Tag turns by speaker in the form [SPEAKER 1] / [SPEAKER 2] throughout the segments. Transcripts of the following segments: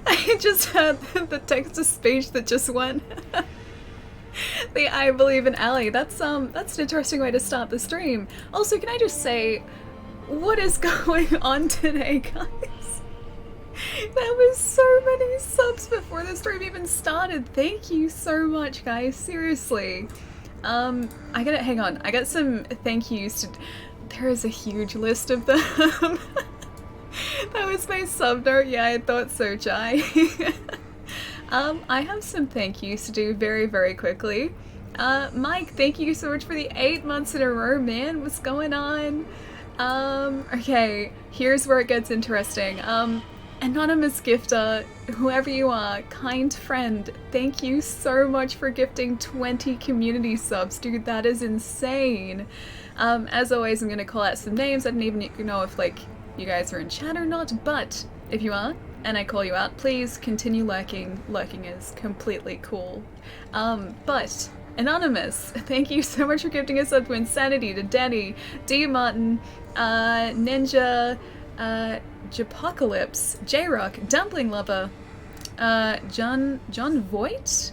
[SPEAKER 1] I just heard the text to speech that just went. The I believe in Ali. That's an interesting way to start the stream. Also, can I just say, what is going on today, guys? There was so many subs before the stream even started. Thank you so much, guys. Seriously. Hang on. I got some thank yous. There is a huge list of them. That was my sub note. Yeah, I thought so, Jai. I have some thank yous to do very, very quickly. Mike, thank you so much for the 8 months in a row, man. What's going on? Okay, here's where it gets interesting. Anonymous gifter, whoever you are, kind friend, thank you so much for gifting 20 community subs. Dude, that is insane. As always, I'm gonna call out some names. I don't even know if, like, you guys are in chat or not, but if you are, and I call you out, please continue lurking. Lurking is completely cool. But Anonymous, thank you so much for gifting us up to Insanity, to Danny, D. Martin, Ninja, Japocalypse, J-Rock, Dumpling Lover, John Voight,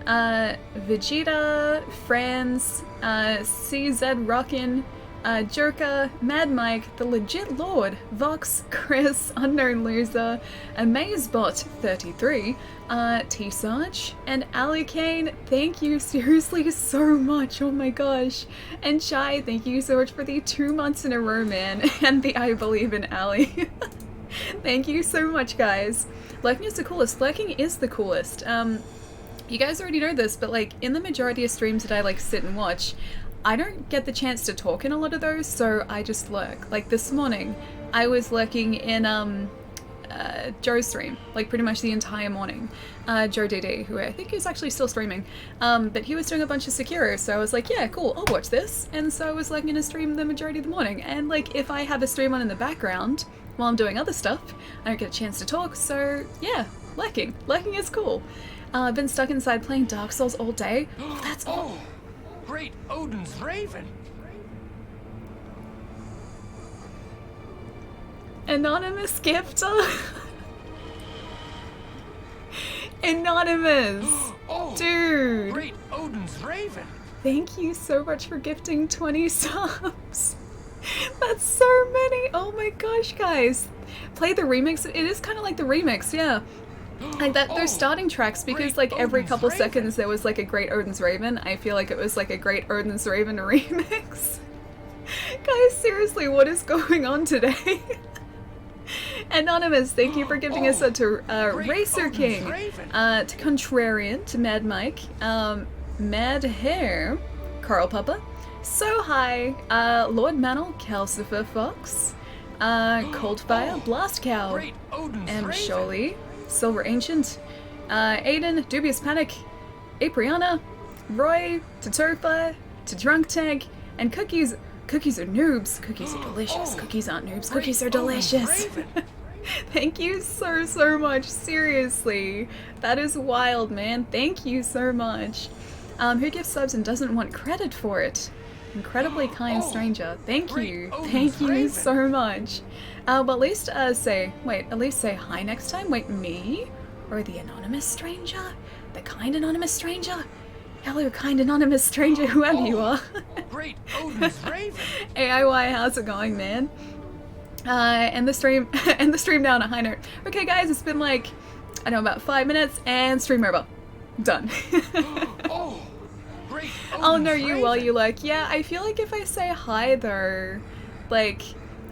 [SPEAKER 1] Vegeta, Franz, CZ Rockin', Jerka, Mad Mike, The Legit Lord, Vox, Chris, Unknown Loser, Amazebot33, T-Sarge, and Ali Kane, thank you seriously so much, oh my gosh. And Chai, thank you so much for the 2 months in a row, man, and the I Believe in Ali. Thank you so much, guys. Lurking is the coolest. Lurking is the coolest. You guys already know this, but like in the majority of streams that I like sit and watch, I don't get the chance to talk in a lot of those, so I just lurk. Like this morning, I was lurking in Joe's stream, like pretty much the entire morning. Joe DD, who I think is actually still streaming, but he was doing a bunch of Sekiro, so I was like, yeah, cool, I'll watch this. And so I was lurking in a stream the majority of the morning, and like if I have a stream on in the background while I'm doing other stuff, I don't get a chance to talk, so yeah, lurking. Lurking is cool. I've been stuck inside playing Dark Souls all day. That's all.
[SPEAKER 2] Great Odin's Raven!
[SPEAKER 1] Anonymous gifter? Anonymous! Dude!
[SPEAKER 2] Great Odin's Raven!
[SPEAKER 1] Thank you so much for gifting 20 subs. That's so many! Oh my gosh, guys. Play the remix. It is kind of like the remix, yeah. Like that, those starting tracks, because like every couple seconds there was like a Great Odin's Raven. I feel like it was like a Great Odin's Raven remix. Guys, seriously, what is going on today? Anonymous, thank you for giving us a to Racer King, to Contrarian, to Mad Mike, Mad Hair, Carl Papa, So High, Lord Mantle, Calcifer Fox, Coldfire, Blast Cow, M. Sholey, Silver Ancient, Aiden, Dubious Panic, Apriana, Roy, to Tofa, to Drunk Tag, and Cookies. Cookies are noobs. Cookies are delicious. Cookies aren't noobs. Cookies are delicious. Thank you so much. Seriously. That is wild, man. Thank you so much. Who gives subs and doesn't want credit for it? Incredibly kind stranger. Thank you. Thank you so much. But at least say hi next time. Wait, me? Or the anonymous stranger? The kind anonymous stranger? Hello, kind anonymous stranger, whoever you are.
[SPEAKER 2] Great Odin's Raven.
[SPEAKER 1] AIY, how's it going, man? End the stream now on a high note. Okay, guys, it's been like, I know, about 5 minutes, and stream over. Done.
[SPEAKER 2] Great
[SPEAKER 1] I'll know you while you like. Yeah, I feel like if I say hi, though, like,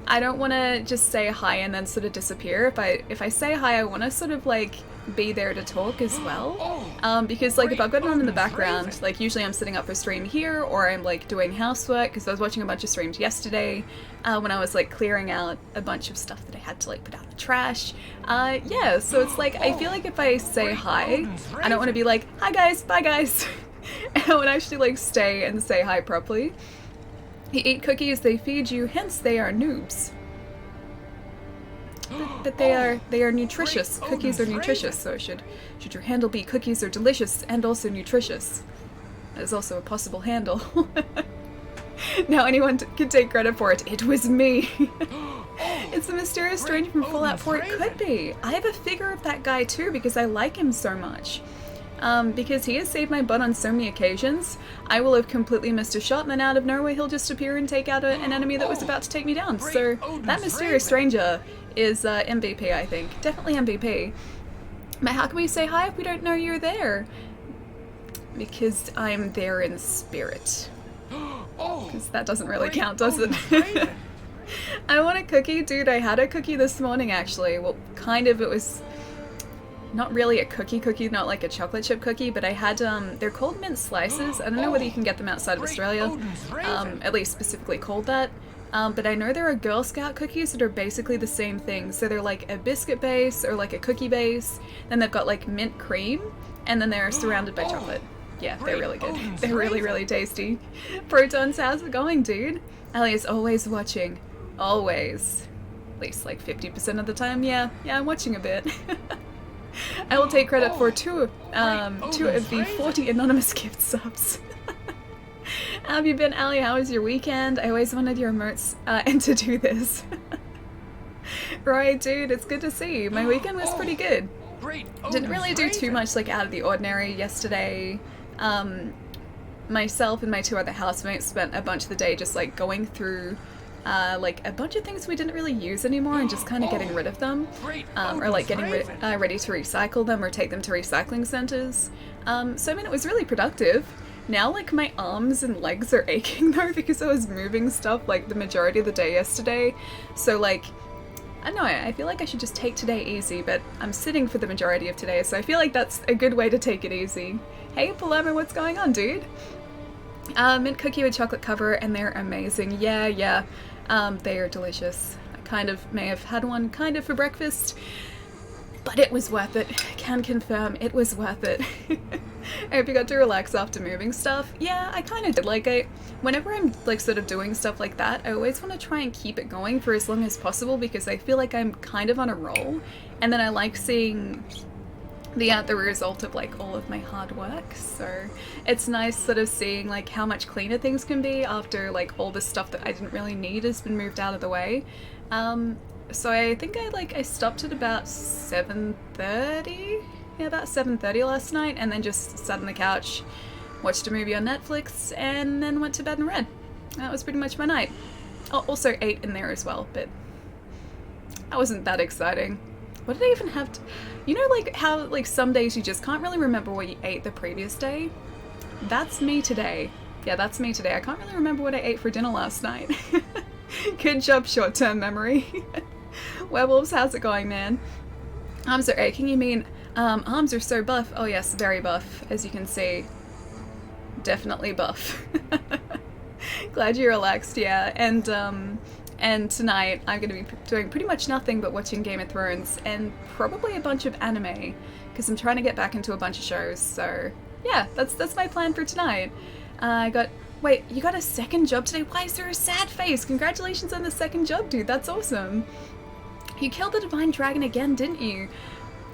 [SPEAKER 1] I don't want to just say hi and then sort of disappear. If I say hi, I want to sort of like be there to talk as well. Because like if I've got it on in the background, like usually I'm sitting up for stream here, or I'm like doing housework, because I was watching a bunch of streams yesterday when I was like clearing out a bunch of stuff that I had to like put out in the trash. Yeah, so it's like I feel like if I say hi, I don't want to be like, hi guys, bye guys. I would actually like stay and say hi properly. You eat cookies, they feed you, hence they are noobs. But they are nutritious. Cookies are nutritious, so should your handle be cookies are delicious and also nutritious. That is also a possible handle. Now anyone can take credit for it. It was me. It's the mysterious stranger from Fallout 4. It could be. I have a figure of that guy too because I like him so much. Because he has saved my butt on so many occasions. I will have completely missed a shot, and then out of nowhere he'll just appear and take out an enemy that was about to take me down. So that mysterious stranger is MVP, I think. Definitely MVP. But how can we say hi if we don't know you're there? Because I'm there in spirit. Because that doesn't really count, does it? I want a cookie. Dude, I had a cookie this morning, actually. Well, kind of. It was not really a cookie, not like a chocolate chip cookie, but I had, they're called mint slices. I don't know whether you can get them outside of Australia, at least specifically called that. But I know there are Girl Scout cookies that are basically the same thing. So they're like a biscuit base or like a cookie base. Then they've got like mint cream, and then they're surrounded by chocolate. Yeah, they're really good. They're really, really tasty. Protons, how's it going, dude? Ellie is always watching. Always. At least like 50% of the time. Yeah, I'm watching a bit. I will take credit for two of the 40 anonymous gift subs. How have you been, Allie? How was your weekend? I always wanted your emotes and to do this. Right, dude, it's good to see. My weekend was pretty good. Didn't really do too much like out of the ordinary yesterday. Myself and my two other housemates spent a bunch of the day just like going through like a bunch of things we didn't really use anymore and just kind of getting rid of them, or like getting ready to recycle them or take them to recycling centers. So I mean, it was really productive. Now like my arms and legs are aching though because I was moving stuff like the majority of the day yesterday. So like, I don't know, I feel like I should just take today easy, but I'm sitting for the majority of today, so I feel like that's a good way to take it easy. Hey Palermo, what's going on, dude? Mint cookie with chocolate cover, and they're amazing. Yeah. They are delicious. I kind of may have had one kind of for breakfast, but it was worth it. Can confirm it was worth it. I hope you got to relax after moving stuff. Yeah, I kind of did. Like, whenever I'm like sort of doing stuff like that, I always want to try and keep it going for as long as possible because I feel like I'm kind of on a roll, and then I like seeing the result of like all of my hard work. So it's nice sort of seeing like how much cleaner things can be after like all the stuff that I didn't really need has been moved out of the way. So I think I stopped at about 7:30. Yeah, about 7:30 last night, and then just sat on the couch, watched a movie on Netflix, and then went to bed and read. That was pretty much my night. Oh, also ate in there as well, but that wasn't that exciting. What did I even have to... You know, like, how, like, some days you just can't really remember what you ate the previous day? That's me today. Yeah, that's me today. I can't really remember what I ate for dinner last night. Good job, short-term memory. Werewolves, how's it going, man? Arms are aching, you mean... arms are so buff. Oh yes, very buff, as you can see. Definitely buff. Glad you relaxed, yeah. And tonight I'm going to be doing pretty much nothing but watching Game of Thrones and probably a bunch of anime, because I'm trying to get back into a bunch of shows. So yeah, that's my plan for tonight. Wait, you got a second job today? Why is there a sad face? Congratulations on the second job, dude. That's awesome. You killed the Divine Dragon again, didn't you?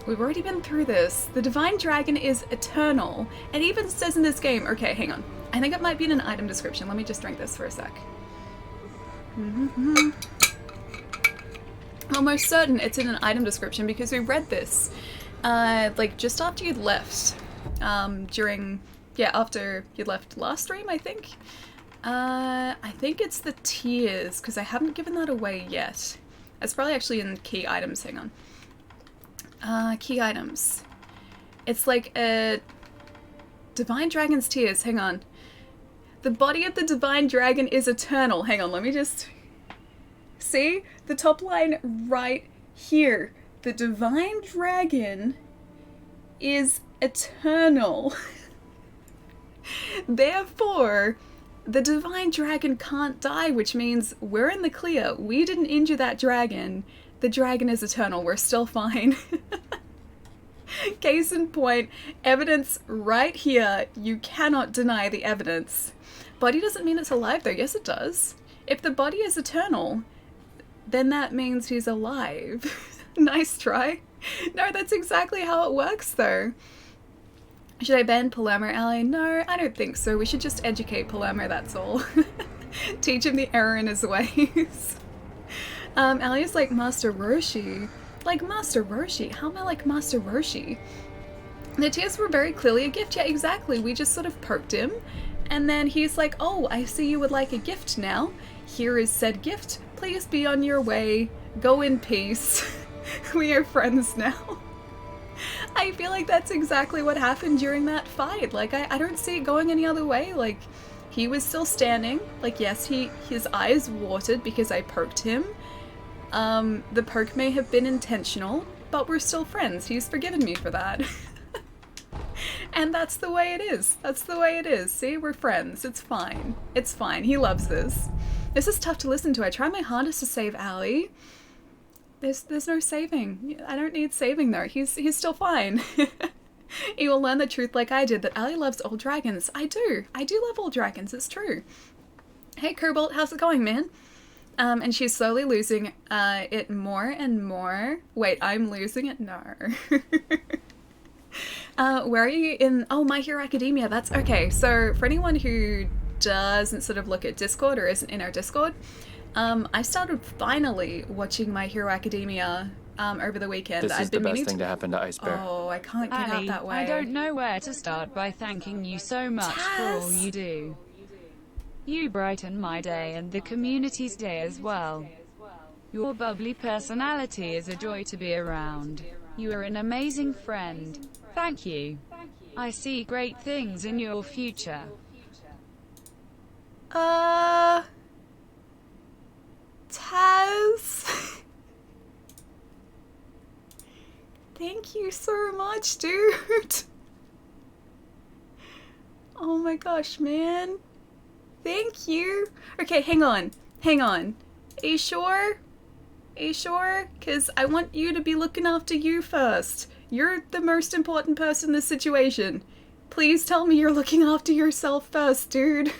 [SPEAKER 1] We've already been through this. The Divine Dragon is eternal. It even says in this game... Okay, hang on. I think it might be in an item description. Let me just drink this for a sec. Almost certain it's in an item description because we read this like just after you'd left, after you'd left last stream, I think. I think it's the tiers, because I haven't given that away yet. It's probably actually in key items. Hang on. Key items. It's like a Divine Dragon's Tears. Hang on. The body of the Divine Dragon is eternal. Hang on, let me just... See? The top line right here. The Divine Dragon is eternal. Therefore, the Divine Dragon can't die, which means we're in the clear. We didn't injure that dragon. The dragon is eternal. We're still fine. Case in point, evidence right here. You cannot deny the evidence. Body doesn't mean it's alive though. Yes, it does. If the body is eternal, then that means he's alive. Nice try. No, that's exactly how it works though. Should I ban Palermo, Ally? No, I don't think so. We should just educate Palermo, that's all. Teach him the error in his ways. Ali's like, Master Roshi. Like, Master Roshi? How am I like Master Roshi? The tears were very clearly a gift. Yeah, exactly. We just sort of poked him. And then he's like, oh, I see you would like a gift now. Here is said gift. Please be on your way. Go in peace. We are friends now. I feel like that's exactly what happened during that fight. Like, I don't see it going any other way. Like, he was still standing. Like, yes, his eyes watered because I poked him. The poke may have been intentional, but we're still friends. He's forgiven me for that. And that's the way it is. That's the way it is. See, we're friends. It's fine. It's fine. He loves this. This is tough to listen to. I try my hardest to save Ali. There's no saving. I don't need saving though. He's still fine. He will learn the truth like I did, that Ali loves old dragons. I do. I do love old dragons. It's true. Hey, Cobalt, how's it going, man? And she's slowly losing it more and more. Wait, I'm losing it? No. Where are you in... Oh, My Hero Academia. That's... Okay, so for anyone who doesn't sort of look at Discord or isn't in our Discord, I started finally watching My Hero Academia over the weekend.
[SPEAKER 3] This is the best thing to happen to Ice Bear.
[SPEAKER 1] Oh, I can't get out that way.
[SPEAKER 4] I don't know where to start by thanking you so much for all you do. You brighten my day and the community's day as well. Your bubbly personality is a joy to be around. You are an amazing friend. Thank you. I see great things in your future.
[SPEAKER 1] Taz? Thank you so much, dude. Oh my gosh, man. Thank you. Okay, hang on. Hang on. Are you sure? Are you sure? Because I want you to be looking after you first. You're the most important person in this situation. Please tell me you're looking after yourself first, dude.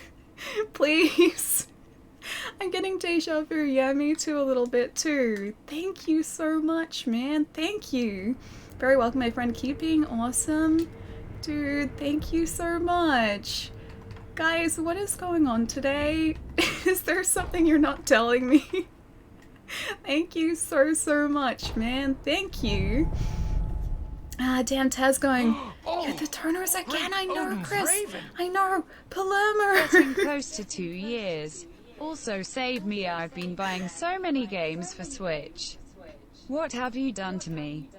[SPEAKER 1] Please. I'm getting deja vu. Yeah, me too a little bit too. Thank you so much, man. Thank you. Very welcome, my friend. Keep being awesome. Dude, thank you so much. Guys, what is going on today? Is there something you're not telling me? Thank you so much, man. Thank you. Damn, Taz going, you're the toners again. I know,
[SPEAKER 2] Odin's
[SPEAKER 1] Chris.
[SPEAKER 2] Raven.
[SPEAKER 1] I know. Palermo.
[SPEAKER 4] Getting close to 2 years. Also save me, I've been buying so many games for Switch. What have you done to me?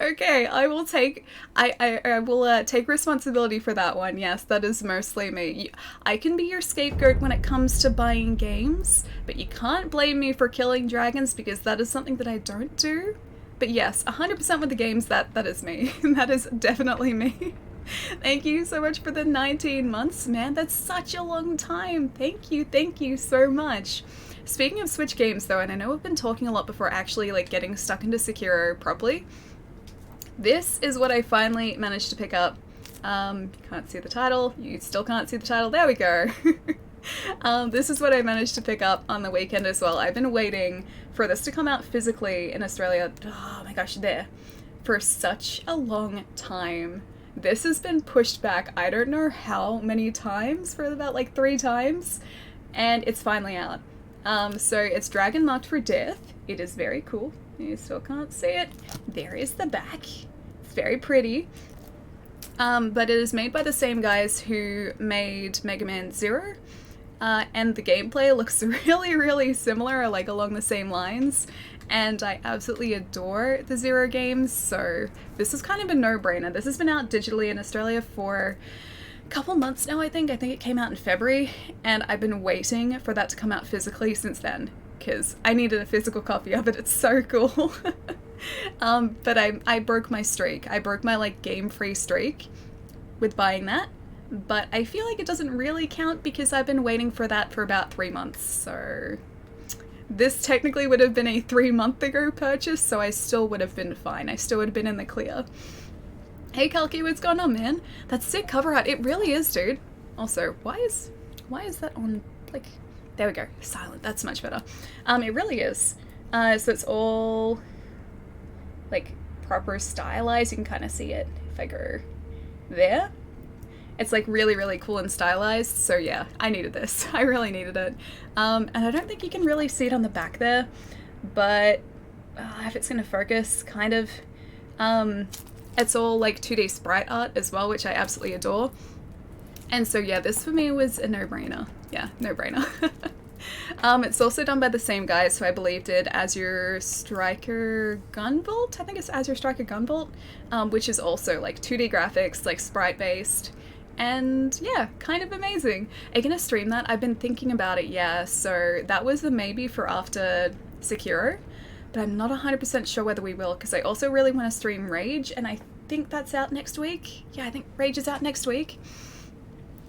[SPEAKER 1] Okay, I will take I will take responsibility for that one. Yes, that is mostly me. I can be your scapegoat when it comes to buying games, but you can't blame me for killing dragons because that is something that I don't do. But yes, 100% with the games, that is me. That is definitely me. Thank you so much for the 19 months, man. That's such a long time. Thank you so much. Speaking of Switch games though, and I know we've been talking a lot before actually like getting stuck into Sekiro properly, this is what I finally managed to pick up. Can't see the title. You still can't see the title. There we go. This is what I managed to pick up on the weekend as well. I've been waiting for this to come out physically in Australia, oh my gosh, for such a long time. This has been pushed back I don't know how many times, for about like 3 times, and it's finally out. So it's Dragon Marked for Death. It is very cool. You still can't see it. There is the back. It's very pretty. But it is made by the same guys who made Mega Man Zero. And the gameplay looks really similar, like along the same lines. And I absolutely adore the Zero games, so this is kind of a no-brainer. This has been out digitally in Australia for a couple months now, I think. I think it came out in February, and I've been waiting for that to come out physically since then, because I needed a physical copy of it. It's so cool. But I broke my streak. I broke my like game-free streak with buying that. But I feel like it doesn't really count because I've been waiting for that for about 3 months, so this technically would have been a 3-month ago purchase, so I still would have been fine. I still would have been in the clear. Hey Kalki, what's going on, man? That's sick cover art. It really is, dude. Also, why is that on, like, there we go, silent. That's much better. It really is. So it's all like proper stylized. You can kind of see it if I go there. It's like really, really cool and stylized. So yeah, I needed this. I really needed it. And I don't think you can really see it on the back there, but if it's gonna focus, kind of. It's all like 2D sprite art as well, which I absolutely adore. And so yeah, this for me was a no-brainer. Yeah, no-brainer. It's also done by the same guys who I believe did Azure Striker Gunvolt. I think it's Azure Striker Gunvolt, which is also like 2D graphics, like sprite-based. And yeah, kind of amazing. Are you gonna stream that? I've been thinking about it, yeah. So that was the maybe for after Sekiro, but I'm not 100% sure whether we will, because I also really want to stream Rage, and I think that's out next week. Yeah, I think Rage is out next week.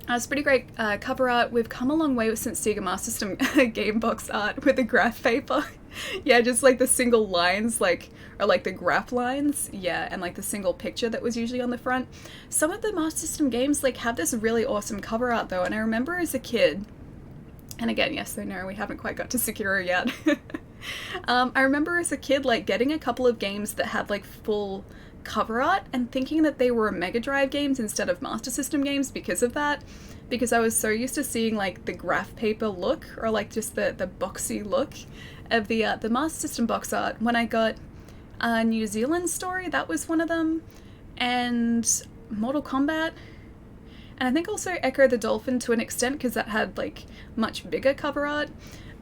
[SPEAKER 1] It's pretty great cover art. We've come a long way since Sega Master System game box art with the graph paper. Yeah, just like the single lines, like, or like the graph lines, yeah, and like the single picture that was usually on the front. Some of the Master System games like have this really awesome cover art though, and I remember as a kid, and again, yes or no, we haven't quite got to Sekiro yet. I remember as a kid like getting a couple of games that had like full cover art and thinking that they were Mega Drive games instead of Master System games because of that, because I was so used to seeing like the graph paper look, or like just the boxy look of the Master System box art. When I got New Zealand Story, that was one of them, and Mortal Kombat, and I think also Echo the Dolphin to an extent, because that had like much bigger cover art.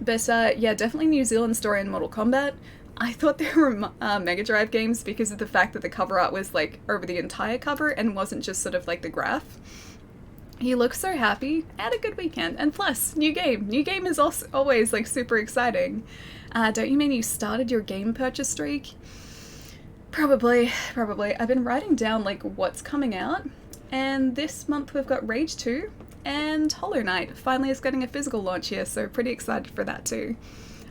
[SPEAKER 1] But yeah, definitely New Zealand Story and Mortal Kombat. I thought they were Mega Drive games because of the fact that the cover art was like over the entire cover and wasn't just sort of like the graph. He looks so happy. I had a good weekend. And plus, new game. New game is also always like super exciting. Don't you mean you started your game purchase streak? Probably. I've been writing down like what's coming out. And this month we've got Rage 2 and Hollow Knight. Finally is getting a physical launch here, so pretty excited for that too.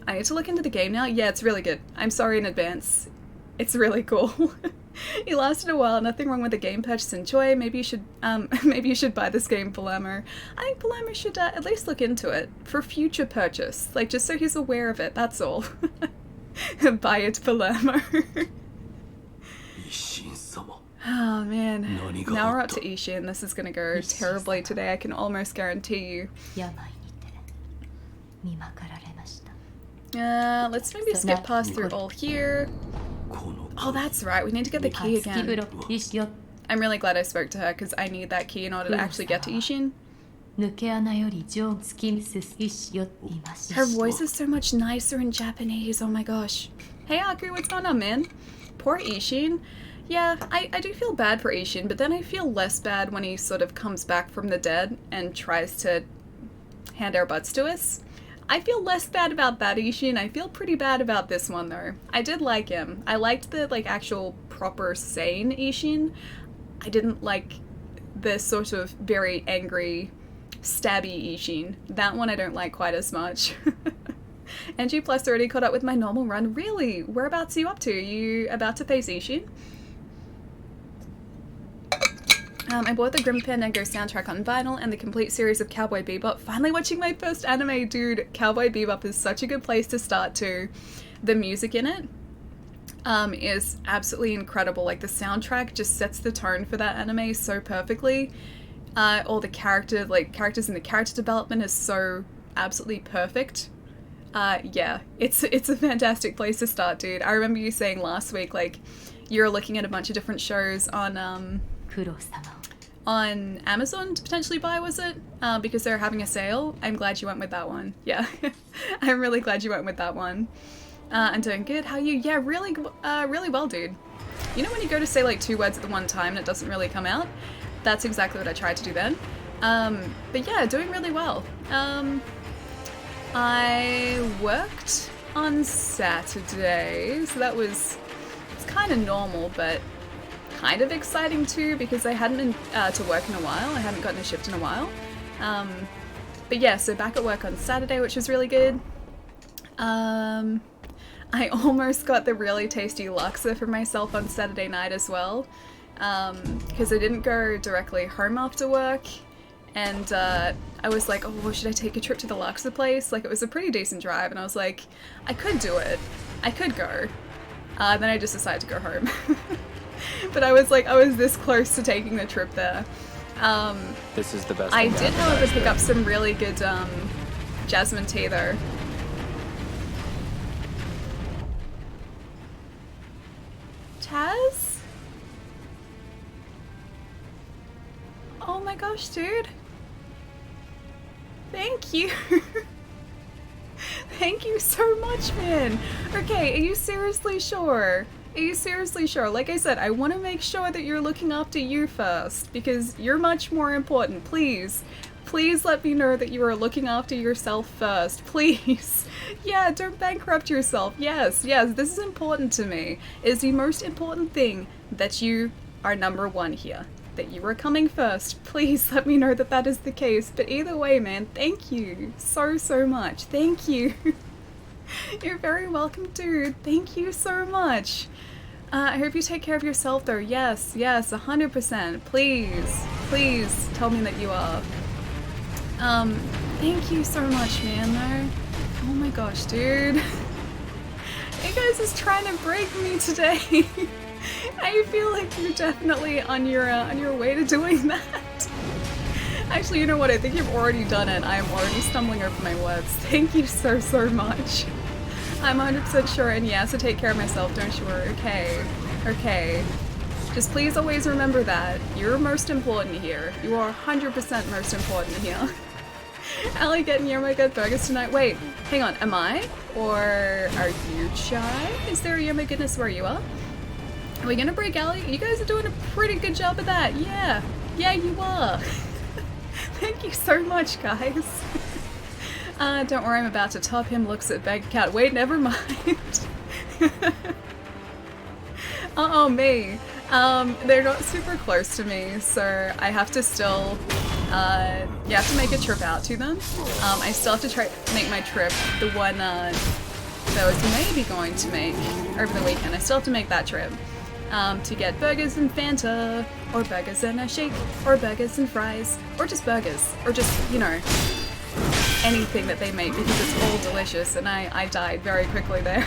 [SPEAKER 1] I need to look into the game now. Yeah, it's really good. I'm sorry in advance. It's really cool. It lasted a while. Nothing wrong with the game purchase. Enjoy. Maybe you should buy this game, Palermo. I think Palermo should at least look into it for future purchase, like just so he's aware of it. That's all. Buy it, Palermo. Oh man. Now we're up to Ishin. This is gonna go terribly today. I can almost guarantee you. Let's maybe skip past through all here. Oh, that's right. We need to get the key again. I'm really glad I spoke to her because I need that key in order to actually get to Ishin. Her voice is so much nicer in Japanese. Oh my gosh. Hey Aku, what's going on, man? Poor Ishin. Yeah, I do feel bad for Ishin, but then I feel less bad when he sort of comes back from the dead and tries to hand our butts to us. I feel less bad about that Ishin. I feel pretty bad about this one though. I did like him. I liked the like actual proper sane Ishin. I didn't like the sort of very angry stabby Ishin. That one I don't like quite as much. NG Plus already caught up with my normal run. Really? Whereabouts are you up to? Are you about to face Ishin? I bought the Grim Fandango soundtrack on vinyl and the complete series of Cowboy Bebop. Finally watching my first anime, dude. Cowboy Bebop is such a good place to start too. The music in it is absolutely incredible. Like the soundtrack just sets the tone for that anime so perfectly. All the characters and the character development is so absolutely perfect. Yeah, it's a fantastic place to start, dude. I remember you saying last week, like, you're looking at a bunch of different shows on Amazon to potentially buy, was it? Because they're having a sale. I'm glad you went with that one. Yeah, I'm really glad you went with that one. I'm doing good. How are you? Yeah, really well, dude. You know when you go to say like 2 words at the one time and it doesn't really come out? That's exactly what I tried to do then. But yeah, doing really well. I worked on Saturday, so that was, it's kind of normal, but kind of exciting too, because I hadn't been to work in a while. I hadn't gotten a shift in a while. But yeah, so back at work on Saturday, which was really good. I almost got the really tasty laksa for myself on Saturday night as well, because I didn't go directly home after work, and I was like, oh, should I take a trip to the laksa place? Like, it was a pretty decent drive, and I was like, I could do it. I could go. Then I just decided to go home. But I was like, I was this close to taking the trip there.
[SPEAKER 3] This is the best
[SPEAKER 1] I
[SPEAKER 3] thing to
[SPEAKER 1] did,
[SPEAKER 3] happen to
[SPEAKER 1] however, pick
[SPEAKER 3] Iceberg.
[SPEAKER 1] up some really good jasmine tea though. Taz? Oh my gosh, dude. Thank you. Thank you so much, man. Okay, are you seriously sure? Are you seriously sure? Like I said, I want to make sure that you're looking after you first, because you're much more important. Please, please let me know that you are looking after yourself first. Please. Yeah, don't bankrupt yourself. Yes, yes, this is important to me. It's the most important thing that you are number one here. That you are coming first. Please let me know that that is the case. But either way, man, thank you so, so much. Thank you. You're very welcome, dude. Thank you so much. I hope you take care of yourself, though. Yes, yes, 100%. Please, please tell me that you are. Thank you so much, man, though. Oh my gosh, dude. You guys is trying to break me today. I feel like you're definitely on your way to doing that. Actually, you know what? I think you've already done it. I am already stumbling over my words. Thank you so, so much. I'm 100% sure, and yeah, so take care of myself, don't you worry. Okay, okay. Just please always remember that. You're most important here. You are 100% most important here. Allie getting your good burgers tonight. Wait, hang on, am I? Or are you shy? Is there a my goodness where you are? Are we gonna break Allie? You guys are doing a pretty good job of that. Yeah, yeah, you are. Thank you so much, guys. Don't worry, I'm about to top him. Looks at bank account. Wait, never mind. Uh-oh, me. They're not super close to me, so I have to still, you have to make a trip out to them. I still have to try make my trip, the one, that I was maybe going to make over the weekend. I still have to make that trip. To get burgers and Fanta, or burgers and a shake, or burgers and fries, or just burgers, or just, you know, anything that they make, because it's all delicious, and I died very quickly there.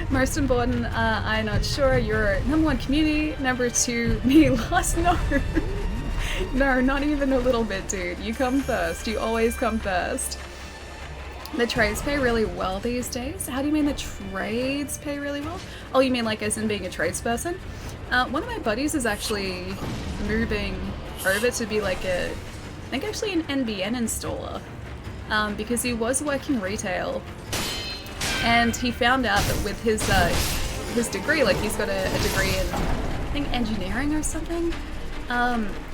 [SPEAKER 1] Most important, I'm not sure, you're number one community, number two, me lost, no. No, not even a little bit, dude. You come first, you always come first. The trades pay really well these days? How do you mean the trades pay really well? Oh, you mean like as in being a tradesperson? One of my buddies is actually moving over to be like a, I think actually an NBN installer, because he was working retail, and he found out that with his degree, like he's got a degree in, I think, engineering or something,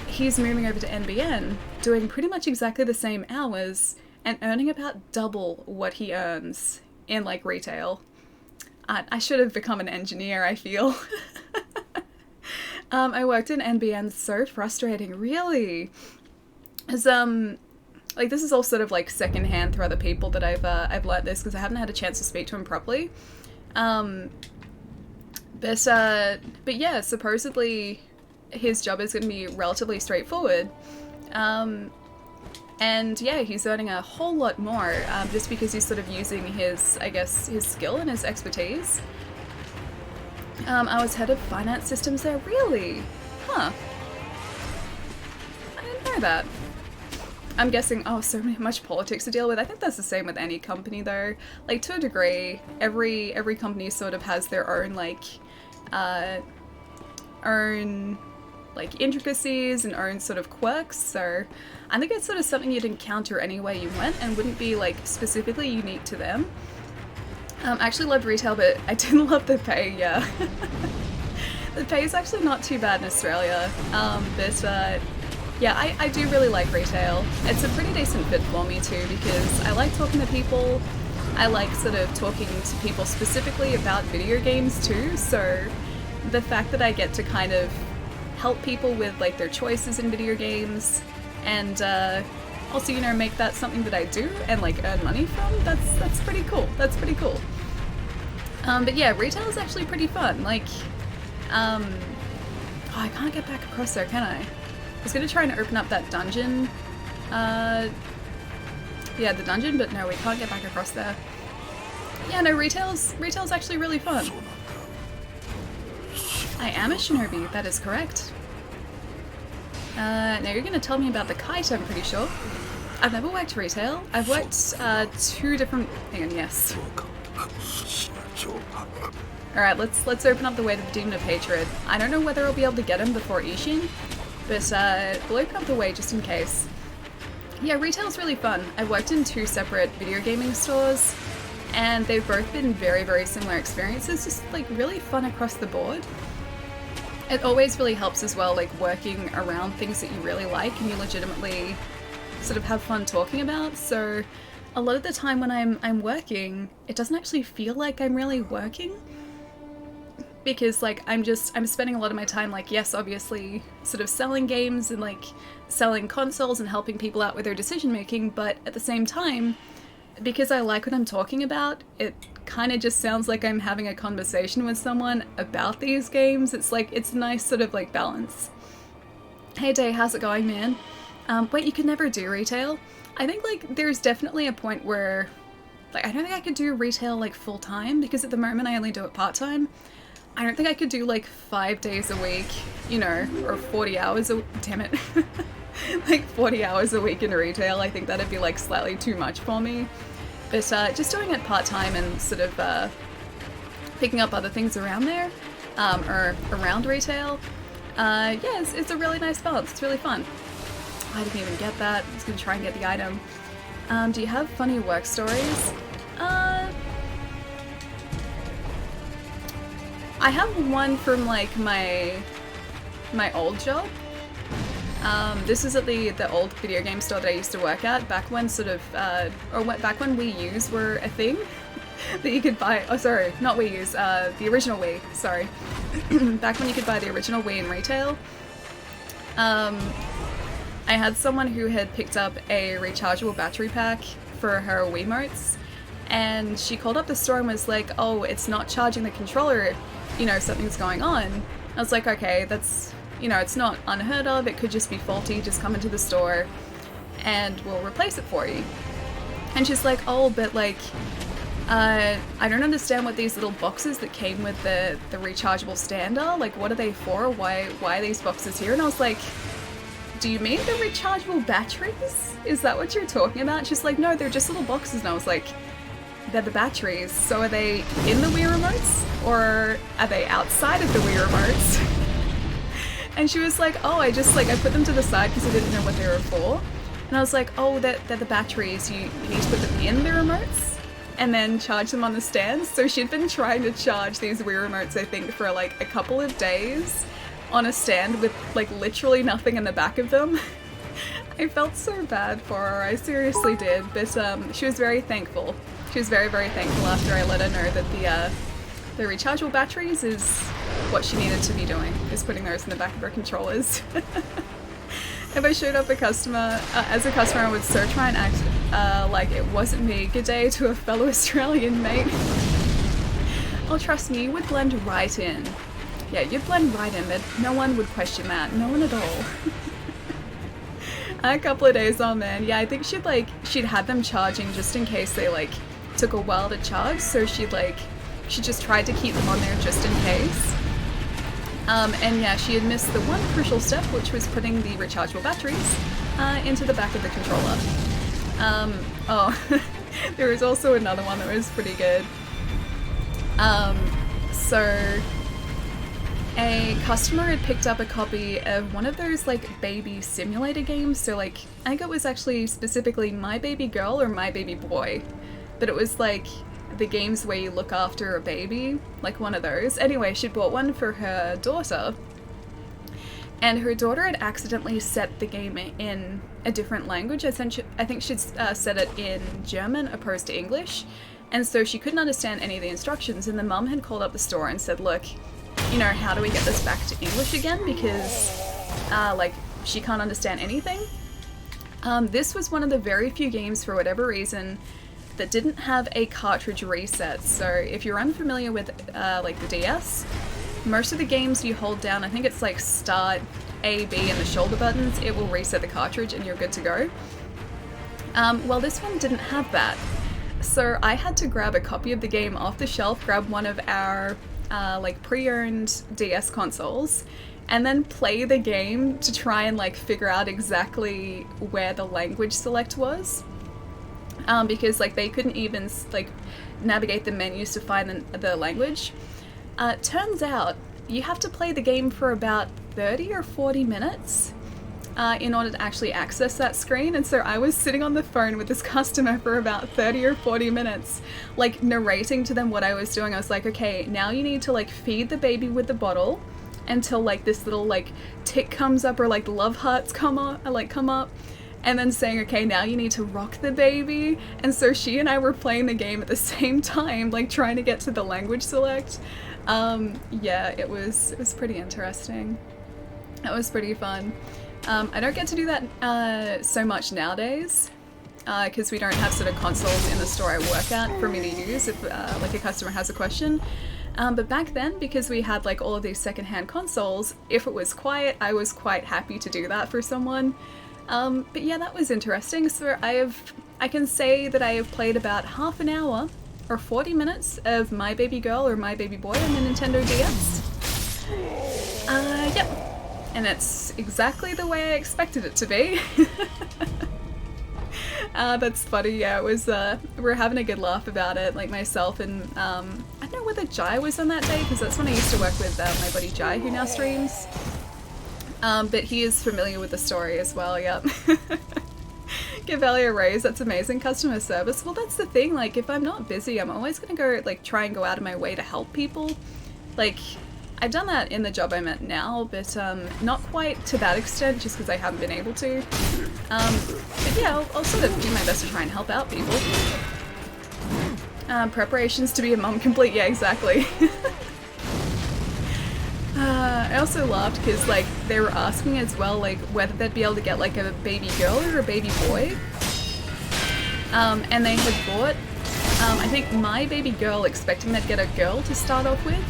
[SPEAKER 1] he's moving over to NBN, doing pretty much exactly the same hours, and earning about double what he earns in, like, retail. I should have become an engineer, I feel. I worked in NBN, so frustrating, really. As, like, this is all sort of, like, secondhand through other people that I've learnt this, because I haven't had a chance to speak to him properly. But yeah, supposedly his job is going to be relatively straightforward. And yeah, he's earning a whole lot more, just because he's sort of using his, I guess, his skill and his expertise. I was head of finance systems there, really? Huh. I didn't know that. I'm guessing, oh, so much politics to deal with. I think that's the same with any company though. Like, to a degree, every company sort of has their own, like, intricacies and own sort of quirks, so I think it's sort of something you'd encounter anywhere you went and wouldn't be, like, specifically unique to them. I actually loved retail, but I didn't love the pay, yeah. The pay is actually not too bad in Australia, but yeah, I do really like retail. It's a pretty decent fit for me too, because I like talking to people, I like sort of talking to people specifically about video games too, so the fact that I get to kind of help people with, like, their choices in video games, and also, you know, make that something that I do and, like, earn money from, that's pretty cool. That's pretty cool. But yeah, retail is actually pretty fun. Like, oh, I can't get back across there, can I? I was gonna try and open up that dungeon. Yeah, the dungeon, but no, we can't get back across there. Yeah, no, retail's actually really fun. I am a shinobi, that is correct. Now you're gonna tell me about the kite, I'm pretty sure. I've never worked retail. I've worked 2 different... Hang on, yes. Alright, let's open up the way to the Demon of Hatred. I don't know whether I'll be able to get him before Ishin, but we'll open up the way just in case. Yeah, retail's really fun. I've worked in 2 separate video gaming stores, and they've both been very, very similar experiences, just like really fun across the board. It always really helps as well, like working around things that you really like and you legitimately sort of have fun talking about. So a lot of the time when I'm working, it doesn't actually feel like I'm really working, because like I'm spending a lot of my time, like, yes, obviously sort of selling games and like selling consoles and helping people out with their decision making, but at the same time, because I like what I'm talking about, it kind of just sounds like I'm having a conversation with someone about these games. It's like, it's a nice sort of like balance. Hey Day, how's it going, man? Wait, you could never do retail? I think like there's definitely a point where, like, I don't think I could do retail like full time, because at the moment I only do it part time. I don't think I could do like 5 days a week, you know, or 40 hours damn it. Like 40 hours a week in retail. I think that'd be like slightly too much for me. But just doing it part-time and sort of picking up other things around there, or around retail, yeah, it's a really nice balance. It's really fun. I didn't even get that. I was going to try and get the item. Do you have funny work stories? I have one from like my old job. This is at the old video game store that I used to work at, back when sort of, back when Wii U's were a thing that you could buy. Oh, sorry, not Wii U's, the original Wii, sorry. Back when you could buy the original Wii in retail. I had someone who had picked up a rechargeable battery pack for her Wiimotes, and she called up the store and was like, oh, it's not charging the controller, you know, something's going on. I was like, okay, that's, you know, it's not unheard of, it could just be faulty, just come into the store and we'll replace it for you. And she's like, oh, but like, I don't understand what these little boxes that came with the rechargeable stand are, like what are they for, why are these boxes here? And I was like, do you mean the rechargeable batteries? Is that what you're talking about? She's like, no, they're just little boxes. And I was like, they're the batteries, so are they in the Wii remotes? Or are they outside of the Wii remotes? And she was like, oh, I put them to the side because I didn't know what they were for. And I was like, oh, they're the batteries, you need to put them in the remotes and then charge them on the stands. So she'd been trying to charge these Wii remotes, I think, for like a couple of days on a stand with like literally nothing in the back of them. I felt so bad for her, I seriously did, but she was very thankful. She was very, very thankful after I let her know that the rechargeable batteries is what she needed to be doing, is putting those in the back of her controllers. If I showed up as a customer, I would so try and act like it wasn't me. Good day to a fellow Australian mate. Oh, trust me, you would blend right in. Yeah, you'd blend right in, but no one would question that. No one at all. A couple of days on, man. Yeah, I think she'd had them charging just in case they like took a while to charge, so she just tried to keep them on there just in case. And yeah, she had missed the one crucial step, which was putting the rechargeable batteries into the back of the controller. Oh, there was also another one that was pretty good. So a customer had picked up a copy of one of those like baby simulator games. So like, I think it was actually specifically My Baby Girl or My Baby Boy, but it was like the games where you look after a baby, like one of those. Anyway, she bought one for her daughter, and her daughter had accidentally set the game in a different language. I think she'd set it in German opposed to English, and so she couldn't understand any of the instructions, and the mum had called up the store and said, look, you know, how do we get this back to English again, because like she can't understand anything. This was one of the very few games, for whatever reason, that didn't have a cartridge reset. So if you're unfamiliar with like the DS, most of the games you hold down, I think it's like start, A, B, and the shoulder buttons, it will reset the cartridge and you're good to go. Well, this one didn't have that. So I had to grab a copy of the game off the shelf, grab one of our like pre-owned DS consoles and then play the game to try and like figure out exactly where the language select was. Because like they couldn't even like navigate the menus to find the language. Turns out you have to play the game for about 30 or 40 minutes in order to actually access that screen. And so I was sitting on the phone with this customer for about 30 or 40 minutes, like narrating to them what I was doing. I was like, okay, now you need to like feed the baby with the bottle until like this little like tick comes up or like love hearts come up, and then saying, okay, now you need to rock the baby. And so she and I were playing the game at the same time, like trying to get to the language select. Yeah, it was pretty interesting. It was pretty fun. I don't get to do that so much nowadays, because we don't have sort of consoles in the store I work at for me to use if like a customer has a question. But back then, because we had like all of these secondhand consoles, if it was quiet, I was quite happy to do that for someone. But yeah, that was interesting. So I can say that I have played about half an hour or 40 minutes of My Baby Girl or My Baby Boy on the Nintendo DS. Yep. And it's exactly the way I expected it to be. That's funny, yeah, it was, we were having a good laugh about it, like myself and, I don't know whether Jai was on that day, because that's when I used to work with my buddy Jai, who now streams. But he is familiar with the story as well, yep. Give Ellie a raise, that's amazing. Customer service, well that's the thing, like if I'm not busy, I'm always gonna go, like try and go out of my way to help people. Like, I've done that in the job I'm at now, but not quite to that extent, just because I haven't been able to. But yeah, I'll sort of do my best to try and help out people. Preparations to be a mum complete, yeah, exactly. I also laughed because like they were asking as well like whether they'd be able to get like a baby girl or a baby boy. And they had bought, I think My Baby Girl expecting they'd get a girl to start off with.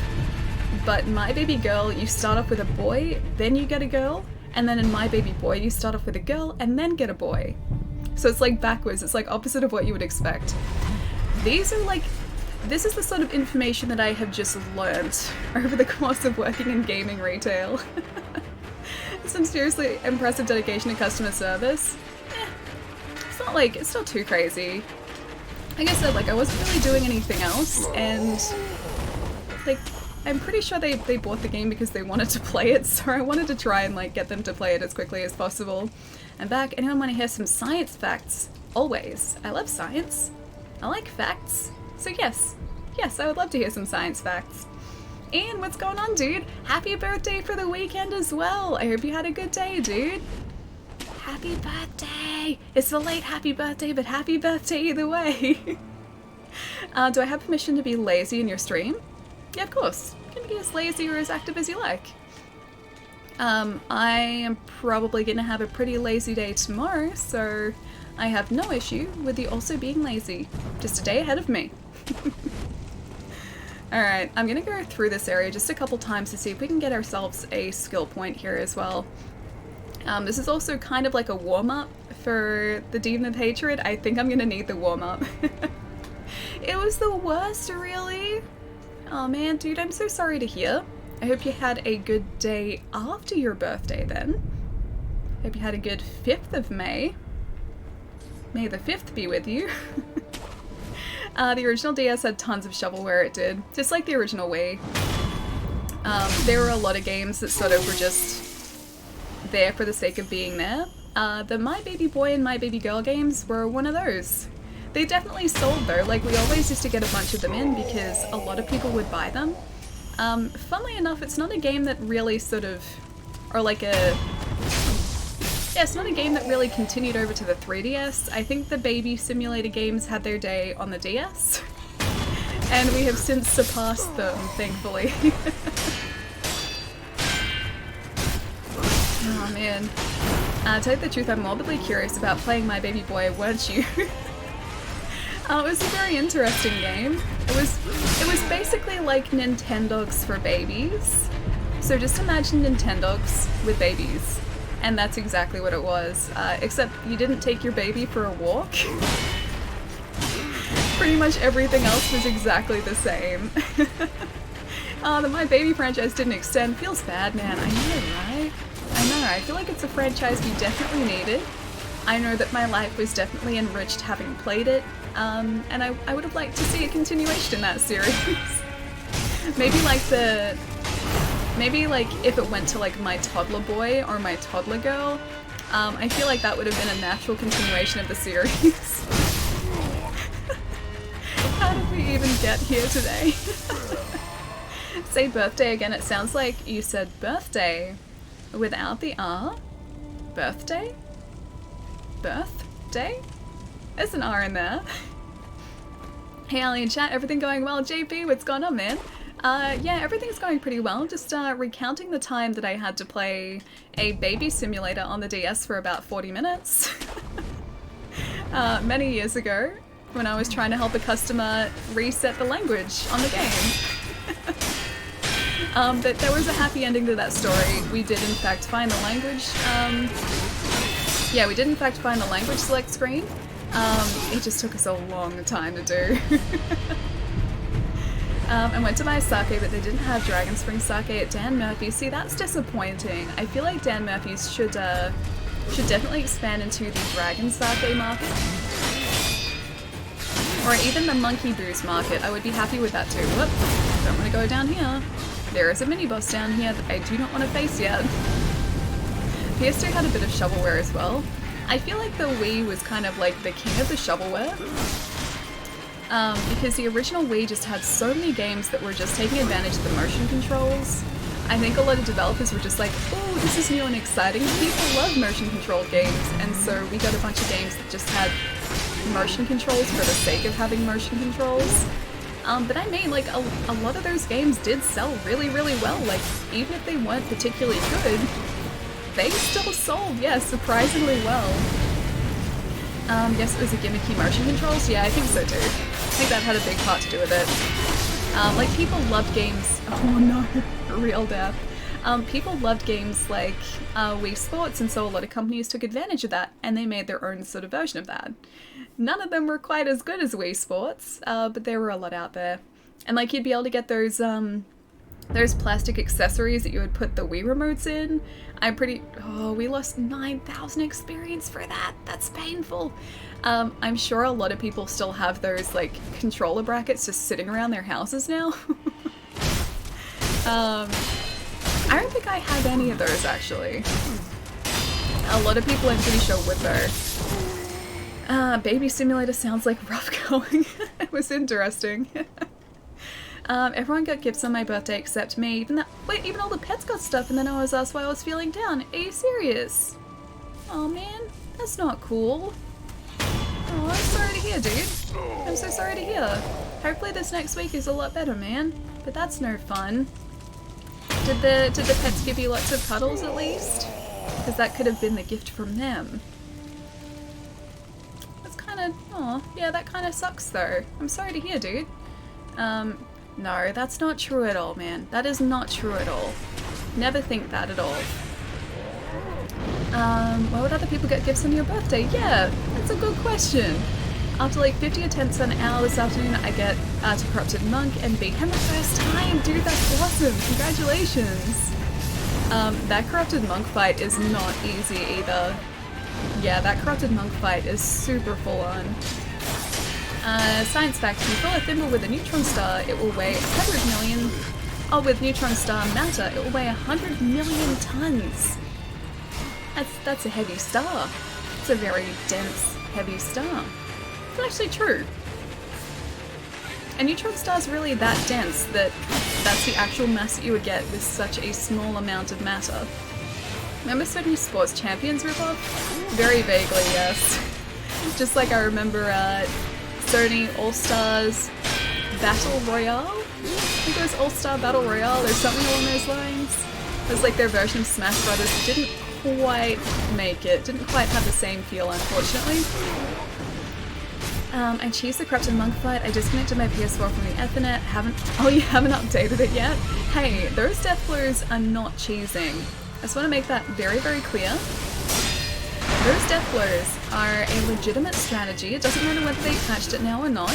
[SPEAKER 1] But My Baby Girl, you start off with a boy, then you get a girl, and then in My Baby Boy, you start off with a girl and then get a boy. So it's like backwards, it's like opposite of what you would expect. These are like, this is the sort of information that I have just learnt over the course of working in gaming retail. Some seriously impressive dedication to customer service. It's not too crazy. Like I said, like I wasn't really doing anything else, and like, I'm pretty sure they bought the game because they wanted to play it, so I wanted to try and like get them to play it as quickly as possible. And back, anyone want to hear some science facts? Always. I love science. I like facts. So yes, I would love to hear some science facts. Ian, what's going on, dude? Happy birthday for the weekend as well. I hope you had a good day, dude. Happy birthday! It's a late happy birthday, but happy birthday either way. Do I have permission to be lazy in your stream? Yeah, of course. You can be as lazy or as active as you like. I am probably gonna have a pretty lazy day tomorrow, so I have no issue with you also being lazy. Just a day ahead of me. Alright, I'm gonna go through this area just a couple times to see if we can get ourselves a skill point here as well. This is also kind of like a warm-up for the Demon of Hatred. I think I'm gonna need the warm-up. It was the worst, really. Oh man, dude, I'm so sorry to hear. I hope you had a good day after your birthday then. Hope you had a good 5th of May. May the 5th be with you. The original DS had tons of shovelware, it did. Just like the original Wii. There were a lot of games that sort of were just there for the sake of being there. The My Baby Boy and My Baby Girl games were one of those. They definitely sold though, like we always used to get a bunch of them in because a lot of people would buy them. Funnily enough, it's not a game that really sort of, or like a, yeah, it's not a game that really continued over to the 3DS. I think the baby simulator games had their day on the DS, and we have since surpassed them, thankfully. Oh man. To tell you the truth, I'm morbidly curious about playing My Baby Boy, weren't you? It was a very interesting game. It was basically like Nintendogs for babies. So just imagine Nintendogs with babies. And that's exactly what it was. Except you didn't take your baby for a walk. Pretty much everything else was exactly the same. That My Baby franchise didn't extend. Feels bad, man. I know, right? I know. I feel like it's a franchise we definitely needed. I know that my life was definitely enriched having played it, and I would have liked to see a continuation in that series. Maybe like if it went to like my toddler boy or my toddler girl, I feel like that would have been a natural continuation of the series. How did we even get here today? Say birthday again. It sounds like you said birthday without the R. Birthday? Birthday? There's an R in there. Hey Ali in chat, everything going well? JP, what's going on, man? Yeah, everything's going pretty well. Just recounting the time that I had to play a baby simulator on the DS for about 40 minutes. Many years ago, when I was trying to help a customer reset the language on the game. But there was a happy ending to that story. We did in fact find the language. Yeah, we did in fact find the language select screen. It just took us a long time to do. I went to buy sake, but they didn't have Dragon Spring sake at Dan Murphy's. See, that's disappointing. I feel like Dan Murphy's should definitely expand into the Dragon sake market. Or even the Monkey Booze market. I would be happy with that too. Whoop, don't want to go down here. There is a mini boss down here that I do not want to face yet. PS2 had a bit of shovelware as well. I feel like the Wii was kind of like the king of the shovelware. Because the original Wii just had so many games that were just taking advantage of the motion controls. I think a lot of developers were just like, oh, this is new and exciting. People love motion controlled games, and so we got a bunch of games that just had motion controls for the sake of having motion controls. But I mean, like, a lot of those games did sell really, really well. Like, even if they weren't particularly good, they still sold, yeah, surprisingly well. Yes, it was a gimmicky motion controls? Yeah, I think so too. I think that had a big part to do with it. Like, people loved games... Oh no, real death. People loved games like Wii Sports, and so a lot of companies took advantage of that, and they made their own sort of version of that. None of them were quite as good as Wii Sports, but there were a lot out there. And like, you'd be able to get those plastic accessories that you would put the Wii remotes in. Oh, we lost 9,000 experience for that. That's painful. I'm sure a lot of people still have those like controller brackets just sitting around their houses now. I don't think I have any of those actually. A lot of people I'm pretty sure would though. Baby Simulator sounds like rough going. It was interesting. Everyone got gifts on my birthday except me. Even all the pets got stuff, and then I was asked why I was feeling down. Are you serious? Oh man, that's not cool. Oh, I'm sorry to hear, dude. I'm so sorry to hear. Hopefully this next week is a lot better, man. But that's no fun. Did the pets give you lots of cuddles at least? Because that could have been the gift from them. That's kind of... Aw, yeah, that kind of sucks though. I'm sorry to hear, dude. No, that's not true at all, man. That is not true at all. Never think that at all. Why would other people get gifts on your birthday? Yeah, that's a good question. After like 50 attempts an hour this afternoon, I get to Corrupted Monk and beat him the first time. Dude, that's awesome. Congratulations. That Corrupted Monk fight is not easy either. Yeah, that Corrupted Monk fight is super full on. Science fact, if you fill a thimble with a neutron star, it will weigh 100 million... Oh, with neutron star matter, it will weigh 100 million tons. That's a heavy star. It's a very dense, heavy star. It's actually true. A neutron star is really that dense that that's the actual mass that you would get with such a small amount of matter. Remember Sony Sports Champions ripoff? Very vaguely, yes. Just like I remember Sony All-Stars Battle Royale? I think it was All-Star Battle Royale or something along those lines. It was like their version of Smash Brothers. It didn't quite make it. Didn't quite have the same feel, unfortunately. I cheesed the Corrupted Monk fight. I disconnected my PS4 from the Ethernet. Oh, you haven't updated it yet? Hey, those death blows are not cheesing. I just want to make that very, very clear. Those death blows are a legitimate strategy. It doesn't matter whether they patched it now or not.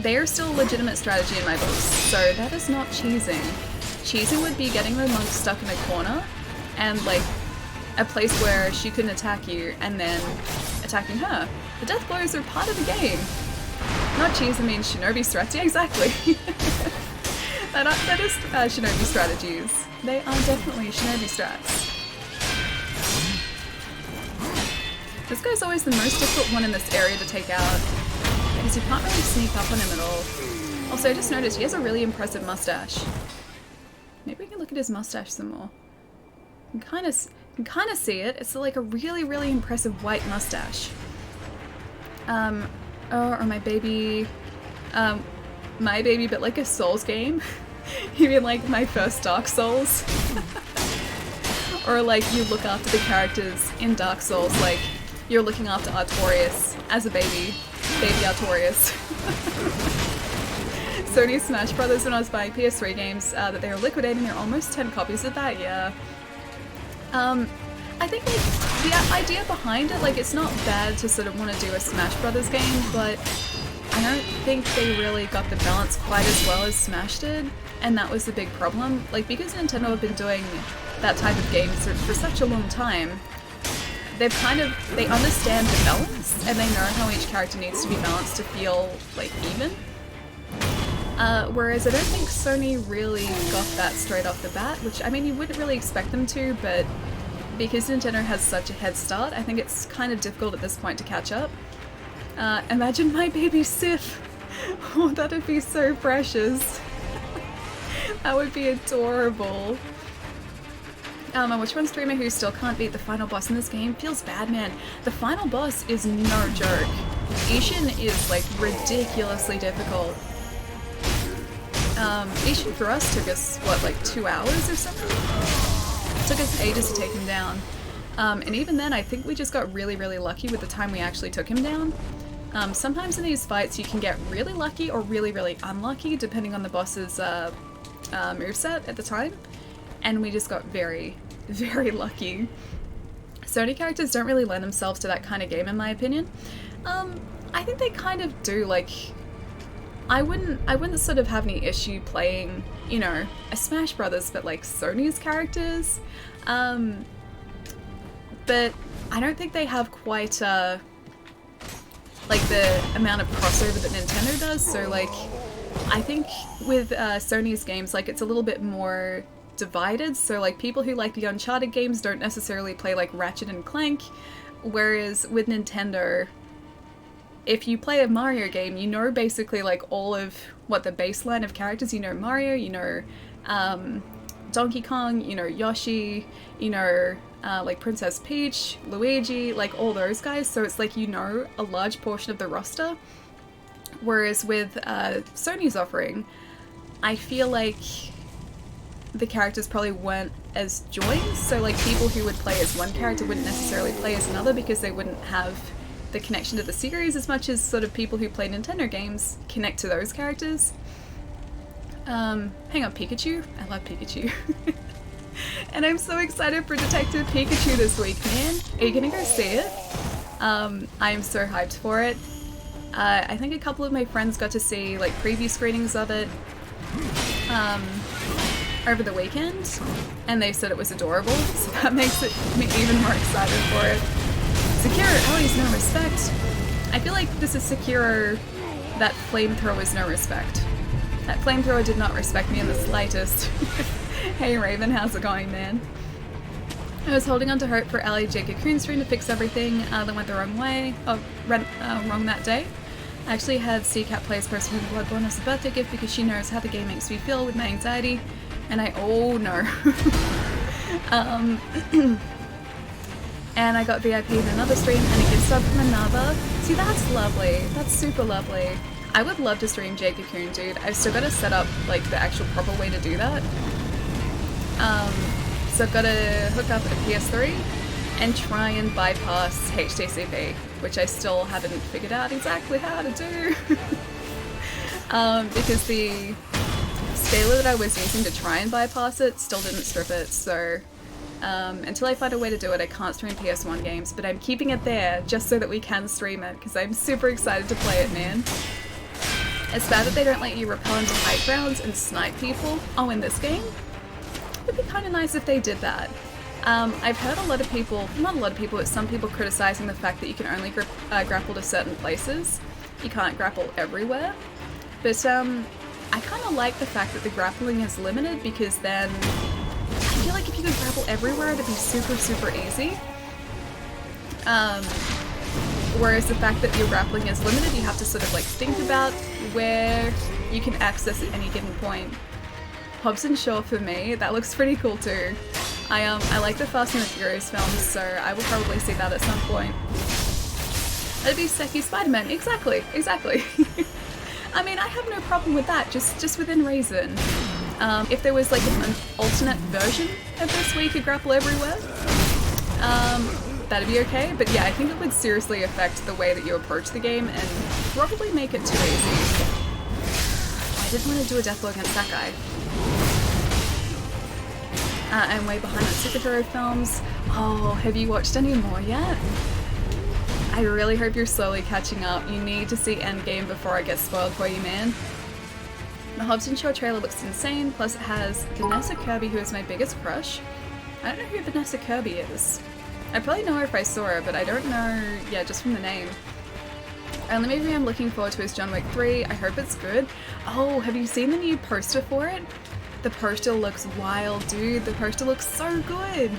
[SPEAKER 1] they are still a legitimate strategy in my books, so that is not cheesing. Cheesing would be getting the monk stuck in a corner and like a place where she couldn't attack you and then attacking her. The death blows are part of the game. Not cheese, I mean shinobi strats. Yeah, exactly. that is shinobi strategies. They are definitely shinobi strats. This guy's always the most difficult one in this area to take out, because you can't really sneak up on him at all. Also, I just noticed he has a really impressive mustache. Maybe we can look at his mustache some more. You can kind of see it. It's like a really, really impressive white mustache. Or my baby, but like a Souls game. You mean like my first Dark Souls? Or like you look after the characters in Dark Souls, like you're looking after Artorias as a baby Artorias. Sony Smash Brothers, when I was buying PS3 games, that they were liquidating, there are almost 10 copies of that, yeah. I think like, the idea behind it, like it's not bad to sort of want to do a Smash Brothers game, but I don't think they really got the balance quite as well as Smash did, and that was the big problem. Like, because Nintendo have been doing that type of game for such a long time, they understand the balance, and they know how each character needs to be balanced to feel, like, even. Whereas I don't think Sony really got that straight off the bat, which, I mean, you wouldn't really expect them to, but because Nintendo has such a head start, I think it's kind of difficult at this point to catch up. Imagine my baby Sif! Oh, that'd be so precious. That would be adorable. I watched one streamer who still can't beat the final boss in this game. Feels bad, man. The final boss is no joke. Ishin is, like, ridiculously difficult. Ishin for us took us, what, like 2 hours or something? It took us ages to take him down. And even then, I think we just got really, really lucky with the time we actually took him down. Sometimes in these fights you can get really lucky or really, really unlucky, depending on the boss's moveset at the time. And we just got very, very lucky. Sony characters don't really lend themselves to that kind of game, in my opinion. I think they kind of do, like... I wouldn't sort of have any issue playing, you know, a Smash Brothers, but like Sony's characters. But I don't think they have quite like the amount of crossover that Nintendo does. So like, I think with Sony's games, like it's a little bit more divided. So like people who like the Uncharted games don't necessarily play like Ratchet and Clank, whereas with Nintendo, if you play a Mario game, you know basically like all of what the baseline of characters. You know Mario, you know Donkey Kong, you know Yoshi, you know like Princess Peach, Luigi, like all those guys. So it's like you know a large portion of the roster. Whereas with Sony's offering, I feel like the characters probably weren't as joined. So like people who would play as one character wouldn't necessarily play as another because they wouldn't have the connection to the series as much as sort of people who play Nintendo games connect to those characters. Hang on, Pikachu? I love Pikachu. And I'm so excited for Detective Pikachu this week, man. Are you gonna go see it? I'm so hyped for it. I think a couple of my friends got to see like preview screenings of it over the weekend, and they said it was adorable, so that makes me even more excited for it. Sekiro, Ellie's no respect. I feel like this is Sekiro that flamethrower's no respect. That flamethrower did not respect me in the slightest. Hey Raven, how's it going, man? I was holding on to hope for Ellie J. Cocoon stream to fix everything that went the wrong way. Wrong that day. I actually had CCAT play as person with Bloodborne as a birthday gift because she knows how the game makes me feel with my anxiety. And oh no. And I got VIP in another stream and a gift sub from another. See, that's lovely. That's super lovely. I would love to stream J. Cocoon, dude. I've still got to set up like the actual proper way to do that. So I've got to hook up a PS3 and try and bypass HTTP, which I still haven't figured out exactly how to do. Because the scaler that I was using to try and bypass it still didn't strip it, so until I find a way to do it, I can't stream PS1 games, but I'm keeping it there just so that we can stream it, because I'm super excited to play it, man. It's bad that they don't let you rappel into high grounds and snipe people. Oh, in this game? It'd be kind of nice if they did that. I've heard a lot of people, not a lot of people, but some people criticizing the fact that you can only grapple to certain places. You can't grapple everywhere. But I kind of like the fact that the grappling is limited, because then I feel like if you could grapple everywhere, it'd be super, super easy. Whereas the fact that your grappling is limited, you have to sort of like think about where you can access at any given point. Hobbs and Shaw for me, that looks pretty cool too. I like the Fast and the Furious films, so I will probably see that at some point. That'd be Seki Spider-Man, exactly. I mean, I have no problem with that, just within reason. If there was like an alternate version of this where you could grapple everywhere, that'd be okay. But yeah, I think it would seriously affect the way that you approach the game and probably make it too easy. I didn't want to do a deathblow against that guy. I'm way behind on superhero films. Oh, have you watched any more yet? I really hope you're slowly catching up. You need to see Endgame before I get spoiled for you, man. The Hobbs and Shaw trailer looks insane, plus it has Vanessa Kirby, who is my biggest crush. I don't know who Vanessa Kirby is. I'd probably know her if I saw her, but I don't know, yeah, just from the name. And the movie I'm looking forward to is John Wick 3. I hope it's good. Oh, have you seen the new poster for it? The poster looks wild, dude. The poster looks so good.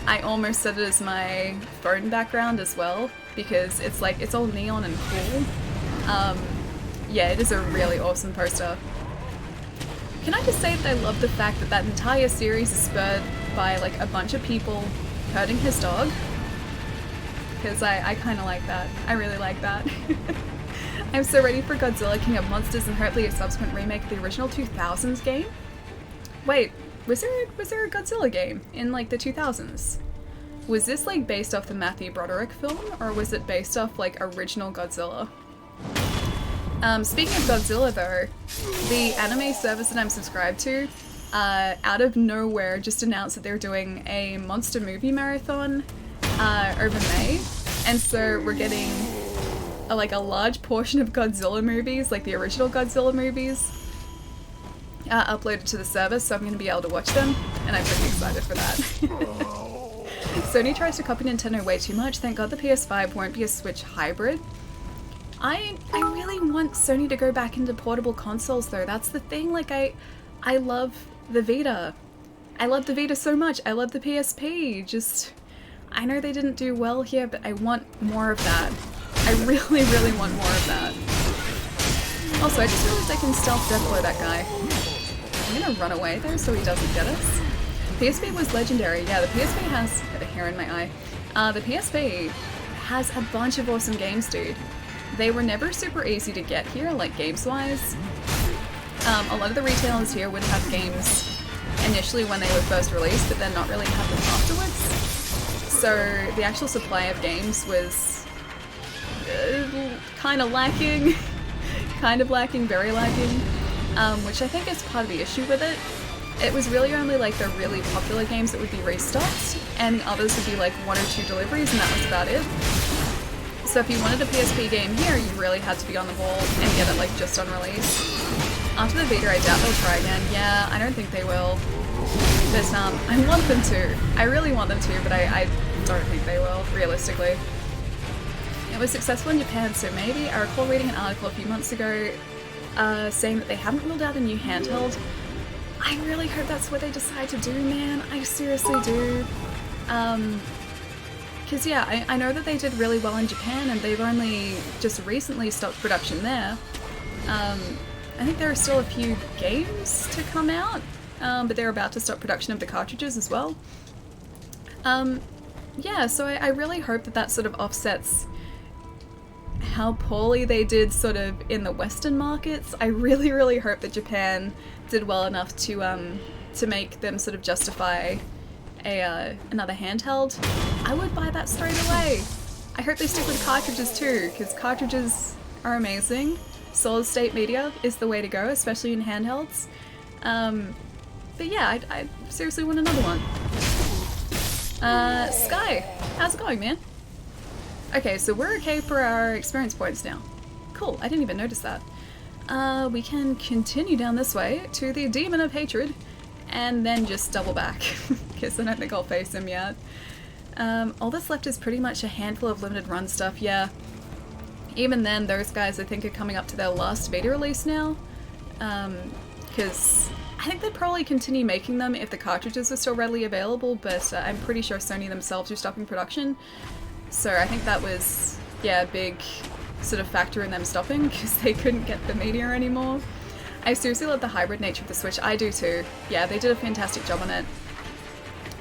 [SPEAKER 1] I almost set it as my phone background as well, because it's like, it's all neon and cool. Yeah, it is a really awesome poster. Can I just say that I love the fact that that entire series is spurred by like a bunch of people hurting his dog? Because I kind of like that. I really like that. I'm so ready for Godzilla King of Monsters and hopefully a subsequent remake of the original 2000s game. Wait, was there a Godzilla game in like the 2000s? Was this like based off the Matthew Broderick film, or was it based off like original Godzilla? Speaking of Godzilla though, the anime service that I'm subscribed to, out of nowhere just announced that they're doing a monster movie marathon over May, and so we're getting a large portion of Godzilla movies, like the original Godzilla movies, uploaded to the service, so I'm going to be able to watch them, and I'm pretty excited for that. Sony tries to copy Nintendo way too much. Thank God the PS5 won't be a Switch hybrid. I really want Sony to go back into portable consoles though. That's the thing. Like I love the Vita. I love the Vita so much. I love the PSP. Just, I know they didn't do well here, but I want more of that. I really, really want more of that. Also, I just realized I can stealth deathblow that guy. I'm gonna run away though so he doesn't get us. PSP was legendary. Yeah, the PSP has, got a hair in my eye. The PSP has a bunch of awesome games, dude. They were never super easy to get here, like games-wise. A lot of the retailers here would have games initially when they were first released, but then not really have them afterwards. So the actual supply of games was kind of lacking. Very lacking. Which I think is part of the issue with it. It was really only like the really popular games that would be restocked, and the others would be like 1 or 2 deliveries, and that was about it. So if you wanted a PSP game here, you really had to be on the ball and get it like just on release. After the Vita, I doubt they'll try again. Yeah, I don't think they will. But I want them to. I really want them to, but I don't think they will, realistically. It was successful in Japan, so maybe. I recall reading an article a few months ago saying that they haven't ruled out a new handheld. I really hope that's what they decide to do, man. I seriously do. Because yeah, I know that they did really well in Japan, and they've only just recently stopped production there. I think there are still a few games to come out, but they're about to stop production of the cartridges as well. Yeah, so I really hope that that sort of offsets how poorly they did sort of in the Western markets. I really, really hope that Japan did well enough to make them sort of justify another handheld. I would buy that straight away. I hope they stick with cartridges too, because cartridges are amazing. Solid state media is the way to go, especially in handhelds. But yeah, I seriously want another one. Sky, how's it going, man? Okay, so we're okay for our experience points now. cool. I didn't even notice that. We can continue down this way to the Demon of Hatred, and then just double back, because I don't think I'll face him yet. All that's left is pretty much a handful of limited run stuff, yeah. Even then, those guys I think are coming up to their last beta release now, because I think they'd probably continue making them if the cartridges were still readily available, but I'm pretty sure Sony themselves are stopping production. So I think that was, yeah, a big sort of factor in them stopping, because they couldn't get the media anymore. I seriously love the hybrid nature of the Switch. I do too. Yeah, they did a fantastic job on it.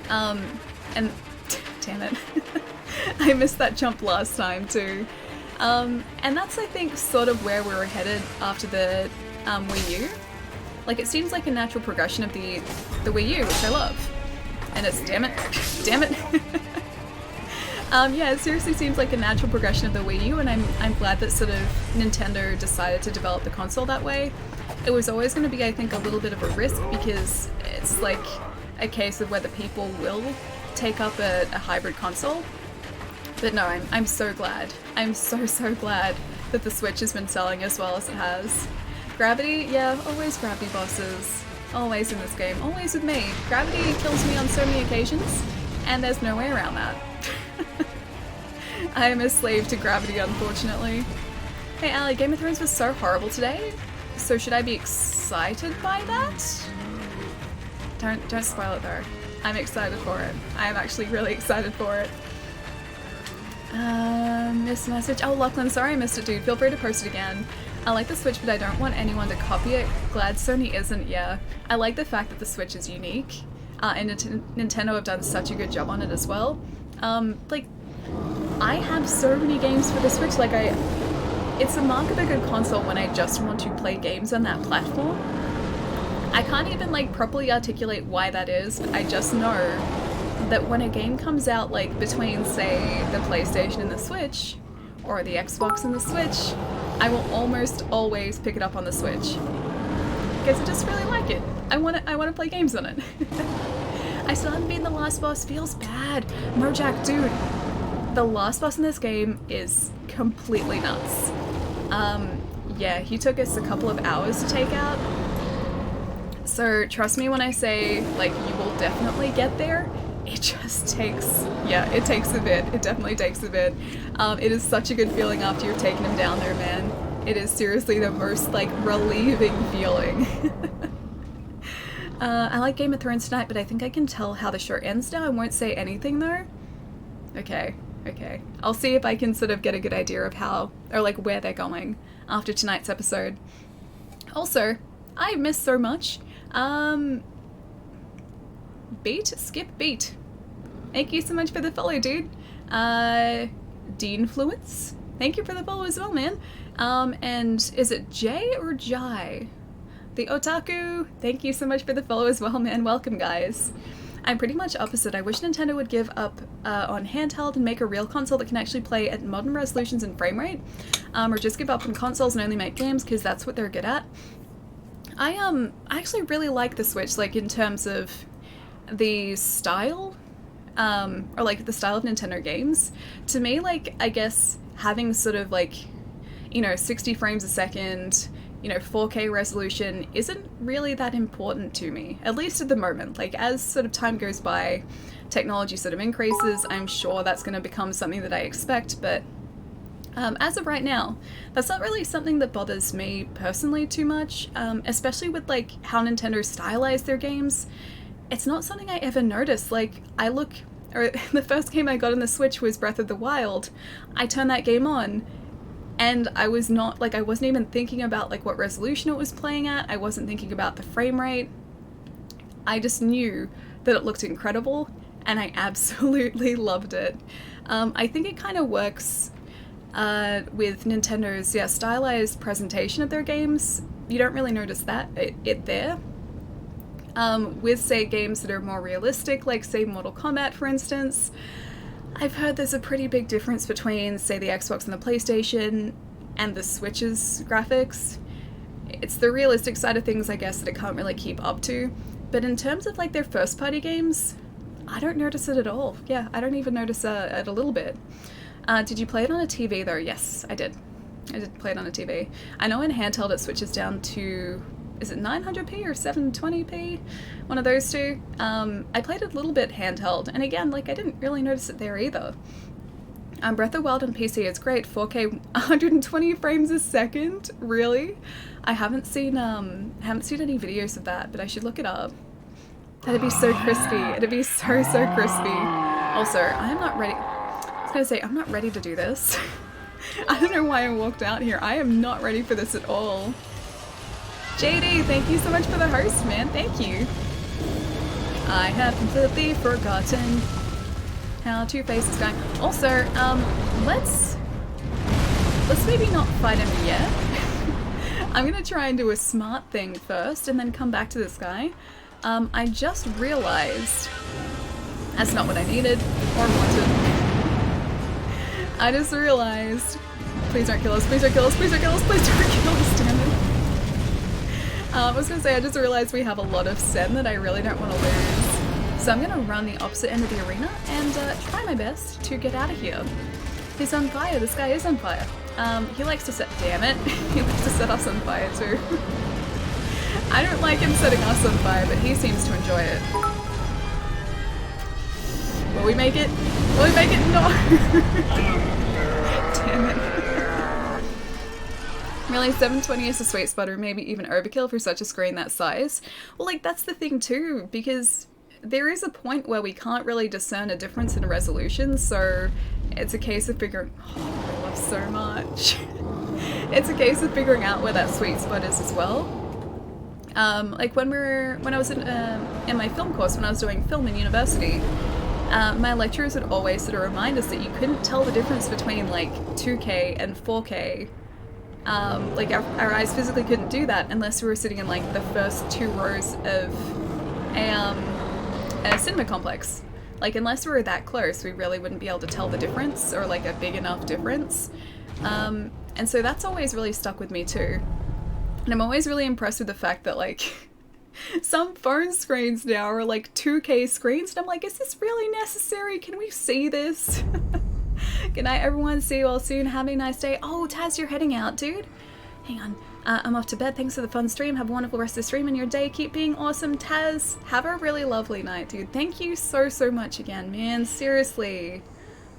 [SPEAKER 1] And damn it. I missed that jump last time too. And that's, I think, sort of where we were headed after the Wii U. Like, it seems like a natural progression of the Wii U, which I love. And it's, damn it, damn it. Yeah, it seriously seems like a natural progression of the Wii U, and I'm glad that sort of Nintendo decided to develop the console that way. It was always going to be, I think, a little bit of a risk, because it's like a case of whether people will take up a hybrid console. But no, I'm so glad. I'm so glad that the Switch has been selling as well as it has. Gravity? Yeah, always gravity bosses. Always in this game. Always with me. Gravity kills me on so many occasions, and there's no way around that. I am a slave to gravity, unfortunately. Hey Ali, Game of Thrones was so horrible today, so should I be excited by that? Don't spoil it though. I'm excited for it. I am actually really excited for it. Missed message. Oh, Lachlan, sorry I missed it, dude. Feel free to post it again. I like the Switch, but I don't want anyone to copy it. Glad Sony isn't, yeah. I like the fact that the Switch is unique, and Nintendo have done such a good job on it as well. Like, I have so many games for the Switch, like it's a mark of a good console when I just want to play games on that platform. I can't even like properly articulate why that is, but I just know that when a game comes out like between, say, the PlayStation and the Switch, or the Xbox and the Switch, I will almost always pick it up on the Switch. Because I just really like it. I want to play games on it. I still haven't beaten the last boss, feels bad. Mojack, dude, the last boss in this game is completely nuts. Yeah, he took us a couple of hours to take out. So trust me when I say, like, you will definitely get there. It just takes, yeah, it takes a bit. It definitely takes a bit. It is such a good feeling after you've taken him down there, man. It is seriously the most, like, relieving feeling. I like Game of Thrones tonight, but I think I can tell how the show ends now. I won't say anything, though. Okay. I'll see if I can sort of get a good idea of how, or, like, where they're going after tonight's episode. Also, I missed so much. Skip beat. Thank you so much for the follow, dude. Deanfluence, thank you for the follow as well, man. And is it Jay or Jai? The Otaku, thank you so much for the follow as well, man. Welcome, guys. I'm pretty much opposite. I wish Nintendo would give up on handheld and make a real console that can actually play at modern resolutions and frame rate, or just give up on consoles and only make games, because that's what they're good at. I actually really like the Switch, like, in terms of the style, or like the style of Nintendo games. To me, like, I guess having sort of like, you know, 60 frames a second, you know, 4K resolution isn't really that important to me, at least at the moment. Like, as sort of time goes by, technology sort of increases, I'm sure that's going to become something that I expect, but as of right now, that's not really something that bothers me personally too much, especially with like how Nintendo stylized their games. It's not something I ever noticed. Like, the first game I got on the Switch was Breath of the Wild. I turned that game on, and I wasn't even thinking about like what resolution it was playing at. I wasn't thinking about the frame rate. I just knew that it looked incredible, and I absolutely loved it. I think it kind of works with Nintendo's stylized presentation of their games. You don't really notice that it there. With, say, games that are more realistic, like, say, Mortal Kombat, for instance, I've heard there's a pretty big difference between, say, the Xbox and the PlayStation and the Switch's graphics. It's the realistic side of things, I guess, that it can't really keep up to. But in terms of, like, their first-party games, I don't notice it at all. Yeah, I don't even notice it a little bit. Did you play it on a TV, though? Yes, I did. I did play it on a TV. I know in handheld it switches down to, is it 900p or 720p? One of those two. I played it a little bit handheld, and again, like, I didn't really notice it there either. Breath of the Wild on PC is great. 4K 120 frames a second? Really? I haven't seen any videos of that, but I should look it up. That'd be so crispy. It'd be so crispy. Also, I am not ready. I was gonna say, I'm not ready to do this. I don't know why I walked out here. I am not ready for this at all. JD, thank you so much for the host, man. Thank you. I have completely forgotten how Two-Face is going. Also, let's maybe not fight him yet. I'm gonna try and do a smart thing first and then come back to this guy. I just realized that's not what I needed or wanted. I just realized, please don't kill us, please don't kill us, please don't kill us, please don't kill us, damn it. I was gonna say, I just realized we have a lot of Sen that I really don't want to lose. So I'm gonna run the opposite end of the arena and try my best to get out of here. He's on fire, this guy is on fire. He likes to set, damn it, he likes to set us on fire too. I don't like him setting us on fire, but he seems to enjoy it. Will we make it? Will we make it? No! Damn it. Really, 720 is a sweet spot, or maybe even overkill for such a screen that size. Well, like, that's the thing too, because there is a point where we can't really discern a difference in resolution, so it's a case of figuring... Oh, I love so much. It's a case of figuring out where that sweet spot is as well. Like when I was in my film course, when I was doing film in university, my lecturers would always sort of remind us that you couldn't tell the difference between like 2K and 4K. Like our eyes physically couldn't do that unless we were sitting in like the first 2 rows of a cinema complex. Like unless we were that close, we really wouldn't be able to tell the difference, or like a big enough difference. And so that's always really stuck with me too. And I'm always really impressed with the fact that like some phone screens now are like 2K screens, and I'm like, is this really necessary? Can we see this? Good night everyone, see you all soon, have a nice day. Oh Taz, you're heading out, dude? Hang on, I'm off to bed. Thanks for the fun stream, have a wonderful rest of the stream and your day, keep being awesome. Taz, have a really lovely night, dude. Thank you so much again, man, seriously.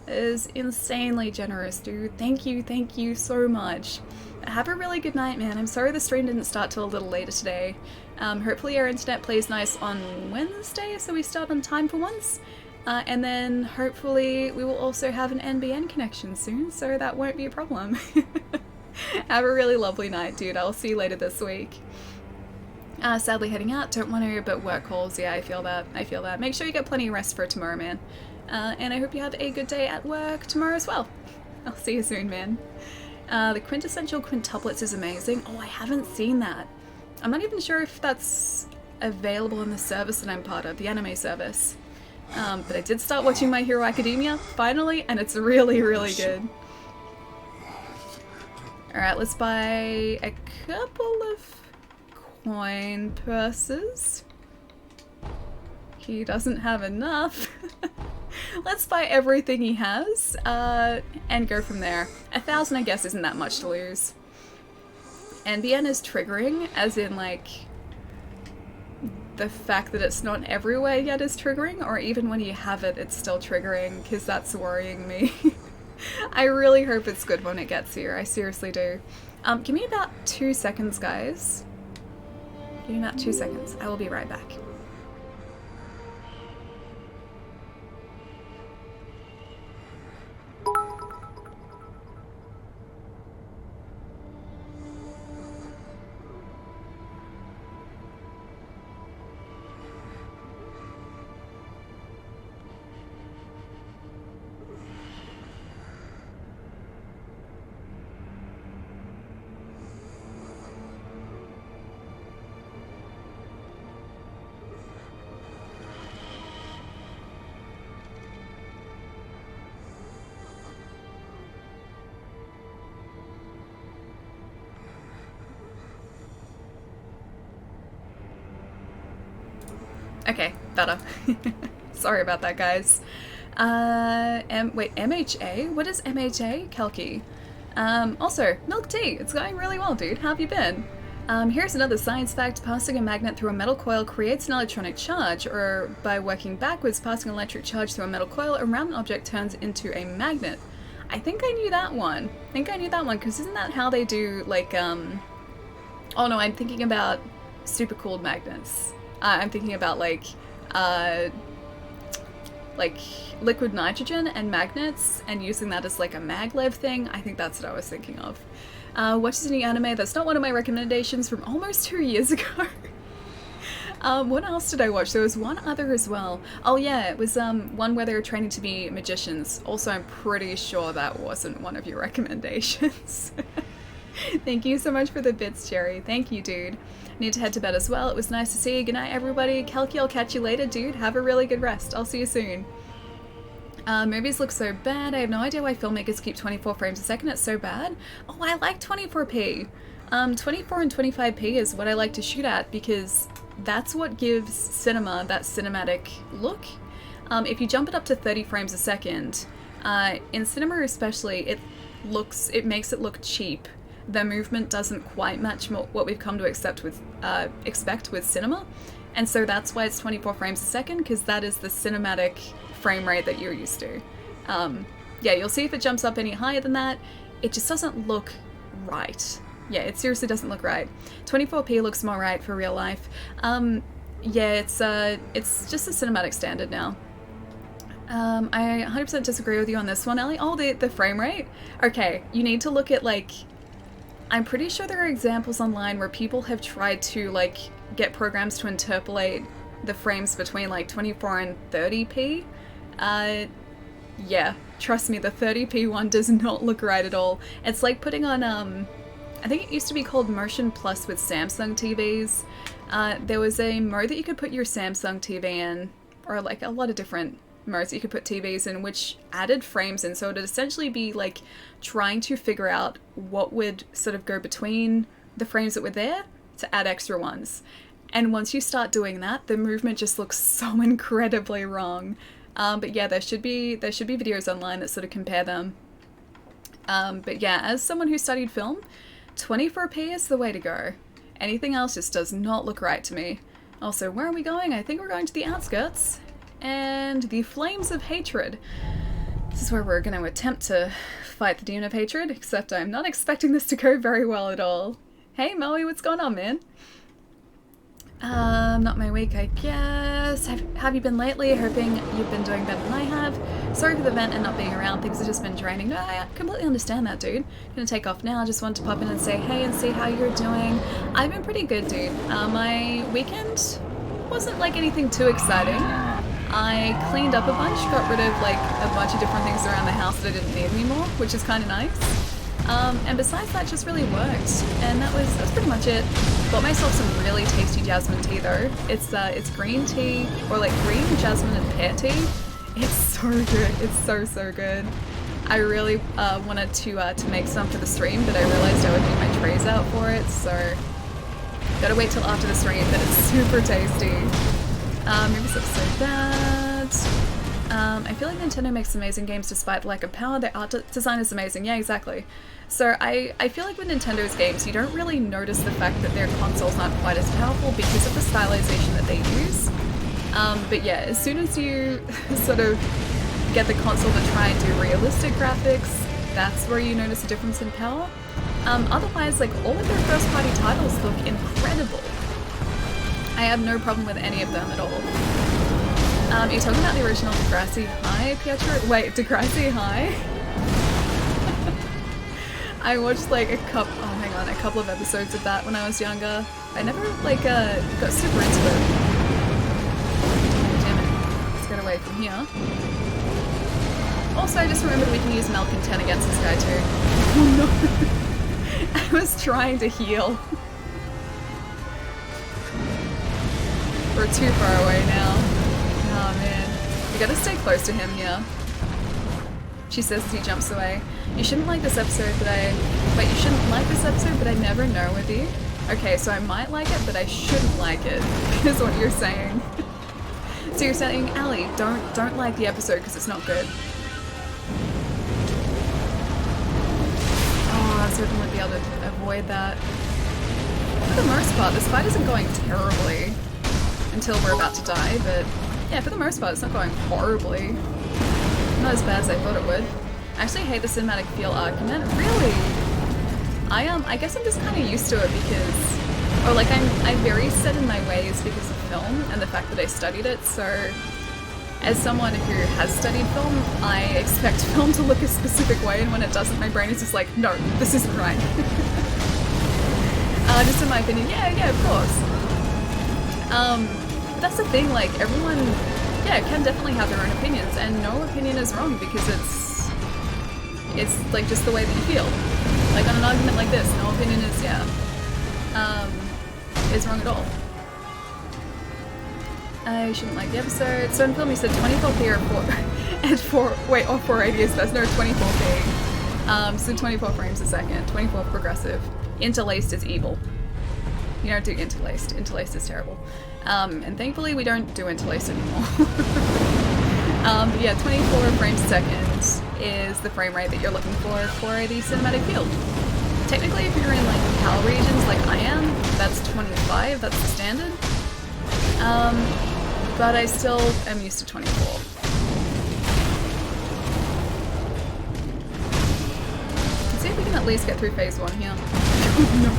[SPEAKER 1] It is insanely generous, dude. Thank you so much. Have a really good night, man. I'm sorry the stream didn't start till a little later today. Hopefully our internet plays nice on Wednesday, so we start on time for once. And then hopefully we will also have an NBN connection soon, so that won't be a problem. Have a really lovely night, dude. I'll see you later this week. Sadly heading out, don't want to, but work calls, yeah, I feel that. Make sure you get plenty of rest for tomorrow, man. And I hope you have a good day at work tomorrow as well. I'll see you soon, man. The quintessential quintuplets is amazing. Oh, I haven't seen that. I'm not even sure if that's available in the service that I'm part of, the anime service. But I did start watching My Hero Academia, finally, and it's really, really good. Alright, let's buy a couple of coin purses. He doesn't have enough. Let's buy everything he has, and go from there. 1,000, I guess, isn't that much to lose. NBN is triggering, as in, like, the fact that it's not everywhere yet is triggering, or even when you have it, it's still triggering, because that's worrying me. I really hope it's good when it gets here, I seriously do. Give me about 2 seconds, guys. Give me about 2 seconds. I will be right back. Okay, better. Sorry about that, guys. Wait, MHA? What is MHA? Kelki. Also, milk tea. It's going really well, dude. How have you been? Here's another science fact. Passing a magnet through a metal coil creates an electronic charge, or by working backwards, passing an electric charge through a metal coil around an object turns into a magnet. I think I knew that one. Because isn't that how they do, like, oh no, I'm thinking about supercooled magnets. I'm thinking about, like liquid nitrogen and magnets, and using that as, like, a maglev thing. I think that's what I was thinking of. Watched a new anime that's not one of my recommendations from almost 2 years ago. What else did I watch? There was one other as well. Oh yeah, it was one where they were training to be magicians. Also, I'm pretty sure that wasn't one of your recommendations. Thank you so much for the bits, Jerry. Thank you, dude. Need to head to bed as well. It was nice to see you. Good night, everybody. Kelky, I'll catch you later, dude. Have a really good rest. I'll see you soon. Movies look so bad. I have no idea why filmmakers keep 24 frames a second. It's so bad. Oh, I like 24p. 24 and 25p is what I like to shoot at, because that's what gives cinema that cinematic look. If you jump it up to 30 frames a second, in cinema especially, it makes it look cheap. The movement doesn't quite match what we've come to expect with cinema, and so that's why it's 24 frames a second, because that is the cinematic frame rate that you're used to. Yeah, you'll see if it jumps up any higher than that, it just doesn't look right. Yeah, it seriously doesn't look right. 24p looks more right for real life. Yeah, it's just a cinematic standard now. I 100% disagree with you on this one, Ellie. Oh, the frame rate? Okay, you need to look at, like, I'm pretty sure there are examples online where people have tried to, like, get programs to interpolate the frames between, like, 24 and 30p. Yeah, trust me, the 30p one does not look right at all. It's like putting on, I think it used to be called Motion Plus with Samsung TVs. There was a mode that you could put your Samsung TV in, or like a lot of different modes that you could put TVs in, which added frames in, so it would essentially be like trying to figure out what would sort of go between the frames that were there to add extra ones. And once you start doing that, the movement just looks so incredibly wrong. But yeah, there should be videos online that sort of compare them. But yeah, as someone who studied film, 24p is the way to go. Anything else just does not look right to me. Also, where are we going? I think we're going to the outskirts. And the Flames of Hatred. This is where we're going to attempt to fight the Demon of Hatred, except I'm not expecting this to go very well at all. Hey Moe, what's going on, man? Not my week, I guess. Have you been lately? Hoping you've been doing better than I have. Sorry for the vent and not being around. Things have just been draining. No, I completely understand that, dude. Gonna take off now. Just wanted to pop in and say hey and see how you're doing. I've been pretty good, dude. My weekend wasn't like anything too exciting. I cleaned up a bunch, got rid of like a bunch of different things around the house that I didn't need anymore, which is kind of nice. And besides that, just really worked, and that was pretty much it. Bought myself some really tasty jasmine tea though. It's green tea, or like green jasmine and pear tea. It's so good. It's so good. I really wanted to make some for the stream, but I realized I would need my trays out for it, so gotta wait till after the stream. But it's super tasty. Maybe it's episode that. I feel like Nintendo makes amazing games despite the lack of power. Their art design is amazing. Yeah, exactly. So I feel like with Nintendo's games, you don't really notice the fact that their consoles aren't quite as powerful because of the stylization that they use. But yeah, as soon as you sort of get the console to try and do realistic graphics, that's where you notice a difference in power. Otherwise, like, all of their first-party titles look incredible. I have no problem with any of them at all. You're talking about the original Degrassi High, Pietro? Wait, Degrassi High? I watched like a couple of episodes of that when I was younger. I never like got super into it. Damn it. Let's get away from here. Also, I just remembered we can use Malcontent against this guy too. Oh no. I was trying to heal. We're too far away now. Oh man. We gotta stay close to him here. She says as he jumps away. You shouldn't like this episode, but you shouldn't like this episode, but I never know with you. Okay, so I might like it, but I shouldn't like it, is what you're saying. So you're saying, Allie, don't like the episode because it's not good. hoping we'd be able to avoid that. For the most part, this fight isn't going terribly until we're about to die, but yeah, for the most part, it's not going horribly. Not as bad as I thought it would. I actually hate the cinematic feel argument. Really? I guess I'm just kind of used to it because, or like I'm very set in my ways because of film and the fact that I studied it. So, as someone who has studied film, I expect film to look a specific way, and when it doesn't, my brain is just like, no, this isn't right. Just in my opinion, yeah, of course. But that's the thing. Like everyone, can definitely have their own opinions, and no opinion is wrong because it's like just the way that you feel. Like on an argument like this, no opinion is wrong at all. I shouldn't like the episode. So in film you said 24p or 480 is best. No, 24p. So 24 frames a second. 24 progressive. Interlaced is evil. You don't do interlaced. Interlaced is terrible. And thankfully we don't do interlaced anymore. But yeah, 24 frames a second is the frame rate that you're looking for the cinematic field. Technically, if you're in like PAL regions like I am, that's 25, that's the standard. But I still am used to 24. Let's see if we can at least get through phase 1 here. No.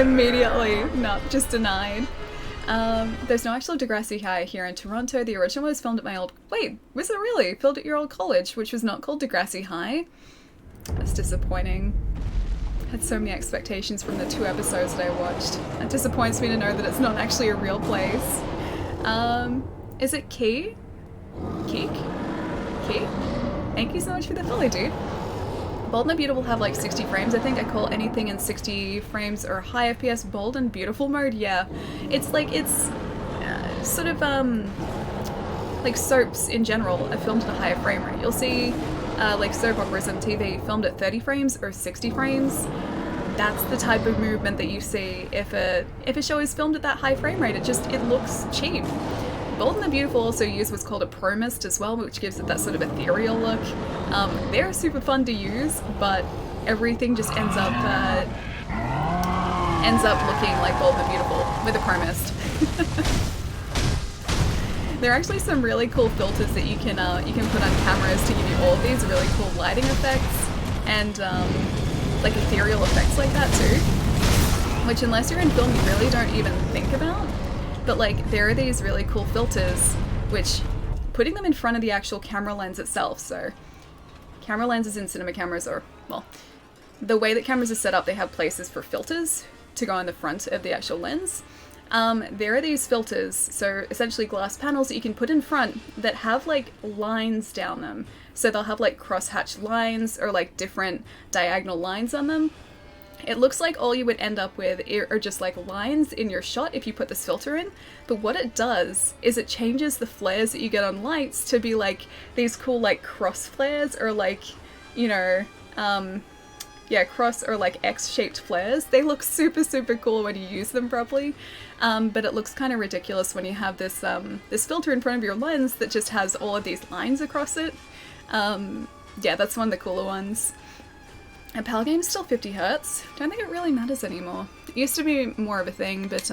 [SPEAKER 1] Immediately, no, just denied. There's no actual Degrassi High here in Toronto. The original was filmed at my old... Wait, was it really? Filmed at your old college, which was not called Degrassi High? That's disappointing. Had so many expectations from the 2 episodes that I watched. It disappoints me to know that it's not actually a real place. Is it Key? Keek? Key? Thank you so much for the follow, dude. Bold and Beautiful have like 60 frames. I think I call anything in 60 frames or high FPS bold and beautiful mode. Yeah, it's like sort of like soaps in general are filmed at a higher frame rate. You'll see like soap operas on TV filmed at 30 frames or 60 frames. That's the type of movement that you see if a show is filmed at that high frame rate. It looks cheap. Bold and the Beautiful also use what's called a pro mist as well, which gives it that sort of ethereal look. They're super fun to use, but everything just ends up looking like Bold and the Beautiful with a pro mist. There are actually some really cool filters that you can put on cameras to give you all of these really cool lighting effects and like ethereal effects like that too, which unless you're in film you really don't even think about. But like there are these really cool filters which putting them in front of the actual camera lens itself. So camera lenses in cinema cameras are, well, the way that cameras are set up, they have places for filters to go on the front of the actual lens. There are these filters, so essentially glass panels that you can put in front that have like lines down them. So they'll have like crosshatch lines or like different diagonal lines on them. It looks like all you would end up with are just like lines in your shot if you put this filter in, but what it does is it changes the flares that you get on lights to be like these cool like cross flares or like, you know, cross or like X-shaped flares. They look super, super cool when you use them properly, but it looks kind of ridiculous when you have this this filter in front of your lens that just has all of these lines across it. Yeah, that's one of the cooler ones. A PAL game's still 50 Hz. Don't think it really matters anymore. It used to be more of a thing, but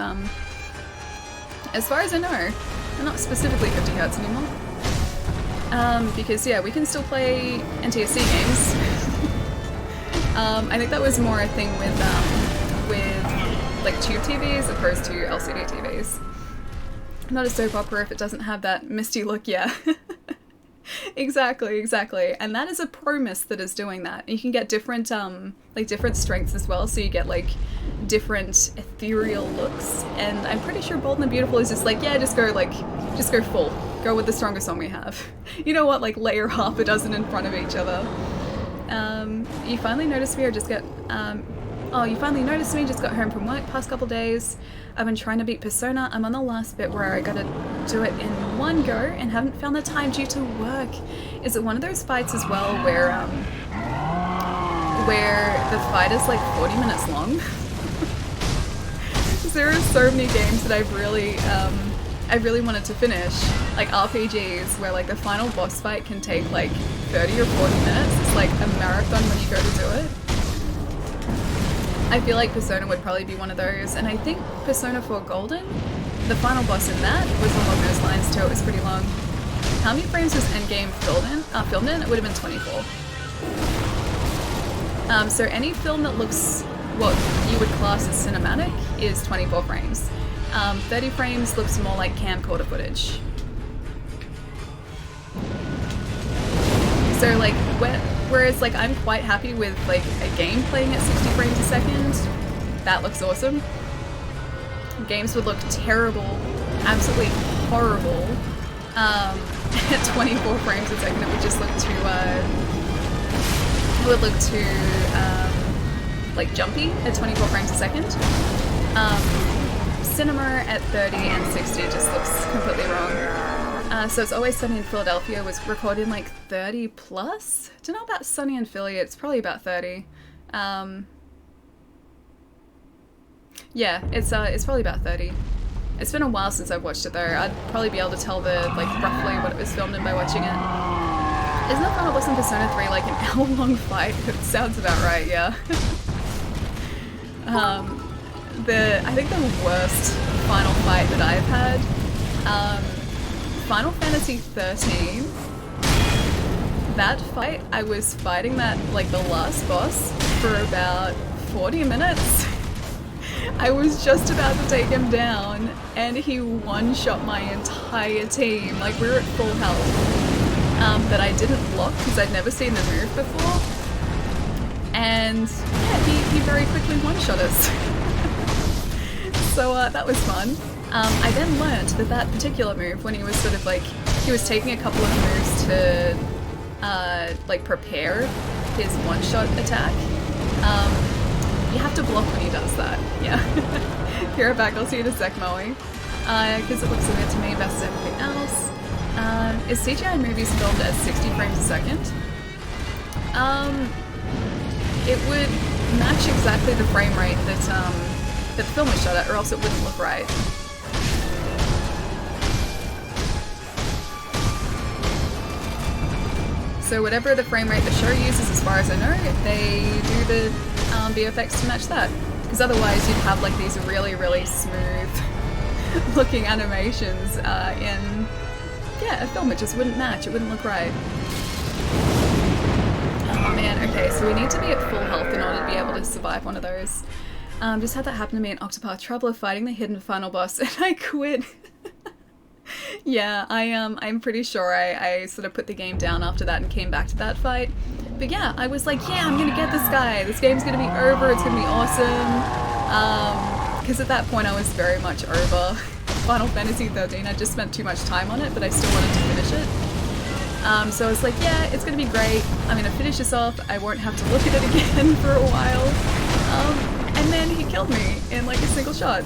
[SPEAKER 1] as far as I know, they're not specifically 50 Hz anymore. Because yeah, we can still play NTSC games. I think that was more a thing with like tube TVs opposed to LCD TVs. Not a soap opera if it doesn't have that misty look, yeah. Exactly. And that is a pro mist that is doing that. You can get different like different strengths as well, so you get like different ethereal looks. And I'm pretty sure Bold and the Beautiful is just like, yeah, just go full. Go with the strongest one we have. You know what, like layer half a dozen in front of each other. You finally noticed me or just got you finally noticed me, just got home from work past couple days. I've been trying to beat Persona. I'm on the last bit where I gotta do it in one go and haven't found the time due to work. Is it one of those fights as well where the fight is like 40 minutes long? There are so many games that I've really I really wanted to finish, like RPGs where like the final boss fight can take like 30 or 40 minutes. It's like a marathon when you go to do it. I feel like Persona would probably be one of those, and I think Persona 4 Golden, the final boss in that was along those lines too. It was pretty long. How many frames was Endgame filmed in? It would have been 24. So any film that looks what you would class as cinematic is 24 frames. 30 frames looks more like camcorder footage. So like, whereas like I'm quite happy with like a game playing at 60 frames a second, that looks awesome. Games would look terrible, absolutely horrible, at 24 frames a second. It would just look too, like jumpy at 24 frames a second. Cinema at 30 and 60 just looks completely wrong. So It's Always Sunny in Philadelphia was recorded in like 30 plus? Don't know about Sunny in Philly, it's probably about 30. Yeah, it's probably about 30. It's been a while since I've watched it though. I'd probably be able to tell like roughly what it was filmed in by watching it. Isn't the final boss in Persona 3 like an hour-long fight? It sounds about right, yeah. I think the worst final fight that I've had, Final Fantasy 13. That fight, I was fighting that, like the last boss for about 40 minutes. I was just about to take him down and he one-shot my entire team. Like we were at full health, but I didn't block because I'd never seen the move before. And yeah, he very quickly one-shot us. So that was fun. I then learned that particular move, when he was sort of like, he was taking a couple of moves to like prepare his one-shot attack. You have to block when he does that, yeah. Hero back, I'll see you in a sec, Moe. Because it looks so good to me versus everything else. Is CGI movies filmed at 60 frames a second? It would match exactly the frame rate that the film was shot at, or else it wouldn't look right. So whatever the frame rate the show uses, as far as I know, they do the VFX to match that. Because otherwise you'd have like these really, really smooth looking animations in, yeah, a film. It just wouldn't match, it wouldn't look right. Oh man, okay, so we need to be at full health in order to be able to survive one of those. Just had that happen to me in Octopath Traveler fighting the hidden final boss and I quit. Yeah, I'm pretty sure I sort of put the game down after that and came back to that fight. But yeah, I was like, yeah, I'm gonna get this guy. This game's gonna be over, it's gonna be awesome. Because at that point I was very much over Final Fantasy 13. I just spent too much time on it, but I still wanted to finish it. So I was like, yeah, it's gonna be great. I'm gonna finish this off. I won't have to look at it again for a while. And then he killed me in like a single shot.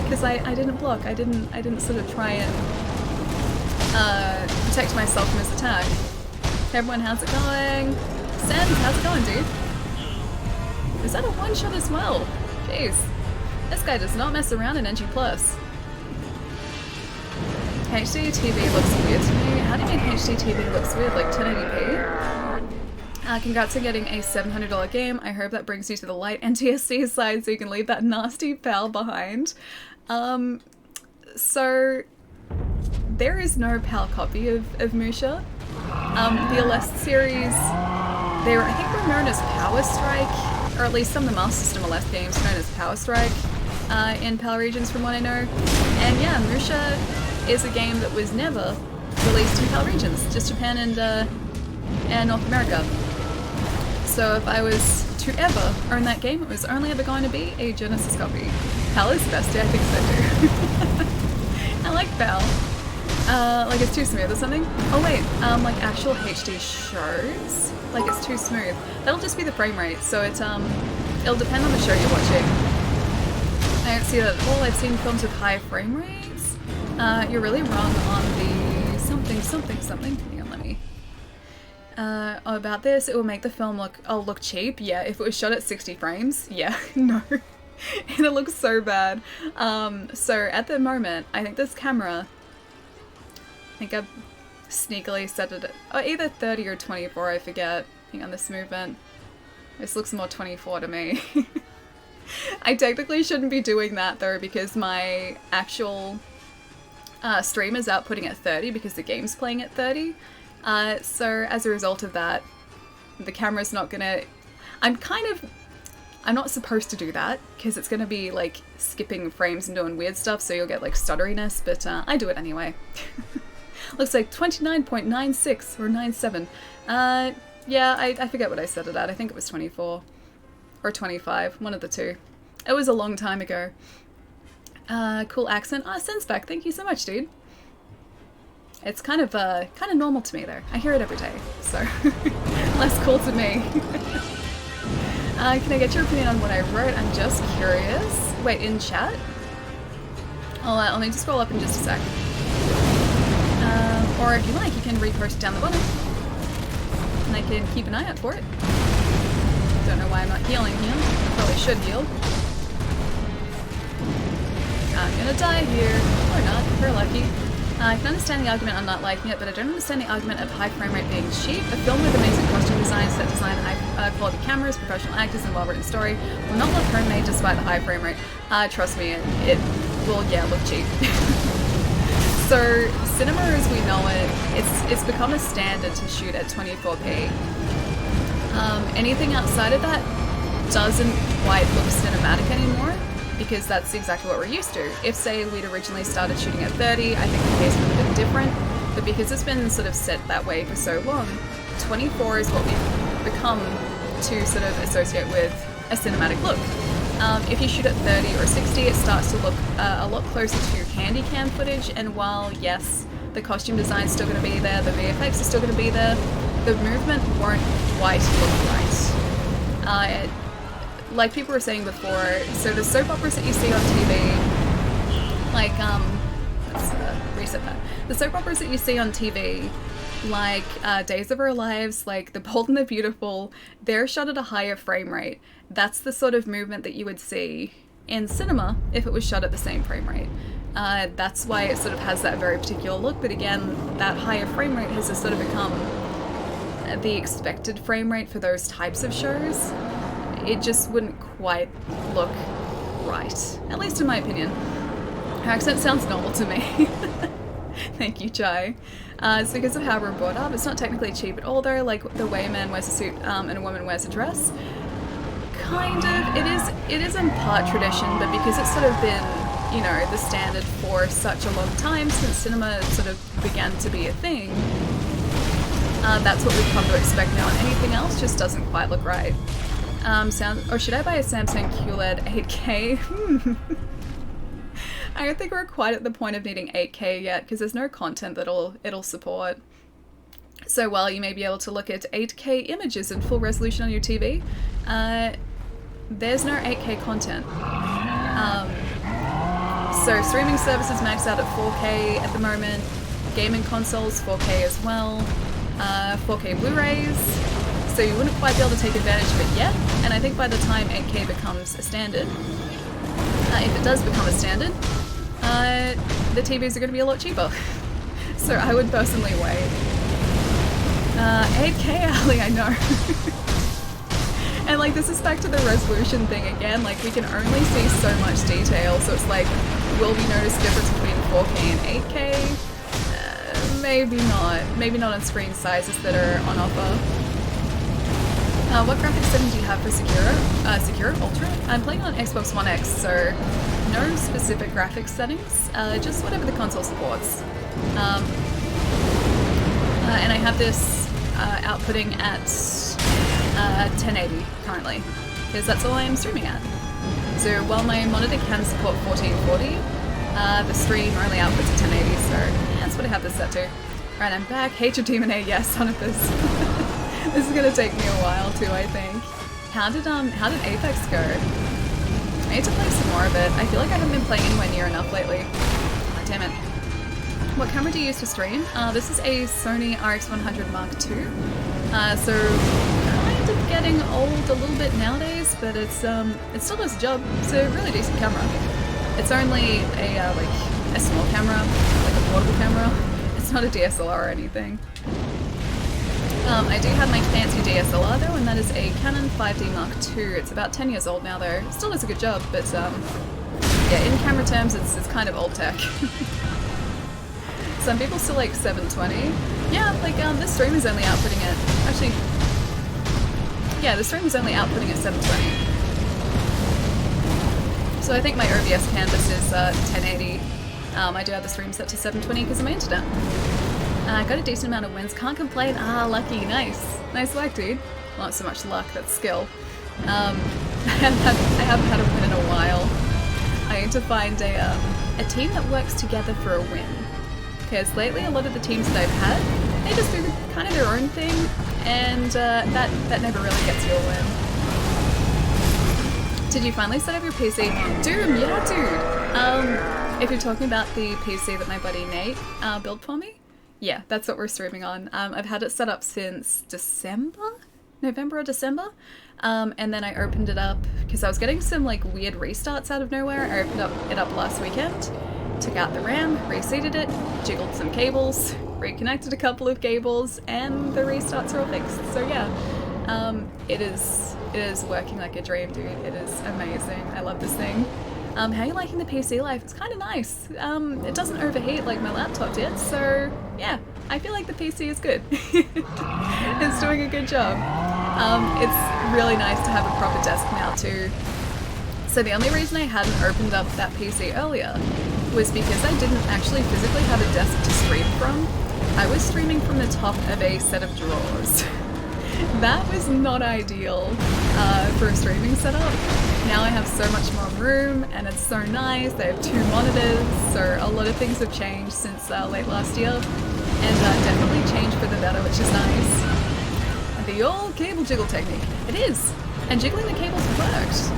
[SPEAKER 1] Because I didn't block. I didn't sort of try and protect myself from his attack. Hey everyone, how's it going? Sans, how's it going, dude? Is that a one-shot as well? Jeez. This guy does not mess around in NG+. HD TV looks weird to me. How do you mean HD TV looks weird? Like 1080p? Congrats on getting a $700 game. I hope that brings you to the light NTSC side so you can leave that nasty PAL behind. So there is no PAL copy of Musha. The Aleste series, I think were known as Power Strike, or at least some of the Master System Aleste games known as Power Strike in PAL regions from what I know. And yeah, Musha is a game that was never released in PAL regions, just Japan and North America. So if I was to ever own that game, it was only ever going to be a Genesis copy. PAL is the best, yeah, I think so too. I like PAL. Like it's too smooth or something. Oh wait, like actual HD shows? Like it's too smooth. That'll just be the frame rate, so it'll depend on the show you're watching. I don't see that at all. I've seen films with high frame rates. You're really wrong on the something. Hang on, let me... about this, it will make the film look cheap. Yeah, if it was shot at 60 frames, yeah, no. And it looks so bad. So at the moment, I think this camera, I think I've sneakily set it at either 30 or 24, I forget. I think on this movement. This looks more 24 to me. I technically shouldn't be doing that though, because my actual stream is outputting at 30 because the game's playing at 30. So as a result of that, the camera's not gonna... I'm not supposed to do that because it's gonna be like skipping frames and doing weird stuff, so you'll get like stutteriness, but I do it anyway. Looks like 29.96 or 97. Yeah, I forget what I set it at. I think it was 24 or 25, one of the two. It was a long time ago. Cool accent. Sensback, thank you so much, dude. It's kind of normal to me though. I hear it every day, so less cool to me. Can I get your opinion on what I wrote? I'm just curious. Wait, in chat? I'll need to scroll up in just a sec. Or if you like, you can repost it down the bottom. And I can keep an eye out for it. Don't know why I'm not healing here. Probably should heal. I'm gonna die here. Or not, if we're lucky. I can understand the argument on not liking it, but I don't understand the argument of high frame rate being cheap. A film with amazing costume design, set design, high quality cameras, professional actors, and well-written story will not look homemade despite the high frame rate. Trust me, it will, yeah, look cheap. So, cinema as we know it, it's become a standard to shoot at 24p. Anything outside of that doesn't quite look cinematic anymore, because that's exactly what we're used to. If, say, we'd originally started shooting at 30, I think the case would have been different, but because it's been sort of set that way for so long, 24 is what we've become to sort of associate with a cinematic look. If you shoot at 30 or 60, it starts to look a lot closer to handy cam footage, and while, yes, the costume design's still going to be there, the VFX is still going to be there, the movement won't quite look right. Like people were saying before, so the soap operas that you see on TV, like, let's reset that. The soap operas that you see on TV, like Days of Our Lives, like The Bold and the Beautiful, they're shot at a higher frame rate. That's the sort of movement that you would see in cinema if it was shot at the same frame rate. That's why it sort of has that very particular look, but again, that higher frame rate has just sort of become the expected frame rate for those types of shows. It just wouldn't quite look right, at least in my opinion. Her accent sounds normal to me. Thank you, Chai. It's because of how we're brought up. It's not technically cheap at all though, like the way a man wears a suit and a woman wears a dress. Kind of. It is in part tradition, but because it's sort of been, you know, the standard for such a long time since cinema sort of began to be a thing, that's what we've come to expect now, and anything else just doesn't quite look right. Or should I buy a Samsung QLED 8K? I don't think we're quite at the point of needing 8K yet, because there's no content that it'll support. So while you may be able to look at 8K images in full resolution on your TV, there's no 8K content. So streaming services max out at 4K at the moment, gaming consoles 4K as well, 4K Blu-rays. So you wouldn't quite be able to take advantage of it yet, and I think by the time 8K becomes a standard, if it does become a standard, the TVs are going to be a lot cheaper. So I would personally wait. 8K, Ali, I know. And like, this is back to the resolution thing again, like we can only see so much detail, so it's like, will we notice difference between 4K and 8K? Maybe not. Maybe not on screen sizes that are on offer. What graphics setting do you have for Sekiro? Sekiro Ultra? I'm playing on Xbox One X, so no specific graphics settings, just whatever the console supports. And I have this outputting at 1080 currently, because that's all I am streaming at. So while my monitor can support 1440, the stream only outputs at 1080, so yeah, that's what I have this set to. Right, I'm back. Hate your Demon A, yes, son of this. This is gonna take me a while too, I think. How did Apex go? I need to play some more of it. I feel like I haven't been playing anywhere near enough lately. Oh, damn it. What camera do you use to stream? This is a Sony RX100 Mark II. So kind of getting old a little bit nowadays, but it still does the job. It's a really decent camera. It's only a small camera, like a portable camera. It's not a DSLR or anything. I do have my fancy DSLR though, and that is a Canon 5D Mark II. It's about 10 years old now though. It still does a good job, but yeah, in camera terms, it's kind of old tech. Some people still like 720. Yeah, like this stream is only outputting it. Actually, yeah, the stream is only outputting at 720. So I think my OBS canvas is 1080. I do have the stream set to 720 because of my internet. Got a decent amount of wins, can't complain. Ah, lucky, nice. Nice work, dude. Well, not so much luck, that's skill. I haven't had a win in a while. I need to find a team that works together for a win. Because lately a lot of the teams that I've had, they just do kind of their own thing, and that never really gets you a win. Did you finally set up your PC? Doom, yeah dude! If you're talking about the PC that my buddy Nate built for me, yeah, that's what we're streaming on. I've had it set up since December? November or December? And then I opened it up because I was getting some like weird restarts out of nowhere. I opened it up last weekend, took out the RAM, reseated it, jiggled some cables, reconnected a couple of cables, and the restarts are all fixed. So yeah, it is working like a dream, dude. It is amazing. I love this thing. How are you liking the PC life? It's kind of nice. It doesn't overheat like my laptop did, so yeah, I feel like the PC is good. It's doing a good job. It's really nice to have a proper desk now too. So the only reason I hadn't opened up that PC earlier was because I didn't actually physically have a desk to stream from. I was streaming from the top of a set of drawers. That was not ideal for a streaming setup. Now I have so much more room and it's so nice. I have 2 monitors, so a lot of things have changed since late last year, and definitely changed for the better, which is nice. And the old cable jiggle technique. It is! And jiggling the cables worked.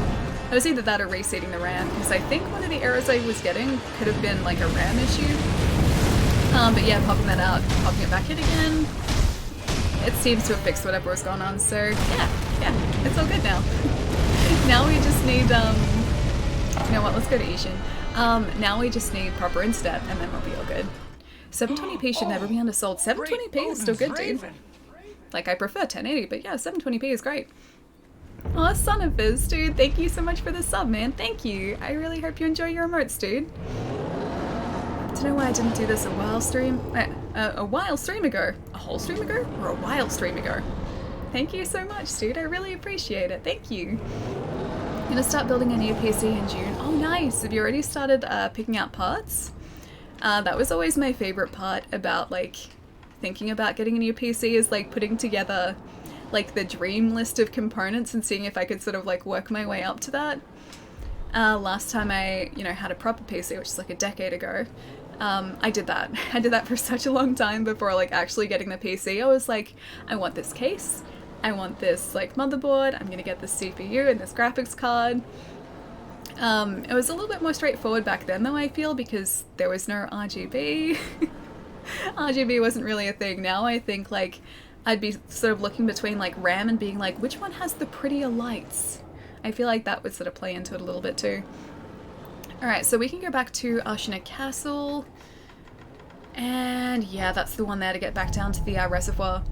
[SPEAKER 1] It was either that or reseating the RAM, because I think one of the errors I was getting could have been like a RAM issue. But yeah, popping that out, popping it back in again, it seems to have fixed whatever was going on, so yeah, it's all good now. Now we just need, you know what, let's go to Ishin. Now we just need proper internet, and then we'll be all good. 720p should never be undersold. 720p is still good, dude. Like, I prefer 1080, but yeah, 720p is great. Oh, Son of Fizz, dude, thank you so much for the sub, man. Thank you. I really hope you enjoy your emotes, dude. Don't know why I didn't do this a while stream ago. A whole stream ago? Or a while stream ago? Thank you so much, dude. I really appreciate it. Thank you. I'm gonna start building a new PC in June. Oh, nice. Have you already started picking out parts? That was always my favorite part about like thinking about getting a new PC, is like putting together like the dream list of components and seeing if I could sort of like work my way up to that. Last time I, had a proper PC, which is like a decade ago, I did that. I did that for such a long time before like actually getting the PC. I was like, I want this case, I want this like motherboard, I'm gonna get this CPU and this graphics card. It was a little bit more straightforward back then though, I feel, because there was no RGB. RGB wasn't really a thing. Now I think like I'd be sort of looking between like RAM and being like, which one has the prettier lights? I feel like that would sort of play into it a little bit too. Alright, so we can go back to Ashina Castle. And yeah, that's the one there to get back down to the reservoir.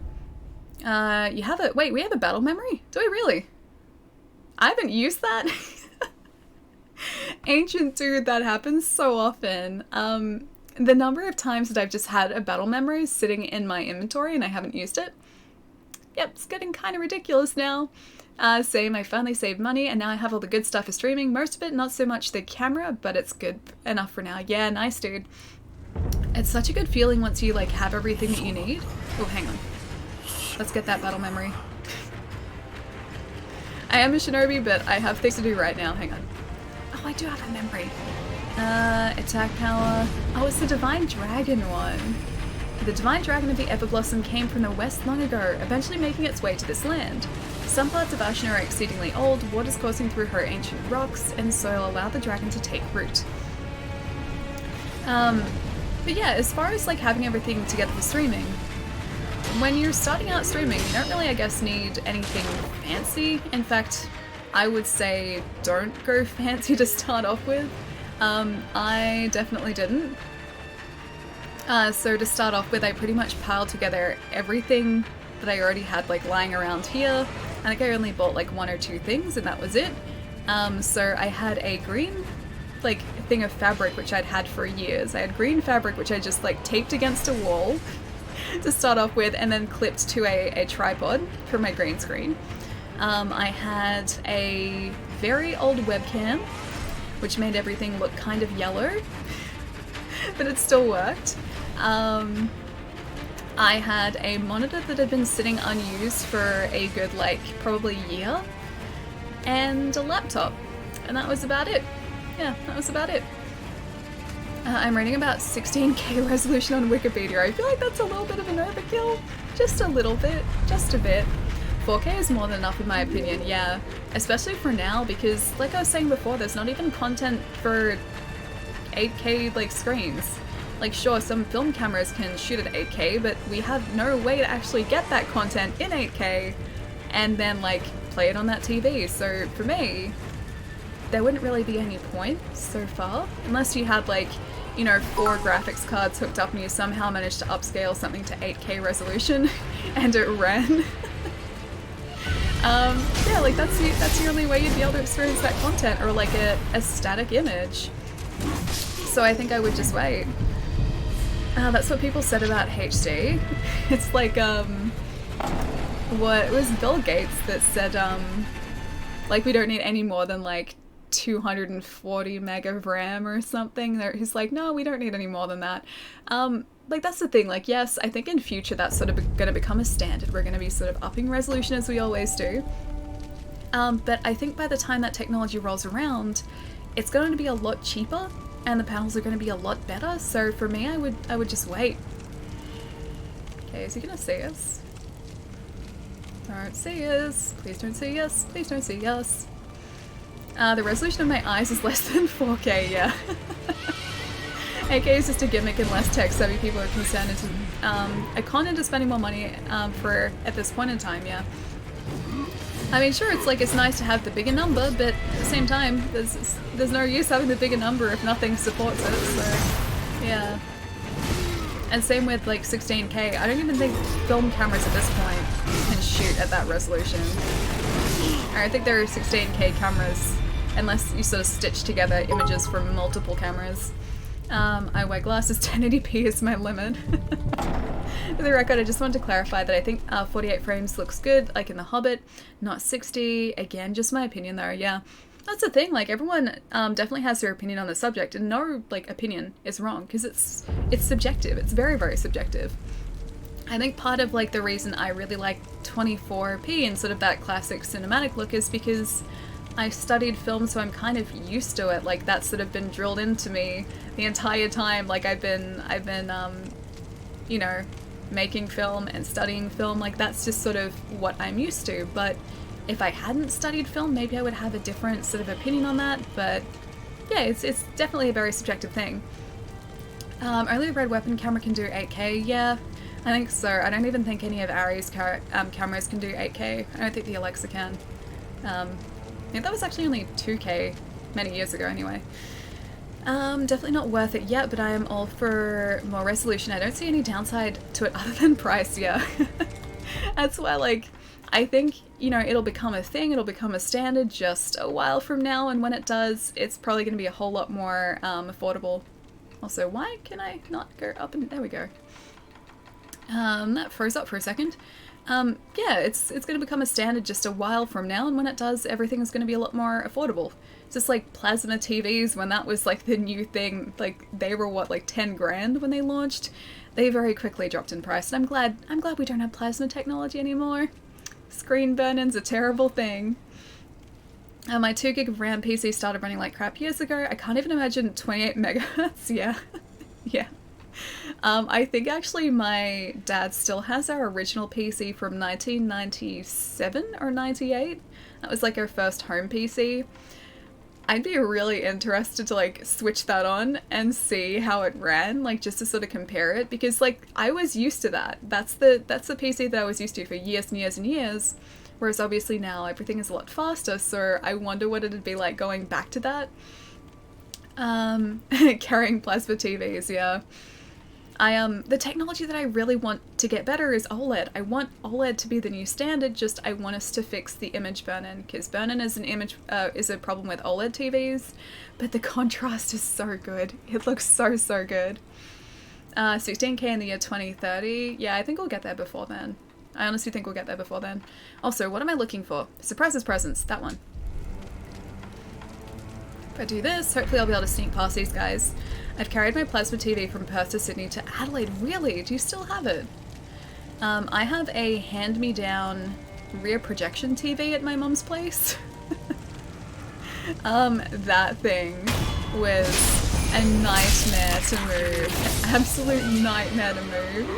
[SPEAKER 1] You have a- wait, we have a battle memory? Do we really? I haven't used that. Ancient dude, that happens so often. The number of times that I've just had a battle memory sitting in my inventory and I haven't used it. Yep, it's getting kind of ridiculous now. Same, I finally saved money and now I have all the good stuff for streaming. Most of it, not so much the camera, but it's good enough for now. Yeah, nice dude. It's such a good feeling once you like have everything that you need. Oh, hang on. Let's get that battle memory. I am a shinobi, but I have things to do right now. Hang on. Oh, I do have a memory. Attack power. Oh, it's the Divine Dragon one. The Divine Dragon of the Everblossom came from the west long ago, eventually making its way to this land. Some parts of Ashina are exceedingly old, waters coursing through her ancient rocks and soil allow the dragon to take root. But yeah, as far as like having everything together for streaming, when you're starting out streaming, you don't really, I guess, need anything fancy. In fact, I would say don't go fancy to start off with. I definitely didn't. So to start off with, I pretty much piled together everything that I already had like lying around here. I think I only bought like 1 or 2 things and that was it. So I had a green like thing of fabric which I'd had for years. I had green fabric which I just like taped against a wall to start off with and then clipped to a tripod for my green screen. I had a very old webcam which made everything look kind of yellow but it still worked. I had a monitor that had been sitting unused for a good like probably year and a laptop and that was about it. Yeah, that was about it. I'm reading about 16K resolution on Wikipedia. I feel like that's a little bit of an overkill. Just a little bit. Just a bit. 4K is more than enough in my opinion, yeah. Especially for now because, like I was saying before, there's not even content for 8K like screens. Like sure, some film cameras can shoot at 8K, but we have no way to actually get that content in 8K and then like play it on that TV. So for me, there wouldn't really be any point so far, unless you had like, you know, 4 graphics cards hooked up and you somehow managed to upscale something to 8K resolution and it ran. Yeah, like that's the only way you'd be able to experience that content, or like a static image. So I think I would just wait. That's what people said about HD. It's like, what it was Bill Gates that said, like we don't need any more than like 240 meg of RAM or something. He's like, no, we don't need any more than that. Like that's the thing, like yes, I think in future that's sort of going to become a standard. We're going to be sort of upping resolution as we always do. But I think by the time that technology rolls around, it's going to be a lot cheaper and the panels are going to be a lot better. So for me, I would just wait. Okay, is he going to see us? Don't see us. Please don't see us. Please don't see us. The resolution of my eyes is less than 4K, yeah. 8K is just a gimmick and less tech-savvy people are concerned into a con into spending more money for at this point in time, yeah. I mean, sure, it's nice to have the bigger number, but at the same time, there's no use having the bigger number if nothing supports it, so yeah. And same with like 16K. I don't even think film cameras at this point can shoot at that resolution. I think there are 16K cameras, unless you sort of stitch together images from multiple cameras. I wear glasses, 1080p is my limit. For the record, I just wanted to clarify that I think 48 frames looks good, like in The Hobbit, not 60. Again, just my opinion though, yeah. That's the thing, like everyone definitely has their opinion on the subject, and no like opinion is wrong, because it's subjective, it's very, very subjective. I think part of like the reason I really like 24p and sort of that classic cinematic look is because I studied film, so I'm kind of used to it. Like that's sort of been drilled into me the entire time. Like I've been you know, making film and studying film. Like that's just sort of what I'm used to. But if I hadn't studied film, maybe I would have a different sort of opinion on that. But yeah, it's definitely a very subjective thing. Only the red weapon camera can do 8K. Yeah, I think so. I don't even think any of Ari's cameras can do 8K. I don't think the Alexa can. Yeah, that was actually only 2K many years ago anyway. Definitely not worth it yet, but I am all for more resolution. I don't see any downside to it other than price, yeah. That's why, like, I think, you know, it'll become a thing, it'll become a standard just a while from now, and when it does, it's probably going to be a whole lot more affordable. Also, why can I not go up and... there we go. That froze up for a second. Yeah, it's going to become a standard just a while from now, and when it does, everything is going to be a lot more affordable. It's just like plasma TVs, when that was like the new thing, like they were what, like 10 grand when they launched? They very quickly dropped in price, and I'm glad we don't have plasma technology anymore. Screen burn-in's a terrible thing. My 2 gig of RAM PC started running like crap years ago. I can't even imagine 28 megahertz, yeah. Yeah. I think actually my dad still has our original PC from 1997 or 98. That was like our first home PC. I'd be really interested to like switch that on and see how it ran, like just to sort of compare it, because like I was used to that. That's the PC that I was used to for years and years and years. Whereas obviously now everything is a lot faster, so I wonder what it'd be like going back to that. Carrying plasma TVs, yeah. The technology that I really want to get better is OLED. I want OLED to be the new standard, just I want us to fix the image burn-in, because burn-in is is a problem with OLED TVs, but the contrast is so good. It looks so, so good. 16K in the year 2030. Yeah, I think we'll get there before then. I honestly think we'll get there before then. Also, what am I looking for? Surprises presents, that one. If I do this, hopefully I'll be able to sneak past these guys. I've carried my plasma TV from Perth to Sydney to Adelaide. Really? Do you still have it? I have a hand-me-down rear projection TV at my mum's place. That thing was a nightmare to move. An absolute nightmare to move.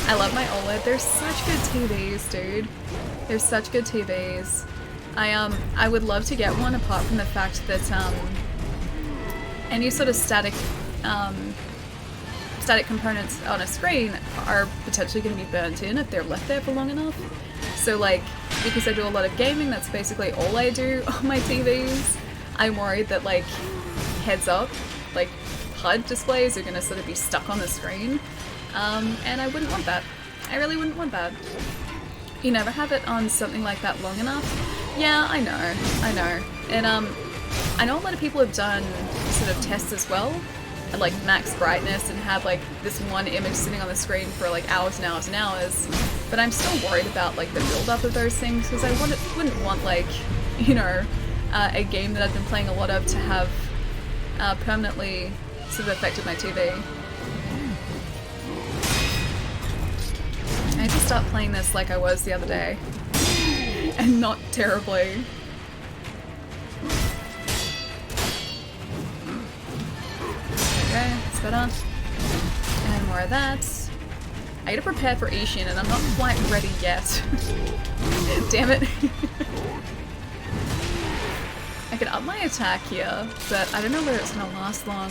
[SPEAKER 1] I love my OLED. They're such good TVs, dude. They're such good TVs. I would love to get one, apart from the fact that any sort of static components on a screen are potentially going to be burnt in if they're left there for long enough. So like, because I do a lot of gaming, that's basically all I do on my TVs. I'm worried that like, heads up, like HUD displays are going to sort of be stuck on the screen. And I wouldn't want that. I really wouldn't want that. You never have it on something like that long enough. Yeah, I know. And I know a lot of people have done sort of tests as well, at like max brightness, and have like this one image sitting on the screen for like hours and hours and hours. But I'm still worried about like the build-up of those things, because I wouldn't want like, you know, a game that I've been playing a lot of to have permanently sort of affected my TV. I need to start playing this like I was the other day, and not terribly. Okay, it's better. And more of that. I gotta prepare for Ishin, and I'm not quite ready yet. Damn it. I could up my attack here, but I don't know whether it's gonna last long.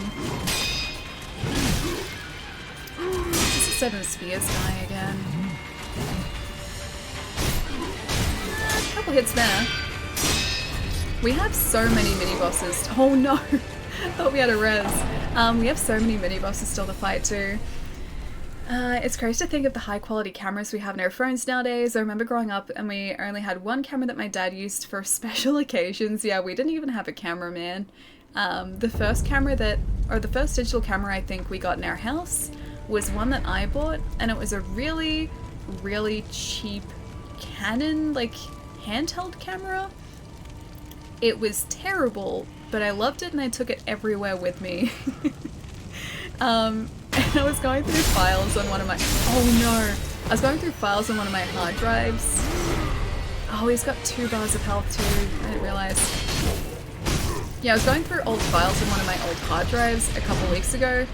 [SPEAKER 1] This is 7 Spears guy again. A couple hits there. We have so many mini-bosses. Oh no! Thought we had a res. We have so many mini-bosses still to fight too. It's crazy to think of the high-quality cameras we have in our phones nowadays. I remember growing up and we only had one camera that my dad used for special occasions. Yeah, we didn't even have a camera, man. The first digital camera I think we got in our house was one that I bought, and it was a really, really cheap Canon, like, handheld camera. It was terrible, but I loved it and I took it everywhere with me. And I was going through files on one of my... Oh no! I was going through files on one of my hard drives. Oh, he's got 2 bars of health too. I didn't realize. Yeah, I was going through old files on one of my old hard drives a couple weeks ago,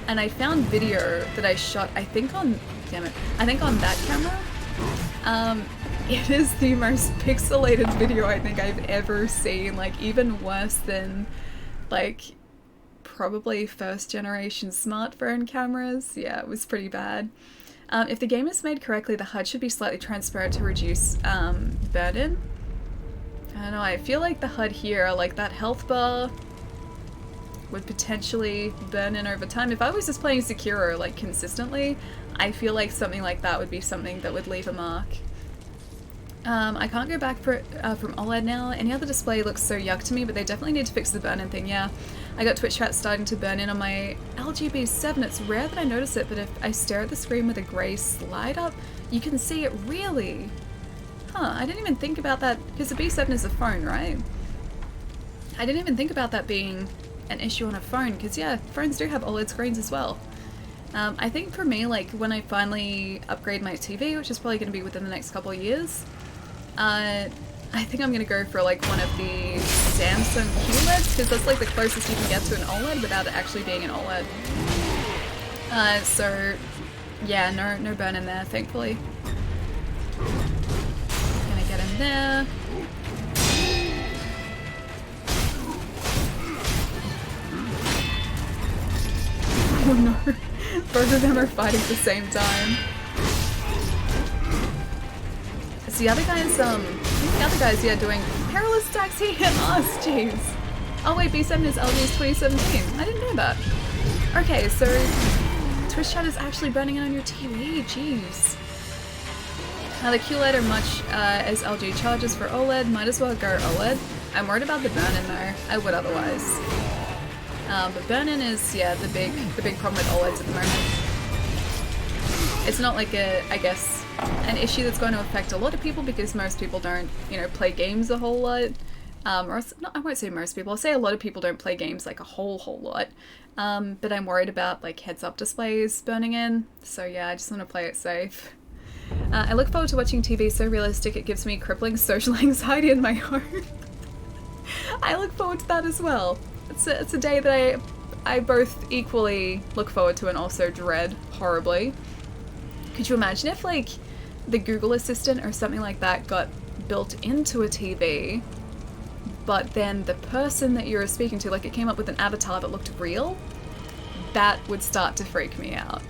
[SPEAKER 1] and I found video that I shot, I think on... Damn it. I think on that camera. It is the most pixelated video I think I've ever seen. Like, even worse than, like... probably first generation smartphone cameras. Yeah, it was pretty bad. If the game is made correctly, the HUD should be slightly transparent to reduce burn-in. I don't know, I feel like the HUD here, like that health bar, would potentially burn in over time. If I was just playing Sekiro like consistently, I feel like something like that would be something that would leave a mark. I can't go back from OLED now. Any other display looks so yuck to me, but they definitely need to fix the burn-in thing, yeah. I got Twitch chat starting to burn in on my LG B7. It's rare that I notice it, but if I stare at the screen with a grey slide up, you can see it really. Huh, I didn't even think about that, because the B7 is a phone, right? I didn't even think about that being an issue on a phone, because yeah, phones do have OLED screens as well. I think for me, like, when I finally upgrade my TV, which is probably going to be within the next couple of years, I think I'm going to go for like one of the Samsung QLEDs, because that's like the closest you can get to an OLED without it actually being an OLED. So yeah, no burn in there, thankfully. Gonna get in there. Oh no, both of them are fighting at the same time. So the other guy's The other guys, yeah, doing perilous stacks here. Oh, jeez. Oh wait, B7 is LG's 2017. I didn't know that. Okay, so Twitch chat is actually burning in on your TV. Jeez. The QLED are much as LG charges for OLED. Might as well go OLED. I'm worried about the burn-in though. I would otherwise. But burn-in is, yeah, the big problem with OLEDs at the moment. It's not like I guess, an issue that's going to affect a lot of people because most people don't, you know, play games a whole lot. Or no, I won't say most people. I'll say a lot of people don't play games like a whole lot. But I'm worried about like heads-up displays burning in. So yeah, I just want to play it safe. I look forward to watching TV so realistic it gives me crippling social anxiety in my home. I look forward to that as well. It's a day that I both equally look forward to and also dread horribly. Could you imagine if like the Google Assistant or something like that got built into a TV, but then the person that you were speaking to, like it came up with an avatar that looked real? That would start to freak me out.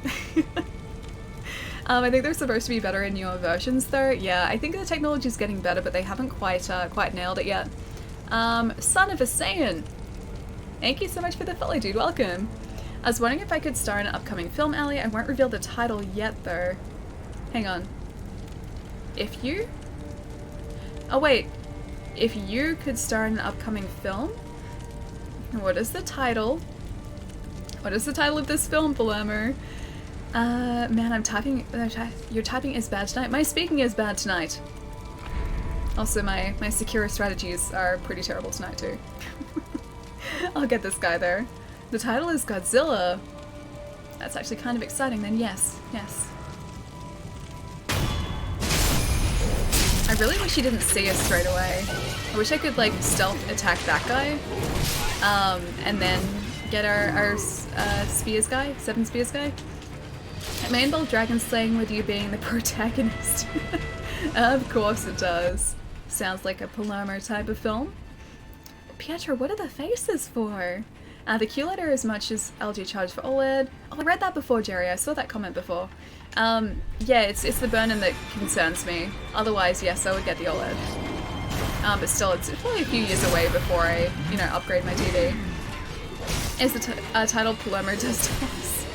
[SPEAKER 1] I think they're supposed to be better in newer versions though. Yeah, I think the technology is getting better, but they haven't quite nailed it yet. Son of a Saiyan! Thank you so much for the follow, dude. Welcome! I was wondering if I could star in an upcoming film, Ali. I won't reveal the title yet though. Hang on. If you? Oh wait. If you could star in an upcoming film? What is the title? What is the title of this film, Palermo? Man, I'm typing. Your typing is bad tonight. My speaking is bad tonight. Also, my Sekiro strategies are pretty terrible tonight too. I'll get this guy there. The title is Godzilla. That's actually kind of exciting then. Yes, yes. I really wish he didn't see us straight away. I wish I could like stealth attack that guy, and then get our spears guy, 7 spears guy. It may involve dragon slaying with you being the protagonist. Of course it does. Sounds like a Palermo type of film. Pietro, what are the faces for? The QLED are as much as LG charge for OLED. Oh, I read that before, Jerry. I saw that comment before. Yeah, it's the burn-in that concerns me. Otherwise, yes, I would get the OLED. But still, it's probably a few years away before I, you know, upgrade my TV. Is the title Palermo Does Toss?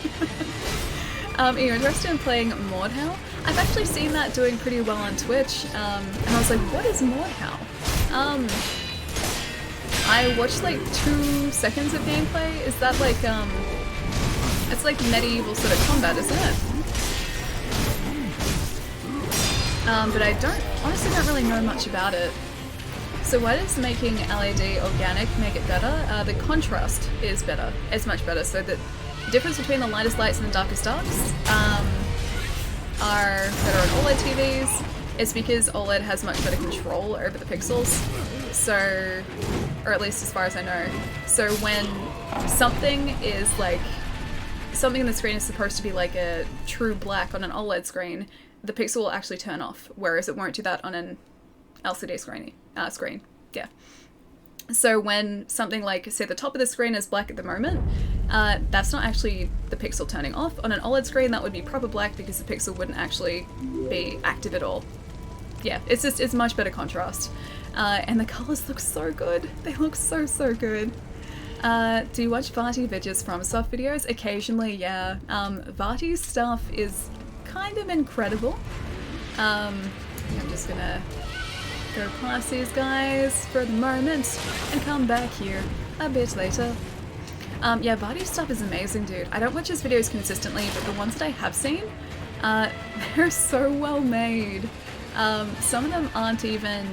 [SPEAKER 1] Are you interested in playing Mordhau? I've actually seen that doing pretty well on Twitch, and I was like, what is Mordhau? I watched like 2 seconds of gameplay. Is that like, it's like medieval sort of combat, isn't it? But I honestly don't really know much about it. So why does making LED organic make it better? The contrast is better. It's much better. So the difference between the lightest lights and the darkest darks are better on OLED TVs. It's because OLED has much better control over the pixels. So, or at least as far as I know. So when something is like, something in the screen is supposed to be like a true black on an OLED screen, the pixel will actually turn off, whereas it won't do that on an LCD screen. Yeah. So when something like, say the top of the screen is black at the moment, that's not actually the pixel turning off. On an OLED screen that would be proper black because the pixel wouldn't actually be active at all. Yeah, it's much better contrast. And the colors look so good. They look so good. Do you watch Vati videos from soft videos? Occasionally, yeah. Vati's stuff is kind of incredible. I'm just gonna go past these guys for the moment and come back here a bit later. Yeah, Vati's stuff is amazing, dude. I don't watch his videos consistently, but the ones that I have seen, they're so well made. Some of them aren't even...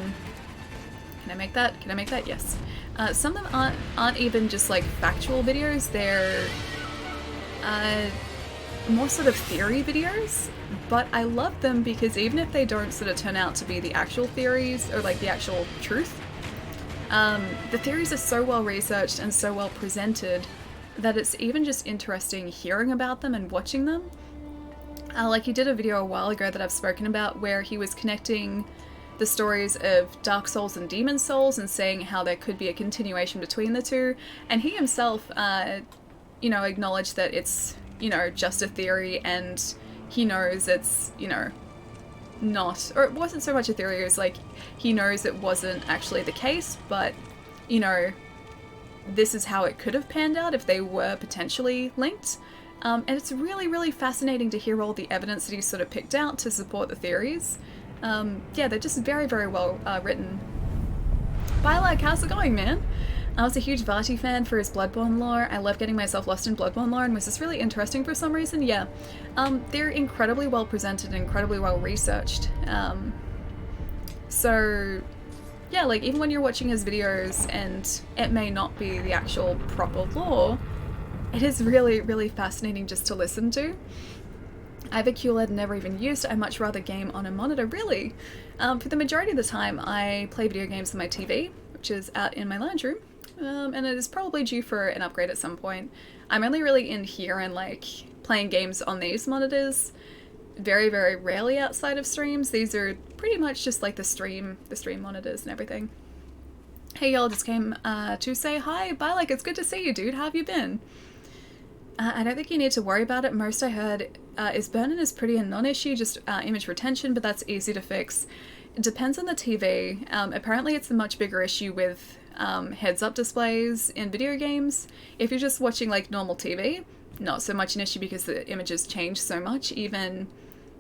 [SPEAKER 1] Can I make that? Can I make that? Yes. Some of them aren't even just like factual videos, they're more sort of theory videos, but I love them because even if they don't sort of turn out to be the actual theories or like the actual truth, the theories are so well researched and so well presented that it's even just interesting hearing about them and watching them. Like he did a video a while ago that I've spoken about where he was connecting the stories of Dark Souls and Demon Souls and saying how there could be a continuation between the two, and he himself, you know, acknowledged that it's, you know, just a theory and he knows it's, you know, not, or it wasn't so much a theory, it was like he knows it wasn't actually the case, but, you know, this is how it could have panned out if they were potentially linked. And it's really, really fascinating to hear all the evidence that he's sort of picked out to support the theories. Yeah, they're just very, very well written. Bilek, how's it going, man? I was a huge Vati fan for his Bloodborne lore. I love getting myself lost in Bloodborne lore, and was this really interesting for some reason? Yeah. They're incredibly well presented and incredibly well researched. So, yeah, like, even when you're watching his videos and it may not be the actual proper lore, it is really, really fascinating just to listen to. I have a QLED never even used. I much rather game on a monitor, really. For the majority of the time, I play video games on my TV, which is out in my lounge room. And it is probably due for an upgrade at some point. I'm only really in here and like playing games on these monitors. Very, very rarely outside of streams. These are pretty much just like the stream monitors and everything. Hey y'all, just came to say hi. Bye, like, it's good to see you, dude. How have you been? I don't think you need to worry about it. Most I heard is burn-in is pretty a non-issue, just image retention, but that's easy to fix. It depends on the TV. Apparently it's a much bigger issue with heads-up displays in video games. If you're just watching like normal TV, not so much an issue because the images change so much. Even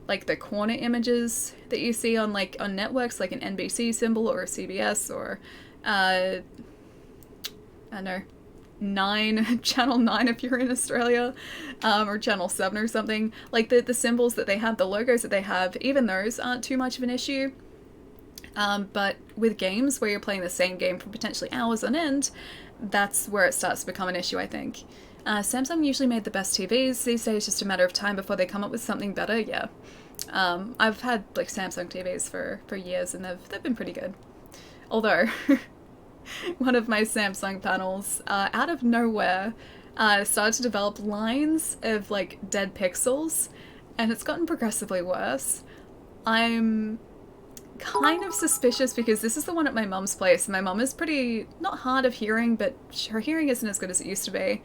[SPEAKER 1] like the corner images that you see on like on networks like an NBC symbol or a CBS or I don't know, Channel 9 if you're in Australia, or Channel 7 or something, like the symbols that they have, the logos that they have, even those aren't too much of an issue. But with games where you're playing the same game for potentially hours on end, that's where it starts to become an issue, I think. Samsung usually made the best TVs. These days, just a matter of time before they come up with something better, yeah. I've had like Samsung TVs for years and they've been pretty good. Although, one of my Samsung panels, out of nowhere, started to develop lines of like dead pixels, and it's gotten progressively worse. I'm kind of suspicious because this is the one at my mum's place. My mum is pretty, not hard of hearing, but her hearing isn't as good as it used to be.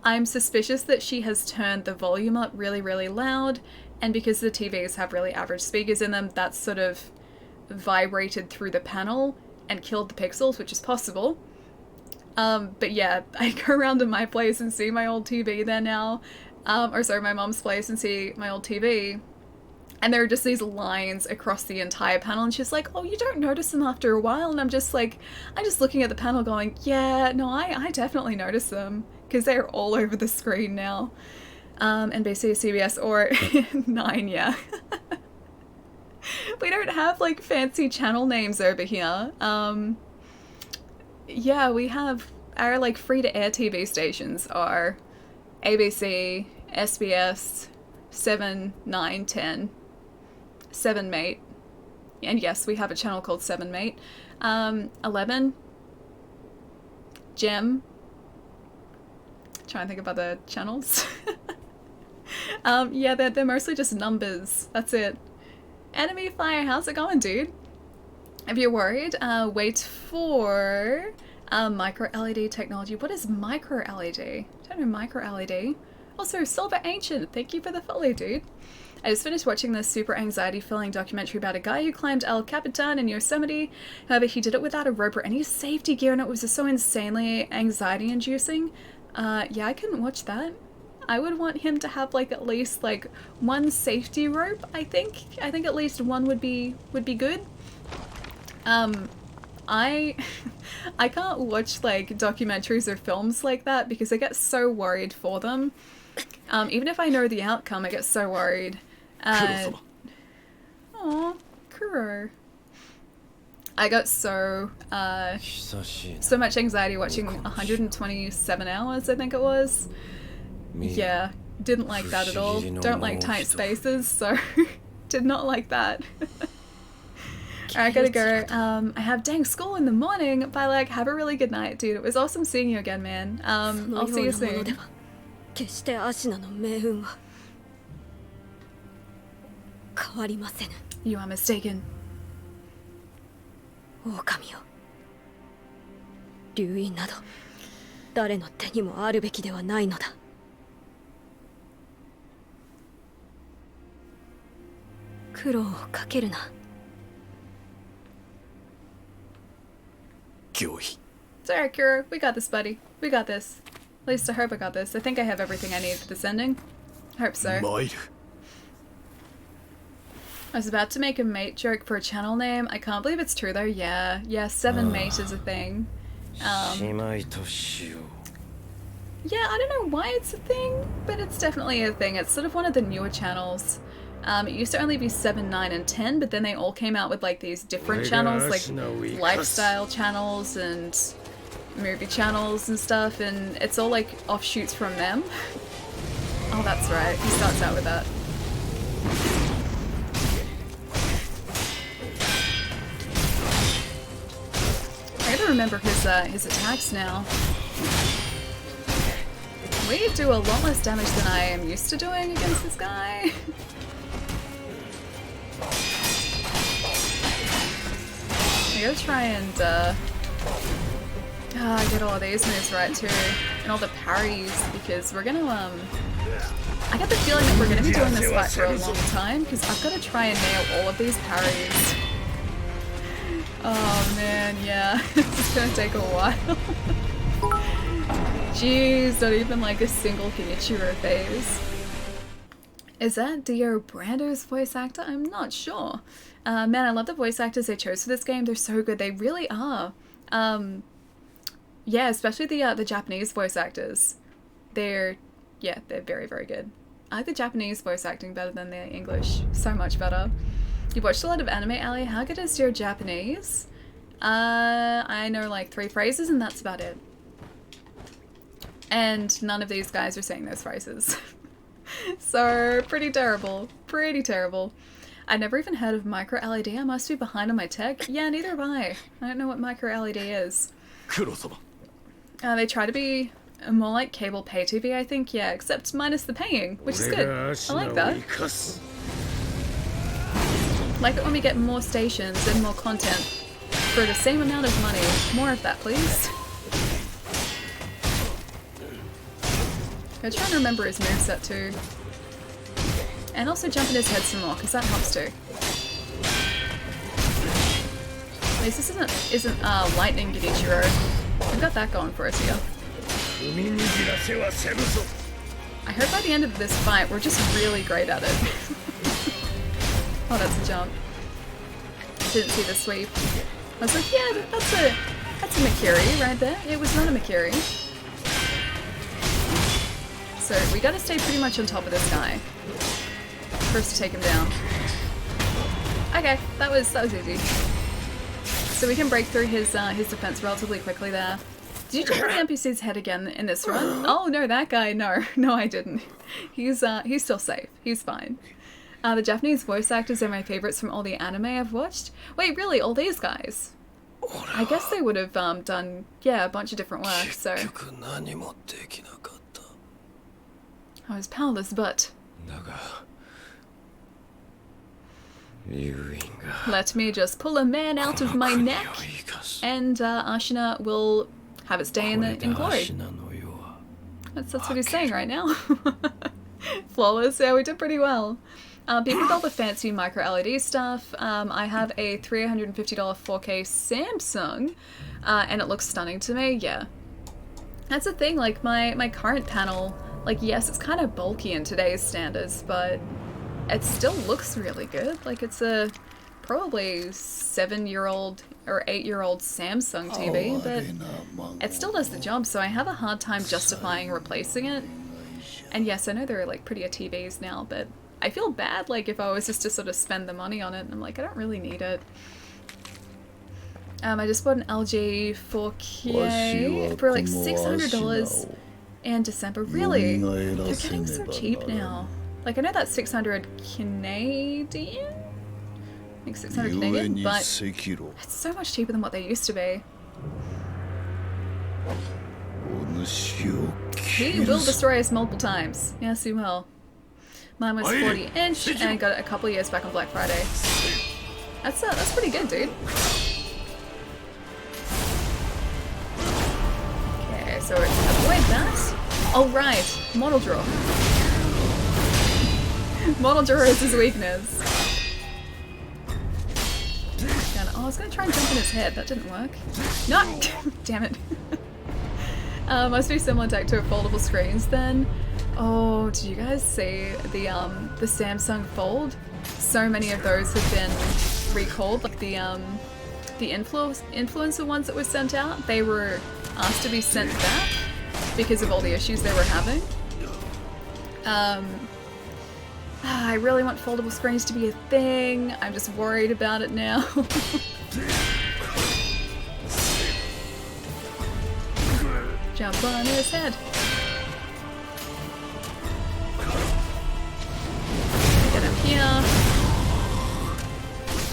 [SPEAKER 1] I'm suspicious that she has turned the volume up really, really loud, and because the TVs have really average speakers in them, that's sort of vibrated through the panel and killed the pixels, which is possible. But yeah, I go around to my place and see my old TV there now, or sorry, my mum's place and see my old TV, and there are just these lines across the entire panel, and she's like, oh, you don't notice them after a while? And I'm just like, I'm just looking at the panel going, yeah, no, I definitely notice them, because they're all over the screen now. NBC, CBS, or 9, yeah. We don't have, like, fancy channel names over here. Yeah, we have our, like, free-to-air TV stations are ABC, SBS, 7, 9, 10, 7 Mate, and yes, we have a channel called 7 Mate, 11, Gem, trying to think of other channels. Yeah, they're mostly just numbers, that's it. Enemy Fire, how's it going, dude? If you're worried, wait for micro LED technology. What is micro LED? I don't know micro LED. Also, Silver Ancient, thank you for the follow, dude. I just finished watching this super anxiety-filling documentary about a guy who climbed El Capitan in Yosemite. However, he did it without a rope or any safety gear, and it was just so insanely anxiety-inducing. Yeah, I couldn't watch that. I would want him to have like at least like one safety rope, I think. I think at least one would be good. I can't watch like documentaries or films like that because I get so worried for them. Even if I know the outcome, I get so worried. Aw, Kuro. I got so much anxiety watching 127 hours, I think it was. Yeah, didn't like that at all. Don't like tight spaces, so did not like that. Alright, gotta go. I have dang school in the morning, but like, have a really good night, dude. It was awesome seeing you again, man. I'll see you soon. You are mistaken.
[SPEAKER 5] 狼よ。流因など誰の手にもあるべきではないのだ。苦労をかけるな。
[SPEAKER 1] It's alright, Kuro. We got this, buddy. We got this. At least I hope I got this. I think I have everything I need for this ending. I hope so. I was about to make a mate joke for a channel name. I can't believe it's true though. Yeah, 7mate is a thing. Yeah, I don't know why it's a thing, but it's definitely a thing. It's sort of one of the newer channels. It used to only be 7, 9, and 10, but then they all came out with like these different channels, like lifestyle channels and movie channels and stuff, and it's all like offshoots from them. Oh, that's right. He starts out with that. I gotta remember his attacks now. We do a lot less damage than I am used to doing against this guy. I gotta try and get all of these moves right too, and all the parries, because we're gonna I get the feeling that we're gonna be doing this fight for a long time, because I've got to try and nail all of these parries. Oh man, yeah, it's gonna take a while. Jeez, not even like a single Kenichiro phase. Is that Dio Brando's voice actor? I'm not sure. Man, I love the voice actors they chose for this game. They're so good. They really are. Yeah, especially the Japanese voice actors. They're very, very good. I like the Japanese voice acting better than the English. So much better. You've watched a lot of anime, Ali. How good is your Japanese? I know like 3 phrases and that's about it. And none of these guys are saying those phrases. So, pretty terrible. Pretty terrible. I never even heard of micro LED. I must be behind on my tech. Yeah, neither have I. I don't know what micro LED is. They try to be more like cable pay TV, I think. Yeah, except minus the paying, which is good. I like that. Like it when we get more stations and more content for the same amount of money. More of that, please. I'm trying to remember his moveset too. And also jump in his head some more, because that helps too. At least this isn't lightning Genichiro. We've got that going for us here. I hope by the end of this fight we're just really great at it. Oh, that's a jump. Didn't see the sweep. I was like, yeah, that's a Mikiri right there. It was not a Mikiri. So we gotta stay pretty much on top of this guy for us to take him down. Okay, that was easy. So we can break through his defense relatively quickly there. Did you jump on the NPC's head again in this run? Oh no, that guy, no I didn't. He's still safe. He's fine. The Japanese voice actors are my favorites from all the anime I've watched. Wait, really? All these guys? I guess they would have done, yeah, a bunch of different work, so... I was powerless, but... Let me just pull a man out of my neck, and Ashina will have its day in glory. That's what he's saying right now. Flawless, yeah, we did pretty well. People with all the fancy micro LED stuff, I have a $350 4K Samsung, and it looks stunning to me, yeah. That's the thing, like my current panel, like yes, it's kind of bulky in today's standards, but it still looks really good. Like it's a probably 7-year-old or 8-year-old Samsung TV, but it still does the job, so I have a hard time justifying replacing it. And yes, I know there are like prettier TVs now, but I feel bad like if I was just to sort of spend the money on it, and I'm like, I don't really need it. I just bought an LG 4K for like $600 in December. Really? They're getting so cheap now. Like I know that's 600 Canadian? I think 600 Canadian, but it's so much cheaper than what they used to be. He will destroy us multiple times. Yes, he will. Mine was 40-inch, and I got it a couple years back on Black Friday. That's pretty good, dude. Okay, so avoid that. Oh right, model draw. Model draw is his weakness. Oh, I was gonna try and jump in his head. That didn't work. No! Damn it. Must be similar tech to foldable screens then. Oh, did you guys see the Samsung Fold? So many of those have been recalled. Like the influencer ones that were sent out, they were asked to be sent back because of all the issues they were having. I really want foldable screens to be a thing. I'm just worried about it now. Jump on his head. Get him here.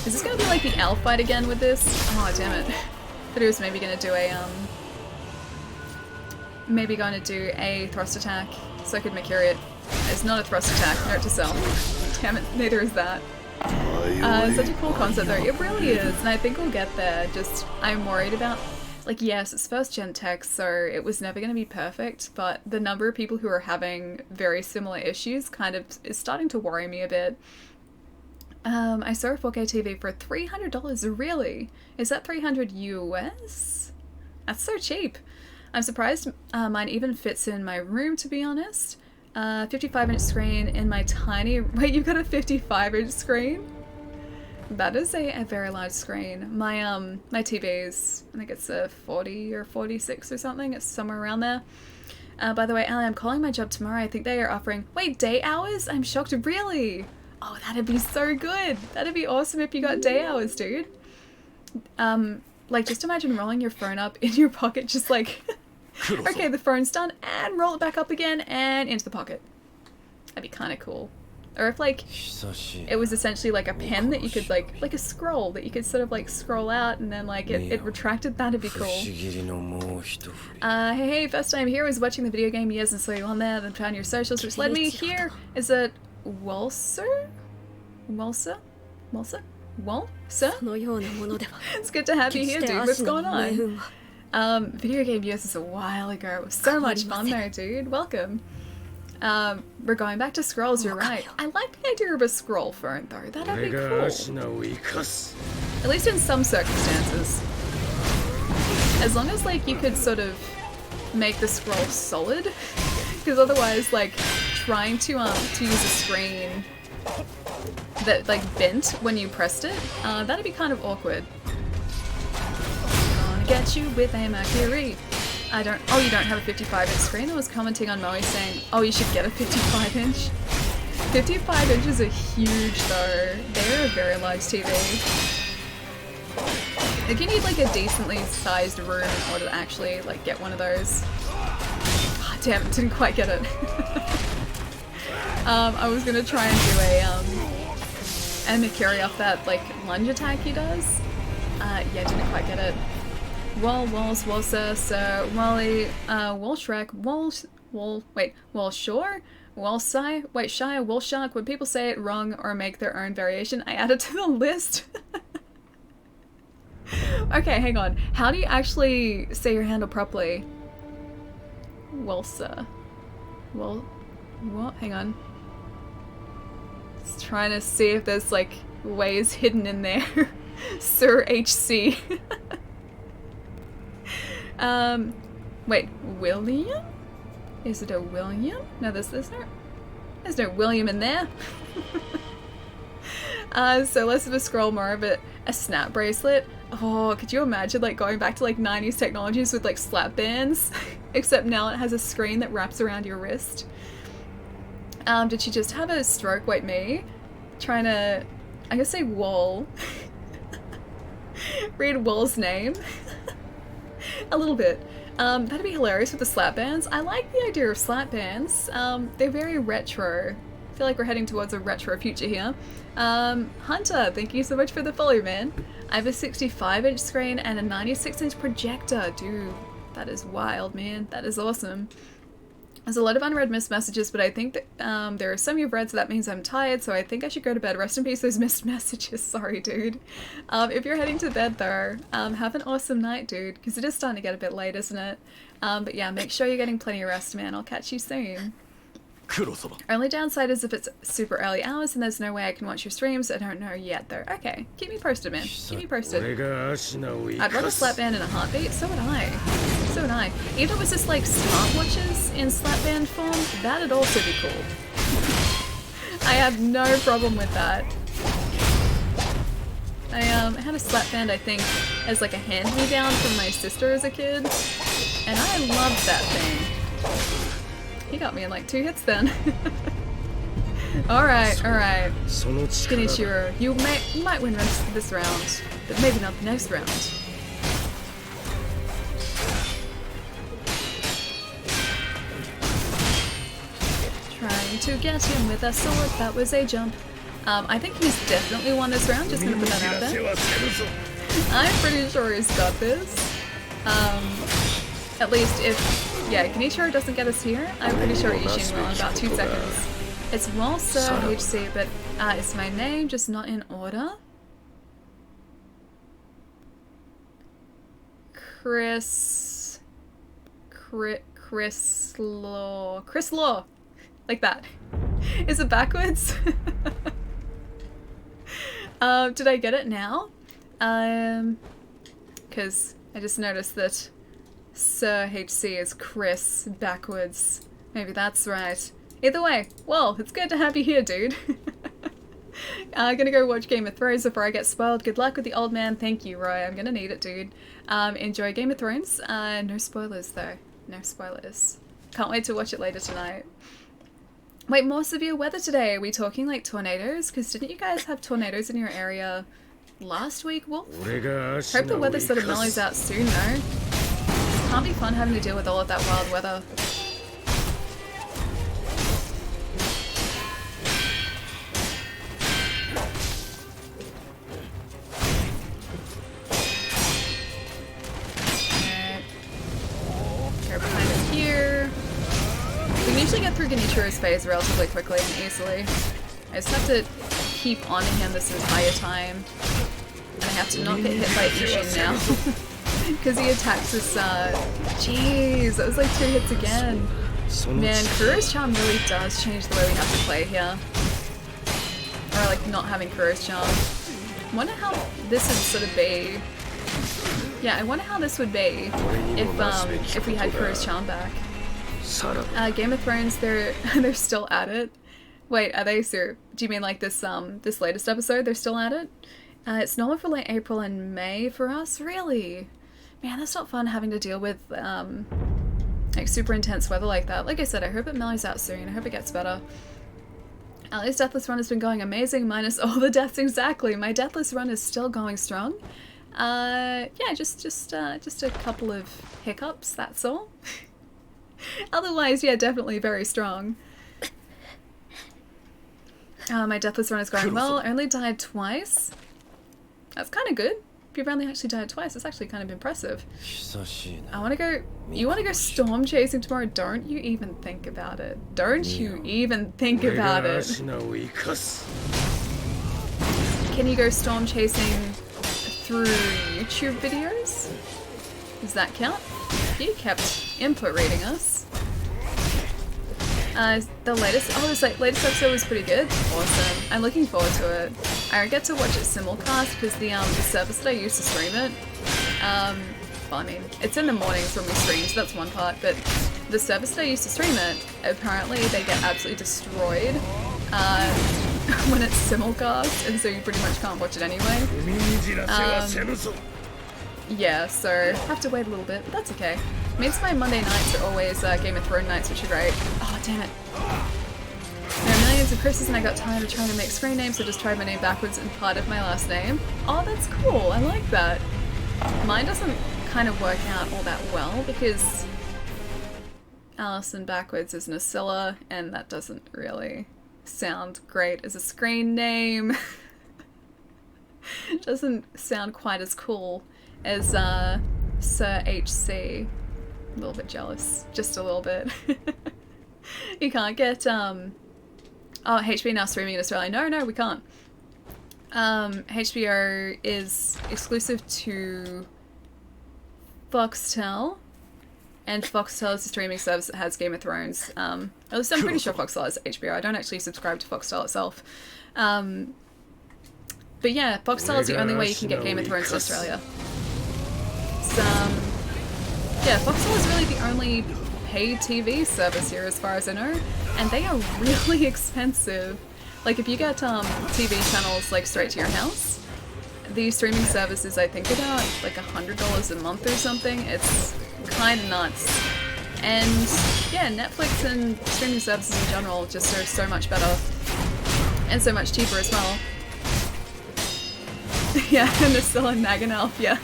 [SPEAKER 1] Is this gonna be like the L fight again with this? Oh damn it. But it was maybe gonna do a thrust attack so I could Makiri it. It's not a thrust attack, note to self. Damn it, neither is that. Such a cool concept though, it really is, and I think we'll get there, just I'm worried about, like yes, it's first gen tech, so it was never going to be perfect, but the number of people who are having very similar issues kind of is starting to worry me a bit. I saw a 4K TV for $300, really? Is that 300 US? That's so cheap. I'm surprised mine even fits in my room, to be honest. 55-inch screen in my tiny... Wait, you got a 55-inch screen? That is a very large screen. My TV's, I think it's a 40 or 46 or something. It's somewhere around there. By the way, Ali, I'm calling my job tomorrow. I think they are offering... Wait, day hours? I'm shocked. Really? Oh, that'd be so good. That'd be awesome if you got day hours, dude. Like, just imagine rolling your phone up in your pocket, just like... Okay, the phone's done, and roll it back up again, and into the pocket. That'd be kind of cool. Or if, like, it was essentially like a pen that you could, like a scroll that you could sort of, like, scroll out, and then, like, it retracted, that'd be cool. Hey, first time here, was watching the video game years and saw you on there, then found your socials, which led me here. Is it Walser? Walser? Walser? Walser? It's good to have you here, dude. What's going on? Video game years is a while ago. It was so much fun though, dude. Welcome. We're going back to scrolls, you're right. I like the idea of a scroll phone though. That'd be cool. At least in some circumstances. As long as like you could sort of make the scroll solid. Because otherwise like trying to use a screen that like bent when you pressed it, that'd be kind of awkward. Get you with a Makiri. Oh, you don't have a 55-inch screen? I was commenting on Moe saying, oh, you should get a 55-inch. 55 inches are huge though. They're a very large TV. Like you need like a decently sized room in order to actually like get one of those. Oh, damn it, didn't quite get it. I was gonna try and do a Makiri off that like lunge attack he does. Yeah, didn't quite get it. Walls, Walsa, so Wally, Walshrek, Walshore, Walsai, wait, Shia, Walshark. When people say it wrong or make their own variation, I add it to the list. Okay, hang on. How do you actually say your handle properly? Walsa. What? Hang on. Just trying to see if there's like ways hidden in there. Sir HC. Wait, William? Is it a William? No, there's no William in there. So less of a scroll, more of a snap bracelet. Oh, could you imagine like going back to like 90s technologies with like slap bands? Except now it has a screen that wraps around your wrist. Did she just have a stroke? Wait, me? Trying to, I guess say Wall. Read Wall's name. A little bit. That'd be hilarious with the slap bands. I like the idea of slap bands. They're very retro. I feel like we're heading towards a retro future here. Hunter, thank you so much for the follow, man. I have a 65-inch screen and a 96-inch projector. Dude, that is wild, man. That is awesome. There's a lot of unread missed messages, but I think that there are some you've read, so that means I'm tired, so I think I should go to bed. Rest in peace, those missed messages. Sorry, dude. If you're heading to bed, though, have an awesome night, dude, because it is starting to get a bit late, isn't it? But yeah, make sure you're getting plenty of rest, man. I'll catch you soon. Only downside is if it's super early hours and there's no way I can watch your streams. I don't know yet though. Okay, keep me posted, man. Keep me posted. I'd run a Slapband in a heartbeat. So would I. So would I. Even if it was just like smartwatches in Slapband form, that'd also be cool. I have no problem with that. I had a Slapband, I think, as like a hand-me-down from my sister as a kid, and I loved that thing. He got me in like 2 hits then. Alright. Genichiro, you might win this round, but maybe not the next round. Trying to get him with a sword, that was a jump. I think he's definitely won this round, just gonna put that out there. I'm pretty sure he's got this. At least if, yeah, Genichiro doesn't get us here, I'm pretty sure Ishin will in about 2 seconds. It's well Sir HC, but it's my name, just not in order. Chris Law. Like that. Is it backwards? Did I get it now? Because I just noticed that Sir HC is Chris backwards. Maybe that's right. Either way, well, it's good to have you here, dude. Gonna go watch Game of Thrones before I get spoiled. Good luck with the old man. Thank you, Roy. I'm gonna need it, dude. Enjoy Game of Thrones. No spoilers, though. No spoilers. Can't wait to watch it later tonight. Wait, more severe weather today. Are we talking like tornadoes? Because didn't you guys have tornadoes in your area last week, Wolf? Hope the weather sort of mellows out soon, though. Can't be fun having to deal with all of that wild weather. Go behind us here. We can usually get through Genichiro's phase relatively quickly and easily. I just have to keep on him this entire time. And I have to not get hit by Ishin now. Because he attacks us, jeez, that was like 2 hits again. Man, Kuro's Charm really does change the way we have to play here. Or like not having Kuro's Charm. I wonder how this would sort of be. Yeah, I wonder how this would be if we had Kuro's Charm back. Game of Thrones, they're still at it. Wait, are they? So, do you mean like this this latest episode? They're still at it. It's normal for like April and May for us. Really, man, that's not fun having to deal with like super intense weather like that. Like I said, I hope it mellows out soon. I hope it gets better. Ali's Deathless run has been going amazing, minus all the deaths. Exactly, my Deathless run is still going strong. Yeah, just a couple of hiccups. That's all. Otherwise, yeah, definitely very strong. My Deathless run is going well. I only died twice. That's kind of good. If you've only actually died twice, it's actually kind of impressive. I want to go... You want to go storm chasing tomorrow? Don't you even think about it. Don't you even think about it. Can you go storm chasing through YouTube videos? Does that count? You kept input reading us. The latest latest episode was pretty good. Awesome. I'm looking forward to it. I don't get to watch it simulcast because the service that I use to stream it, well, I mean, it's in the mornings when we stream, so that's one part, but the service that I use to stream it, apparently they get absolutely destroyed when it's simulcast, and so you pretty much can't watch it anyway. Yeah, so I have to wait a little bit, but that's okay. It means my Monday nights are always Game of Thrones nights, which are great. Oh, damn it. There are millions of Chris's and I got tired of trying to make screen names, so just tried my name backwards and part of my last name. Oh, that's cool. I like that. Mine doesn't kind of work out all that well because Alison backwards is Nasilla, and that doesn't really sound great as a screen name. It doesn't sound quite as cool as Sir HC. A little bit jealous, just a little bit. You can't get oh, HB now streaming in Australia. No, we can't. HBO is exclusive to Foxtel And Foxtel is a streaming service that has Game of Thrones. At least I'm pretty sure Foxtel has HBO. I don't actually subscribe to Foxtel itself. But yeah, Foxtel is the only way you can get Game of Thrones in Australia. So, yeah, Foxtel is really the only paid TV service here as far as I know. And they are really expensive. Like if you get TV channels like straight to your house, the streaming service is I think about like $100 a month or something. It's kind of nuts. And yeah, Netflix and streaming services in general just are so much better and so much cheaper as well. Yeah, and they're still in Naganelf, yeah.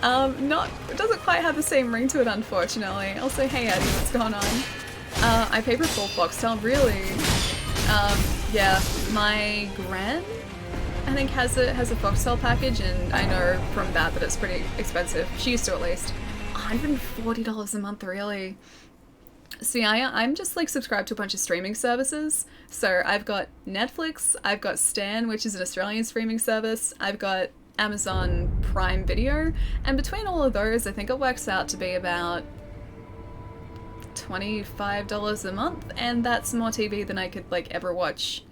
[SPEAKER 1] It doesn't quite have the same ring to it, unfortunately. Also, hey Eddie, what's going on? I pay for full Foxtel, really. Yeah, my gran, I think, has a Foxtel package, and I know from that it's pretty expensive. She used to, at least. $140 a month, really. See, I'm just like subscribed to a bunch of streaming services. So I've got Netflix, I've got Stan, which is an Australian streaming service, I've got Amazon Prime Video, and between all of those, I think it works out to be about $25 a month, and that's more TV than I could like ever watch.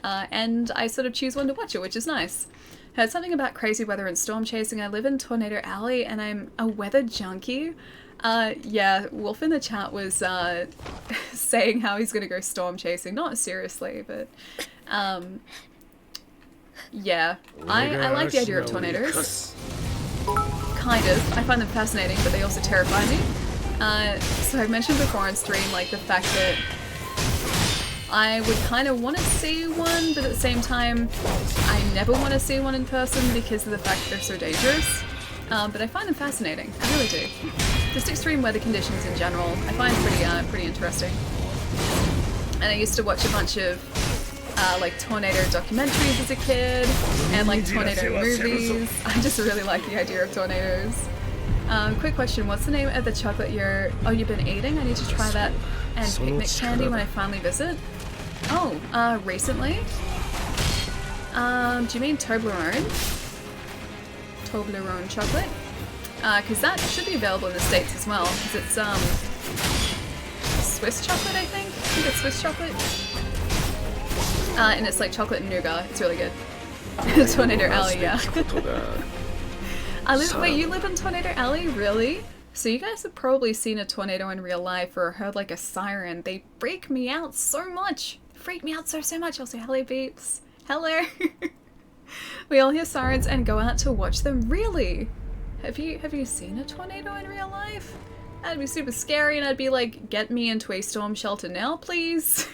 [SPEAKER 1] And I sort of choose when to watch it, which is nice. Heard something about crazy weather and storm chasing. I live in Tornado Alley and I'm a weather junkie. Yeah, Wolf in the chat was saying how he's gonna go storm chasing. Not seriously, but yeah. I like the idea of tornadoes. Kind of. I find them fascinating, but they also terrify me. So I've mentioned before on stream, like, the fact that I would kind of want to see one, but at the same time, I never want to see one in person because of the fact that they're so dangerous. But I find them fascinating. I really do. Just extreme weather conditions in general, I find pretty interesting. And I used to watch a bunch of like tornado documentaries as a kid, and like tornado movies. I just really like the idea of tornadoes. Quick question, what's the name of the chocolate you've been eating? I need to try that and picnic candy when I finally visit. Oh, recently? Do you mean Toblerone? Toblerone chocolate? Because that should be available in the States as well, because it's, Swiss chocolate, I think? I think it's Swiss chocolate. And it's like chocolate and nougat. It's really good. Tornado Alley, yeah. Wait, you live in Tornado Alley? Really? So you guys have probably seen a tornado in real life or heard like a siren. They freak me out so much. Freak me out so much. Also, hello beeps. Hello. We all hear sirens and go out to watch them. Really? Have you seen a tornado in real life? That'd be super scary, and I'd be like, get me into a storm shelter now, please.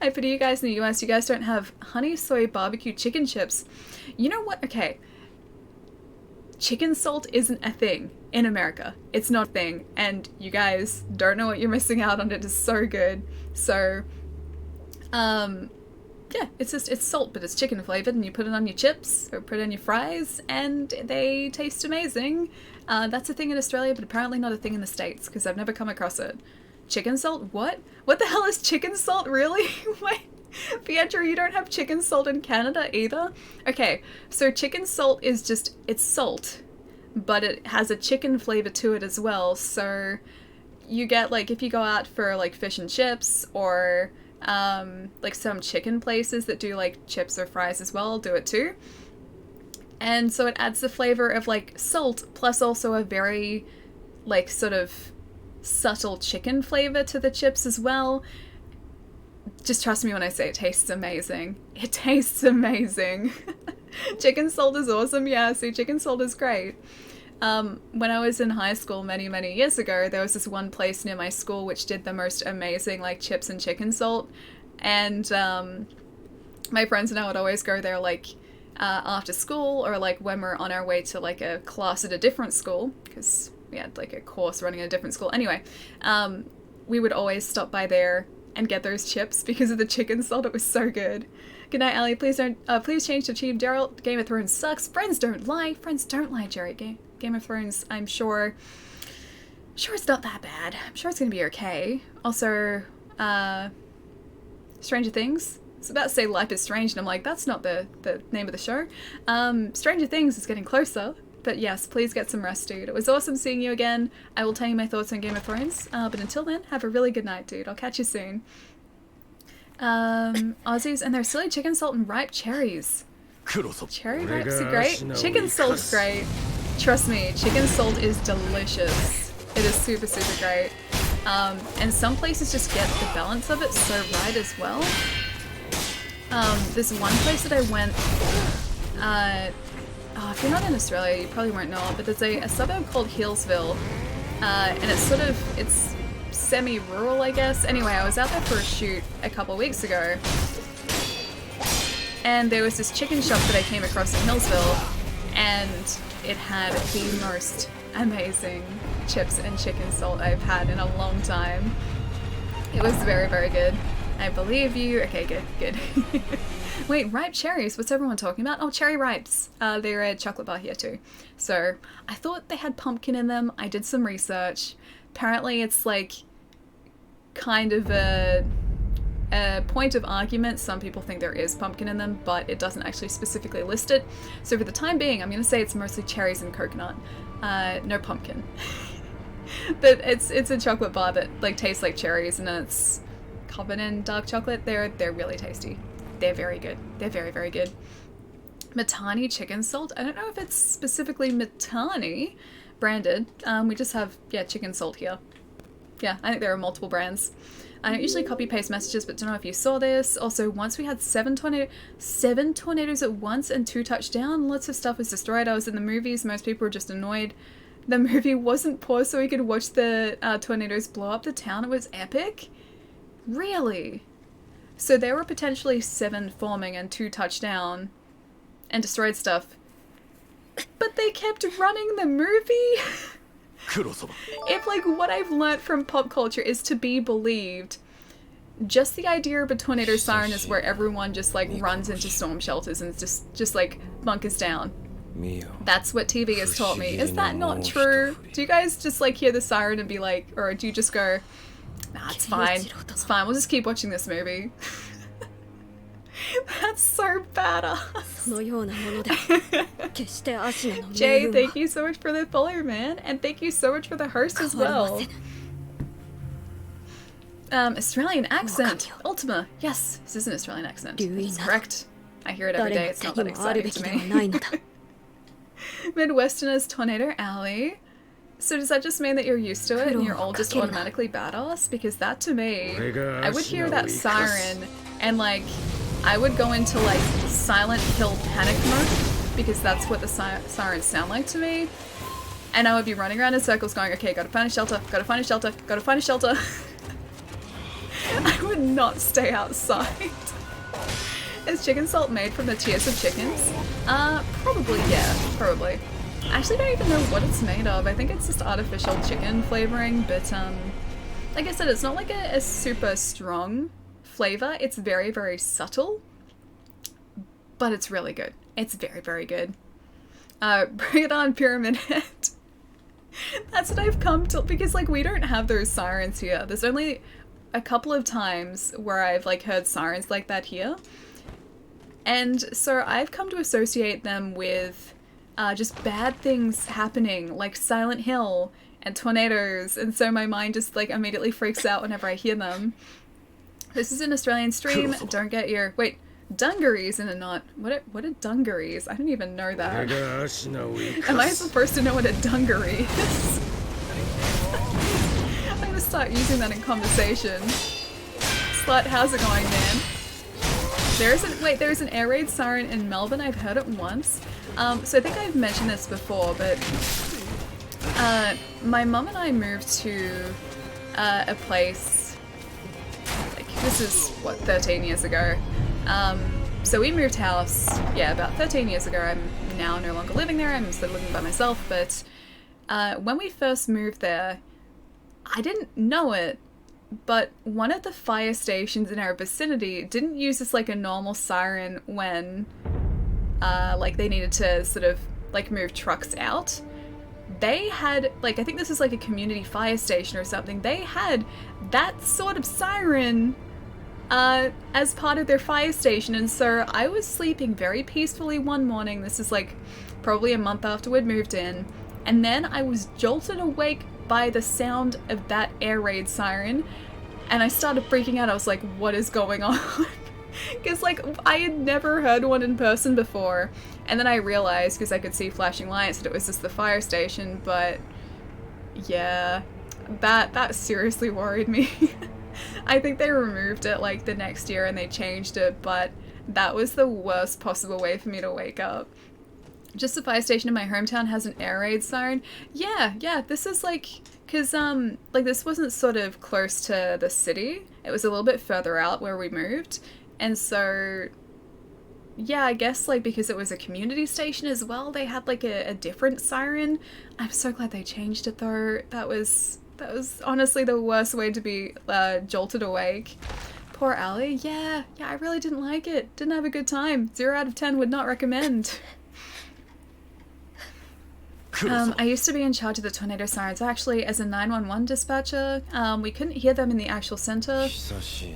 [SPEAKER 1] I pity you guys in the US, you guys don't have honey soy barbecue chicken chips. You know what? Okay. Chicken salt isn't a thing in America. It's not a thing, and you guys don't know what you're missing out on. It is so good. So, yeah, it's salt, but it's chicken flavored, and you put it on your chips or put it on your fries, and they taste amazing. That's a thing in Australia, but apparently not a thing in the States, because I've never come across it. Chicken salt? What? What the hell is chicken salt, really? Wait, Pietro, you don't have chicken salt in Canada either? Okay, so chicken salt is just, it's salt, but it has a chicken flavor to it as well, so you get, like, if you go out for, like, fish and chips, or like some chicken places that do like chips or fries as well do it too, and so it adds the flavor of like salt plus also a very like sort of subtle chicken flavor to the chips as well. Just trust me when I say it tastes amazing. It tastes amazing. Chicken salt is awesome. Yeah, see, chicken salt is great. When I was in high school many years ago, there was this one place near my school which did the most amazing like chips and chicken salt, and my friends and I would always go there like after school, or like when we're on our way to like a class at a different school, because we had like a course running at a different school. Anyway, we would always stop by there and get those chips because of the chicken salt. It was so good. Good night, Allie. Please change to Team Daryl. Game of Thrones sucks. Friends don't lie. Friends don't lie, Jerry. Game of Thrones, I'm sure it's not that bad. I'm sure it's gonna be okay. Also, Stranger Things. I was about to say Life is Strange, and I'm like, that's not the name of the show. Stranger Things is getting closer. But yes, please get some rest, dude. It was awesome seeing you again. I will tell you my thoughts on Game of Thrones. But until then, have a really good night, dude. I'll catch you soon. Aussies and their silly chicken salt and ripe cherries. Cherry ripes are great. Chicken salt's great. Trust me, chicken salt is delicious. It is super, super great. And some places just get the balance of it so right as well. This one place that I went, if you're not in Australia, you probably won't know it, but there's a suburb called Healesville, and it's semi-rural, I guess. Anyway, I was out there for a shoot a couple weeks ago, and there was this chicken shop that I came across in Healesville, and it had the most amazing chips and chicken salt I've had in a long time. It was very, very good. I believe you. Okay, good, good. Wait, ripe cherries? What's everyone talking about? Oh, cherry ripes. They're a chocolate bar here too. So, I thought they had pumpkin in them. I did some research. Apparently it's like kind of a point of argument. Some people think there is pumpkin in them, but it doesn't actually specifically list it. So for the time being, I'm going to say it's mostly cherries and coconut. No pumpkin. But it's a chocolate bar that like tastes like cherries, and it's covered in dark chocolate. They're really tasty. They're very good. They're very, very good. Matani chicken salt. I don't know if it's specifically Matani branded. We just have, yeah, chicken salt here. Yeah, I think there are multiple brands. I don't usually copy paste messages, but don't know if you saw this. Also, once we had seven tornadoes at once and 2 touchdown. Lots of stuff was destroyed. I was in the movies. Most people were just annoyed. The movie wasn't paused so we could watch the tornadoes blow up the town. It was epic. Really? So there were potentially 7 forming and 2 touchdown and destroyed stuff. But they kept running the movie? If, like, what I've learnt from pop culture is to be believed, just the idea of a tornado siren is where everyone just, like, runs into storm shelters and just like, bunkers down. That's what TV has taught me. Is that not true? Do you guys just, like, hear the siren and be like, or do you just go, nah, it's fine. It's fine. We'll just keep watching this movie. That's so badass. Jay, thank you so much for the follow, man. And thank you so much for the host as well. Australian accent. Ultima. Yes, this is an Australian accent. That's correct. I hear it every day. It's not that exciting to me. Midwesterners Tornado Alley. So does that just mean that you're used to it and you're all just automatically badass? Because that to me, I would hear that siren and like, I would go into like Silent Hill panic mode because that's what the sirens sound like to me. And I would be running around in circles going, okay, gotta find a shelter, gotta find a shelter, gotta find a shelter. I would not stay outside. Is chicken salt made from the tears of chickens? Probably, yeah, probably. I actually don't even know what it's made of. I think it's just artificial chicken flavoring, but like I said, it's not like a super strong flavor. It's very, very subtle, but it's really good. It's very, very good. Bring it on, Pyramid Head. That's what I've come to, because like we don't have those sirens here. There's only a couple of times where I've like heard sirens like that here. And so I've come to associate them with just bad things happening, like Silent Hill and tornadoes, and so my mind just like immediately freaks out whenever I hear them. This is an Australian stream. Don't get your... Wait, dungarees in a knot. What are dungarees? I didn't even know that. Am I supposed to know what a dungaree is? I'm gonna start using that in conversation. Slut, how's it going, man? There's an air raid siren in Melbourne. I've heard it once. So I think I've mentioned this before, but my mum and I moved to a place, like, this is, what, 13 years ago. So we moved house, yeah, about 13 years ago. I'm now no longer living there. I'm still living by myself, but when we first moved there, I didn't know it, but one of the fire stations in our vicinity didn't use this like a normal siren when like they needed to sort of like move trucks out. They had, like, I think this is like a community fire station or something. They had that sort of siren as part of their fire station, and so I was sleeping very peacefully one morning. This is like probably a month after we'd moved in, and then I was jolted awake by the sound of that air raid siren, and I started freaking out. I was like, what is going on? Because, like, I had never heard one in person before, and then I realized, because I could see flashing lights, that it was just the fire station. But yeah, that seriously worried me. I think they removed it like the next year and they changed it, but that was the worst possible way for me to wake up. Just the fire station in my hometown has an air raid siren. Yeah, this is like, because like this wasn't sort of close to the city. It was a little bit further out where we moved. And so, yeah, I guess like because it was a community station as well, they had like a different siren. I'm so glad they changed it though. That was honestly the worst way to be jolted awake. Poor Allie. Yeah, I really didn't like it. Didn't have a good time. 0 out of 10 would not recommend. I used to be in charge of the tornado sirens actually as a 911 dispatcher. We couldn't hear them in the actual center,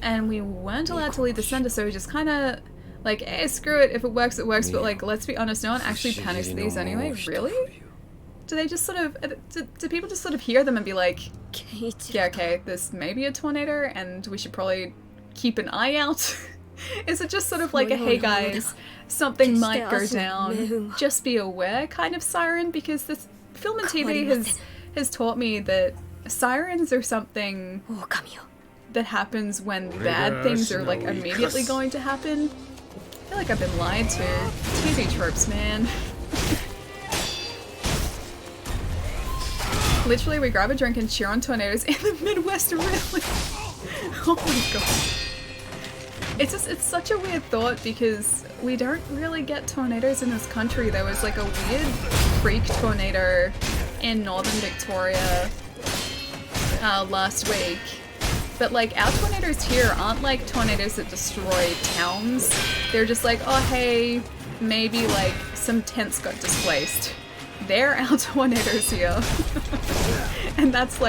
[SPEAKER 1] and we weren't allowed to leave the center, so we just kind of like, eh, screw it, if it works it works, but like, let's be honest, no one actually panics at these anyway. Really? Do they just sort of, do people just sort of hear them and be like, yeah, okay, this may be a tornado and we should probably keep an eye out? Is it just sort of like a, hey guys, something might go down, just be aware kind of siren? Because this film and TV has taught me that sirens are something that happens when bad things are like immediately going to happen. I feel like I've been lied to. TV tropes, man. Literally, we grab a drink and cheer on tornadoes in the Midwest, really. Oh my god. It's such a weird thought because we don't really get tornadoes in this country. There was like a weird freak tornado in northern Victoria last week. But like our tornadoes here aren't like tornadoes that destroy towns. They're just like, oh hey, maybe like some tents got displaced. They're our tornadoes here. And that's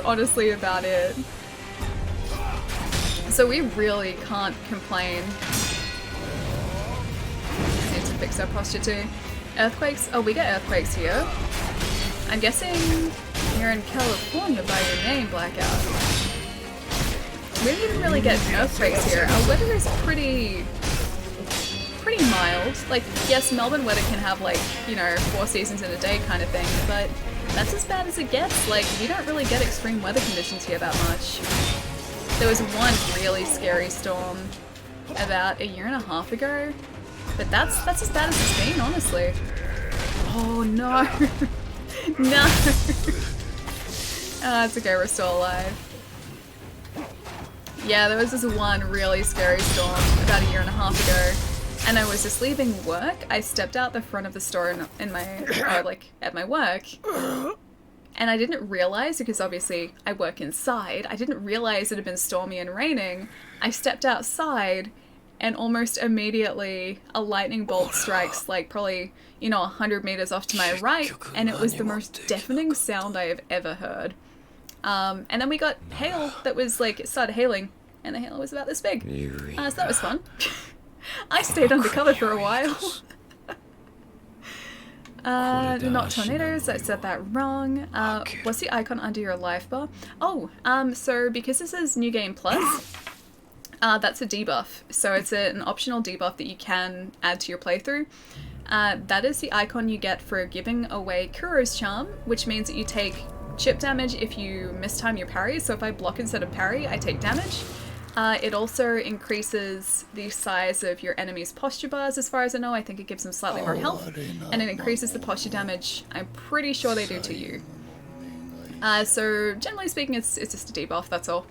[SPEAKER 1] honestly about it. So we really can't complain. I need to fix our posture too. Earthquakes? Oh, we get earthquakes here. I'm guessing you're in California by your name, Blackout. We don't even really get earthquakes here. Our weather is pretty mild. Like, yes, Melbourne weather can have like, you know, 4 seasons in a day kind of thing, but that's as bad as it gets. Like, we don't really get extreme weather conditions here that much. There was one really scary storm about 1.5 years ago, but that's as bad as it's been, honestly. Oh no. No. It's okay, we're still alive. Yeah, there was this one really scary storm about 1.5 years ago, and I was just leaving work. I stepped out the front of the store in my, at my work, and I didn't realize, because obviously I work inside, I didn't realize it had been stormy and raining. I stepped outside, and almost immediately a lightning bolt strikes, like probably, 100 meters off to my right, and it was the most deafening sound I have ever heard. And then we got hail that was like, it started hailing, and the hail was about this big. So that was fun. I stayed undercover for a while. Not tornadoes, I said that wrong. What's the icon under your life bar? Oh, so because this is New Game Plus, that's a debuff. So it's an optional debuff that you can add to your playthrough. That is the icon you get for giving away Kuro's Charm, which means that you take chip damage if you mistime your parry. So if I block instead of parry, I take damage. It also increases the size of your enemy's posture bars, as far as I know. I think it gives them slightly more health, and it increases the posture damage. I'm pretty sure they do to you. So generally speaking, it's just a debuff, that's all.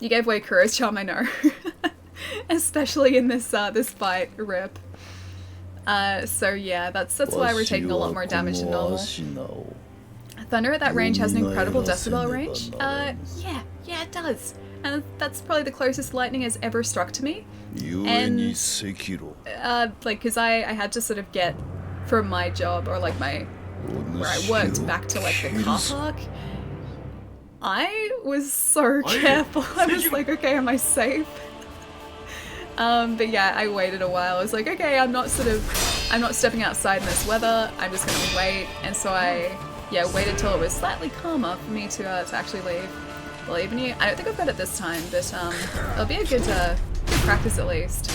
[SPEAKER 1] You gave away Kuro's Charm, I know. Especially in this this fight, rip. So yeah, that's why we're taking a lot more damage than normal. Thunder at that range has an incredible decibel range. Yeah, it does. And that's probably the closest lightning has ever struck to me. And, like, because I had to sort of get from my job, or like where I worked, back to like the car park. I was so careful. I was like, okay, am I safe? But yeah, I waited a while. I was like, okay, I'm not sort of I'm not stepping outside in this weather, I'm just gonna wait. And so I, yeah, waited till it was slightly calmer for me to actually leave. Believe in you. I don't think I've got it this time, but it'll be a good practice at least.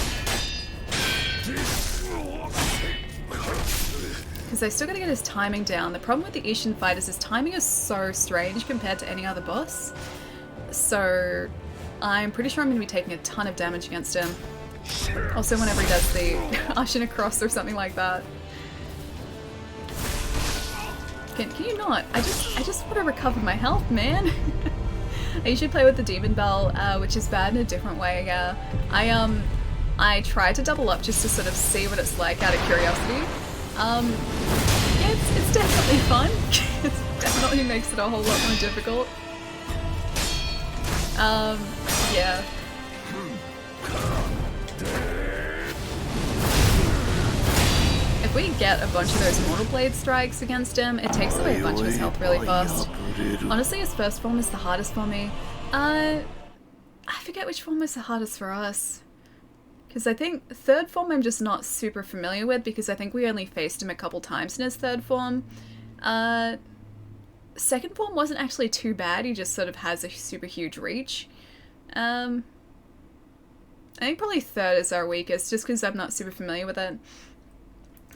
[SPEAKER 1] Because I still gotta get his timing down. The problem with the Ishin fight is his timing is so strange compared to any other boss. So I'm pretty sure I'm gonna be taking a ton of damage against him. Also whenever he does the Ashen across or something like that. Can you not? I just want to recover my health, man. I usually play with the Demon Bell, which is bad in a different way, yeah. I tried to double up just to sort of see what it's like out of curiosity. Yeah, it's definitely fun. It definitely makes it a whole lot more difficult. Yeah. If we get a bunch of those Mortal Blade strikes against him, it takes away a bunch of his health really fast. Honestly, his first form is the hardest for me. I forget which form was the hardest for us. Because I think third form I'm just not super familiar with, because I think we only faced him a couple times in his third form. Second form wasn't actually too bad, he just sort of has a super huge reach. I think probably third is our weakest, just because I'm not super familiar with it.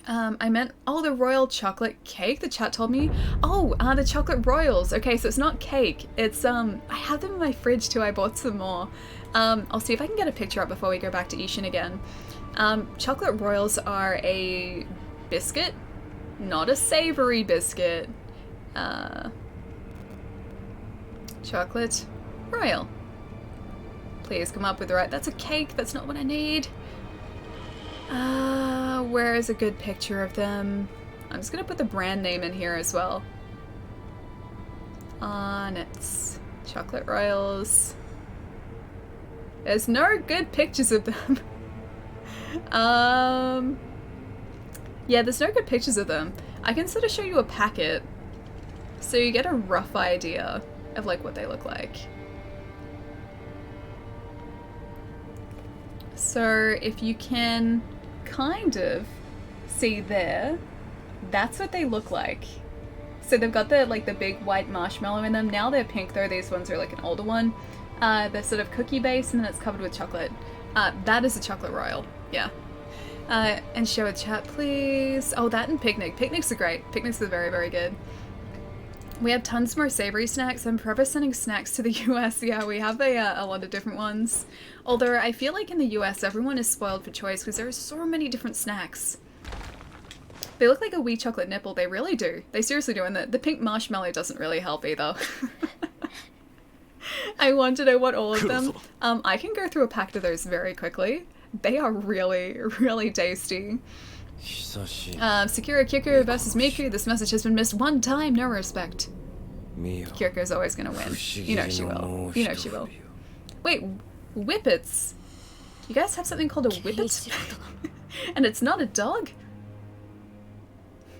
[SPEAKER 1] I meant, oh, the royal chocolate cake, the chat told me. Oh, the chocolate royals. Okay, so it's not cake. It's, I have them in my fridge too, I bought some more. I'll see if I can get a picture up before we go back to Ishin again. Chocolate royals are a biscuit, not a savory biscuit. Chocolate royal. Please come up with the right, that's a cake, that's not what I need. Where is a good picture of them? I'm just gonna put the brand name in here as well. On its chocolate royals. There's no good pictures of them. Yeah, there's no good pictures of them. I can sort of show you a packet so you get a rough idea of like what they look like. So if you can kind of see there, that's what they look like. So they've got the like the big white marshmallow in them. Now they're pink though, these ones are like an older one. They're sort of cookie based and then it's covered with chocolate. That is a chocolate royal, yeah. And show a chat please. Oh, that and picnic. Picnics are great. Picnics are very, very good. We have tons more savory snacks. I'm forever sending snacks to the US. Yeah, we have a lot of different ones. Although I feel like in the US everyone is spoiled for choice because there are so many different snacks. They look like a wee chocolate nipple. They really do. They seriously do. And the pink marshmallow doesn't really help either. I want to know what all of them. I can go through a pack of those very quickly. They are really, really tasty. Sekiro Kyoko versus Miku. This message has been missed one time. No respect. Kyoko's always gonna win. You know she will. You know she will. Wait, whippets. You guys have something called a whippet? And it's not a dog?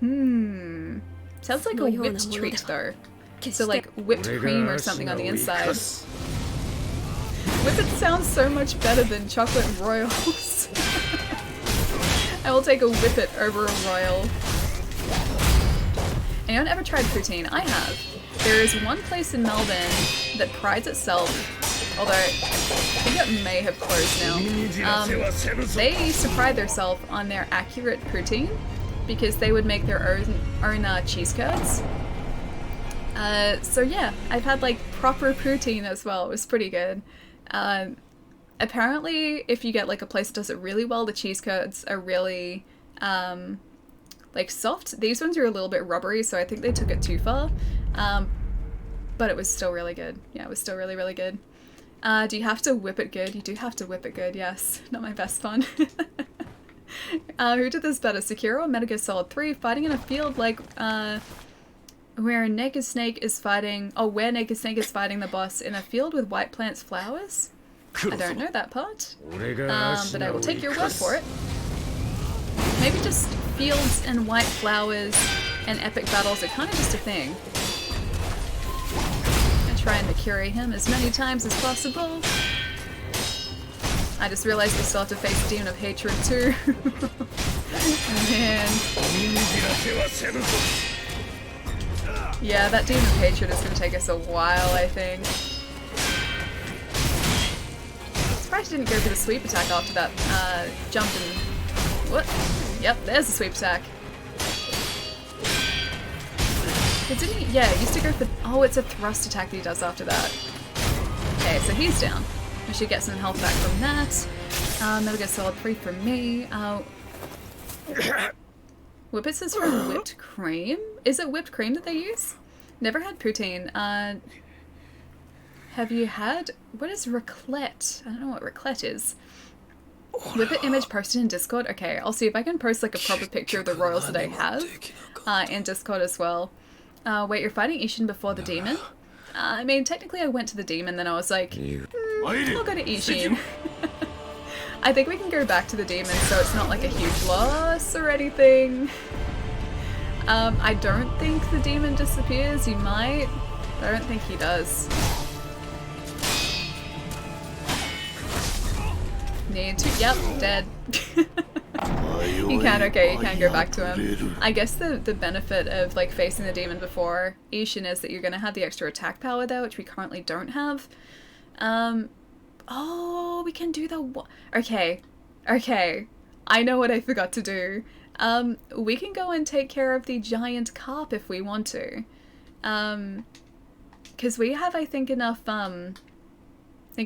[SPEAKER 1] Sounds like a whipped treat though. So like whipped cream or something on the inside. Whippet sounds so much better than chocolate royals. I will take a whippet over a royal. Anyone ever tried poutine? I have. There is one place in Melbourne that prides itself, although I think it may have closed now. They used to pride themselves on their accurate poutine because they would make their own cheese curds. So yeah, I've had like proper poutine as well. It was pretty good. Apparently, if you get like a place that does it really well, the cheese curds are really like soft. These ones are a little bit rubbery, so I think they took it too far. But it was still really good. Yeah, it was still really, really good. Do you have to whip it good? You do have to whip it good, yes. Not my best fun. Who did this better? Sekiro or Metal Gear Solid 3? Fighting in a field like where Naked Snake is fighting... Oh, where Naked Snake is fighting the boss in a field with white plants flowers? I don't know that part. But I will take your word for it. Maybe just fields and white flowers and epic battles are kind of just a thing. I'm trying to curry him as many times as possible. I just realized we still have to face Demon of Hatred too. Man. Yeah, that Demon of Hatred is going to take us a while, I think. Surprised he didn't go for the sweep attack after that jumped and... What? Yep, there's the sweep attack. But didn't he? Yeah, he used to go for... Oh, it's a thrust attack that he does after that. Okay, so he's down. We should get some health back from that. Metal Gear Solid 3 from me. Whippets is from whipped cream? Is it whipped cream that they use? Never had poutine. Have you had... What is raclette? I don't know what raclette is. Whippet image posted in Discord? Okay, I'll see if I can post like a proper picture of the royals that I have in Discord as well. Wait, you're fighting Ishin before the demon? I mean, technically I went to the demon, then I was like, I'll go to Ishin. I think we can go back to the demon, so it's not like a huge loss or anything. I don't think the demon disappears. He might, but I don't think he does. Need to. Yep, dead. You can, okay, you can go back to him. I guess the benefit of like facing the demon before Ishin is that you're gonna have the extra attack power there, which we currently don't have. Oh, we can do the okay. I know what I forgot to do. We can go and take care of the giant carp if we want to. Because we have, I think, enough,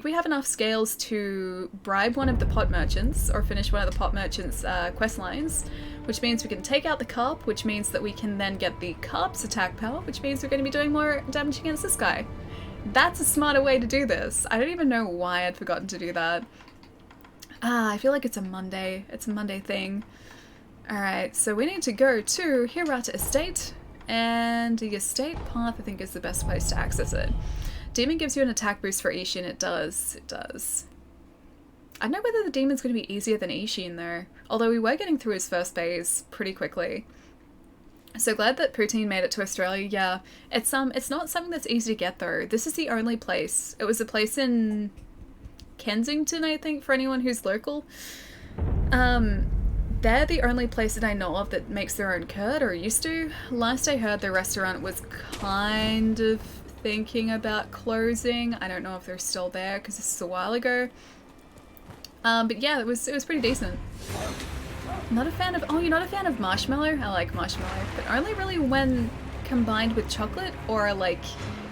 [SPEAKER 1] we have enough scales to bribe one of the pot merchants, or finish one of the pot merchants' quest lines, which means we can take out the carp, which means that we can then get the carp's attack power, which means we're going to be doing more damage against this guy. That's a smarter way to do this. I don't even know why I'd forgotten to do that. I feel like it's a Monday. It's a Monday thing. Alright, so we need to go to Hirata Estate, and the estate path I think is the best place to access it. Demon gives you an attack boost for Ishin. It does. It does. I don't know whether the demon's going to be easier than Ishin though, although we were getting through his first phase pretty quickly. So glad that Poutine made it to Australia. Yeah, it's not something that's easy to get though. This is the only place. It was a place in Kensington, I think, for anyone who's local. They're the only place that I know of that makes their own curd, or used to. Last I heard, the restaurant was kind of thinking about closing. I don't know if they're still there because this is a while ago. But yeah, it was pretty decent. Not a fan of... Oh, you're not a fan of marshmallow? I like marshmallow, but only really when combined with chocolate or like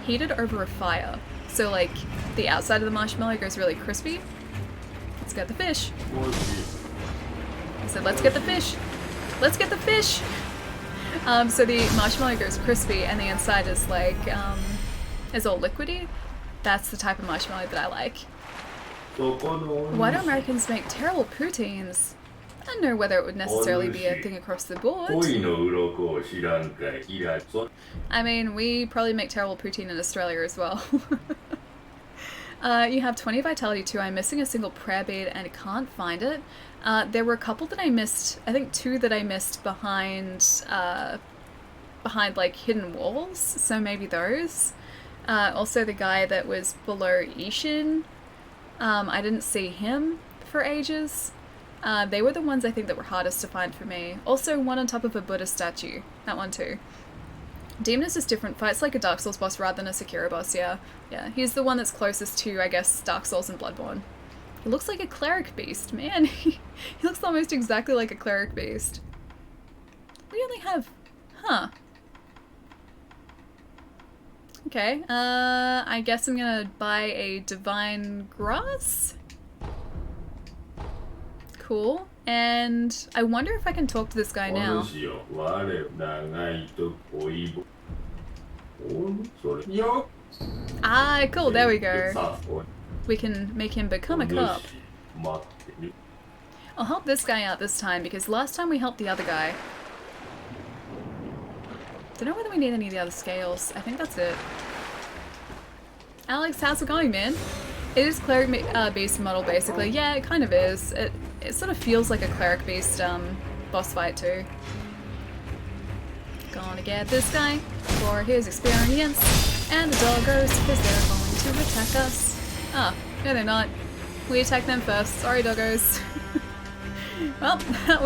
[SPEAKER 1] heated over a fire. So like the outside of the marshmallow goes really crispy. Let's get the fish. I said, let's get the fish. Let's get the fish. So the marshmallow goes crispy and the inside is like, is all liquidy. That's the type of marshmallow that I like. Why do Americans make terrible poutines? I don't know whether it would necessarily be a thing across the board. I mean, we probably make terrible poutine in Australia as well. You have 20 vitality too. I'm missing a single prayer bead and I can't find it. There were a couple that I missed. I think 2 that I missed behind like hidden walls. So maybe those. Also the guy that was below Ishin. I didn't see him for ages. They were the ones I think that were hardest to find for me. Also one on top of a Buddha statue. That one too. Demon is just different. Fights like a Dark Souls boss rather than a Sekiro boss, yeah. Yeah, he's the one that's closest to, I guess, Dark Souls and Bloodborne. He looks like a cleric beast, man. He looks almost exactly like a cleric beast. We only have... Huh. Okay, I guess I'm gonna buy a Divine Grass? Cool. And I wonder if I can talk to this guy now. Ah, cool, there we go. We can make him become a cop. I'll help this guy out this time because last time we helped the other guy. Don't know whether we need any of the other scales. I think that's it. Alex, how's it going, man? It is Cleric Beast model, basically. Yeah, it kind of is. It sort of feels like a Cleric Beast boss fight, too. Gonna get this guy for his experience. And the doggos, because they're going to attack us. Ah, no they're not. We attack them first. Sorry, doggos. Well, that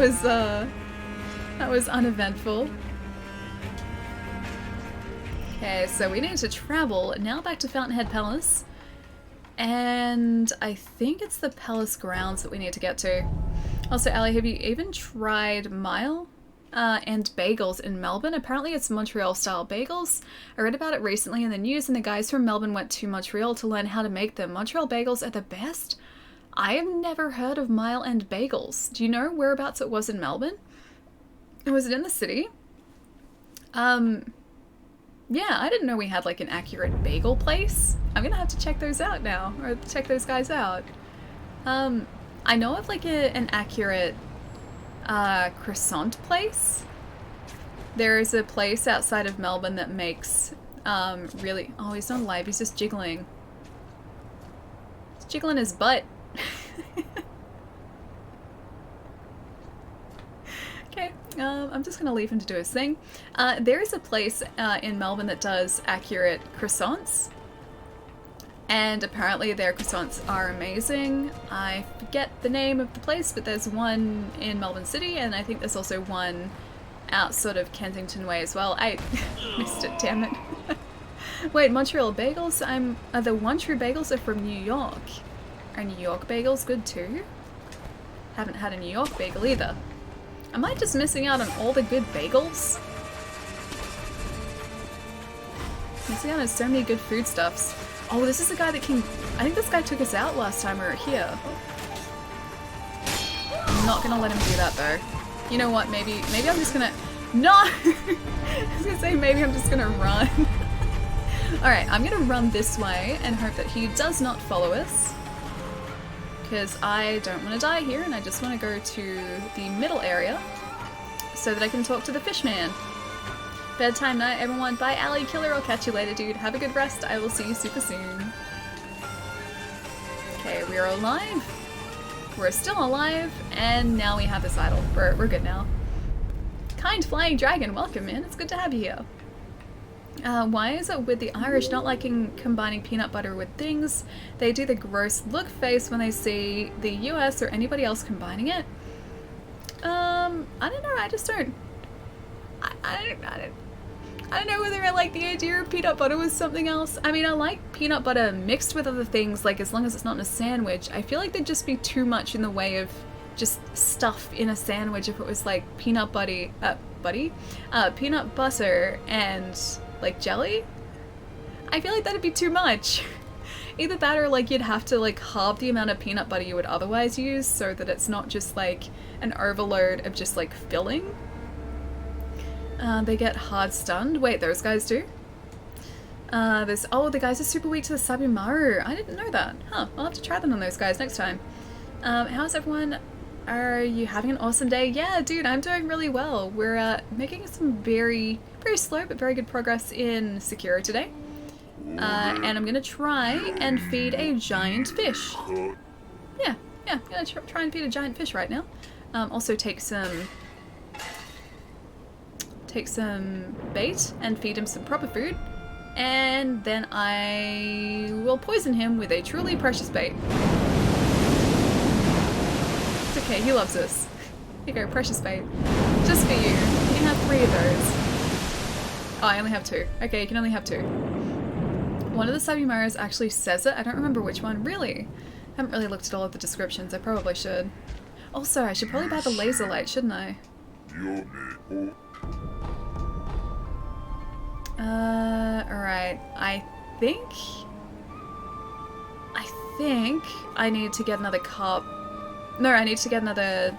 [SPEAKER 1] was uneventful. Okay, so we need to travel now back to Fountainhead Palace. And I think it's the palace grounds that we need to get to. Also, Ali, have you even tried Mile and bagels in Melbourne? Apparently it's Montreal-style bagels. I read about it recently in the news, and the guys from Melbourne went to Montreal to learn how to make them. Montreal bagels are the best. I have never heard of Mile and bagels. Do you know whereabouts it was in Melbourne? Was it in the city? Yeah, I didn't know we had like an accurate bagel place. I'm gonna have to check those out now, or check those guys out. I know of like an accurate croissant place. There is a place outside of Melbourne that makes really... Oh, he's not alive, he's just jiggling. He's jiggling his butt. Okay, I'm just gonna leave him to do his thing. There is a place in Melbourne that does accurate croissants, and apparently their croissants are amazing. I forget the name of the place, but there's one in Melbourne City, and I think there's also one out sort of Kensington way as well. I missed it, damn it. Wait, Montreal bagels? The One True bagels are from New York. Are New York bagels good too? Haven't had a New York bagel either. Am I just missing out on all the good bagels? Missing out on so many good foodstuffs. Oh, this is the guy that can... I think this guy took us out last time we were here. I'm not gonna let him do that though. You know what, maybe I'm just gonna... No! I was gonna say maybe I'm just gonna run. Alright, I'm gonna run this way and hope that he does not follow us. Because I don't want to die here, and I just want to go to the middle area so that I can talk to the fishman. Bedtime night, everyone. Bye, Ally Killer. I'll catch you later, dude. Have a good rest. I will see you super soon. Okay, we are alive. We're still alive, and now we have this idol. We're good now. Kind Flying Dragon, welcome, man. It's good to have you here. Why is it with the Irish not liking combining peanut butter with things? They do the gross look face when they see the US or anybody else combining it. I don't know, I just don't... I don't know whether I like the idea of peanut butter with something else. I mean, I like peanut butter mixed with other things, like as long as it's not in a sandwich. I feel like there'd just be too much in the way of just stuff in a sandwich if it was like peanut butter and like jelly. I feel like that'd be too much. Either that or like you'd have to like halve the amount of peanut butter you would otherwise use so that it's not just like an overload of just like filling. They get hard stunned. Wait, those guys do? Oh, the guys are super weak to the Sabimaru. I didn't know that. Huh, I'll have to try them on those guys next time. How's everyone? Are you having an awesome day? Yeah, dude, I'm doing really well. We're making some very slow but very good progress in Sekiro today. And I'm gonna try and feed a giant fish. Yeah, I'm gonna try and feed a giant fish right now. Also take some bait and feed him some proper food. And then I will poison him with a truly precious bait. It's okay, he loves us. Here you go, precious bait. Just for you. You can have 3 of those. Oh, I only have 2. Okay, you can only have 2. One of the Sabimaras actually says it. I don't remember which one. Really? I haven't really looked at all of the descriptions. I probably should. Also, I should probably buy the laser light, shouldn't I? Alright. I think I need to get another carp. No, I need to get another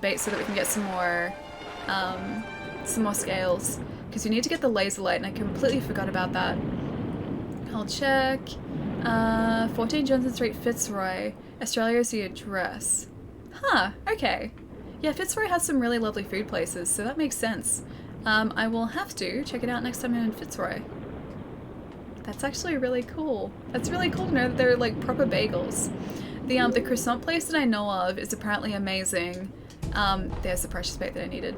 [SPEAKER 1] bait so that we can get some more scales. Because you need to get the laser light, and I completely forgot about that. I'll check. 14 Johnson Street, Fitzroy. Australia is the address. Huh, okay. Yeah, Fitzroy has some really lovely food places, so that makes sense. I will have to check it out next time I'm in Fitzroy. That's actually really cool. That's really cool to know that they're like proper bagels. The croissant place that I know of is apparently amazing. There's the precious bait that I needed.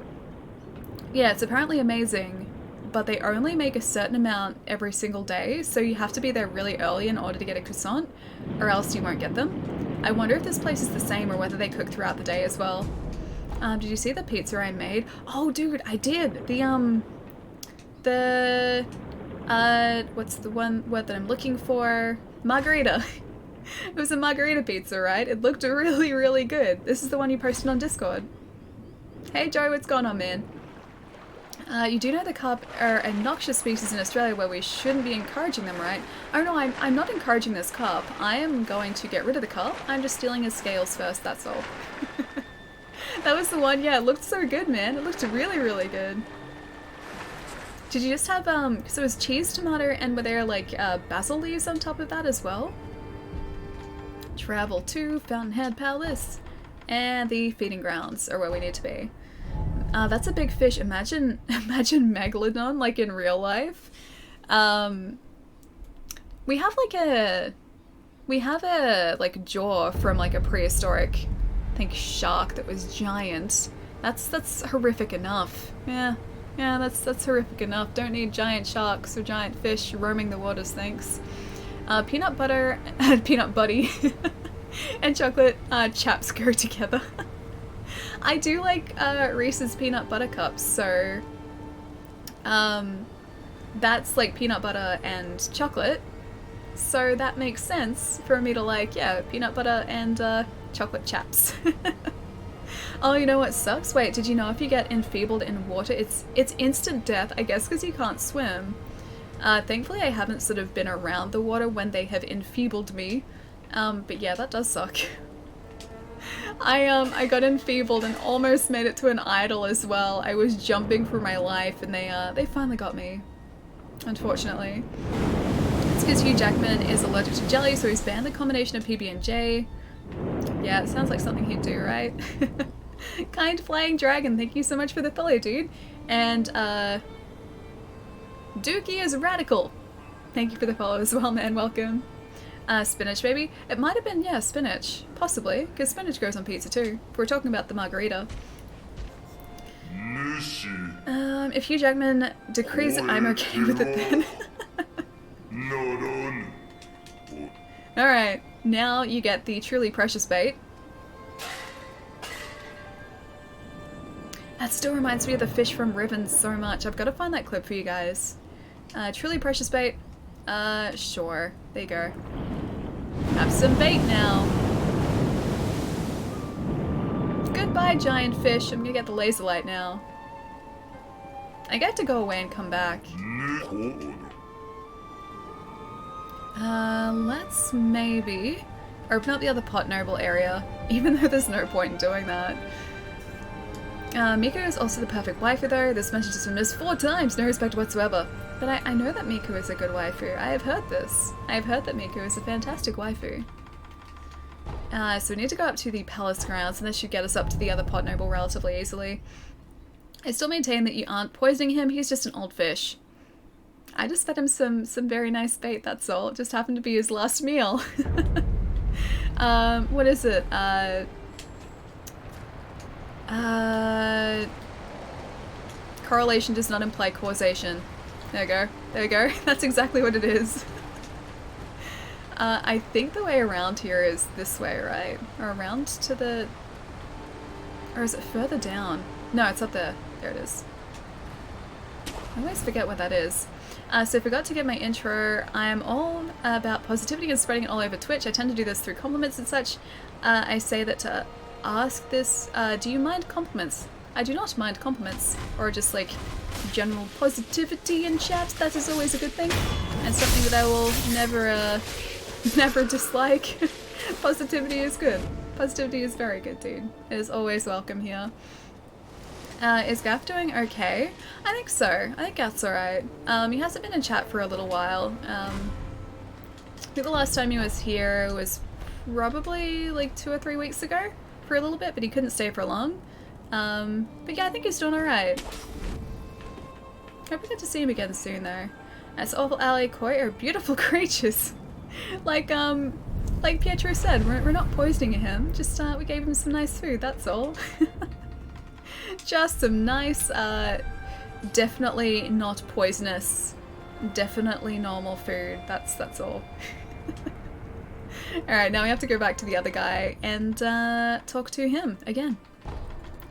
[SPEAKER 1] Yeah, it's apparently amazing, but they only make a certain amount every single day, so you have to be there really early in order to get a croissant, or else you won't get them. I wonder if this place is the same or whether they cook throughout the day as well. Did you see the pizza I made? Oh, dude, I did. What's the one word that I'm looking for? Margarita. It was a margarita pizza, right? It looked really, really good. This is the one you posted on Discord. Hey Joe, what's going on, man? You do know the carp are a noxious species in Australia where we shouldn't be encouraging them, right? Oh no, I'm not encouraging this carp. I am going to get rid of the carp. I'm just stealing his scales first, that's all. That was the one, yeah, it looked so good, man. It looked really, really good. Did you just have, so it was cheese, tomato, and were there, like, basil leaves on top of that as well? Travel to Fountainhead Palace. And the feeding grounds are where we need to be. That's a big fish. Imagine Megalodon, like, in real life. We have a, like, jaw from, like, a prehistoric, I think, shark that was giant. That's horrific enough. Yeah, that's horrific enough. Don't need giant sharks or giant fish roaming the waters, thanks. Peanut butter, peanut buddy, and chocolate chaps go together. I do like Reese's peanut butter cups, so that's like peanut butter and chocolate. So that makes sense for me to like, yeah, peanut butter and chocolate chaps. Oh, you know what sucks? Wait, did you know if you get enfeebled in water, it's instant death, I guess because you can't swim. Thankfully I haven't sort of been around the water when they have enfeebled me. But yeah, that does suck. I got enfeebled and almost made it to an idol as well. I was jumping for my life and they finally got me. Unfortunately. It's because Hugh Jackman is allergic to jelly, so he's banned the combination of PB&J. Yeah, it sounds like something he'd do, right? Kind Flying Dragon, thank you so much for the follow, dude. And, Dookie is radical. Thank you for the follow as well, man, welcome. Spinach, maybe? It might have been, yeah, spinach. Possibly, because spinach goes on pizza too. If we're talking about the margarita. If Hugh Jackman decrees it, I'm okay with it then. Alright, now you get the truly precious bait. That still reminds me of the fish from Riven so much. I've got to find that clip for you guys. Truly precious bait. Sure. There you go. Have some bait now. Goodbye, giant fish. I'm gonna get the laser light now. I get to go away and come back. Let's maybe open up the other pot noble area, even though there's no point in doing that. Miku is also the perfect waifu though. This message has been missed 4 times, no respect whatsoever. But I know that Miku is a good waifu. I have heard this. I have heard that Miku is a fantastic waifu. So we need to go up to the palace grounds and this should get us up to the other pot noble relatively easily. I still maintain that you aren't poisoning him, he's just an old fish. I just fed him some very nice bait, that's all. It just happened to be his last meal. What is it? Correlation does not imply causation. There we go. There we go. That's exactly what it is. I think the way around here is this way, right? Or around to the... Or is it further down? No, it's up there. There it is. I always forget what that is. So I forgot to give my intro. I am all about positivity and spreading it all over Twitch. I tend to do this through compliments and such. I say that to ask this, do you mind compliments? I do not mind compliments, or just like general positivity in chat. That is always a good thing, and something that I will never dislike. Positivity is good. Positivity is very good, dude. It is always welcome here. Is Gaff doing okay? I think so. I think Gaff's alright. He hasn't been in chat for a little while. I think the last time he was here was probably like 2 or 3 weeks ago for a little bit, but he couldn't stay for long. But yeah, I think he's doing alright. Hope we get to see him again soon though. As awful ally koi are beautiful creatures. like Pietro said, we're not poisoning him, just we gave him some nice food, that's all. Just some nice, definitely not poisonous, definitely normal food, that's all. Alright, now we have to go back to the other guy and talk to him again.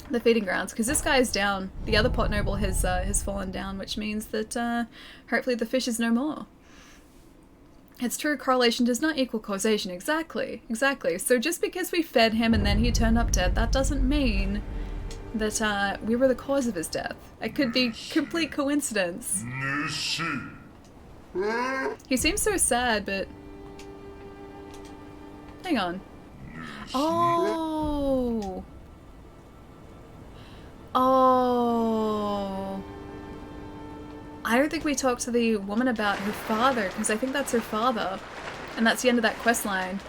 [SPEAKER 1] The feeding grounds, because this guy is down. The other pot noble has fallen down, which means that hopefully the fish is no more. It's true, correlation does not equal causation. Exactly. So just because we fed him and then he turned up dead, that doesn't mean that we were the cause of his death. It could be complete coincidence. He seems so sad, but... Hang on. Oh! I don't think we talked to the woman about her father, because I think that's her father. And that's the end of that quest line.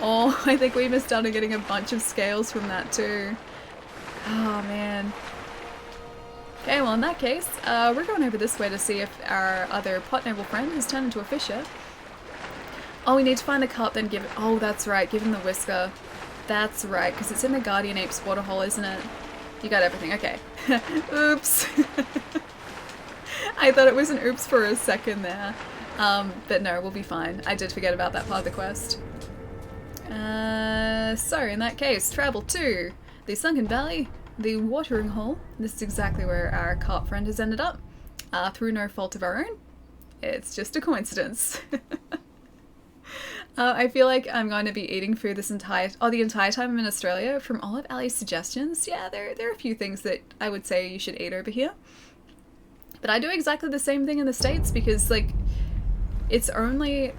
[SPEAKER 1] Oh, I think we missed out on getting a bunch of scales from that too. Oh man. Okay, well in that case, we're going over this way to see if our other pot noble friend has turned into a fish yet. Oh, we need to find the cup, then give it... Oh, that's right, give him the whisker. That's right, because it's in the Guardian Ape's waterhole, isn't it? You got everything, okay. Oops. I thought it was an oops for a second there. But no, we'll be fine. I did forget about that part of the quest. So, in that case, travel to the Sunken Valley, the watering hole. This is exactly where our carp friend has ended up. Through no fault of our own. It's just a coincidence. I feel like I'm going to be eating food the entire time I'm in Australia. From all of Ali's suggestions, yeah, there are a few things that I would say you should eat over here. But I do exactly the same thing in the States because, like, it's only,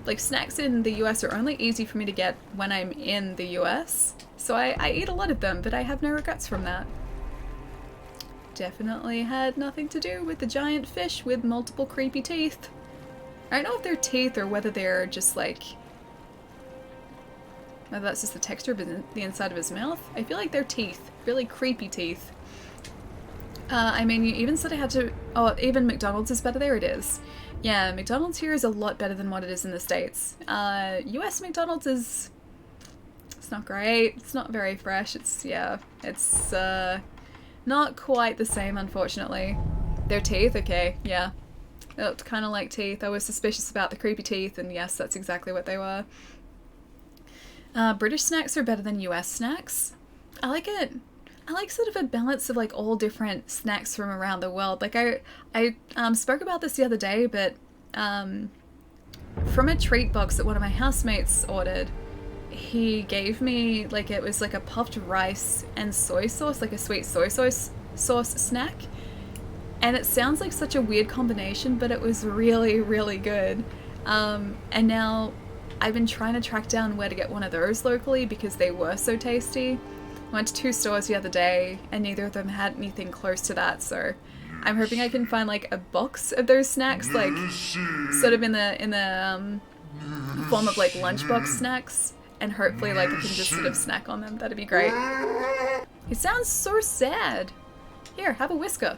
[SPEAKER 1] like, snacks in the US are only easy for me to get when I'm in the US. So I eat a lot of them, but I have no regrets from that. Definitely had nothing to do with the giant fish with multiple creepy teeth. I don't know if they're teeth or whether they're just like... whether that's just the texture of the inside of his mouth. I feel like they're teeth. Really creepy teeth. I mean, you even said I had to... Oh, even McDonald's is better. There it is. Yeah, McDonald's here is a lot better than what it is in the States. US McDonald's is... it's not great. It's not very fresh. It's, yeah, it's not quite the same, unfortunately. They're teeth? Okay, yeah. They looked kind of like teeth. I was suspicious about the creepy teeth, and yes, that's exactly what they were. British snacks are better than US snacks. I like it. I like sort of a balance of like all different snacks from around the world. Like I spoke about this the other day, but from a treat box that one of my housemates ordered, he gave me like, it was like a puffed rice and soy sauce, like a sweet soy sauce snack. And it sounds like such a weird combination, but it was really, really good. And now I've been trying to track down where to get one of those locally because they were so tasty. I went to 2 stores the other day and neither of them had anything close to that, so I'm hoping I can find like a box of those snacks, like sort of in the form of like lunchbox snacks, and hopefully like I can just sort of snack on them. That'd be great. He sounds so sad. Here, have a whisker.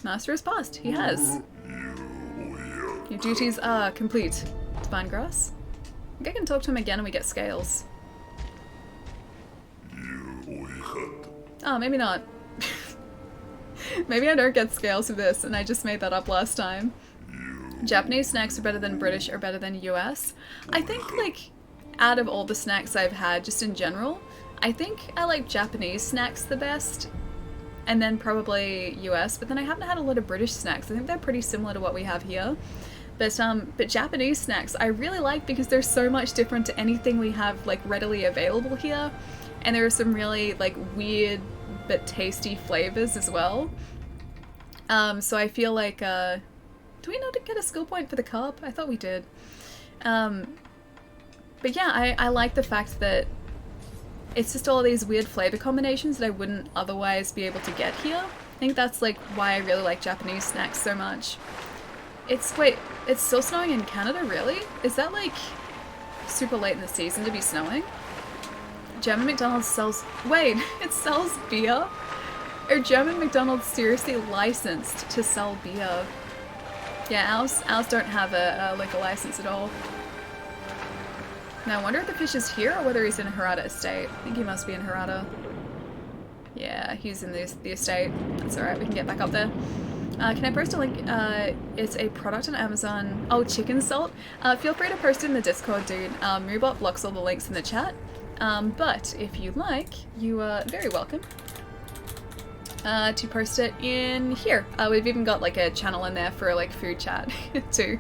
[SPEAKER 1] Master has passed. He has. Your duties are complete. Divine grass. I think I can talk to him again and we get scales. Oh, maybe not. Maybe I don't get scales for this and I just made that up last time. Japanese snacks are better than British or better than US. I think, like, out of all the snacks I've had, just in general, I think I like Japanese snacks the best. And then probably US, but then I haven't had a lot of British snacks. I think they're pretty similar to what we have here. But Japanese snacks I really like because they're so much different to anything we have like readily available here. And there are some really like weird but tasty flavors as well. So I feel like, do we not get a skill point for the carp? I thought we did. But yeah, I like the fact that it's just all these weird flavor combinations that I wouldn't otherwise be able to get here. I think that's like why I really like Japanese snacks so much. Wait, it's still snowing in Canada, really? Is that like super late in the season to be snowing? German McDonald's sells... Wait, it sells beer? Are German McDonald's seriously licensed to sell beer? Yeah, ours don't have a liquor license at all. Now I wonder if the fish is here or whether he's in Harada Estate. I think he must be in Harada. Yeah, he's in the estate. That's alright, we can get back up there. Can I post a link? It's a product on Amazon. Oh, chicken salt. Feel free to post it in the Discord, dude. Moobot blocks all the links in the chat. But if you like, you are very welcome to post it in here. We've even got like a channel in there for like food chat too.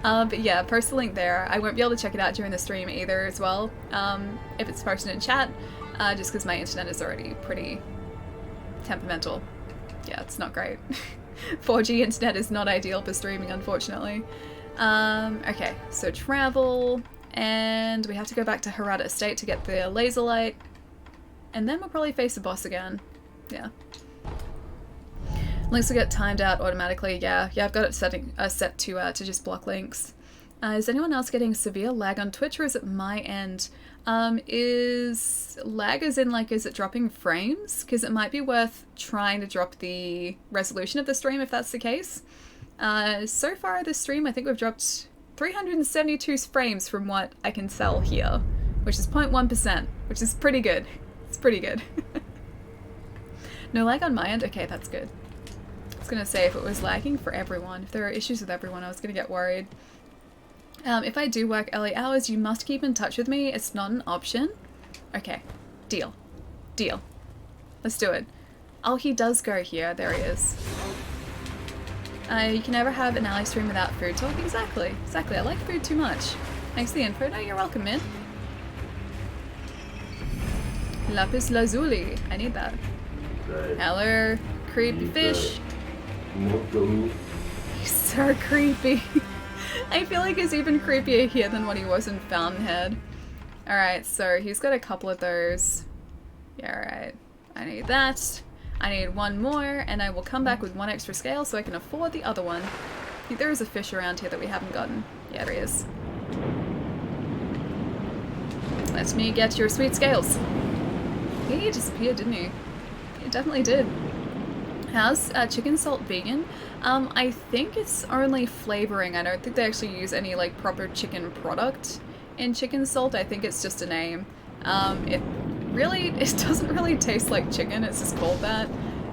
[SPEAKER 1] But yeah, post the link there. I won't be able to check it out during the stream either as well. If it's posted in chat, just because my internet is already pretty temperamental. Yeah, it's not great. 4G internet is not ideal for streaming, unfortunately. Okay, so travel, and we have to go back to Harada Estate to get the laser light, and then we'll probably face the boss again. Yeah. Links will get timed out automatically. Yeah, I've got it set to just block links. Is anyone else getting severe lag on Twitch, or is it my end? Is lag as in like, is it dropping frames? Because it might be worth trying to drop the resolution of the stream if that's the case. So far this stream, I think we've dropped 372 frames from what I can tell here, which is 0.1%, which is pretty good. It's pretty good. No lag on my end? Okay, that's good. I was gonna say if it was lagging for everyone, if there are issues with everyone, I was gonna get worried. If I do work early hours, you must keep in touch with me. It's not an option. Okay. Deal. Deal. Let's do it. Oh, he does go here. There he is. You can never have an ally stream without food talk. Exactly. Exactly. I like food too much. Thanks for the info. No, you're welcome, man. Lapis lazuli. I need that. Hello, creepy fish. He's so creepy. I feel like he's even creepier here than what he was in Fountainhead. Alright, so he's got a couple of those. Yeah, alright. I need that. I need one more, and I will come back with one extra scale so I can afford the other one. I think there is a fish around here that we haven't gotten. Yeah, there he is. Let me get your sweet scales. He disappeared, didn't he? He definitely did. How's chicken salt vegan? I think it's only flavoring. I don't think they actually use any like proper chicken product in chicken salt. I think it's just a name. It doesn't really taste like chicken. It's just called that.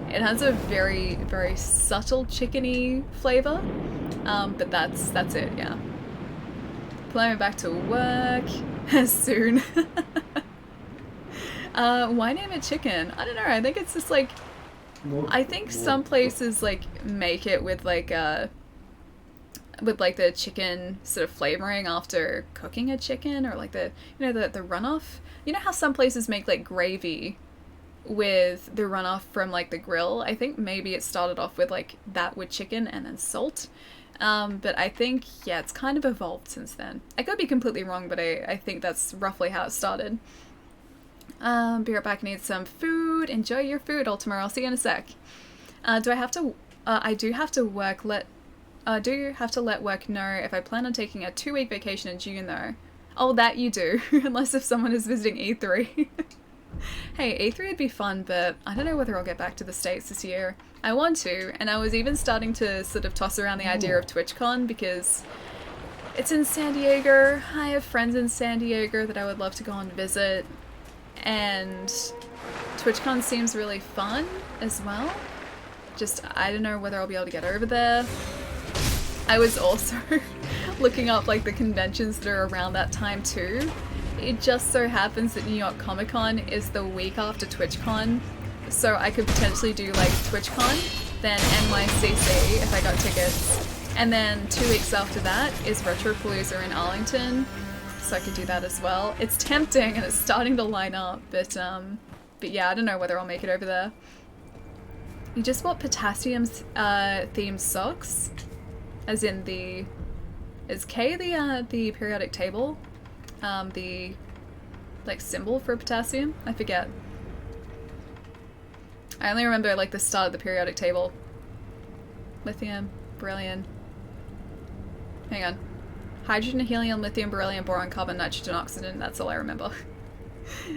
[SPEAKER 1] It has a very, very subtle chickeny flavor. But that's it. Yeah. Planning back to work soon. Why name it chicken? I don't know. I think it's just like. I think some places like make it with like the chicken sort of flavoring after cooking a chicken, or like the runoff. You know how some places make like gravy with the runoff from like the grill? I think maybe it started off with like that with chicken and then salt. But I think, yeah, it's kind of evolved since then. I could be completely wrong, but I think that's roughly how it started. Be right back, need some food. Enjoy your food, Ultima. I'll see you in a sec. I do have to let work know if I plan on taking a 2-week vacation in June though. Oh, that you do. Unless if someone is visiting E3. Hey, E3 would be fun, but I don't know whether I'll get back to the States this year. I want to, and I was even starting to sort of toss around the idea of TwitchCon because it's in San Diego. I have friends in San Diego that I would love to go and visit. And TwitchCon seems really fun as well. Just, I don't know whether I'll be able to get over there. I was also looking up like the conventions that are around that time too. It just so happens that New York Comic Con is the week after TwitchCon. So I could potentially do like TwitchCon, then NYCC if I got tickets. And then 2 weeks after that is Retropalooza in Arlington. So I could do that as well. It's tempting and it's starting to line up, but yeah, I don't know whether I'll make it over there. You just bought potassium's themed socks, as in the is K the periodic table, the like symbol for potassium? I forget. I only remember like the start of the periodic table. Lithium, beryllium. Hang on. Hydrogen, helium, lithium, beryllium, boron, carbon, nitrogen, oxygen. That's all I remember.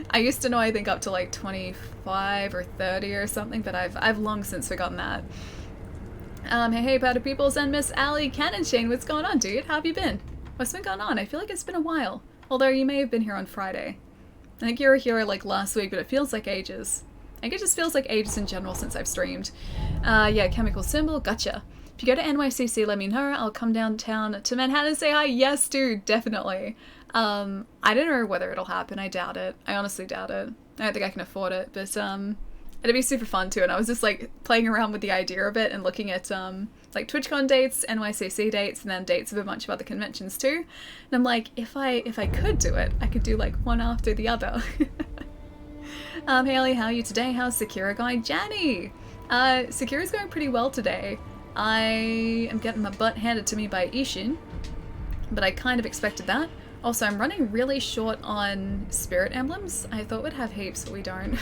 [SPEAKER 1] I used to know I think up to like 25 or 30 or something, but I've long since forgotten that. Hey, Powder Peoples and Miss Allie Cannon Shane, what's going on, dude? How have you been? What's been going on? I feel like it's been a while. Although you may have been here on Friday. I think you were here like last week, but it feels like ages. Like, it just feels like ages in general since I've streamed. Yeah, chemical symbol, gotcha. If you go to NYCC, let me know. I'll come downtown to Manhattan and say hi. Yes, dude, definitely. I don't know whether it'll happen. I doubt it. I honestly doubt it. I don't think I can afford it, but it'd be super fun too. And I was just like playing around with the idea of it and looking at like TwitchCon dates, NYCC dates, and then dates of a bunch of other conventions too. And I'm like, if I could do it, I could do like one after the other. Haley, how are you today? How's Sekiro going? Janny! Sekiro's going pretty well today. I am getting my butt handed to me by Ishin, but I kind of expected that. Also, I'm running really short on spirit emblems. I thought we'd have heaps, but we don't.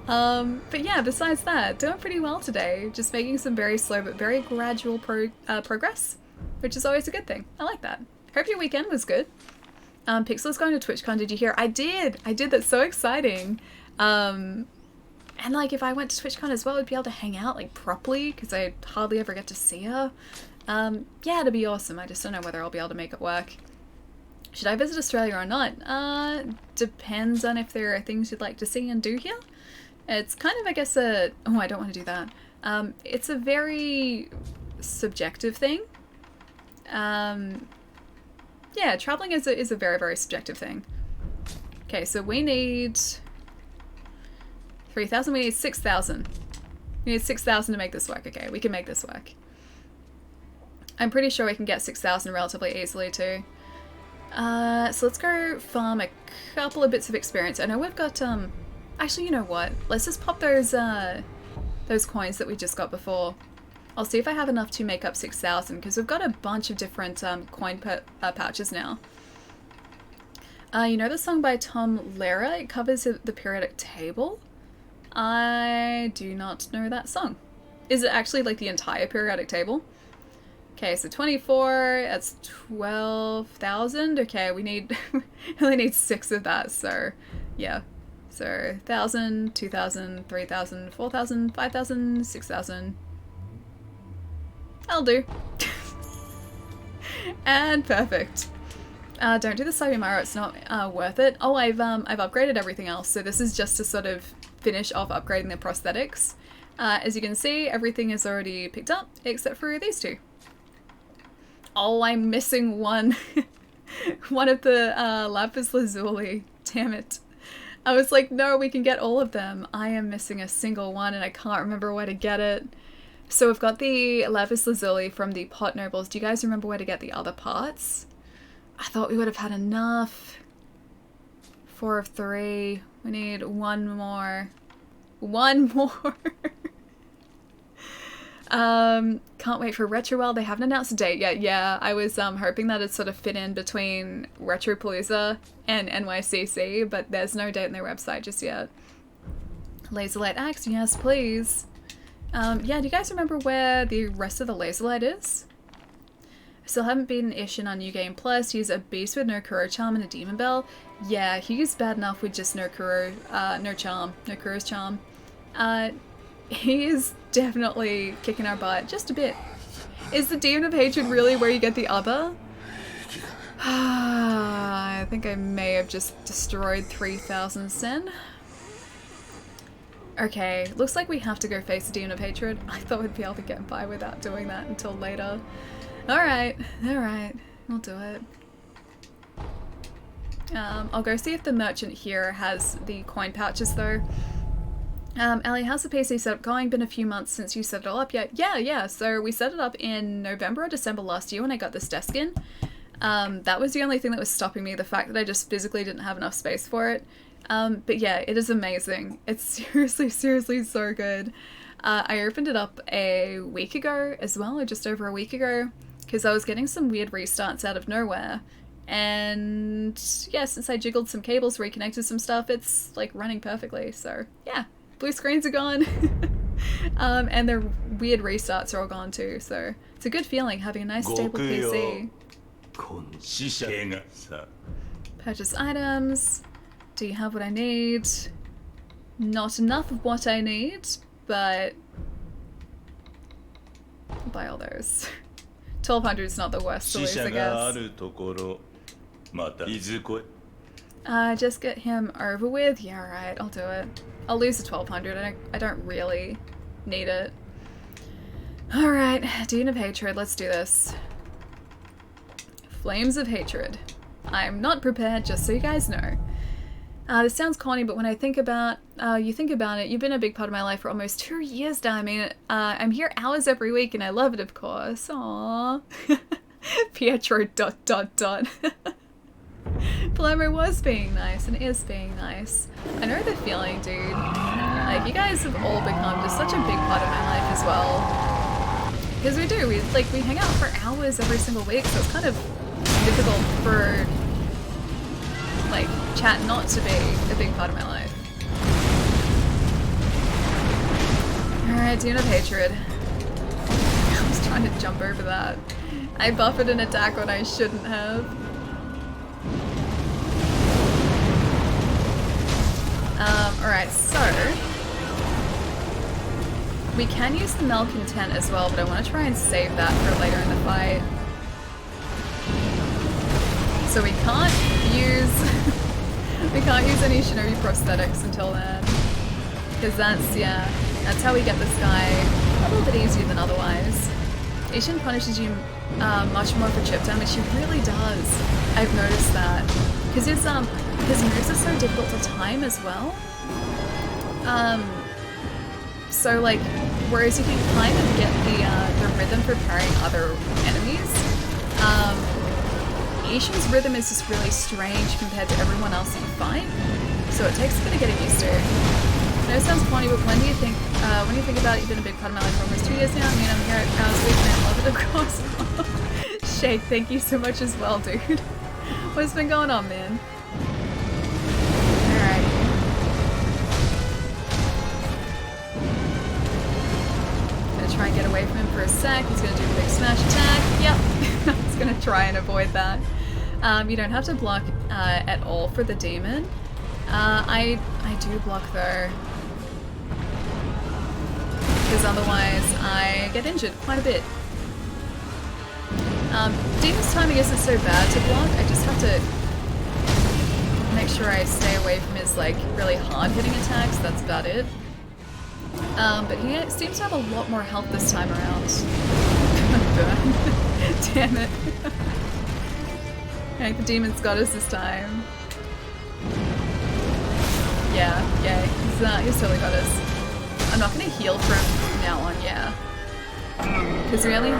[SPEAKER 1] But yeah, besides that, doing pretty well today. Just making some very slow but very gradual progress, which is always a good thing. I like that. Hope your weekend was good. Pixel's going to TwitchCon, did you hear? I did! That's so exciting. And like, if I went to TwitchCon as well, I'd be able to hang out like properly, because I hardly ever get to see her. Yeah, it'd be awesome. I just don't know whether I'll be able to make it work. Should I visit Australia or not? Depends on if there are things you'd like to see and do here. It's kind of, I guess, oh, I don't want to do that. It's a very subjective thing. Yeah, traveling is a very, very subjective thing. Okay, so we need 3,000, we need 6,000. We need 6,000 to make this work. Okay, we can make this work. I'm pretty sure we can get 6,000 relatively easily too. So let's go farm a couple of bits of experience. I know we've got, actually, you know what? Let's just pop those coins that we just got before. I'll see if I have enough to make up 6,000, because we've got a bunch of different coin pouches now. You know the song by Tom Lehrer? It covers the periodic table? I do not know that song. Is it actually like the entire periodic table? Okay, so 24, that's 12,000. Okay, we need, only need 6 of that, so yeah. So 1,000, 2,000, 3,000, 4,000, 5,000, 6,000. I'll do. And perfect. Don't do the Sayumara, it's not worth it. Oh, I've upgraded everything else, so this is just to sort of finish off upgrading the prosthetics. As you can see, everything is already picked up, except for these two. Oh, I'm missing one. One of the lapis lazuli. Damn it. I was like, no, we can get all of them. I am missing a single one and I can't remember where to get it. So we've got the lapis lazuli from the pot nobles. Do you guys remember where to get the other parts? I thought we would have had enough. 4 of 3. We need one more. One more. Can't wait for Retrowell. They haven't announced a date yet. Yeah, I was hoping that it'd sort of fit in between Retropalooza and NYCC, but there's no date on their website just yet. Laserlight Axe, yes please. Yeah, do you guys remember where the rest of the Laserlight is? I still haven't beaten Ishin on New Game Plus. He's a beast with no Kuro Charm and a Demon Bell. Yeah, he's bad enough with just no Kuro, no Charm, no Kuro's Charm. He is definitely kicking our butt, just a bit. Is the Demon of Hatred really where you get the other? I think I may have just destroyed 3,000 Sen. Okay, looks like we have to go face the Demon of Hatred. I thought we'd be able to get by without doing that until later. Alright, we'll do it. I'll go see if the merchant here has the coin pouches though. Ellie, how's the PC setup going? Been a few months since you set it all up yet? Yeah, so we set it up in November or December last year when I got this desk in. That was the only thing that was stopping me, the fact that I just physically didn't have enough space for it. But yeah, it is amazing. It's seriously so good. I opened it up a week ago as well, or just over a week ago, because I was getting some weird restarts out of nowhere. And yeah, since I jiggled some cables, reconnected some stuff, it's like running perfectly, so yeah. Blue screens are gone. And their weird restarts are all gone too, so it's a good feeling having a nice stable PC. Purchase items. Do you have what I need? Not enough of what I need, but I'll buy all those. 1,200 is not the worst choice, I guess. Just get him over with? Yeah, alright, I'll do it. I'll lose the 1200, I don't really need it. Alright, Dean of Hatred, let's do this. Flames of Hatred. I'm not prepared, just so you guys know. This sounds corny, but when I think about, you think about it, you've been a big part of my life for almost 2 years now. I mean, I'm here hours every week and I love it, of course. Aww. Pietro ... Palermo was being nice and is being nice. I know the feeling, dude. Like, you guys have all become just such a big part of my life as well. Because we do, we hang out for hours every single week, so it's kind of difficult for, like, chat not to be a big part of my life. Alright, Dune of Hatred. I was trying to jump over that. I buffered an attack when I shouldn't have. Alright, so we can use the Malcontent as well, but I want to try and save that for later in the fight. So we can't use any Shinobi prosthetics until then. Because that's how we get this guy a little bit easier than otherwise. Ishin punishes you much more for chip damage. She really does. I've noticed that. Because his moves are so difficult to time as well. So like, whereas you can kind of get the rhythm for parrying other enemies, Ishin's rhythm is just really strange compared to everyone else that you fight. So it takes a bit of getting used to. I know it sounds funny, but when you think about it, you've been a big part of my life for almost 2 years now. I mean, I'm here at hours a week and I love it, of course. Shake, thank you so much as well, dude. What's been going on, man? Alright. Gonna try and get away from him for a sec. He's gonna do a big smash attack. Yep. I was gonna try and avoid that. You don't have to block at all for the demon. I do block though. Because otherwise I get injured quite a bit. Demon's timing isn't so bad to block, I just have to make sure I stay away from his like really hard hitting attacks, that's about it. But he seems to have a lot more health this time around. Damn it. Alright, the demon's got us this time. Yeah, he's totally got us. I'm not gonna heal from now on, yeah. Because we only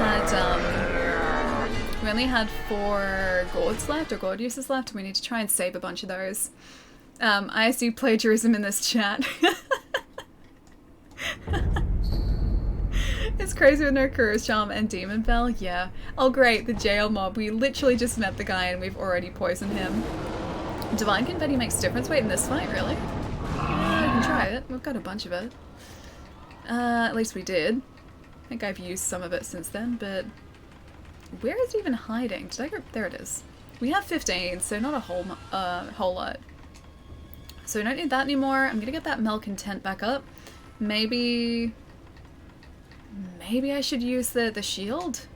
[SPEAKER 1] had 4 gourds left, or gourd uses left, and we need to try and save a bunch of those. I see plagiarism in this chat. It's crazy with no Kuro's Charm and Demon Bell, yeah. Oh great, the jail mob. We literally just met the guy and we've already poisoned him. Divine Confetti makes difference weight in this fight, really? Yeah, we can try it. We've got a bunch of it. At least we did. I think I've used some of it since then, but where is it even hiding? Did I go? There it is. We have 15, so not a whole lot. So we don't need that anymore. I'm gonna get that Malcontent back up. Maybe I should use the shield?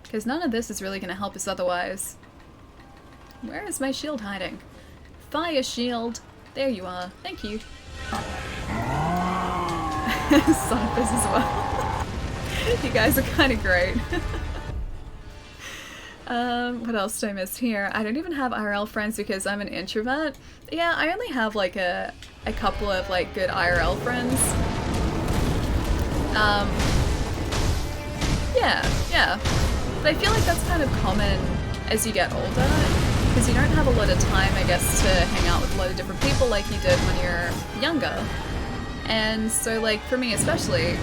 [SPEAKER 1] Because none of this is really gonna help us otherwise. Where is my shield hiding? Fire shield! There you are. Thank you. Cyphers as well. You guys are kind of great. What else did I miss here? I don't even have IRL friends because I'm an introvert. Yeah, I only have like a couple of like good IRL friends. Yeah. But I feel like that's kind of common as you get older, because you don't have a lot of time, I guess, to hang out with a lot of different people like you did when you're younger. And so, like, for me especially,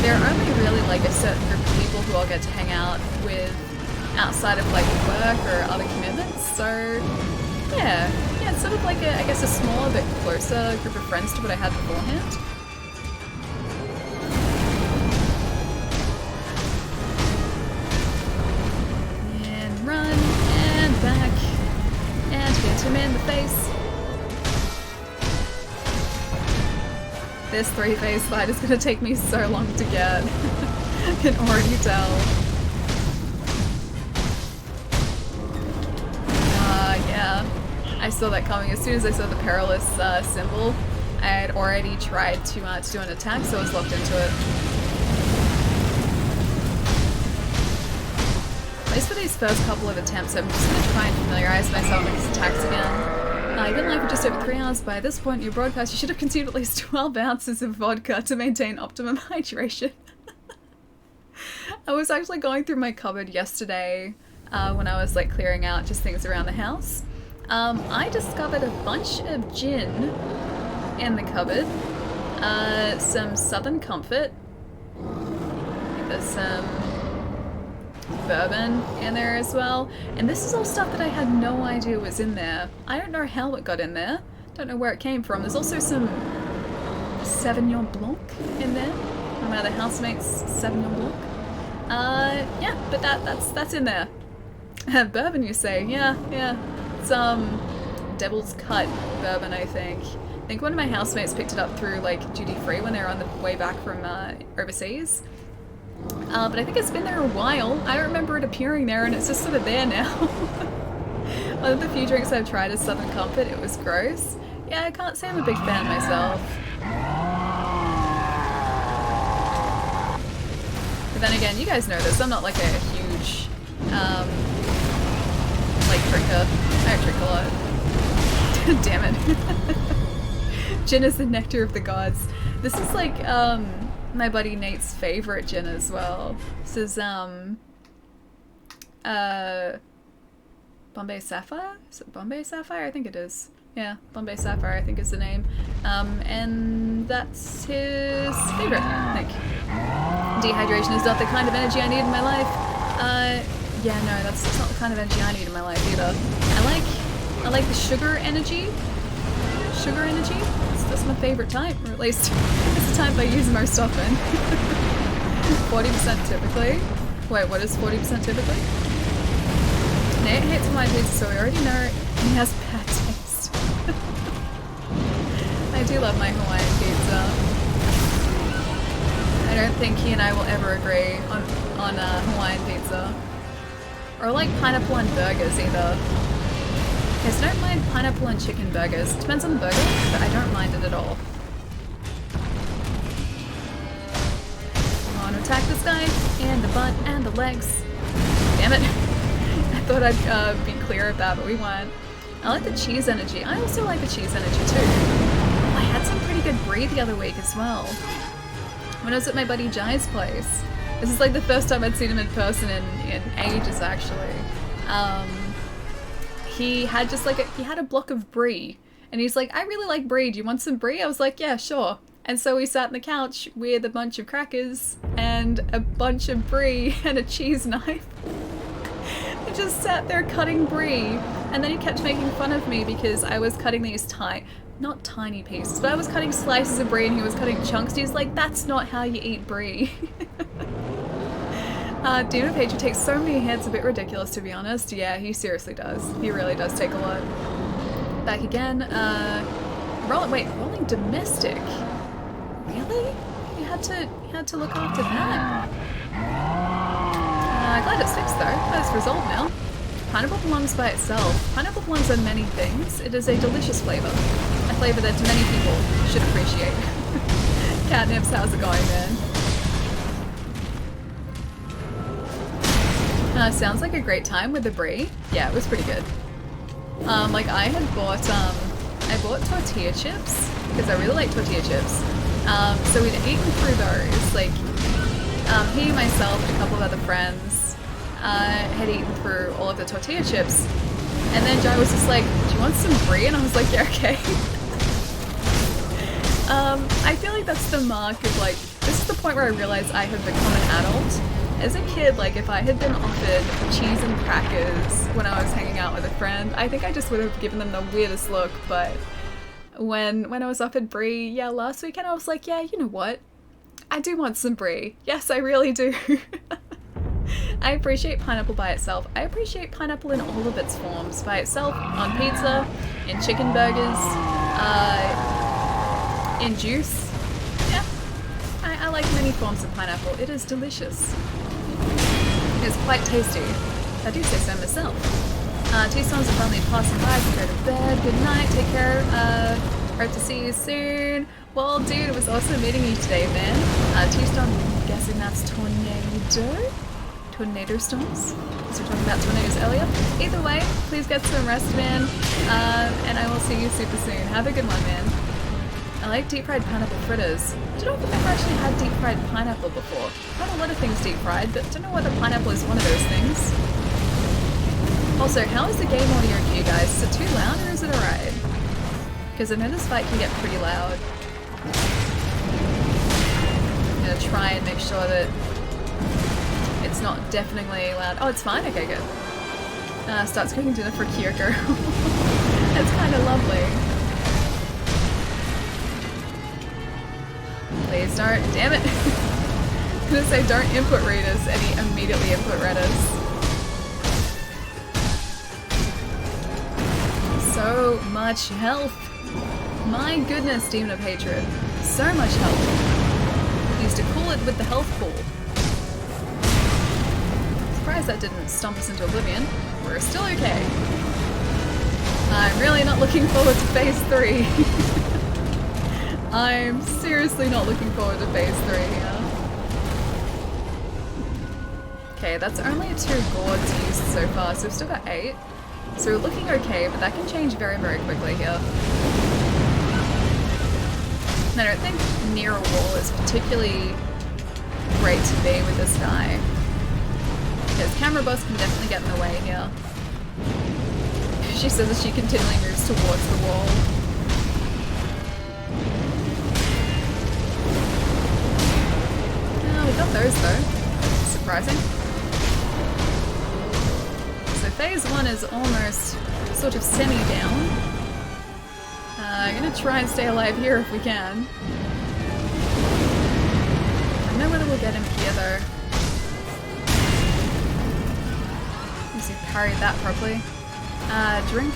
[SPEAKER 1] there are only really, like, a certain group of people who I'll get to hang out with outside of, like, work or other commitments. So, yeah, it's sort of like, I guess, a smaller but closer group of friends to what I had beforehand. And run, and back, and hit him in the face. This 3-phase fight is gonna take me so long to get. I can already tell. Yeah. I saw that coming. As soon as I saw the perilous symbol, I had already tried to do an attack, so I was locked into it. At least for these first couple of attempts, I'm just going to try and familiarise myself with these attacks again. You've been live for just over 3 hours. By this point in your broadcast, you should have consumed at least 12 ounces of vodka to maintain optimum hydration. I was actually going through my cupboard yesterday when I was like clearing out just things around the house. I discovered a bunch of gin in the cupboard, some Southern Comfort, there's some bourbon in there as well, and this is all stuff that I had no idea was in there. I don't know how it got in there, don't know where it came from. There's also some Sauvignon Blanc in there, one of my other housemates' Sauvignon Blanc. Yeah, but that's in there. Bourbon, you say? Yeah. It's Devil's Cut bourbon, I think. I think one of my housemates picked it up through like duty free when they were on the way back from overseas. But I think it's been there a while. I don't remember it appearing there, and it's just sort of there now. One of the few drinks I've tried is Southern Comfort. It was gross. Yeah, I can't say I'm a big fan myself. But then again, you guys know this. I'm not like a huge like drinker. I don't drink a lot. Damn it. Gin is the nectar of the gods. This is like my buddy Nate's favorite gin as well. This is Bombay Sapphire? Is it Bombay Sapphire? I think it is. Yeah, Bombay Sapphire I think is the name. And that's his favorite, I think. Dehydration is not the kind of energy I need in my life. Yeah, no, that's not the kind of energy I need in my life either. I like the sugar energy. Sugar energy? That's my favorite type, or at least it's the type I use most often. 40% typically. Wait, what is 40% typically? Nate hates Hawaiian pizza, so we already know he has bad taste. I do love my Hawaiian pizza. I don't think he and I will ever agree on Hawaiian pizza. Or like pineapple on burgers either. Okay, so I don't mind pineapple and chicken burgers. It depends on the burger, but I don't mind it at all. I want to attack this guy, and the butt, and the legs. Damn it. I thought I'd be clear of that, but we weren't. I like the cheese energy. I also like the cheese energy too. I had some pretty good brie the other week as well. When I was at my buddy Jai's place. This is like the first time I'd seen him in person in ages actually. He had just like he had a block of brie, and he's like, I really like brie, do you want some brie? I was like, yeah, sure. And so we sat on the couch with a bunch of crackers and a bunch of brie and a cheese knife. I just sat there cutting brie, and then he kept making fun of me because I was cutting these not tiny pieces, but I was cutting slices of brie and he was cutting chunks. He's like, that's not how you eat brie. Demon of Hatred takes so many hits, a bit ridiculous to be honest. Yeah, he seriously does. He really does take a lot. Back again. Rolling domestic. Really? You had to look after that. Glad it's fixed though. Glad it's resolved now. Pineapple belongs by itself. Pineapple belongs on many things. It is a delicious flavor. A flavor that many people should appreciate. Catnips, how's it going, man? Sounds like a great time with the brie. Yeah, it was pretty good. Like I bought tortilla chips because I really like tortilla chips. So we'd eaten through those. Like, he, myself, and a couple of other friends had eaten through all of the tortilla chips. And then Jai was just like, do you want some brie? And I was like, yeah, okay. I feel like that's the mark of like, this is the point where I realized I have become an adult. As a kid, like if I had been offered cheese and crackers when I was hanging out with a friend, I think I just would have given them the weirdest look, but when I was offered brie, yeah, last weekend I was like, yeah, you know what? I do want some brie. Yes, I really do. I appreciate pineapple by itself. I appreciate pineapple in all of its forms. By itself, on pizza, in chicken burgers, in juice. Yeah, I like many forms of pineapple. It is delicious. It's quite tasty. I do say so myself. T-Stones are finally passing by. Can go to bed. Good night. Take care. Hope to see you soon. Well, dude, it was awesome meeting you today, man. T-Stone, I'm guessing that's Tornado? Tornado storms? Because we were talking about tornadoes earlier. Either way, please get some rest, man. And I will see you super soon. Have a good one, man. I like deep fried pineapple fritters. I don't know if I've ever actually had deep fried pineapple before. I've had a lot of things deep fried, but don't know whether pineapple is one of those things. Also, how is the game audio for you guys? Is it too loud or is it alright? Because I know this fight can get pretty loud. I'm gonna try and make sure that it's not deafeningly loud. Oh, it's fine? Okay, good. Starts cooking dinner for Kyoko. That's kind of lovely. Please don't. Damn it. I was gonna say don't input readers, and he immediately input readers. So much health. My goodness, Demon of Hatred. So much health. Used to cool it with the health pool. Surprised that didn't stomp us into oblivion. We're still okay. I'm really not looking forward to phase 3. I'm seriously not looking forward to phase 3 here. Okay, that's only 2 gourds used so far, so we've still got 8. So we're looking okay, but that can change very, very quickly here. And I don't think near a wall is particularly great to be with this guy. Because camera boss can definitely get in the way here. She says as she continually moves towards the wall. Oh, we got those though. Surprising. So phase 1 is almost sort of semi-down. I'm gonna try and stay alive here if we can. I don't know whether we'll get him here though. Let me see, parry that properly. Drink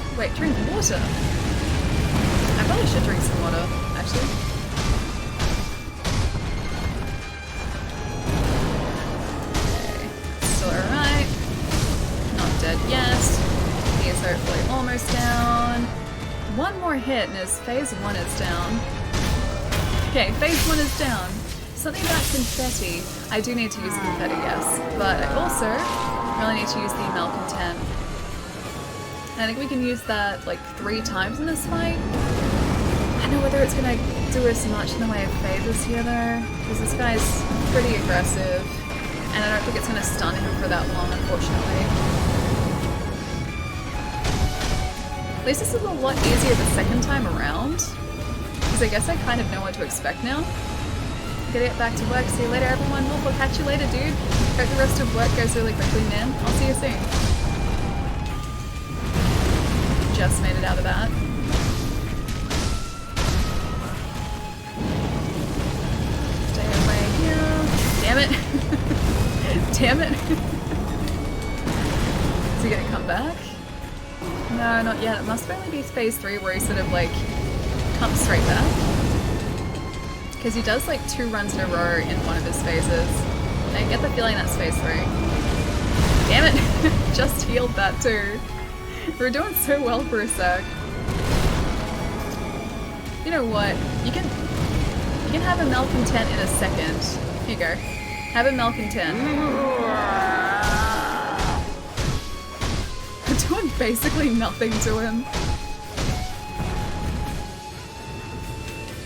[SPEAKER 1] water. I probably should drink some water, actually. Okay, still alright. Not dead yet. He is hopefully almost down. One more hit and his phase 1 is down. Okay, phase 1 is down. Something about confetti. I do need to use confetti, yes. But I also really need to use the malcontent. And I think we can use that like 3 times in this fight. I don't know whether it's gonna do us much in the way of phases here though, because this guy's pretty aggressive. And I don't think it's gonna stun him for that long, unfortunately. At least this is a lot easier the second time around, because I guess I kind of know what to expect now. Gotta get back to work. See you later, everyone. We'll catch you later, dude. Hope the rest of work goes really quickly, man. I'll see you soon. Just made it out of that. Stay away here. Damn it. Damn it. Is he gonna come back? No, not yet. It must only be phase 3 where he sort of like comes straight back. Because he does like 2 runs in a row in one of his phases. I get the feeling that's phase 3. Damn it! Just healed that too. We're doing so well for a sec. You know what? You can have a malcontent in a second. Here you go. Have a malcontent. We're doing basically nothing to him.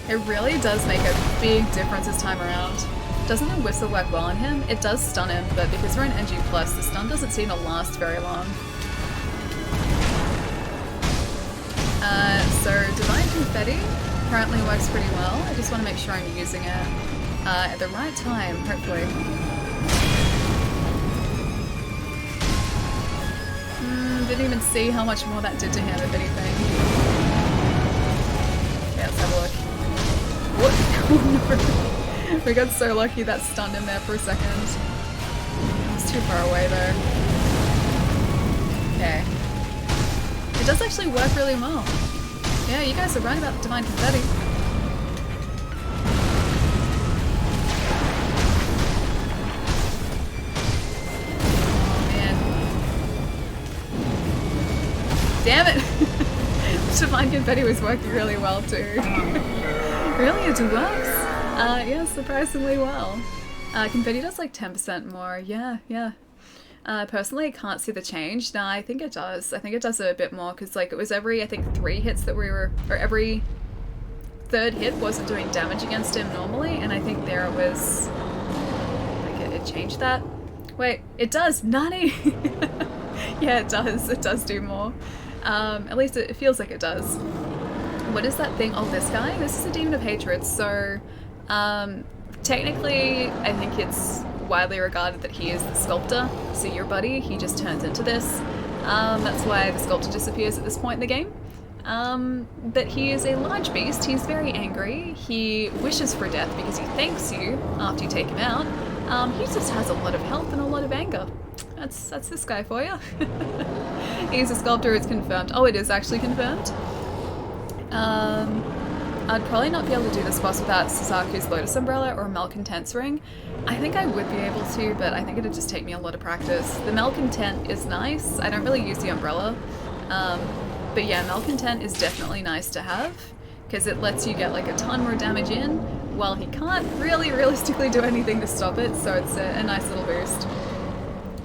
[SPEAKER 1] It really does make a big difference this time around. Doesn't the whistle work well on him? It does stun him, but because we're in NG+, the stun doesn't seem to last very long. So Divine Confetti currently works pretty well. I just want to make sure I'm using it at the right time, hopefully. Didn't even see how much more that did to him, if anything. Okay, let's have a look. What? Oh no! We got so lucky that stunned him there for a second. It's too far away though. Okay. It does actually work really well. Yeah, you guys are right about the Divine Confetti. Oh man. Damn it! Divine Confetti was working really well too. Really, it works? Yeah, surprisingly well. Confetti does like 10% more. Yeah. Personally, I can't see the change. Nah, I think it does. I think it does a bit more because like it was every, I think, 3 hits that we were, or every 3rd hit wasn't doing damage against him normally, and I think there it was, like it changed that. Wait, it does! Nani! Yeah, it does. It does do more. At least it feels like it does. What is that thing? Oh, this guy? This is a Demon of Hatred, so technically I think it's widely regarded that he is the sculptor, so your buddy, he just turns into this. That's why the sculptor disappears at this point in the game. But he is a large beast, he's very angry, he wishes for death because he thanks you after you take him out. He just has a lot of health and a lot of anger. That's this guy for you. He's a sculptor, it's confirmed. Oh, it is actually confirmed. I'd probably not be able to do this boss without Suzaku's Lotus Umbrella or Malcontent's Ring. I think I would be able to, but I think it'd just take me a lot of practice. The Malcontent is nice. I don't really use the Umbrella. But yeah, Malcontent is definitely nice to have, because it lets you get like a ton more damage in, while he can't really realistically do anything to stop it, so it's a nice little boost.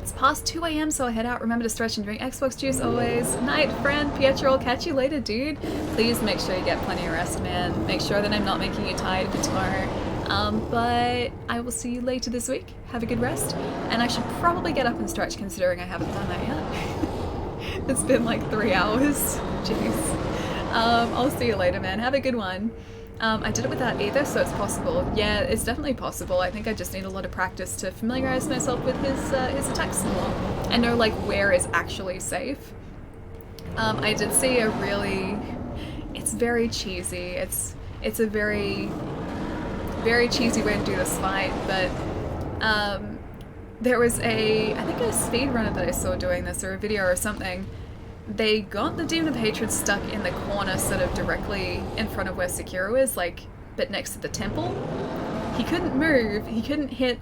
[SPEAKER 1] It's past 2 AM, so I head out. Remember to stretch and drink Xbox juice always. Night, friend. Pietro, I'll catch you later, dude. Please make sure you get plenty of rest, man. Make sure that I'm not making you tired for tomorrow. But I will see you later this week. Have a good rest. And I should probably get up and stretch considering I haven't done that yet. It's been like 3 hours. Jeez. I'll see you later, man. Have a good one. I did it without either, so it's possible. Yeah, it's definitely possible. I think I just need a lot of practice to familiarize myself with his attacks more and know like where is actually safe. I did see a really, it's very cheesy. It's a very cheesy way to do this fight, but there was I think a speedrunner that I saw doing this, or a video or something. They got the Demon of Hatred stuck in the corner sort of directly in front of where Sekiro is, like, but next to the temple. He couldn't move, he couldn't hit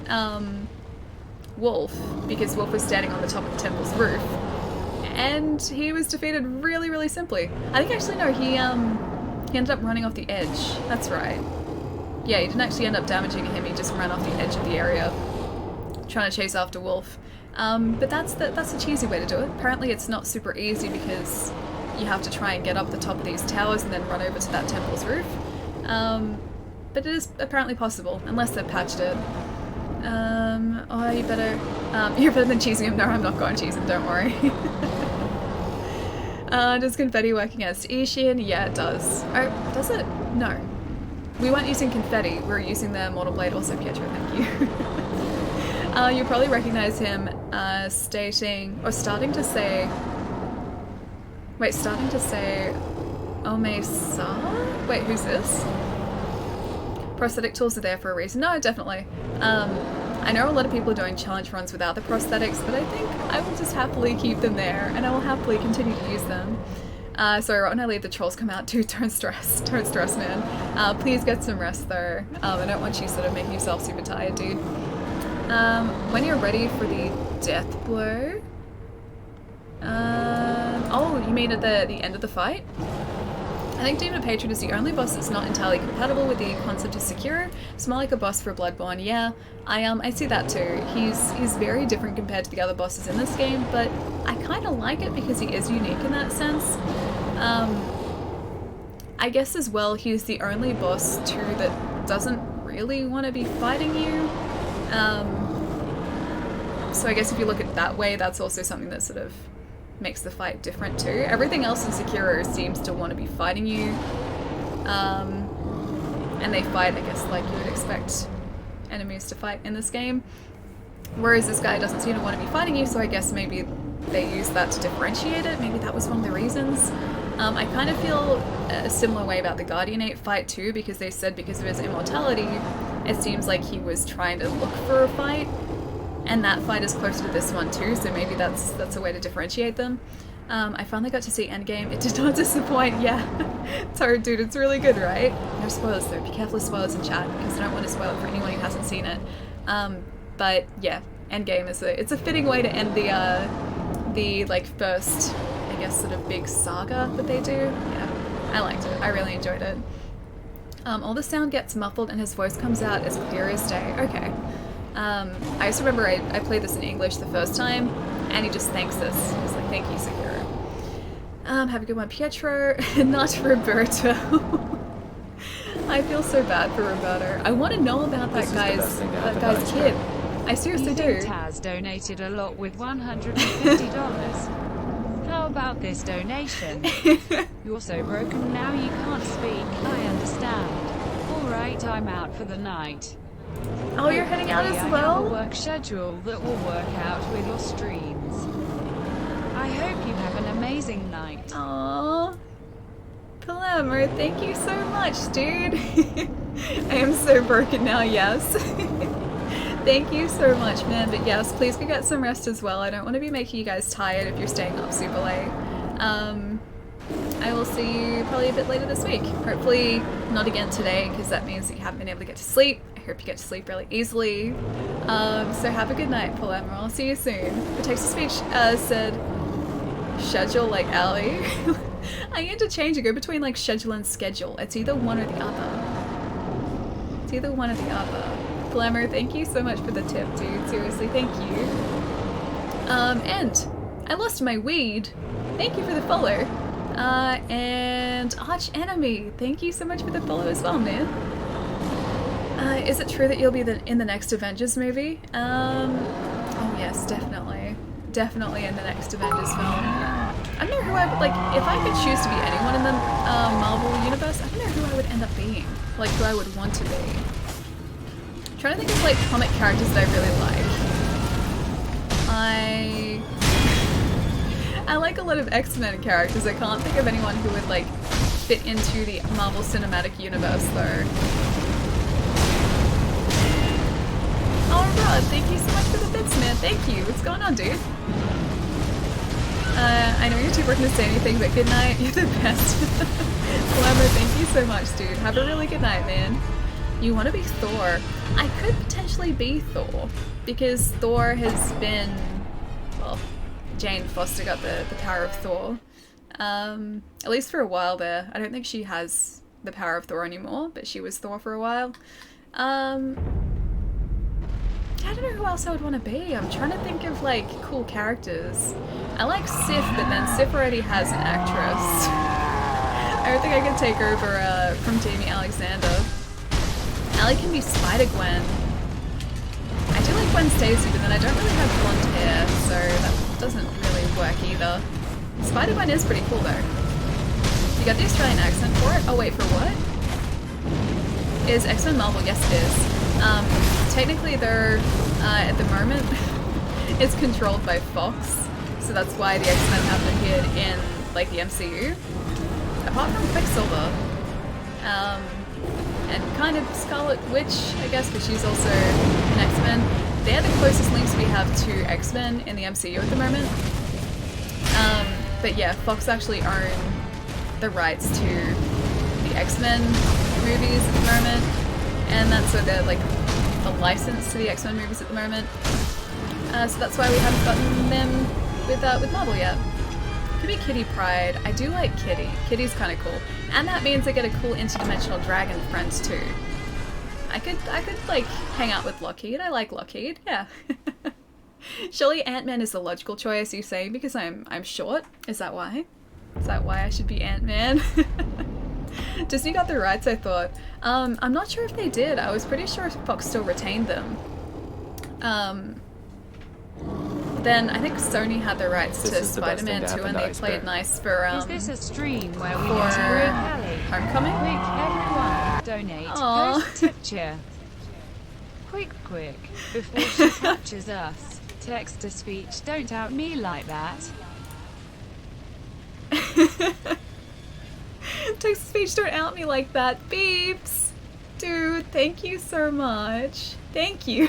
[SPEAKER 1] Wolf, because Wolf was standing on the top of the temple's roof. And he was defeated really, really simply. I think actually no, he ended up running off the edge. That's right. Yeah, he didn't actually end up damaging him, he just ran off the edge of the area, trying to chase after Wolf. But that's a cheesy way to do it. Apparently it's not super easy because you have to try and get up the top of these towers and then run over to that temple's roof. But it is apparently possible, unless they've patched it. Oh, you're better than cheesing him. No, I'm not going to cheese him, don't worry. Does confetti work against Ishin? Yeah, it does. Oh, does it? No. We weren't using confetti, we were using the Mortal Blade. Also, Pietro, thank you. You'll probably recognize him starting to say Omesa? Wait, who's this? Prosthetic tools are there for a reason. No, definitely. I know a lot of people are doing challenge runs without the prosthetics, but I think I will just happily keep them there, and I will happily continue to use them. Sorry, right when I leave, the trolls come out too. Don't stress, man. Please get some rest though. I don't want you sort of making yourself super tired, dude. When you're ready for the death blow. Oh, you mean at the end of the fight? I think Demon of Hatred is the only boss that's not entirely compatible with the concept of Sekiro. It's more like a boss for Bloodborne. Yeah, I see that too. He's very different compared to the other bosses in this game, but I kind of like it because he is unique in that sense. I guess as well, he's the only boss too that doesn't really want to be fighting you. So I guess if you look at it that way, that's also something that sort of makes the fight different too. Everything else in Sekiro seems to want to be fighting you. And they fight, I guess, like you would expect enemies to fight in this game. Whereas this guy doesn't seem to want to be fighting you, so I guess maybe they use that to differentiate it. Maybe that was one of the reasons. I kind of feel a similar way about the Guardianate fight too, because they said because of his immortality, it seems like he was trying to look for a fight, and that fight is closer to this one too, so maybe that's a way to differentiate them. I finally got to see Endgame. It did not disappoint. Yeah, Toad, dude, it's really good, right? No spoilers though. Be careful of spoilers in chat because I don't want to spoil it for anyone who hasn't seen it. But yeah, Endgame is it's a fitting way to end the like first, I guess, sort of big saga that they do. Yeah, I liked it. I really enjoyed it. All the sound gets muffled and his voice comes out as clear as day. Okay. I just remember I played this in English the first time, and he just thanks us. He's like, thank you, Sekiro. Have a good one, Pietro. Not Roberto. I feel so bad for Roberto. I want to know about that guy's kid. I seriously do.
[SPEAKER 4] Taz donated a lot with $150. How about this donation? You're so broken now you can't speak. I understand. Alright, I'm out for the night.
[SPEAKER 1] Oh, you're heading out as
[SPEAKER 4] I
[SPEAKER 1] well?
[SPEAKER 4] have a work schedule that will work out with your streams. I hope you have an amazing night.
[SPEAKER 1] Aww. Palermo, thank you so much, dude. I am so broken now, yes. Thank you so much, man. But yes, please go get some rest as well. I don't want to be making you guys tired if you're staying up super late. I will see you probably a bit later this week. Hopefully not again today, because that means that you haven't been able to get to sleep. I hope you get to sleep really easily. So have a good night, Palermo. I'll see you soon. The text-to-speech said, schedule like Ali. I interchange and go between like schedule and schedule. It's either one or the other. It's either one or the other. Glamour, thank you so much for the tip, dude. Seriously, thank you. And I lost my weed. Thank you for the follow. And Arch Enemy, thank you so much for the follow as well, man. Is it true that you'll be in the next Avengers movie? Oh yes, definitely. Definitely in the next Avengers film. I don't know who I would, like, if I could choose to be anyone in the Marvel universe, I don't know who I would end up being. Like, who I would want to be. I'm trying to think of, like, comic characters that I really like. I like a lot of X-Men characters. I can't think of anyone who would, like, fit into the Marvel Cinematic Universe, though. Oh, Rod, thank you so much for the bits, man. Thank you. What's going on, dude? I know you're too working to say anything, but good night. You're the best. Glamour, thank you so much, dude. Have a really good night, man. You want to be Thor? I could potentially be Thor, because Thor has been, well, Jane Foster got the power of Thor. At least for a while there. I don't think she has the power of Thor anymore, but she was Thor for a while. I don't know who else I would want to be. I'm trying to think of, like, cool characters. I like Sif, but then Sif already has an actress. I don't think I could take over from Jamie Alexander. Allie can be Spider-Gwen. I do like Gwen Stacy, but then I don't really have blonde hair, so that doesn't really work either. Spider-Gwen is pretty cool, though. You got the Australian accent for it? Oh, wait, for what? Is X-Men Marvel? Yes, it is. Technically, they're, at the moment, it's controlled by Fox, so that's why the X-Men haven't appeared in, like, the MCU. Apart from Quicksilver. And kind of Scarlet Witch, I guess, but she's also an X-Men. They're the closest links we have to X-Men in the MCU at the moment. But yeah, Fox actually own the rights to the X-Men movies at the moment, and that's so they're like a license to the X-Men movies at the moment. So that's why we haven't gotten them with Marvel yet. Could be Kitty Pryde. I do like Kitty. Kitty's kind of cool, and that means I get a cool interdimensional dragon friends too. I could like hang out with Lockheed. I like Lockheed. Yeah. Surely Ant-Man is the logical choice, you say, because I'm short? Is that why? Is that why I should be Ant-Man? Disney got the rights, I thought. I'm not sure if they did. I was pretty sure Fox still retained them. Then I think Sony had the rights to Spider-Man 2, and they played nice for
[SPEAKER 4] Is this a stream where we
[SPEAKER 1] for
[SPEAKER 4] get to break Kelly?
[SPEAKER 1] Homecoming?
[SPEAKER 4] Quick, everyone, donate.
[SPEAKER 1] Aw.
[SPEAKER 4] Post picture. Quick, before she captures us. Text to speech, don't out me like that.
[SPEAKER 1] Text to speech, don't out me like that. Beeps! Dude, thank you so much. Thank you.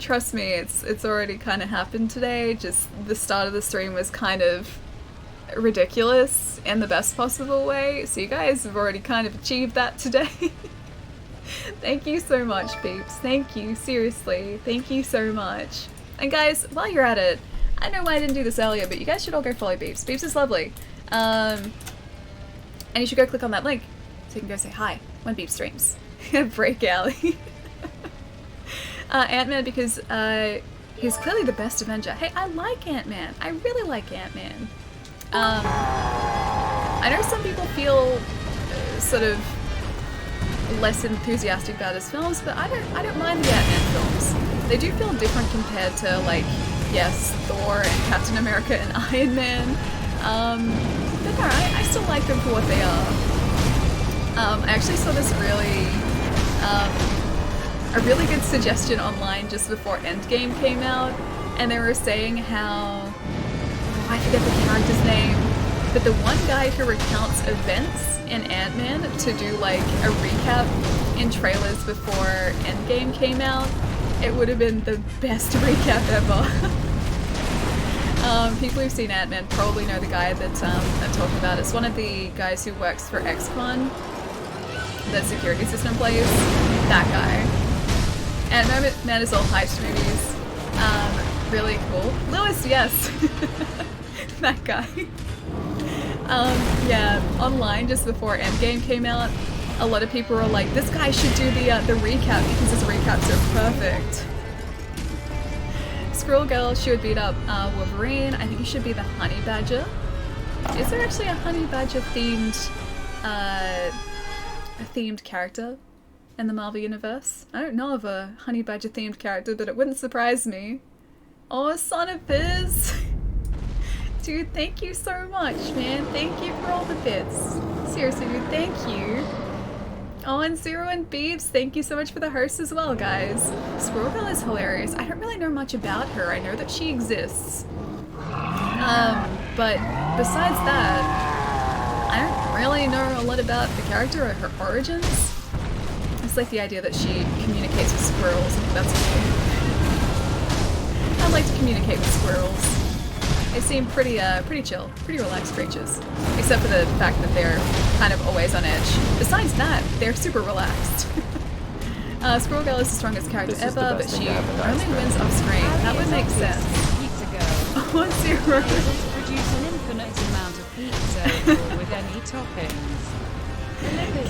[SPEAKER 1] Trust me, it's already kind of happened today. Just the start of the stream was kind of ridiculous in the best possible way. So you guys have already kind of achieved that today. Thank you so much, peeps. Thank you, seriously. Thank you so much. And guys, while you're at it, I don't know why I didn't do this earlier, but you guys should all go follow Beeps. Beeps is lovely. And you should go click on that link so you can go say hi when Beeps streams. Break alley. Ant-Man because he's clearly the best Avenger. Hey, I like Ant-Man. I really like Ant-Man. I know some people feel sort of less enthusiastic about his films, but I don't mind the Ant-Man films. They do feel different compared to, like, yes, Thor and Captain America and Iron Man. But no, I still like them for what they are. I actually saw this a really good suggestion online just before Endgame came out, and they were saying how, I forget the character's name, but the one guy who recounts events in Ant-Man to do like a recap in trailers before Endgame came out, it would have been the best recap ever. People who've seen Ant-Man probably know the guy that I'm talking about. It's one of the guys who works for XCon, the security system plays, that guy. Ant-Man is all heist movies. Really cool. Lewis, yes! That guy. Yeah, online just before Endgame came out, a lot of people were like, this guy should do the recap because his recaps are perfect. Squirrel Girl should beat up Wolverine. I think he should be the Honey Badger. Is there actually a Honey Badger themed character in the Marvel Universe? I don't know of a Honey Badger themed character, but it wouldn't surprise me. Oh, Son of Fizz! Dude, thank you so much, man. Thank you for all the bits. Seriously, dude, thank you. Oh, and Zero and Beebs, thank you so much for the host as well, guys. Squirrel Girl is hilarious. I don't really know much about her. I know that she exists. But besides that, I don't really know a lot about the character or her origins. It's like the idea that she communicates with squirrels. I think that's cool. I like to communicate with squirrels. They seem pretty chill, pretty relaxed creatures. Except for the fact that they're kind of always on edge. Besides that, they're super relaxed. Squirrel Girl is the strongest character ever, but she only wins off screen. That would make sense. Oh, Zero.
[SPEAKER 4] Able to produce an infinite amount of pizza with any toppings.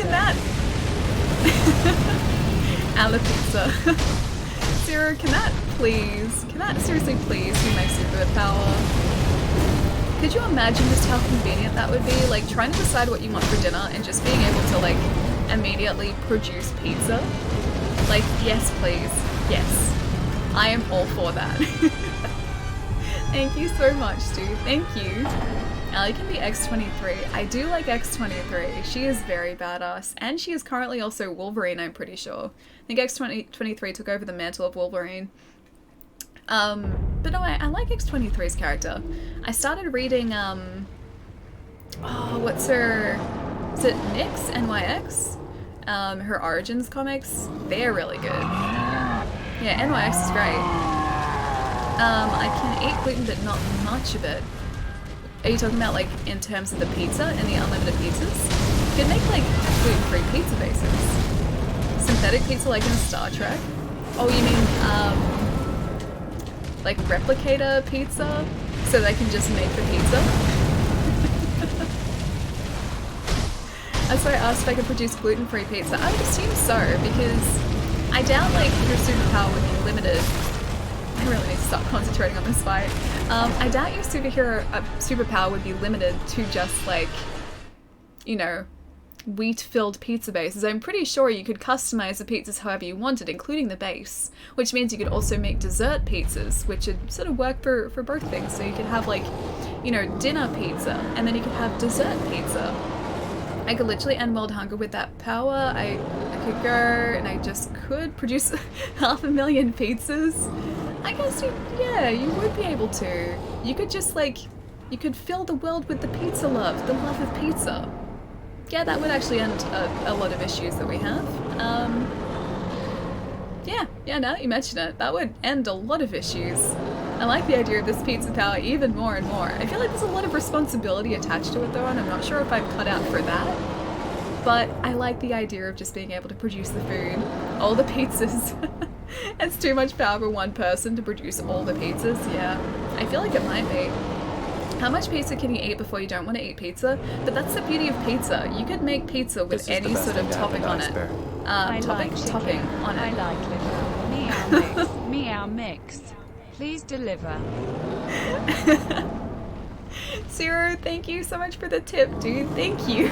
[SPEAKER 1] Can that... Alla pizza. Zero, can that seriously please be my superpower? Could you imagine just how convenient that would be? Like, trying to decide what you want for dinner and just being able to, like, immediately produce pizza? Like, yes please. Yes. I am all for that. Thank you so much, dude. Thank you. Allie can be X-23. I do like X-23. She is very badass. And she is currently also Wolverine, I'm pretty sure. I think X-23 took over the mantle of Wolverine. But no, I like X-23's character. I started reading, what's her... Is it Nyx? NYX? Her Origins comics. They're really good. Yeah, NYX is great. I can eat gluten, but not much of it. Are you talking about, like, in terms of the pizza and the unlimited pizzas? You could make, like, gluten-free pizza bases. Synthetic pizza like in Star Trek? Oh, you mean, like replicator pizza? So they can just make the pizza? That's why I asked if I could produce gluten-free pizza. I would assume so, because I doubt, like, your superpower would be limited. I really need to stop concentrating on this fight. I doubt your superpower would be limited to just, like, you know, wheat-filled pizza bases. I'm pretty sure you could customize the pizzas however you wanted, including the base, which means you could also make dessert pizzas, which would sort of work for both things. So you could have, like, you know, dinner pizza, and then you could have dessert pizza. I could literally end world hunger with that power. I could go and I just could produce 500,000 pizzas. I guess you would be able to. You could just, like, you could fill the world with the pizza love, the love of pizza. Yeah, that would actually end a lot of issues that we have. Yeah, now that you mention it, that would end a lot of issues. I like the idea of this pizza power even more and more. I feel like there's a lot of responsibility attached to it though, and I'm not sure if I'm cut out for that. But I like the idea of just being able to produce the food. All the pizzas. It's too much power for one person to produce all the pizzas. Yeah, I feel like it might be. How much pizza can you eat before you don't want to eat pizza? But that's the beauty of pizza. You could make pizza with any sort of topic on it. Topping on it.
[SPEAKER 4] I like liver. Meow mix. Meow mix. Please deliver.
[SPEAKER 1] Zero, thank you so much for the tip, dude. Thank you.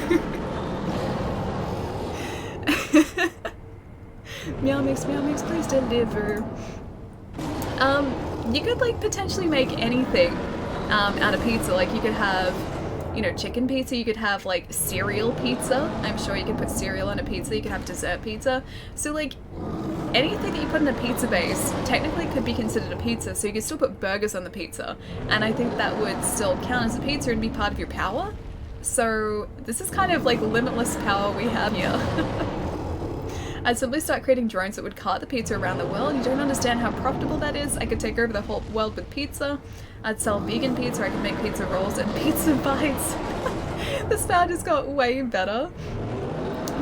[SPEAKER 1] Meow mix, please deliver. You could like potentially make anything out of pizza. Like you could have, you know, chicken pizza. You could have like cereal pizza. I'm sure you could put cereal on a pizza. You could have dessert pizza. So like anything that you put in a pizza base technically could be considered a pizza. So you could still put burgers on the pizza, and I think that would still count as a pizza and be part of your power. So this is kind of like limitless power we have here. I'd simply start creating drones that would cart the pizza around the world. You don't understand how profitable that is. I could take over the whole world with pizza. I'd sell vegan pizza, I could make pizza rolls and pizza bites. This power just got way better.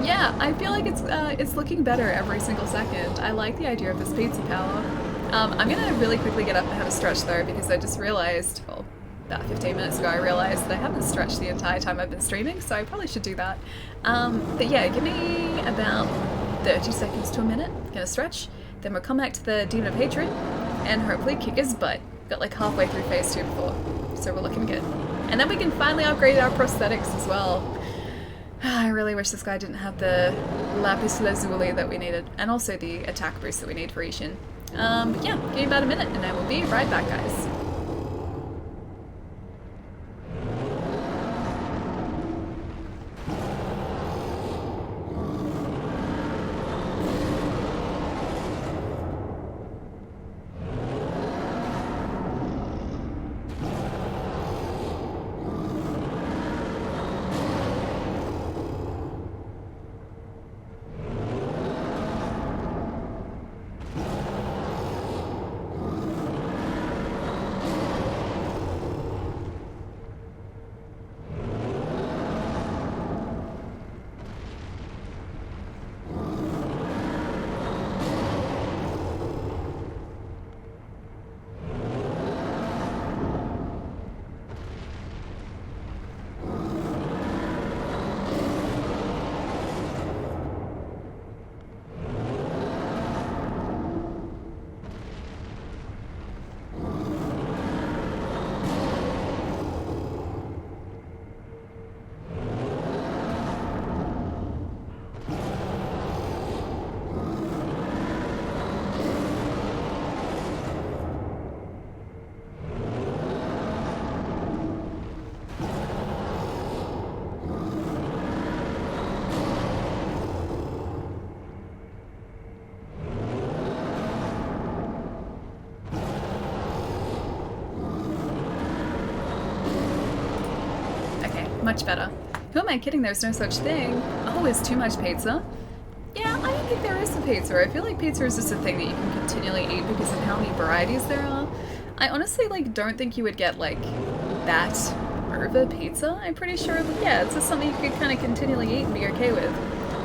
[SPEAKER 1] Yeah, I feel like it's looking better every single second. I like the idea of this pizza power. I'm gonna really quickly get up and have a stretch though, because I just realized, well, about 15 minutes ago, I realized that I haven't stretched the entire time I've been streaming, so I probably should do that. But yeah, give me about 30 seconds to a minute, gonna stretch, then we'll come back to the Demon of Hatred, and hopefully kick his butt. Got like halfway through phase 2 before, so we're looking good. And then we can finally upgrade our prosthetics as well. I really wish this guy didn't have the lapis lazuli that we needed, and also the attack boost that we need for Ishin. But yeah, give me about a minute, and I will be right back, guys. Much better. Who am I kidding? There's no such thing. Oh, is too much pizza? Yeah, I don't think there is a pizza. I feel like pizza is just a thing that you can continually eat because of how many varieties there are. I honestly like don't think you would get like that over pizza. I'm pretty sure, yeah, it's just something you could kind of continually eat and be okay with.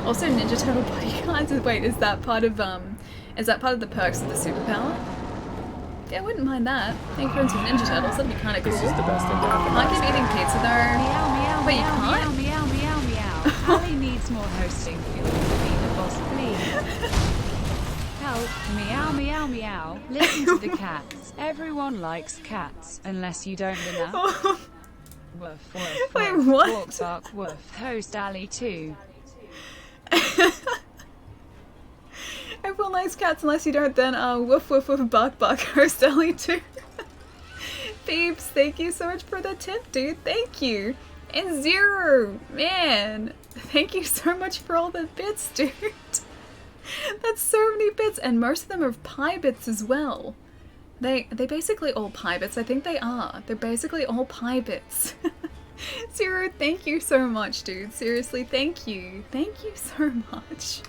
[SPEAKER 1] Also, Ninja Turtle bodyguards. Wait, is that part of the perks of the superpower? Yeah, I wouldn't mind that. Being friends with Ninja Turtles, that'd be kind of cool.
[SPEAKER 3] This is the best thing to happen.
[SPEAKER 1] I keep eating pizza though.
[SPEAKER 4] Meow, meow,
[SPEAKER 1] Wait, you
[SPEAKER 4] meow,
[SPEAKER 1] can't?
[SPEAKER 4] meow, meow, meow, meow. Ali needs more hosting fuel to be the boss, please. Help, meow, meow, meow. Listen to the cats. Everyone likes cats, unless you don't enough. Woof, woof, woof.
[SPEAKER 1] Wait, what?
[SPEAKER 4] Walk, bark, woof. Host Ali too.
[SPEAKER 1] Everyone likes cats unless you don't, then woof woof woof bark bark host Ellie too. Peeps, thank you so much for the tip, dude. Thank you. And Zero, man, thank you so much for all the bits, dude. That's so many bits, and most of them are pie bits as well. They basically all pie bits. I think they are. They're basically all pie bits. Zero, thank you so much, dude. Seriously, thank you. Thank you so much.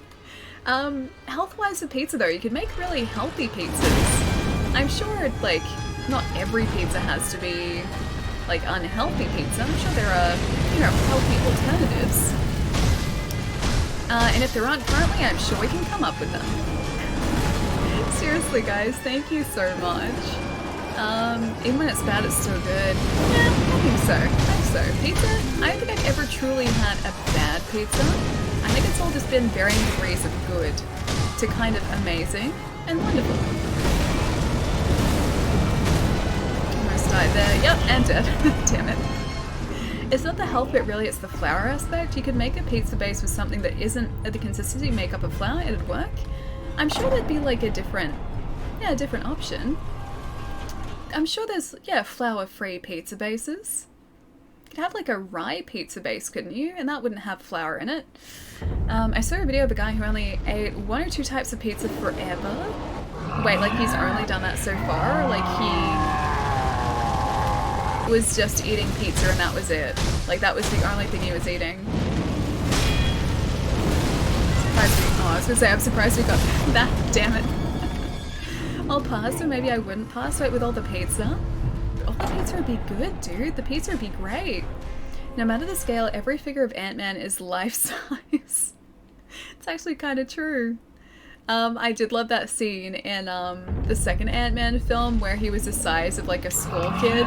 [SPEAKER 1] Health-wise for pizza though, you could make really healthy pizzas. I'm sure, like, not every pizza has to be, like, unhealthy pizza. I'm sure there are, you know, healthy alternatives. And if there aren't currently, I'm sure we can come up with them. Seriously, guys, thank you so much. Even when it's bad, it's still good. Yeah, I think so. Pizza, I don't think I've ever truly had a bad pizza. I think it's all just been varying degrees of good to kind of amazing and wonderful. Almost died there. Yep, and dead. Damn it. It's not the health bit really, it's the flour aspect. You could make a pizza base with something that isn't at the consistency makeup of flour, it'd work. I'm sure there'd be like a different option. I'm sure there's, flour-free pizza bases. You could have like a rye pizza base, couldn't you? And that wouldn't have flour in it. I saw a video of a guy who only ate 1 or 2 types of pizza forever. Wait, like he's only done that so far? Like he was just eating pizza and that was it. Like that was the only thing he was eating. I'm surprised we got that, damn it. I'll pass, or maybe I wouldn't pass. Wait, with all the pizza? All the pizza would be good, dude. The pizza would be great. No matter the scale, every figure of Ant-Man is life-size. It's actually kind of true. I did love that scene in the second Ant-Man film where he was the size of like a school kid.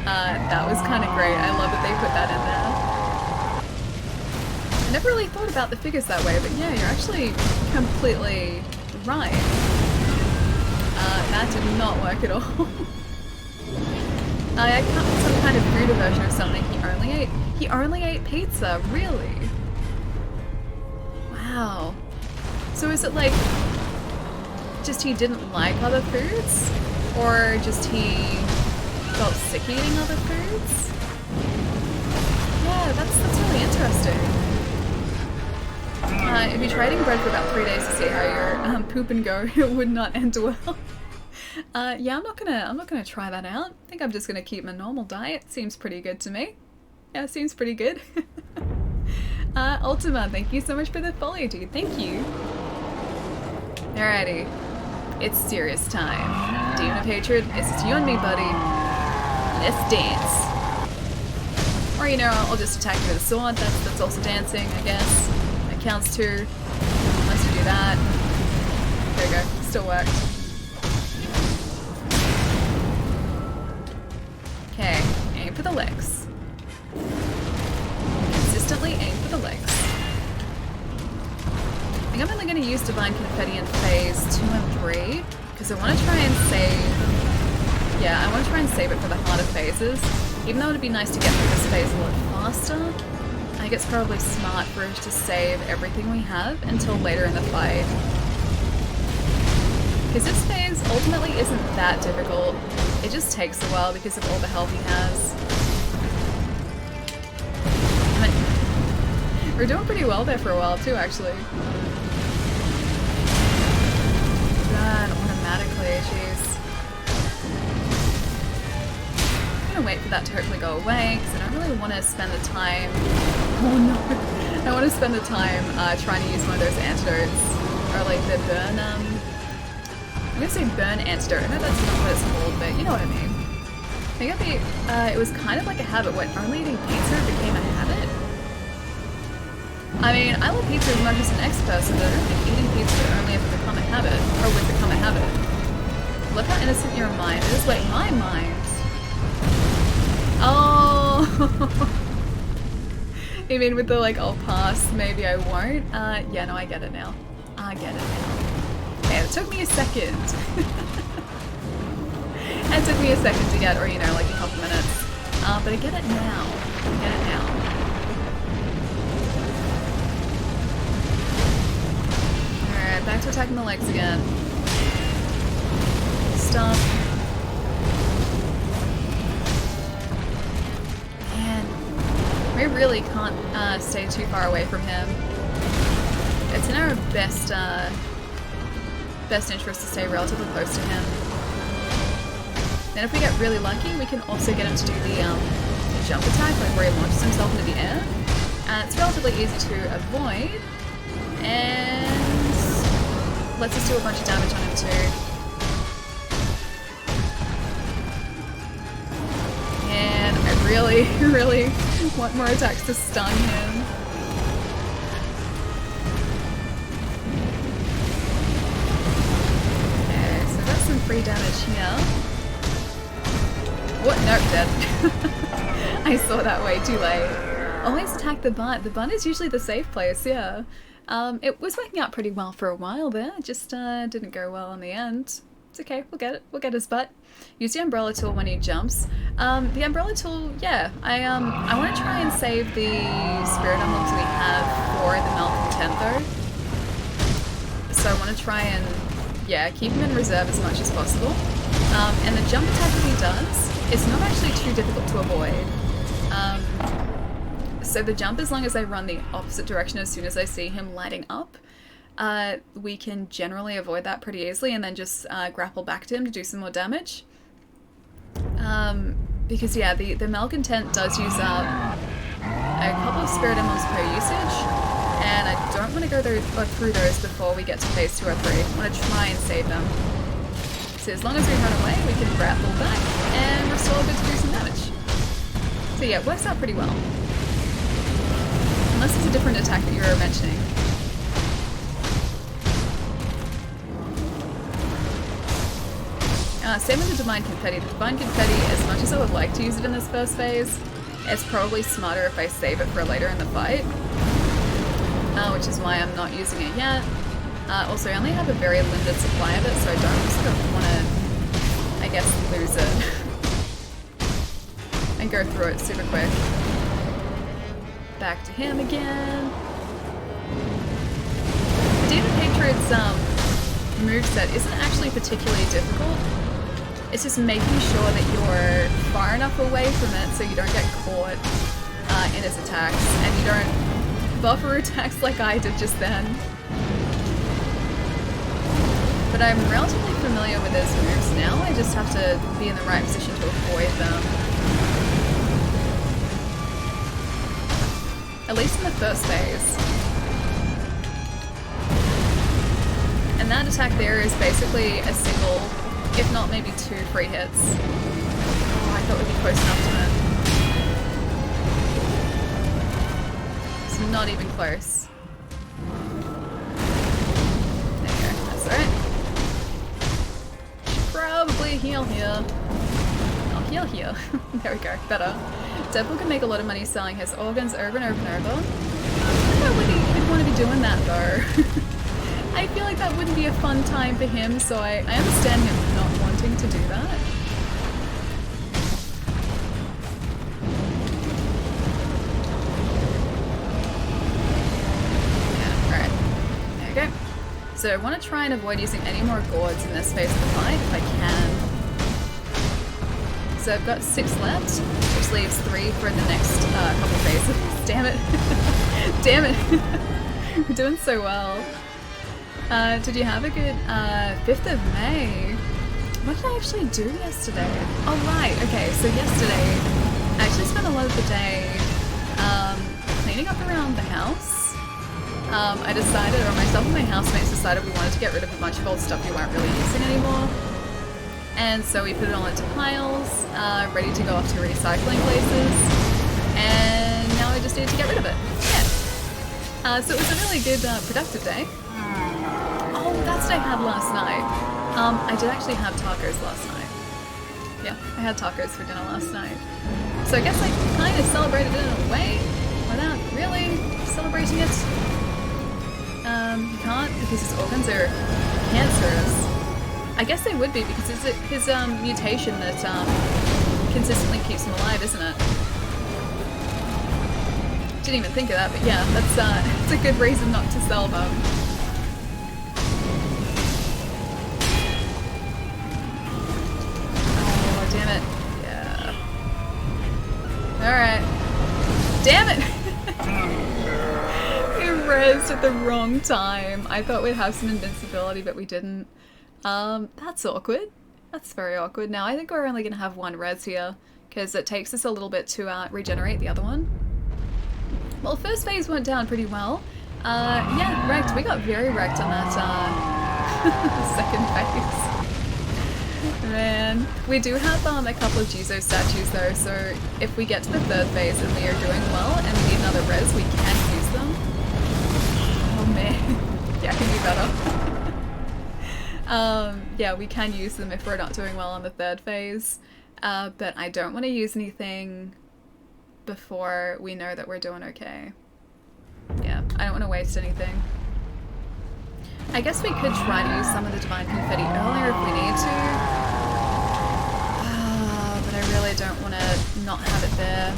[SPEAKER 1] That was kind of great. I love that they put that in there. I never really thought about the figures that way, but yeah, you're actually completely right. That did not work at all. I cut some kind of Buddha version of something he only ate pizza, really? Wow. So is it like, just he didn't like other foods? Or just he felt sick eating other foods? Yeah, that's really interesting. If you tried eating bread for about 3 days to see how your poop and go, it would not end well. Yeah, I'm not gonna try that out. I think I'm just gonna keep my normal diet. Seems pretty good to me. Yeah, seems pretty good. Ultima, thank you so much for the follow, dude. Thank you. Alrighty. It's serious time. Demon of Hatred, it's just you and me, buddy. Let's dance. Or, you know, I'll just attack you with a sword. That's also dancing, I guess. That counts too. Unless you do that. There you go. Still worked. Okay, aim for the legs. Consistently aim for the legs. I think I'm only going to use Divine Confetti in phase 2 and 3, because I want to try and save... Yeah, I want to try and save it for the harder phases. Even though it'd be nice to get through this phase a lot faster, I think it's probably smart for us to save everything we have until later in the fight. Because this phase ultimately isn't that difficult. It just takes a while because of all the health he has. I mean, we're doing pretty well there for a while too, actually. Done automatically, jeez. I'm gonna wait for that to hopefully go away because I don't really want to spend the time. Oh no! I don't want to spend the time trying to use one of those antidotes or like the burn. I'm gonna say burn antidote. I know that's not what it's called, but you know what I mean. I think it was kind of like a habit when only eating pizza became a habit. I mean, I love pizza as much as the next person, but I don't think eating pizza would only ever become a habit, or would become a habit. Look how innocent your mind is. Wait, my mind. Oh. You mean with the like, I'll pass, maybe I won't? Yeah, no, I get it now. I get it now. Okay, it took me a second. It took me a second to get, or you know, like a couple minutes. But I get it now. I get it now. Alright, back to attacking the legs again. Stop. Man, we really can't stay too far away from him. It's in our best interest to stay relatively close to him. Then if we get really lucky, we can also get him to do the jump attack, like where he launches himself into the air. It's relatively easy to avoid, and lets us do a bunch of damage on him too. And I really, really want more attacks to stun him. damage here. What? Nope, dead. I saw that way too late. Always attack the bun. The bun is usually the safe place, yeah. It was working out pretty well for a while there, just didn't go well in the end. It's okay, we'll get it. We'll get his butt. Use the umbrella tool when he jumps. The umbrella tool, yeah, I want to try and save the spirit emblems we have for the malcontent though. So I want to try and, yeah, keep him in reserve as much as possible. And the jump attack that he does is not actually too difficult to avoid. So the jump, as long as I run the opposite direction as soon as I see him lighting up, we can generally avoid that pretty easily and then just grapple back to him to do some more damage. Because yeah, the malcontent does use up a couple of spirit emblems per usage, and I don't want to go through those before we get to phase 2 or 3. I want to try and save them. So as long as we run away, we can grapple back and restore good to do some damage. So yeah, it works out pretty well. Unless it's a different attack that you were mentioning. Same with the Divine Confetti. The Divine Confetti, as much as I would like to use it in this first phase, it's probably smarter if I save it for later in the fight. Which is why I'm not using it yet. Also, I only have a very limited supply of it, so I don't sort of want to, I guess, lose it. And go through it super quick. Back to him again. Demon Patriot's moveset isn't actually particularly difficult. It's just making sure that you're far enough away from it so you don't get caught in its attacks, and you don't buffer attacks like I did just then. But I'm relatively familiar with his moves now, I just have to be in the right position to avoid them. At least in the first phase. And that attack there is basically a single, if not maybe 2 free hits. Oh, I thought we'd be close enough to it. It's not even close. There you go, that's alright. Probably heal here. I'll heal here. There we go, better. Deadpool can make a lot of money selling his organs over and over and over. I don't know whether he would want to be doing that though. I feel like that wouldn't be a fun time for him, so I understand him not wanting to do that. Yeah, alright. There we go. So I want to try and avoid using any more gourds in this phase of the fight if I can. So I've got 6 left, which leaves 3 for the next couple phases. Damn it. Damn it. We're doing so well. Did you have a good 5th of May? What did I actually do yesterday? Oh right, okay, so yesterday I actually spent a lot of the day cleaning up around the house. I decided, or myself and my housemates decided we wanted to get rid of a bunch of old stuff we weren't really using anymore. And so we put it all into piles, ready to go off to recycling places. And now I just need to get rid of it. Yeah. So it was a really good, productive day. Oh, that's what I had last night. I did actually have tacos last night. Yeah, I had tacos for dinner last night. So I guess I kind of celebrated it in a way, without really celebrating it. You can't, because his organs are cancerous. I guess they would be, because it's his mutation that consistently keeps him alive, isn't it? Didn't even think of that, but yeah, that's a good reason not to sell them. Oh, damn it. Yeah. Alright. Damn it! We rezzed at the wrong time. I thought we'd have some invincibility, but we didn't. That's awkward. That's very awkward. Now I think we're only gonna have 1 res here, because it takes us a little bit to regenerate the other one. Well, first phase went down pretty well. Yeah, wrecked. We got very wrecked on that second phase. Man. We do have a couple of Jizo statues though, so if we get to the 3rd phase and we are doing well and we need another res, we can use them. Oh man. Yeah, I can do better. yeah, we can use them if we're not doing well on the third phase. But I don't want to use anything before we know that we're doing okay. Yeah, I don't want to waste anything. I guess we could try to use some of the Divine Confetti earlier if we need to. But I really don't want to not have it there.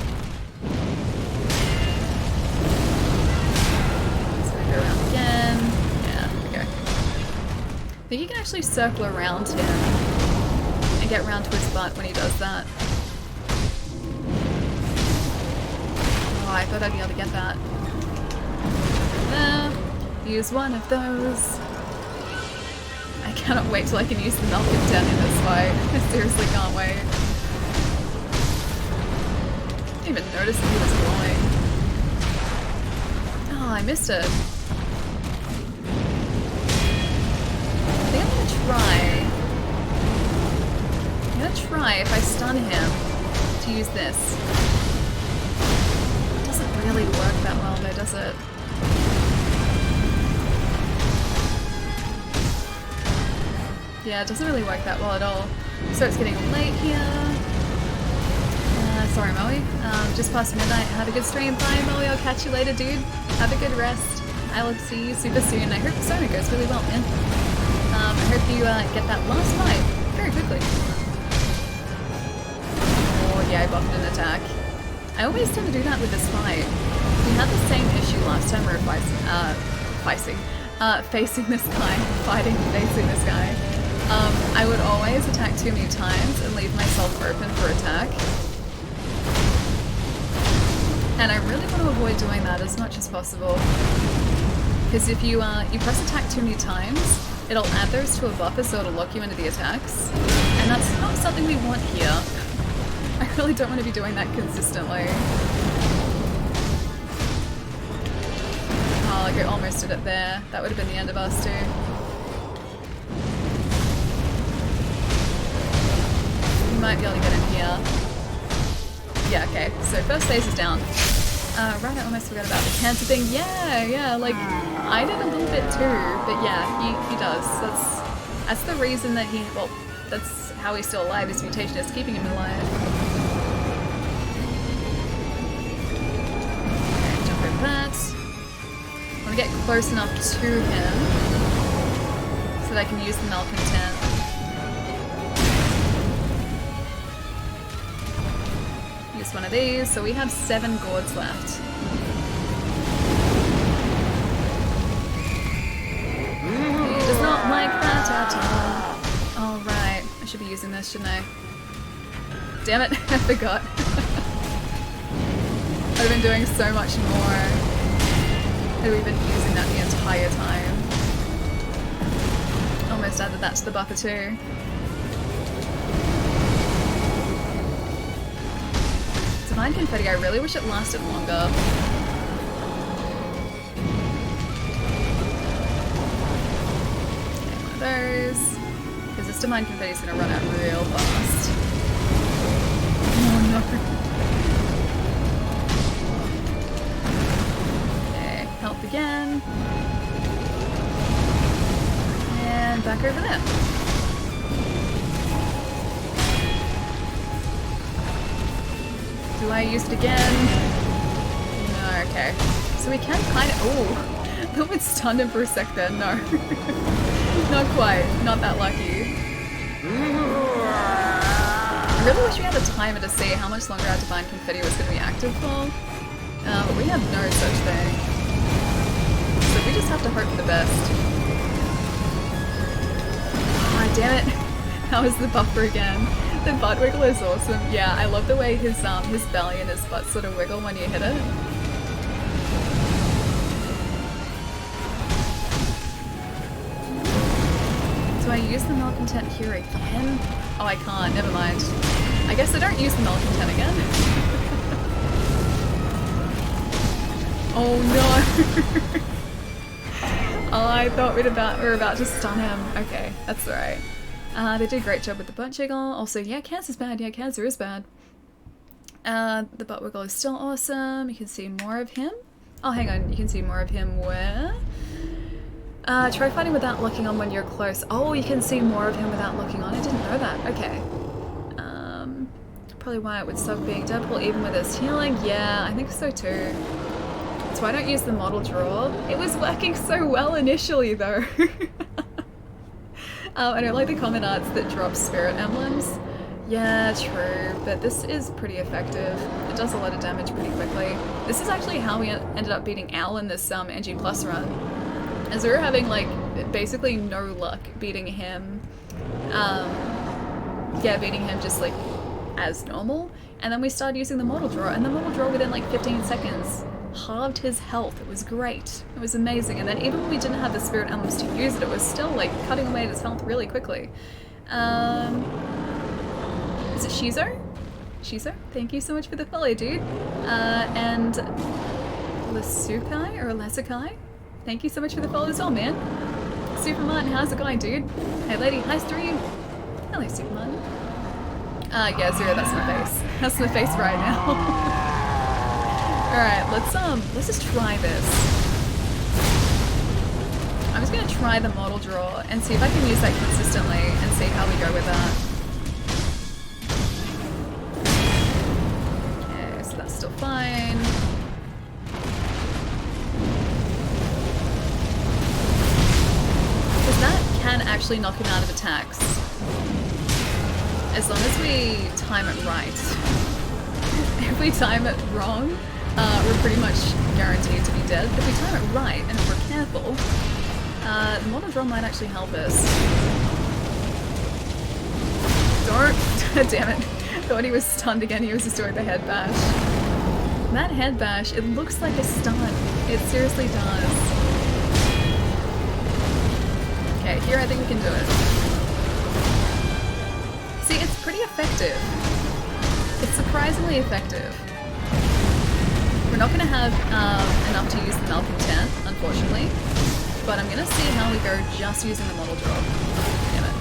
[SPEAKER 1] So we go around again. Yeah, there we go. I think you can actually circle around him and get round to his butt when he does that. Oh, I thought I'd be able to get that. There. Use one of those. I cannot wait till I can use the Malcolm 10 in this fight. I seriously can't wait. Didn't even notice that he was glowing. Oh, I missed it. I think I'm gonna try if I stun him to use this. It doesn't really work that well though, does it? Yeah, it doesn't really work that well at all. So it's getting late here. Sorry, Moe. Just past midnight. Have a good stream. Bye, Moe. I'll catch you later, dude. Have a good rest. I will see you super soon. I hope Persona goes really well, man. I hope you get that last fight very quickly. Oh, yeah, I buffed an attack. I always tend to do that with this fight. We had the same issue last time we were facing this guy. Facing this guy. I would always attack too many times and leave myself open for attack. And I really want to avoid doing that as much as possible. Because if you press attack too many times, it'll add those to a buffer so it'll lock you into the attacks. And that's not something we want here. I really don't want to be doing that consistently. Oh, like I almost did it there. That would have been the end of us too. Might be able to get in here. Yeah, okay. So first phase is down. Right, I almost forgot about the cancer thing. Yeah, like I did a little bit too, but yeah, he does. That's the reason that that's how he's still alive. His mutation is keeping him alive. Okay, jump over that. I want to get close enough to him so that I can use the malcontent. Use one of these, so we have 7 gourds left. He does not like that at all. Alright, I should be using this, shouldn't I? Damn it, I forgot. I've been doing so much more. Had we been using that the entire time. Almost added that to the buffer too. Divine Confetti, I really wish it lasted longer. Okay, one of those. Because this Divine Confetti is going to run out real fast. Oh no. Okay, health again. And back over there. Do I use it again? No, okay. So we can kind of... Oh! That would stun him for a sec there. No. Not quite. Not that lucky. I really wish we had a timer to see how much longer our Divine Confetti was going to be active for. But we have no such thing. So we just have to hope for the best. Ah, damn it. How is the buffer again? The butt wiggle is awesome. Yeah, I love the way his belly and his butt sort of wiggle when you hit it. Do I use the malcontent here again? Oh, I can't. Never mind. I guess I don't use the malcontent again. Oh no! Oh, I thought we were about to stun him. Okay, that's alright. They did a great job with the butt jiggle. Also, yeah, cancer's bad. Yeah, cancer is bad. The butt wiggle is still awesome. You can see more of him. Oh, hang on. You can see more of him where? Try fighting without locking on when you're close. Oh, you can see more of him without locking on. I didn't know that. Okay. Probably why it would suck being Deadpool even with his healing. Yeah, I think so too. That's why I don't use the model draw. It was working so well initially though. I don't like the common arts that drop spirit emblems. Yeah, true, but this is pretty effective. It does a lot of damage pretty quickly. This is actually how we ended up beating Al in this NG Plus run. As we were having like basically no luck beating him. Yeah, beating him just like as normal. And then we started using the model draw, and the model draw within like 15 seconds halved his health. It was great. It was amazing. And then even when we didn't have the spirit emblems to use it, it was still like cutting away at his health really quickly. Is it Shizo? Shizo, thank you so much for the follow, dude. And Lasukai or Lasukai, thank you so much for the follow as well, man. Super Martin, how's it going, dude? Hey, lady, hi, stream. Hello, Super Martin. Yeah, Zero, that's my face. That's my face right now. Alright, let's just try this. I'm just gonna try the model draw and see if I can use that consistently and see how we go with that. Okay, so that's still fine. Because that can actually knock him out of attacks. As long as we time it right. If we time it wrong, we're pretty much guaranteed to be dead. If we time it right, and if we're careful, the model draw might actually help us. Don't! Damn it. Thought he was stunned again, he was just doing the head bash. That head bash, it looks like a stun. It seriously does. Okay, here I think we can do it. See, it's pretty effective. It's surprisingly effective. We're not going to have enough to use the Malcontent, unfortunately, but I'm going to see how we go just using the model draw. Damn it.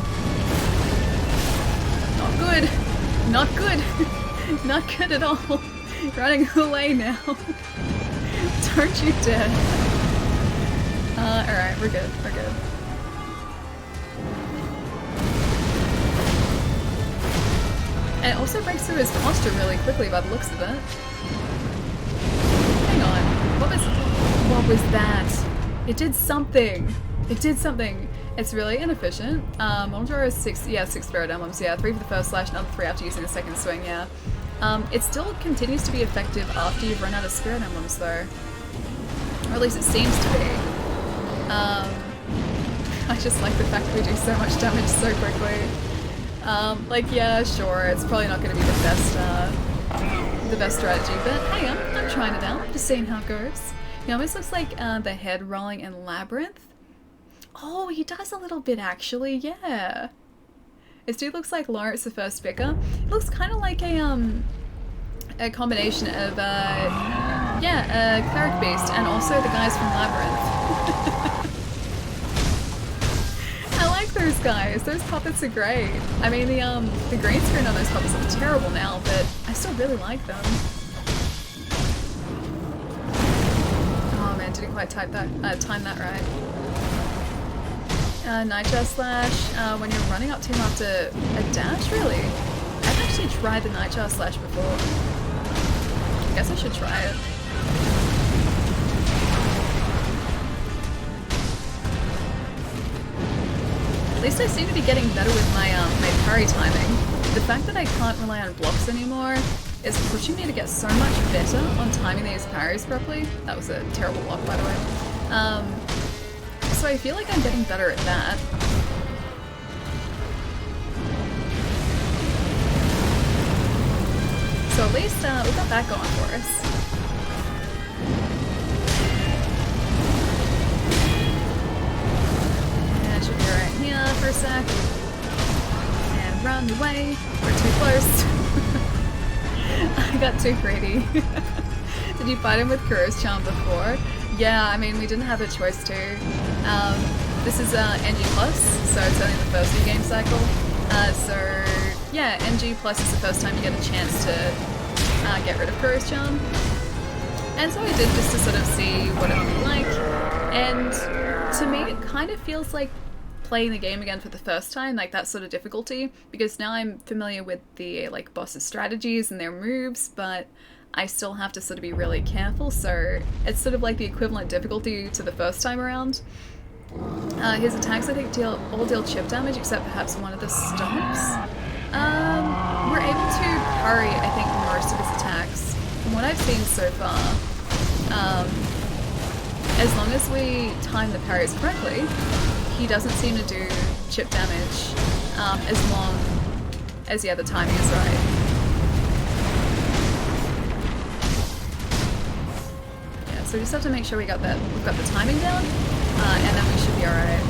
[SPEAKER 1] Not good. Not good. Not good at all. Running away now. Don't you dare. Alright, we're good. We're good. And it also breaks through his posture really quickly by the looks of it. Hang on. What was that? It did something. It did something. It's really inefficient. Model draw is 6 spirit emblems, yeah. 3 for the first slash, another 3 after using the second swing, yeah. It still continues to be effective after you've run out of spirit emblems though. Or at least it seems to be. I just like the fact that we do so much damage so quickly. Like, yeah, sure, it's probably not going to be the best strategy, but hey, I'm trying it out. I'm just seeing how it goes. He almost looks like the head rolling in Labyrinth. Oh, he does a little bit actually, yeah. This dude looks like Lawrence the First Vicar. It looks kind of like a combination of, Cleric Beast and also the guys from Labyrinth. I like those guys. Those puppets are great. I mean, the green screen on those puppets look terrible now, but I still really like them. Oh man, didn't quite time that right. Nightjar Slash, when you're running up to him after a dash, really? I've actually tried the Nightjar Slash before. I guess I should try it. At least I seem to be getting better with my my parry timing. The fact that I can't rely on blocks anymore is pushing me to get so much better on timing these parries properly. That was a terrible block, by the way. So I feel like I'm getting better at that. So at least we've got that going for us. And should be right here for a sec. And run away. We're too close. I got too greedy. Did you fight him with Kuro's Charm before? Yeah, I mean, we didn't have a choice to. This is NG+, so it's only the first new game cycle. So, yeah, NG+ is the first time you get a chance to get rid of Kuro's Charm. And so I did just to sort of see what it would be like. And to me, it kind of feels like playing the game again for the first time, like that sort of difficulty, because now I'm familiar with the like boss's strategies and their moves, but I still have to sort of be really careful, so it's sort of like the equivalent difficulty to the first time around. His attacks, I think, all deal chip damage, except perhaps one of the stomps. We're able to parry, I think, most of his attacks, from what I've seen so far. As long as we time the parries correctly, he doesn't seem to do chip damage, as long as, yeah, the timing is right. Yeah, so we just have to make sure we've got the timing down, and then we should be alright.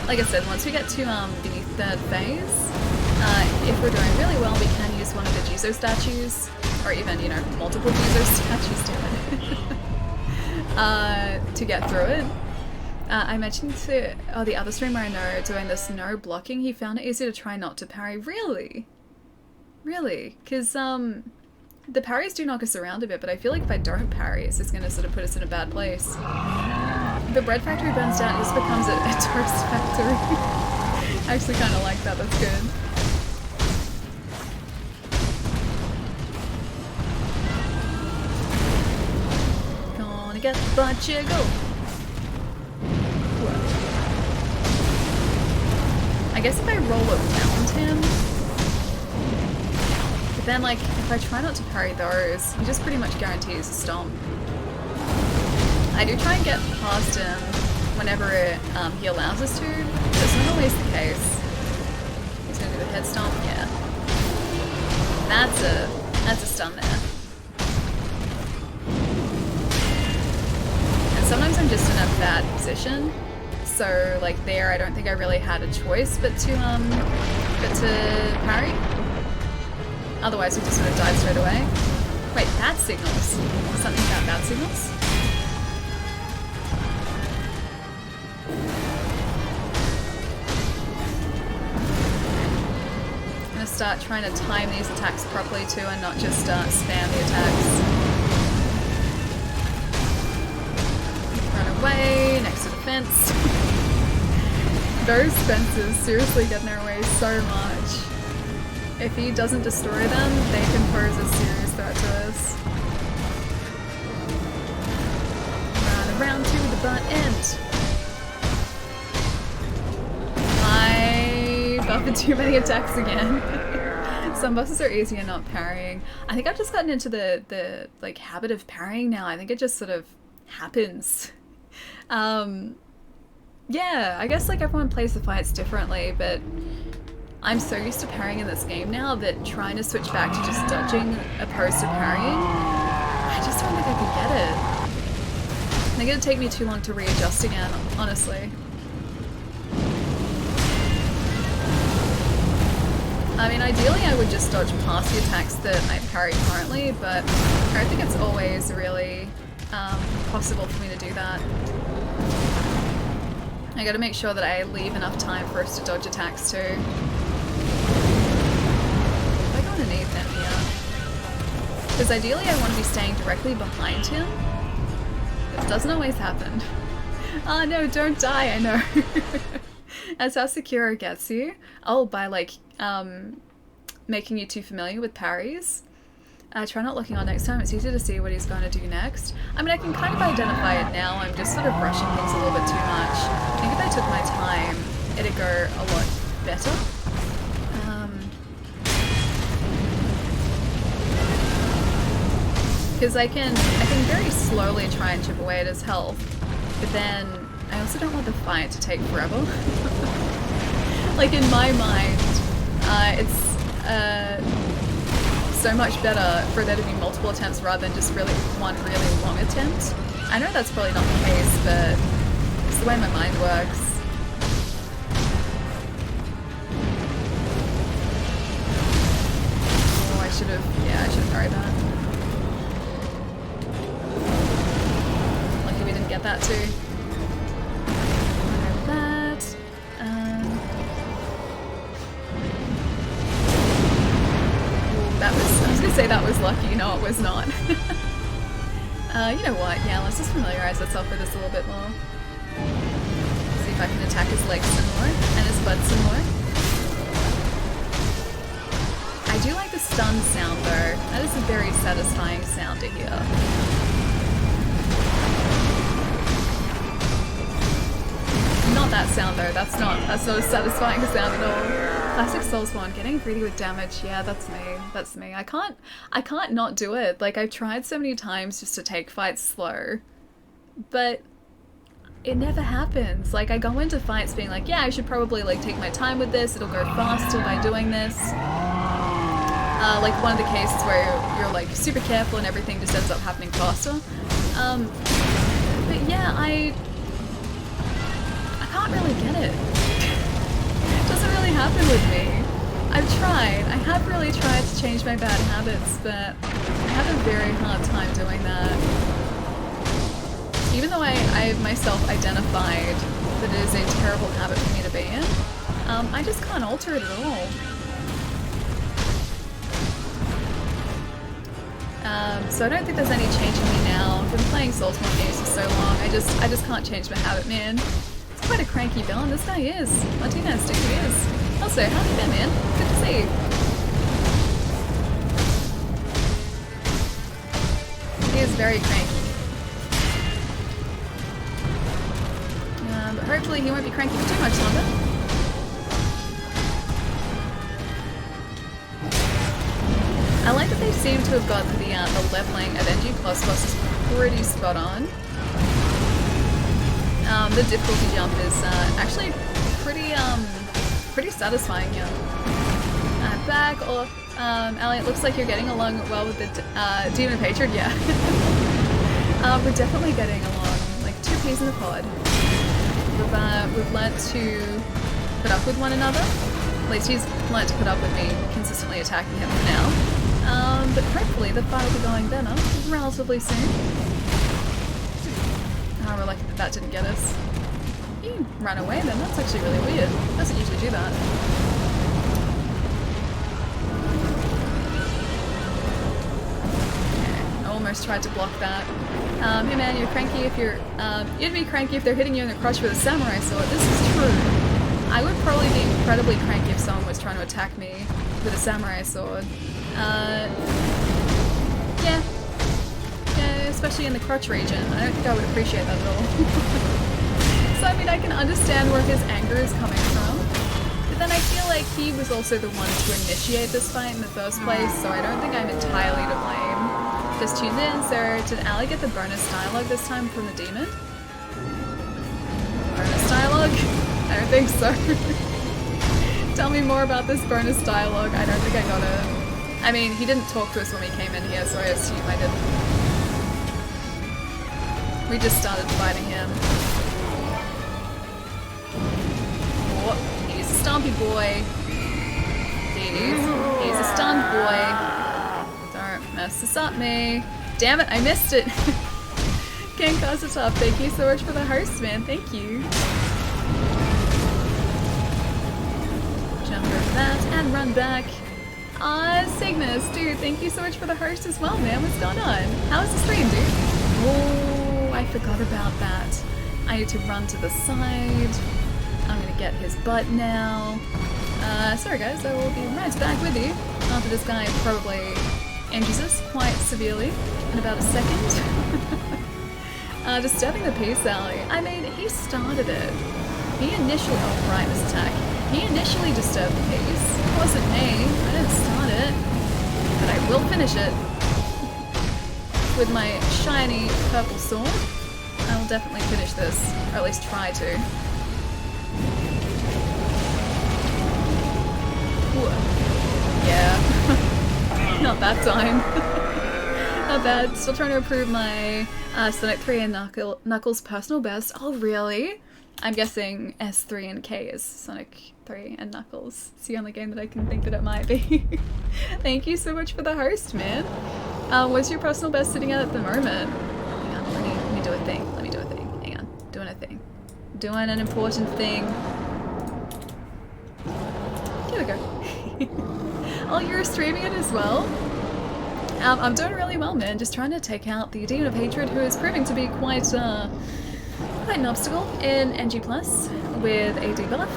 [SPEAKER 1] Like I said, once we get to the third phase, if we're doing really well, we can use one of the Jizo statues, or even, you know, multiple Jizo statues to get through it. I mentioned to the other streamer I know doing this no blocking, he found it easy to try not to parry. Really? Really? Because the parries do knock us around a bit, but I feel like if I don't parry, it's just going to sort of put us in a bad place. The bread factory burns down, it just becomes a toast factory. I actually kind of like that, that's good. Gonna get the butt jiggle. Whoa. I guess if I roll around him, but then like if I try not to parry those, he just pretty much guarantees a stomp. I do try and get past him whenever he allows us to, but it's not always the case. He's gonna do the head stomp, yeah. That's a stun there. And sometimes I'm just in a bad position, so like there I don't think I really had a choice but to parry. Otherwise we just sort of died straight away. Wait, bat signals? Something about bat signals? I'm gonna start trying to time these attacks properly too and not just spam the attacks. Run away, next to the fence. Those fences seriously get in our way so much. If he doesn't destroy them, they can pose a serious threat to us. Run around to the butt end. I buffed too many attacks again. Some bosses are easy and not parrying. I think I've just gotten into the like habit of parrying now. I think it just sort of happens. Yeah, I guess like everyone plays the fights differently, but I'm so used to parrying in this game now that trying to switch back to just dodging opposed to parrying, I just don't think I could get it. I think it'd take me too long to readjust again, honestly. I mean, ideally I would just dodge past the attacks that I parry currently, but I don't think it's always really possible for me to do that. I gotta make sure that I leave enough time for us to dodge attacks too. I go underneath him here. Because ideally I want to be staying directly behind him. This doesn't always happen. Oh no, don't die, I know. That's how Sekiro gets you. Oh, by like, making you too familiar with parries. Try not looking on next time, it's easy to see what he's going to do next. I mean, I can kind of identify it now, I'm just sort of rushing things a little bit too much. I think if I took my time, it'd go a lot better. Because I can very slowly try and chip away at his health, but then I also don't want the fight to take forever. Like in my mind, it's so much better for there to be multiple attempts rather than just one really long attempt. I know that's probably not the case, but it's the way my mind works. Oh, I should have parried that. Lucky we didn't get that too. That. I was gonna say that was lucky, no it was not. You know what? Yeah, let's just familiarize ourselves with this a little bit more. See if I can attack his legs some more and his butt some more. I do like the stun sound though. That is a very satisfying sound to hear. Not that sound though. That's not a satisfying sound at all. Classic Soulspawn, getting greedy with damage. Yeah, that's me. That's me. I can't not do it. Like, I've tried so many times just to take fights slow, but it never happens. Like, I go into fights being like, yeah, I should probably like take my time with this. It'll go faster by doing this. Like one of the cases where you're like super careful and everything just ends up happening faster. But yeah, I can't really get it. It doesn't really happen with me. I've tried. I have really tried to change my bad habits, but I have a very hard time doing that. Even though I myself identified that it is a terrible habit for me to be in, I just can't alter it at all. So I don't think there's any change in me now. I've been playing Soulspawn games for so long. I just can't change my habit, man. It's quite a cranky villain. This guy is. Martinez, dude, he is. Also, how have you been, man? Good to see you. He is very cranky. But hopefully he won't be cranky for too much longer. I like that they seem to have gotten the leveling of NG++ is pretty spot on. The difficulty jump is actually pretty satisfying here. Back off. Ali, it looks like you're getting along well with the Demon Patron, yeah. We're definitely getting along, like two peas in a pod. We've learnt to put up with one another. At least he's learnt to put up with me consistently attacking him for now. But hopefully the fight will be going better relatively soon. Oh, we're lucky that didn't get us. He ran away then, that's actually really weird. Doesn't usually do that. Okay, I almost tried to block that. Hey man, you're cranky if you're, you'd be cranky if they're hitting you in the crotch with a samurai sword. This is true. I would probably be incredibly cranky if someone was trying to attack me with a samurai sword. Yeah, especially in the crotch region. I don't think I would appreciate that at all. So I mean, I can understand where his anger is coming from, but then I feel like he was also the one to initiate this fight in the first place, so I don't think I'm entirely to blame. Just tuned in, so did Ali get the bonus dialogue this time from the demon? Bonus dialogue? I don't think so. Tell me more about this bonus dialogue. I don't think I got it. I mean, he didn't talk to us when we came in here, so I assume I didn't. We just started fighting him. Oh, he's a stompy boy. He's a stunned boy. Don't mess this up, me. Damn it, I missed it. Ken Kasatop, thank you so much for the host, man. Thank you. Jump over that and run back. Cygnus, dude, thank you so much for the host as well, man. What's going on? How was the stream, dude? Oh, I forgot about that. I need to run to the side. I'm gonna get his butt now. Sorry guys, I will be right back with you after this guy probably injures us quite severely in about a second. Disturbing the peace, Ali. I mean, he started it. He initially, oh right, this attack. He initially disturbed the peace. It wasn't me. I didn't start it. But I will finish it. With my shiny purple sword. I will definitely finish this. Or at least try to. Ooh. Yeah. Not that time. Not bad. Still trying to improve my Sonic 3 and Knuckles personal best. Oh, really? I'm guessing S3 and K is Sonic 3 and Knuckles. It's the only game that I can think that it might be. Thank you so much for the host, man. What's your personal best sitting at the moment? Hang on, let me do a thing. Let me do a thing. Hang on. Doing a thing. Doing an important thing. Here we go. Oh, you're streaming it as well? I'm doing really well, man. Just trying to take out the Demon of Hatred, who is proving to be quite an obstacle in NG Plus with a debuff.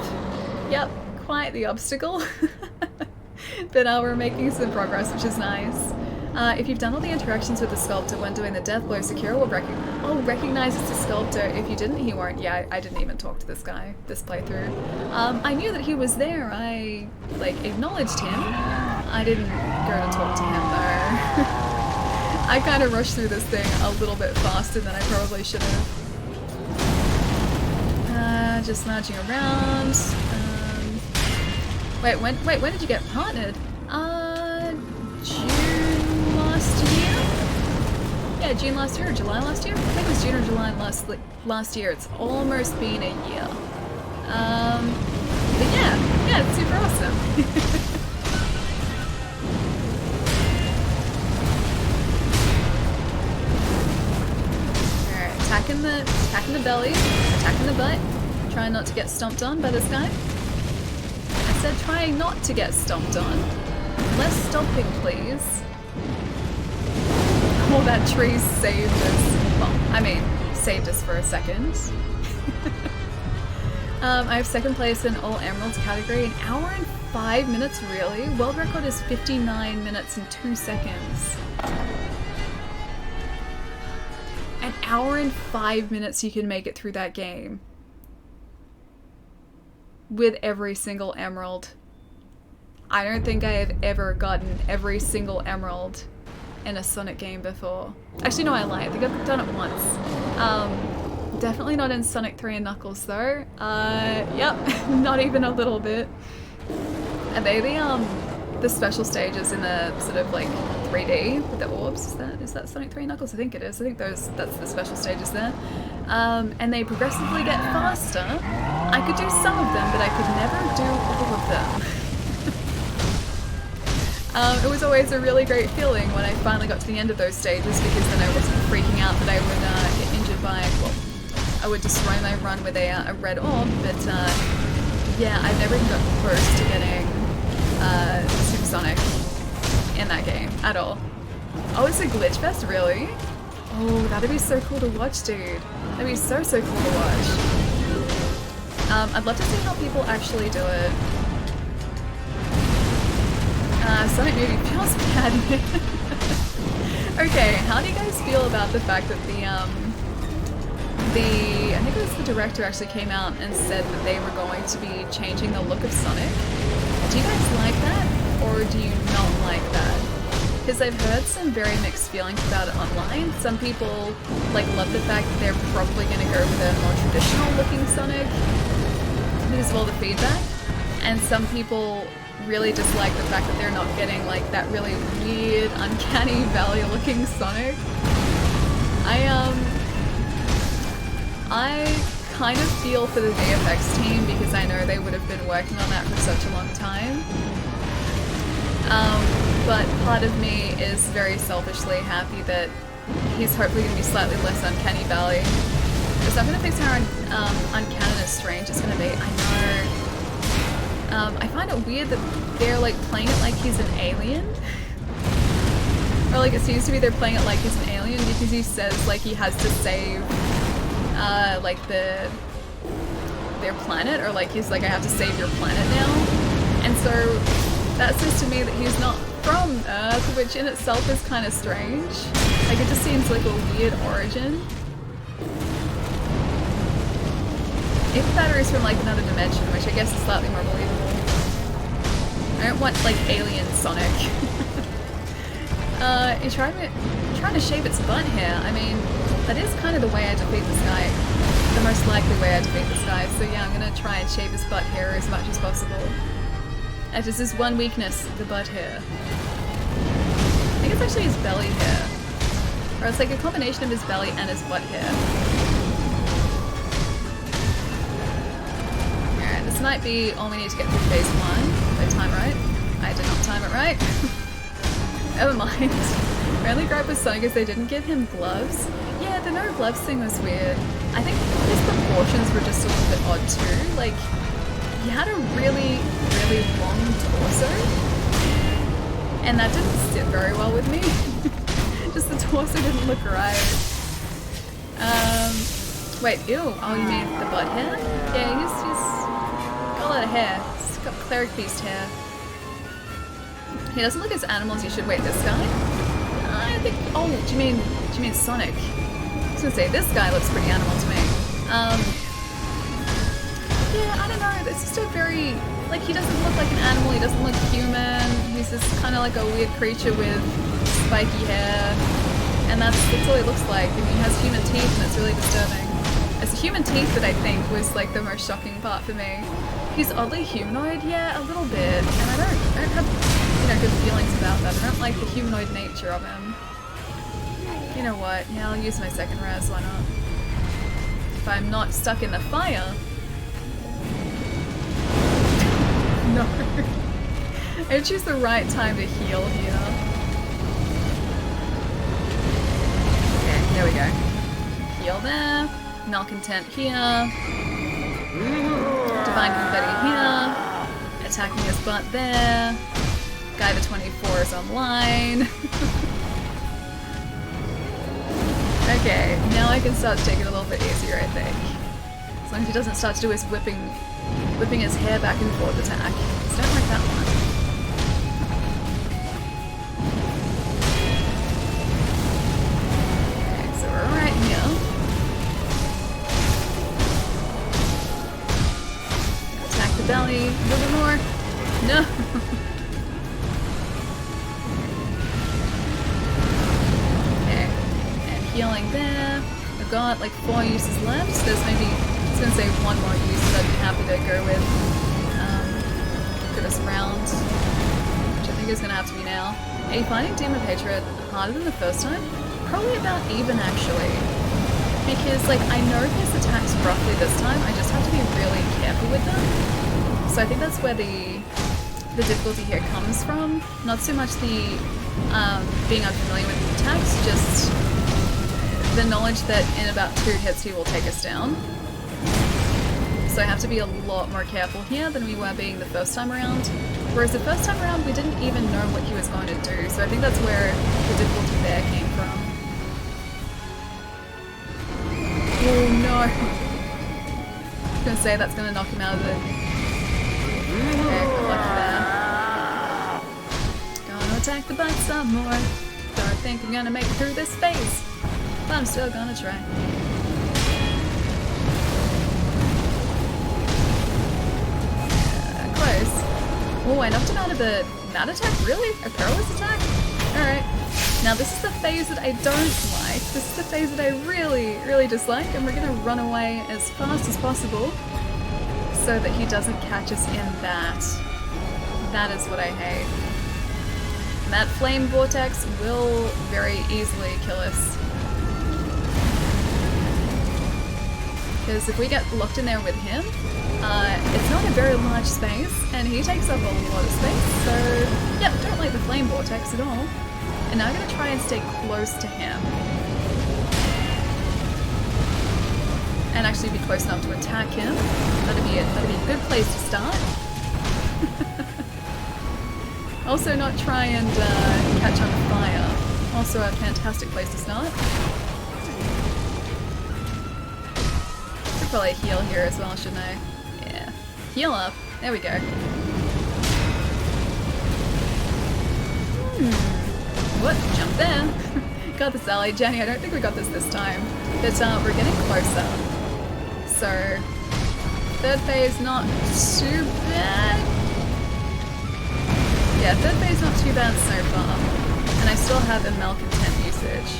[SPEAKER 1] Yep, quite the obstacle. But we're making some progress, which is nice. If you've done all the interactions with the sculptor when doing the death blow, Sekiro will recognize it's the sculptor. If you didn't, he won't. Yeah, I didn't even talk to this guy this playthrough. I knew that he was there. I acknowledged him. I didn't go to talk to him though. I kind of rushed through this thing a little bit faster than I probably should have. Just nudging around. Wait, when did you get partnered? June last year? Yeah, June last year or July last year? I think it was June or July last year. It's almost been a year. But yeah, it's super awesome. Alright, attacking the belly, attacking the butt. Trying not to get stomped on by this guy. I said trying not to get stomped on. Less stomping, please. Oh, that tree saved us. Well, I mean, saved us for a second. I have second place in all emeralds category. An hour and 5 minutes, really? World record is 59 minutes and 2 seconds. An hour and 5 minutes you can make it through that game. With every single emerald. I don't think I have ever gotten every single emerald in a Sonic game before. Actually, no, I lie. I think I've done it once. Definitely not in Sonic 3 and Knuckles, though. Yep, not even a little bit. Are they the special stages in the sort of like 3D with the orbs? Is that Sonic 3 and Knuckles? I think it is. I think that's the special stages there. And they progressively get faster. I could do some of them, but I could never do all of them. It was always a really great feeling when I finally got to the end of those stages, because then I wasn't freaking out that I would get injured by, well, I would destroy my run with a red orb, but yeah, I've never even got close to getting Supersonic in that game at all. Oh, it's a glitch fest, really? Oh, that'd be so cool to watch, dude. That'd be so cool to watch. I'd love to see how people actually do it. Sonic movie feels bad. Okay, how do you guys feel about the fact that I think it was the director actually came out and said that they were going to be changing the look of Sonic? Do you guys like that, or do you not like that? Because I've heard some very mixed feelings about it online. Some people love the fact that they're probably going to go with a more traditional looking Sonic because of all the feedback, and some people really dislike the fact that they're not getting that really weird, uncanny valley looking Sonic. I kind of feel for the VFX team, because I know they would have been working on that for such a long time. But part of me is very selfishly happy that he's hopefully going to be slightly less uncanny valley. It's not going to fix how uncanny and strange it's going to be, I know. I find it weird that they're playing it like he's an alien. Or it seems to be they're playing it like he's an alien because he says he has to save their planet, or he's I have to save your planet now. And so that says to me that he's not from Earth, which in itself is kind of strange. It just seems like a weird origin. If the battery's from another dimension, which I guess is slightly more believable. I don't want alien Sonic. You're trying to shave its butt hair. I mean, that is kind of the way I defeat this guy. The most likely way I defeat this guy. So yeah, I'm gonna try and shave his butt hair as much as possible. That is his one weakness, the butt hair. I think it's actually his belly hair. Or it's a combination of his belly and his butt hair. Alright, this might be all we need to get through phase 1. Did I time right? I did not time it right. Never mind. My only gripe with Sonic is they didn't give him gloves. Yeah, the no gloves thing was weird. I think his proportions were just a little bit odd too. He had a really, really long torso. And that didn't sit very well with me. Just the torso didn't look right. Wait, ew. Oh, you mean the butt hair? Yeah, he's got a lot of hair. He's got cleric beast hair. He doesn't look as animal as you should. Wait, this guy? I think. Oh, do you mean Sonic? I was gonna say this guy looks pretty animal to me. Yeah, I don't know. It's just a very like he doesn't look like an animal. He doesn't look human. He's just kind of like a weird creature with spiky hair, and that's all he looks like. And he has human teeth, and it's really disturbing. It's the human teeth that I think was like the most shocking part for me. He's oddly humanoid, yeah, a little bit, and I don't have good feelings about that. I don't like the humanoid nature of him. You know what? Yeah, I'll use my second res. Why not? If I'm not stuck in the fire. No. I choose the right time to heal here. Okay, there we go. Heal there. Malcontent here. Divine Confetti here. Attacking his butt there. Guy the 24 is online. Okay, now I can start to take it a little bit easier, I think. As long as he doesn't start to do his whipping his hair back and forth attack. So don't like that one. Okay, so we're right here. Attack the belly a little bit more. No! Okay, and healing there. I've got like 4 uses left, so there's maybe, I was gonna say one more use that I'd be happy to go with for this round, which I think is gonna have to be now. Are you finding Demon of Hatred harder than the first time? Probably about even actually, because like I know his attacks roughly this time, I just have to be really careful with them. So I think that's where the difficulty here comes from. Not so much the being unfamiliar with the attacks, just the knowledge that in about 2 hits he will take us down. So I have to be a lot more careful here than we were being the first time around. Whereas the first time around we didn't even know what he was going to do, so I think that's where the difficulty there came from. Oh no! I was gonna say that's gonna knock him out of it. Okay, I'm lucky there. Gonna attack the butt some more. Don't think I'm gonna make it through this phase. But I'm still gonna try. Close. Oh, I knocked him out of a mad attack? Really? A perilous attack? Alright. Now this is the phase that I don't like. This is the phase that I really, really dislike, and we're gonna run away as fast as possible so that he doesn't catch us in that. That is what I hate. And that flame vortex will very easily kill us. Because if we get locked in there with him, it's not a very large space, and he takes up a lot of space, so yeah, don't like the flame vortex at all. And now I'm going to try and stay close to him. And actually be close enough to attack him. That'd be a good place to start. Also not try and catch on fire. Also a fantastic place to start. Should probably heal here as well, shouldn't I? Yeah. Heal up. There we go. What? Jump there. Got this ally. Jenny, I don't think we got this time. But we're getting closer. So, third phase not too bad. Yeah, third phase not too bad so far. And I still have a malcontent usage.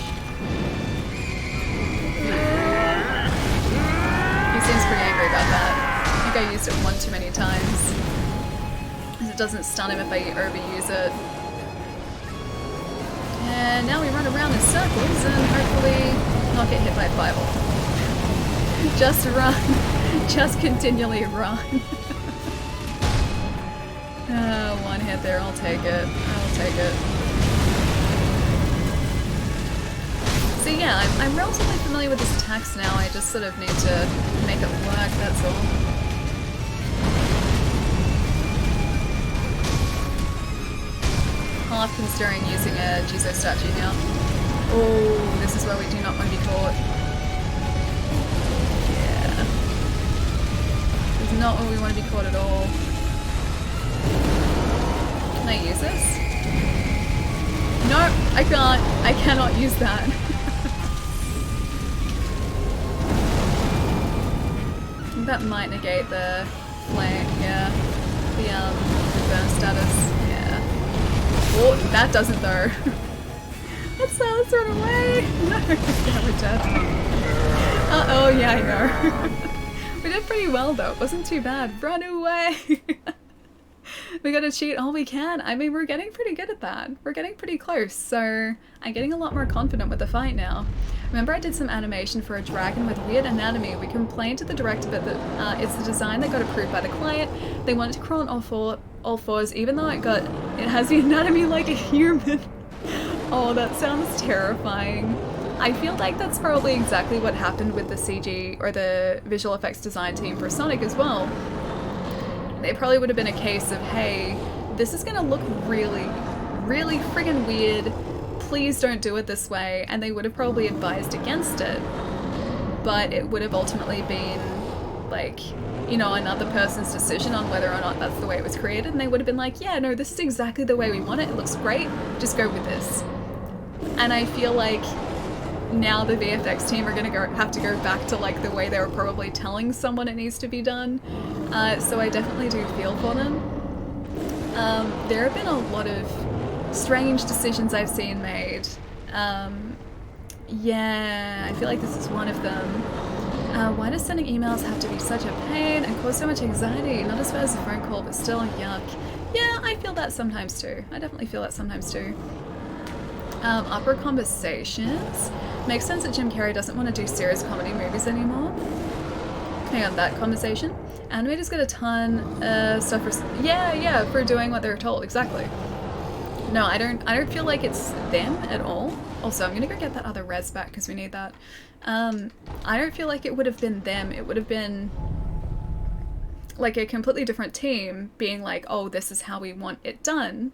[SPEAKER 1] He seems pretty angry about that. I think I used it one too many times. Because it doesn't stun him if I overuse it. And now we run around in circles and hopefully not get hit by a fireball. Just run. Just continually run. One hit there, I'll take it. I'll take it. So yeah, I'm relatively familiar with his attacks now, I just sort of need to make it work, that's all. half considering using a Jizo statue now. Oh, this is where we do not want to be caught. Yeah. This is not where we want to be caught at all. Can I use this? No, I can't. I cannot use that. I think that might negate the flame, yeah. The burn status, yeah. Oh, that doesn't though. Let's run away! No, yeah, we're dead. Uh-oh, yeah, I know. We did pretty well though, it wasn't too bad. Run away! We gotta cheat all we can. I mean, we're getting pretty good at that. We're getting pretty close, so I'm getting a lot more confident with the fight now. Remember I did some animation for a dragon with weird anatomy. We complained to the director that it's the design that got approved by the client. They wanted to crawl on all fours, even though it has the anatomy like a human. Oh, that sounds terrifying. I feel like that's probably exactly what happened with the CG or the visual effects design team for Sonic as well. It probably would have been a case of, hey, this is gonna look really, really friggin' weird. Please don't do it this way. And they would have probably advised against it. But it would have ultimately been, like, you know, another person's decision on whether or not that's the way it was created. And they would have been like, yeah, no, this is exactly the way we want it. It looks great. Just go with this. And I feel like now the VFX team are gonna have to go back to like the way they were probably telling someone it needs to be done. So I definitely do feel for them. There have been a lot of strange decisions I've seen made. Yeah, I feel like this is one of them. Why does sending emails have to be such a pain and cause so much anxiety? Not as bad as a phone call, but still yuck. Yeah, I feel that sometimes too. I definitely feel that sometimes too. Upper conversations. Makes sense that Jim Carrey doesn't want to do serious comedy movies anymore. Hang on, that conversation. Animators get a ton of stuff for... Yeah, for doing what they're told, exactly. No, I don't feel like it's them at all. Also, I'm gonna go get that other res back because we need that. I don't feel like it would have been them. It would have been like a completely different team being like, oh, this is how we want it done.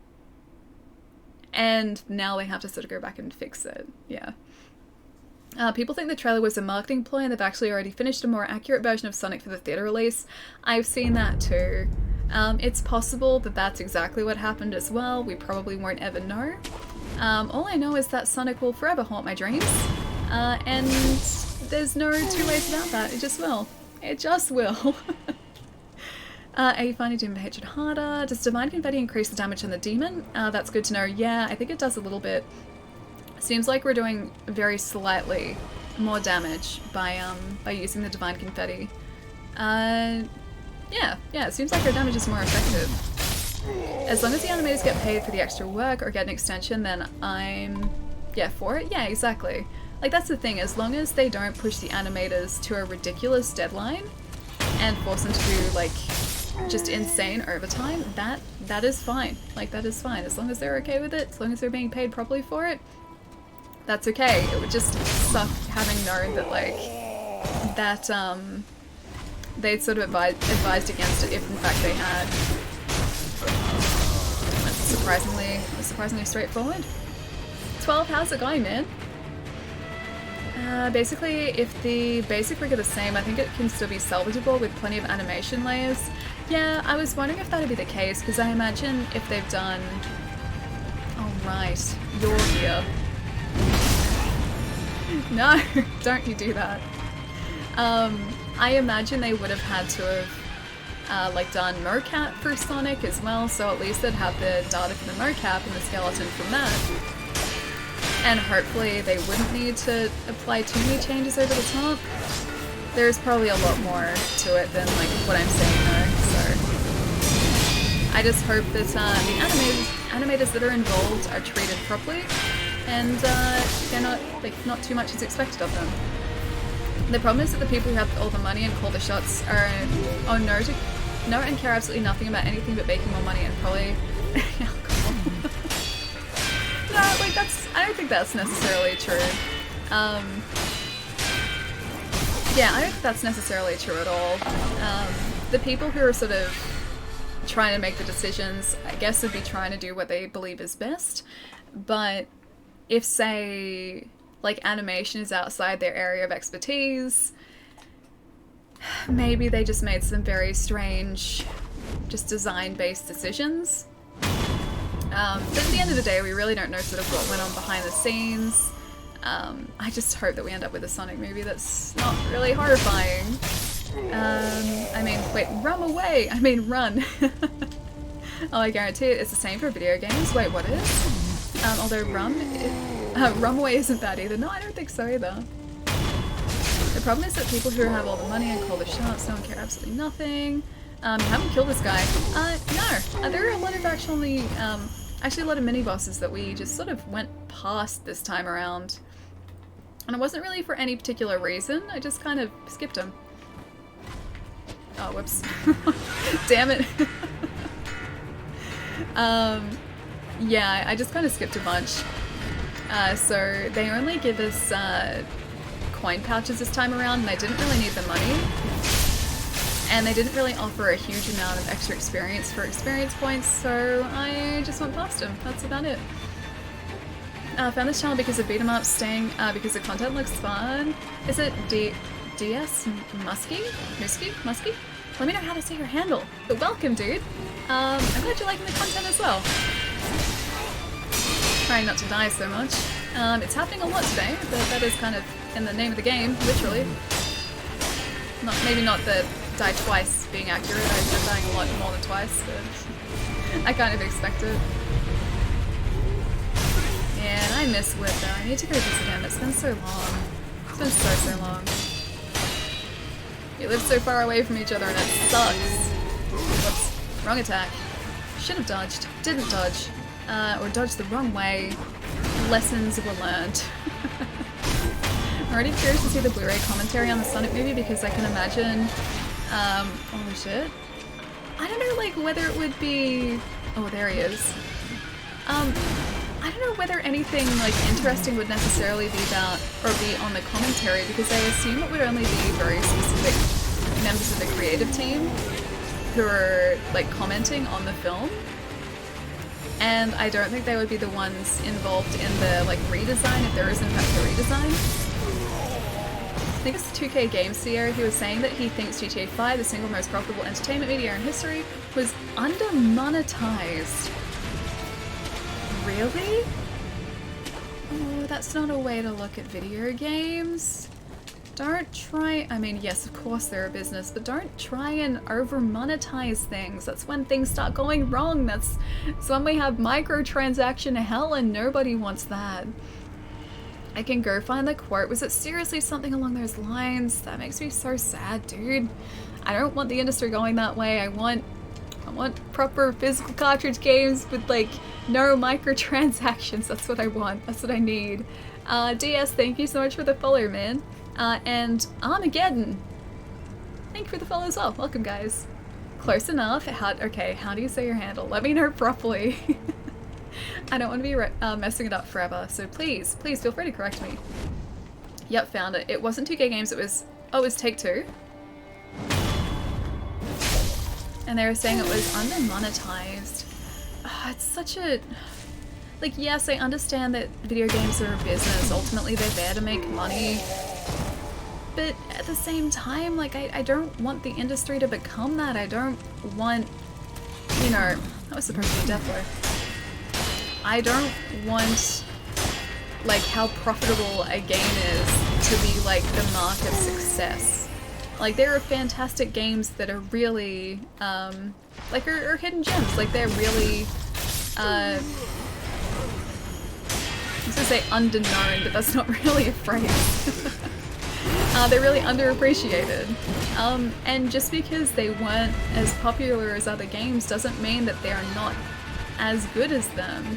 [SPEAKER 1] And now they have to sort of go back and fix it. Yeah. People think the trailer was a marketing ploy and they've actually already finished a more accurate version of Sonic for the theater release. I've seen that too. It's possible that that's exactly what happened as well. We probably won't ever know. All I know is that Sonic will forever haunt my dreams. And there's no two ways about that. It just will. It just will. Are you finding Doom of Hatred harder? Does Divine Confetti increase the damage on the demon? That's good to know. Yeah, I think it does a little bit. Seems like we're doing very slightly more damage by using the Divine Confetti. Yeah, it seems like our damage is more effective. As long as the animators get paid for the extra work or get an extension, then I'm, yeah, for it. Yeah, exactly. Like, that's the thing, as long as they don't push the animators to a ridiculous deadline and force them to do, like, just insane overtime, that is fine. Like, that is fine. As long as they're okay with it, as long as they're being paid properly for it, that's okay. It would just suck having known that, like, that, they'd sort of advised against it if in fact they had. That's surprisingly straightforward. 12, how's it going, man? Basically, if the basic rig are the same, I think it can still be salvageable with plenty of animation layers. Yeah, I was wondering if that'd be the case, because I imagine if they've done... Oh right, you're here. No, don't you do that. I imagine they would have had to have like done mocap for Sonic as well, so at least they'd have the data for the mocap and the skeleton from that. And hopefully they wouldn't need to apply too many changes over the top. There's probably a lot more to it than like what I'm saying though, so I just hope that the animators that are involved are treated properly and they're not too much is expected of them. The problem is that the people who have all the money and call the shots are know and care absolutely nothing about anything but making more money and probably alcohol. No, like I don't think that's necessarily true. Yeah, I don't think that's necessarily true at all. The people who are sort of trying to make the decisions. I guess would be trying to do what they believe is best. But if, say, like, animation is outside their area of expertise, maybe they just made some very strange, just design-based decisions. But at the end of the day, we really don't know sort of what went on behind the scenes. I just hope that we end up with a Sonic movie that's not really horrifying. I mean, wait, run away! I mean, run! Oh, I guarantee it, it's the same for video games. Wait, what is? Although Rum Away isn't bad either. No, I don't think so either. The problem is that people who have all the money and call the shots don't care absolutely nothing. You haven't killed this guy. No. There are a lot of actually a lot of mini-bosses that we just sort of went past this time around. And it wasn't really for any particular reason, I just kind of skipped them. Oh, whoops. Damn it. Yeah, I just kind of skipped a bunch. So they only give us coin pouches this time around, and I didn't really need the money. And they didn't really offer a huge amount of extra experience for experience points, so I just went past them. That's about it. Found this channel because of beat 'em ups, staying because the content looks fun. Is it DS Muskie? Muskie? Let me know how to say your handle. But welcome, dude. I'm glad you're liking the content as well. Trying not to die so much. It's happening a lot today, but that is kind of in the name of the game, literally. Maybe not the die twice being accurate. I've been dying a lot more than twice, but I kind of expect it. Yeah, and I miss Whip though. I need to go visit him. It's been so long. It's been so long. We live so far away from each other and it sucks. Whoops. Wrong attack. Should have dodged. Didn't dodge. Or dodged the wrong way. Lessons were learned. I'm already curious to see the Blu-ray commentary on the Sonic movie because I can imagine... holy shit. I don't know, like, whether it would be... Oh, there he is. I don't know whether anything, like, interesting would necessarily be about, or be on the commentary, because I assume it would only be very specific members of the creative team who are, like, commenting on the film. And I don't think they would be the ones involved in the, like, redesign, if there is in fact a redesign. I think it's the 2K Games CEO who was saying that he thinks GTA 5, the single most profitable entertainment media in history, was under-monetized. Really? Oh, that's not a way to look at video games. Don't try, I mean, yes, of course they're a business, but don't try and over-monetize things. That's when things start going wrong. That's when we have microtransaction hell and nobody wants that. I can go find the quote. Was it seriously something along those lines? That makes me so sad, dude. I don't want the industry going that way. I want proper physical cartridge games with, like, no microtransactions. That's what I want. That's what I need. DS, thank you so much for the follow, man. And Armageddon, thank you for the follow as well. Welcome, guys. Close enough. Okay, how do you say your handle? Let me know properly. I don't want to be messing it up forever, so please feel free to correct me. Yep, found it. It wasn't 2K Games, it was Take-Two. And they were saying it was under-monetized. It's such a... Like, yes, I understand that video games are a business. Ultimately, they're there to make money. But at the same time, like, I don't want the industry to become that. I don't want... You know... That was supposed to be Deathlow. I don't want, like, how profitable a game is to be, like, the mark of success. Like, there are fantastic games that are really, like, are hidden gems. Like, they're really, I was gonna say underknown, but that's not really a phrase. They're really underappreciated. And just because they weren't as popular as other games doesn't mean that they're not as good as them.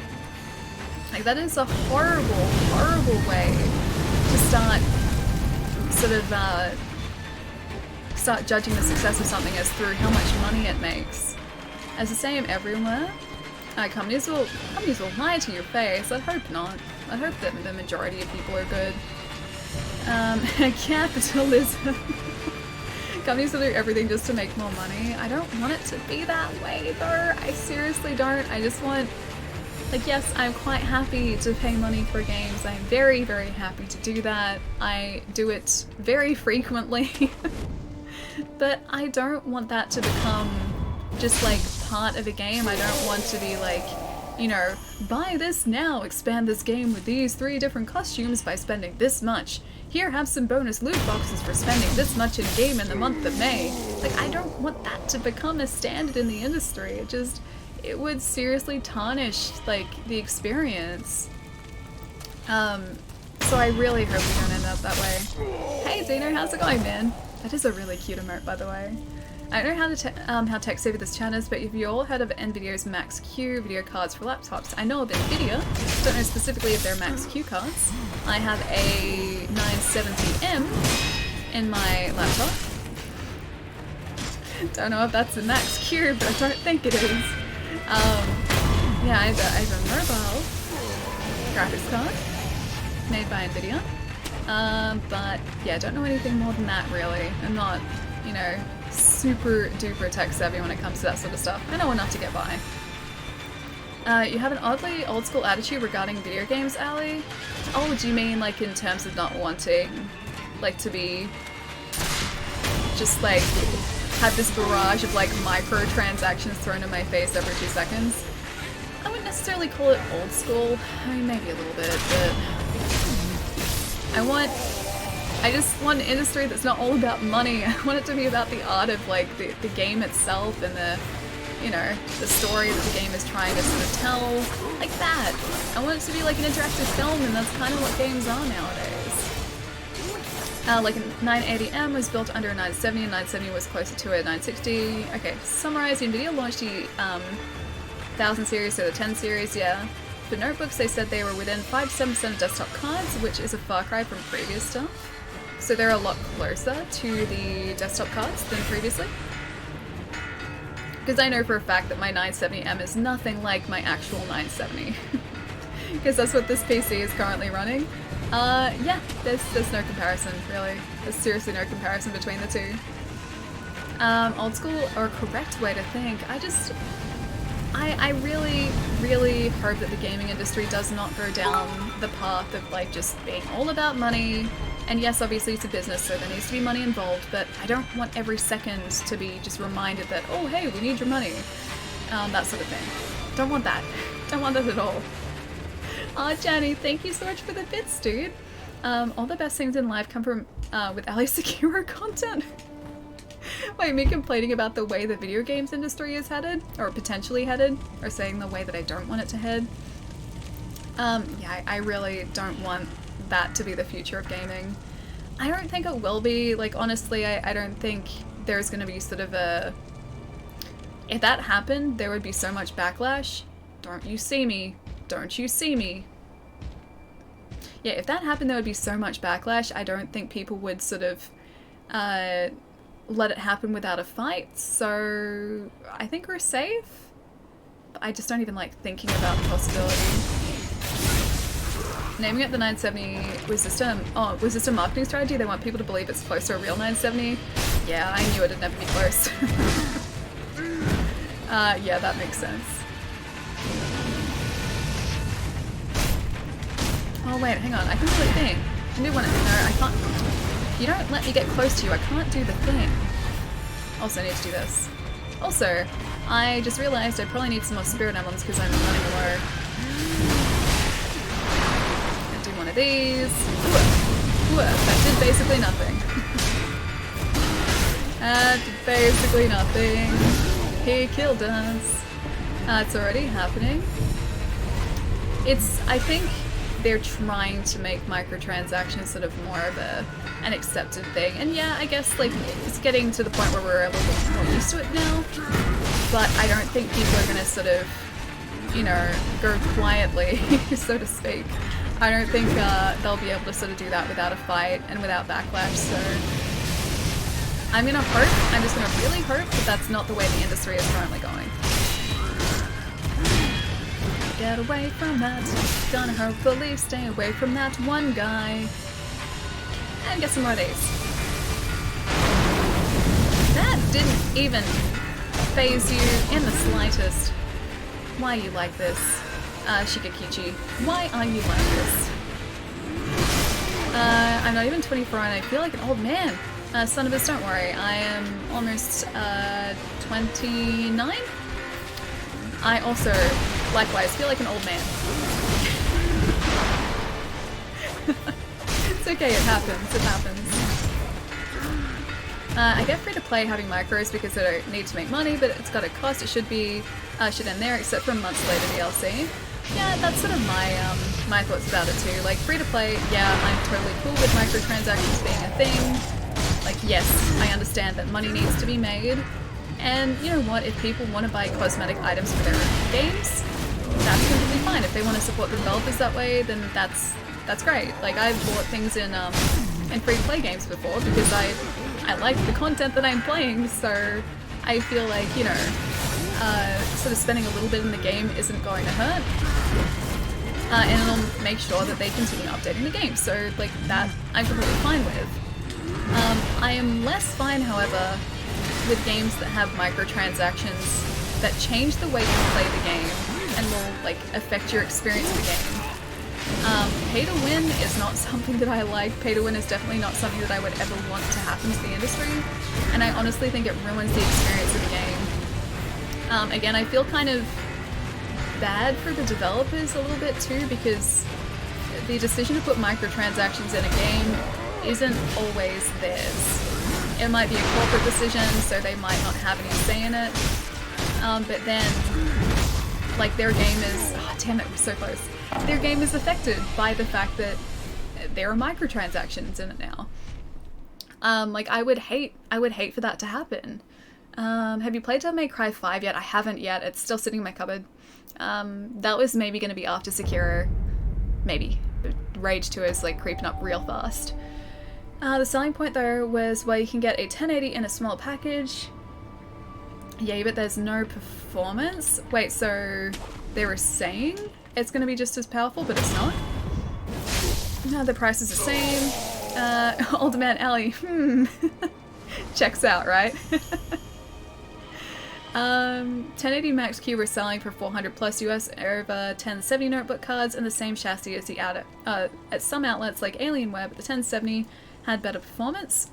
[SPEAKER 1] Like, that is a horrible, horrible way to start sort of start judging the success of something as through how much money it makes. As the same everywhere, companies will lie to your face. I hope not. I hope that the majority of people are good. Capitalism. Companies will do everything just to make more money. I don't want it to be that way though. I seriously don't. I just want, like, yes, I'm quite happy to pay money for games. I'm very, very happy to do that. I do it very frequently. But I don't want that to become just like part of a game. I don't want to be like, you know, buy this now, expand this game with these 3 different costumes by spending this much. Here, have some bonus loot boxes for spending this much in game in the month of May. Like, I don't want that to become a standard in the industry. It would seriously tarnish, like, the experience. So I really hope we don't end up that way. Hey Dino, how's it going, man? That is a really cute emote, by the way. I don't know how tech-savvy this chat is, but have you all heard of NVIDIA's Max-Q video cards for laptops? I know of NVIDIA, don't know specifically if they're Max-Q cards. I have a 970M in my laptop. Don't know if that's a Max-Q, but I don't think it is. Yeah, I have a mobile graphics card made by NVIDIA. But yeah, I don't know anything more than that really. I'm not, you know, super duper tech savvy when it comes to that sort of stuff. I know enough to get by. You have an oddly old school attitude regarding video games, Ali? Oh, do you mean like in terms of not wanting like to be just like have this barrage of like microtransactions thrown in my face every 2 seconds? I wouldn't necessarily call it old school. I mean, maybe a little bit, but I just want an industry that's not all about money. I want it to be about the art of like the game itself and the, you know, the story that the game is trying to sort of tell, like that. I want it to be like an interactive film, and that's kind of what games are nowadays. Like a 980M was built under a 970, and 970 was closer to a 960. Okay, to summarize, NVIDIA launched the 1000 series, so the 10 series, yeah. For notebooks, they said they were within 5 to 7% of desktop cards, which is a far cry from previous stuff. So they're a lot closer to the desktop cards than previously. Because I know for a fact that my 970M is nothing like my actual 970. Because that's what this PC is currently running. Yeah, there's no comparison, really. There's seriously no comparison between the two. Old school or correct way to think, I really, really hope that the gaming industry does not go down the path of like just being all about money. And yes, obviously it's a business, so there needs to be money involved, but I don't want every second to be just reminded that, oh hey, we need your money. That sort of thing. Don't want that. Don't want that at all. Aw, Jenny, thank you so much for the bits, dude. All the best things in life come from with Ali Sekiro content. Wait, me complaining about the way the video games industry is headed, or potentially headed, or saying the way that I don't want it to head. Yeah, I really don't want that to be the future of gaming. I don't think it will be. Like, honestly, I don't think there's going to be sort of a... If that happened, there would be so much backlash. Don't you see me? Don't you see me? Yeah, if that happened, there would be so much backlash. I don't think people would sort of let it happen without a fight. So I think we're safe. But I just don't even like thinking about the possibility. Naming it the 970 was just a marketing strategy. They want people to believe it's close to a real 970. Yeah, I knew it'd never be close. Yeah, that makes sense. Oh wait, hang on, I can do a thing. I can do one. No, I can't. If you don't let me get close to you, I can't do the thing. Also, I need to do this. Also, I just realized I probably need some more spirit emblems because I'm running low. I'll do one of these. Ooh, that did basically nothing. That did basically nothing. He killed us. It's already happening. I think they're trying to make microtransactions sort of more of an accepted thing. And yeah, I guess like it's getting to the point where we're a little bit more used to it now. But I don't think people are gonna sort of, you know, go quietly, so to speak. I don't think they'll be able to sort of do that without a fight and without backlash, so I'm just gonna really hope that that's not the way the industry is currently going. Get away from that. Gonna hopefully stay away from that one guy. And get some more of these. didn't even phase you in the slightest. Why are you like this? Shigekichi, why are you like this? I'm not even 24 and I feel like an old man. Son of a, don't worry, I am almost 29. I also, likewise, feel like an old man. It's okay, it happens, it happens. I get free to play having micros because I don't need to make money, but it's got a cost. It should be, should end there, except for a month later DLC. Yeah, that's sort of my thoughts about it too. Like, free to play, yeah, I'm totally cool with microtransactions being a thing. Like, yes, I understand that money needs to be made. And you know what, if people want to buy cosmetic items for their own games, that's completely fine. If they want to support the developers that way, then that's great. Like, I've bought things in free-to-play games before because I like the content that I'm playing, so I feel like, you know, sort of spending a little bit in the game isn't going to hurt. And it'll make sure that they continue updating the game, so like that I'm completely fine with. I am less fine, however, with games that have microtransactions that change the way you play the game and will like affect your experience of the game. Pay to win is not something that I like. Pay to win is definitely not something that I would ever want to happen to the industry, and I honestly think it ruins the experience of the game. Again, I feel kind of bad for the developers a little bit too, because the decision to put microtransactions in a game isn't always theirs. It might be a corporate decision, so they might not have any say in it, but then like their game is, oh damn it, we're so close. Their game is affected by the fact that there are microtransactions in it now. Like I would hate for that to happen. Have you played Devil May Cry 5 yet? I haven't yet. It's still sitting in my cupboard. That was maybe going to be after Sekiro. Maybe. Rage 2 is like creeping up real fast. The selling point though was where you can get a 1080 in a small package. Yeah, but there's no performance. Wait, so they were saying it's going to be just as powerful, but it's not? No, the price is the same. Old man Ellie. Checks out, right? 1080 Max Q were selling for 400 plus US over 1070 notebook cards and the same chassis as the at some outlets like Alienware, but the 1070 had better performance.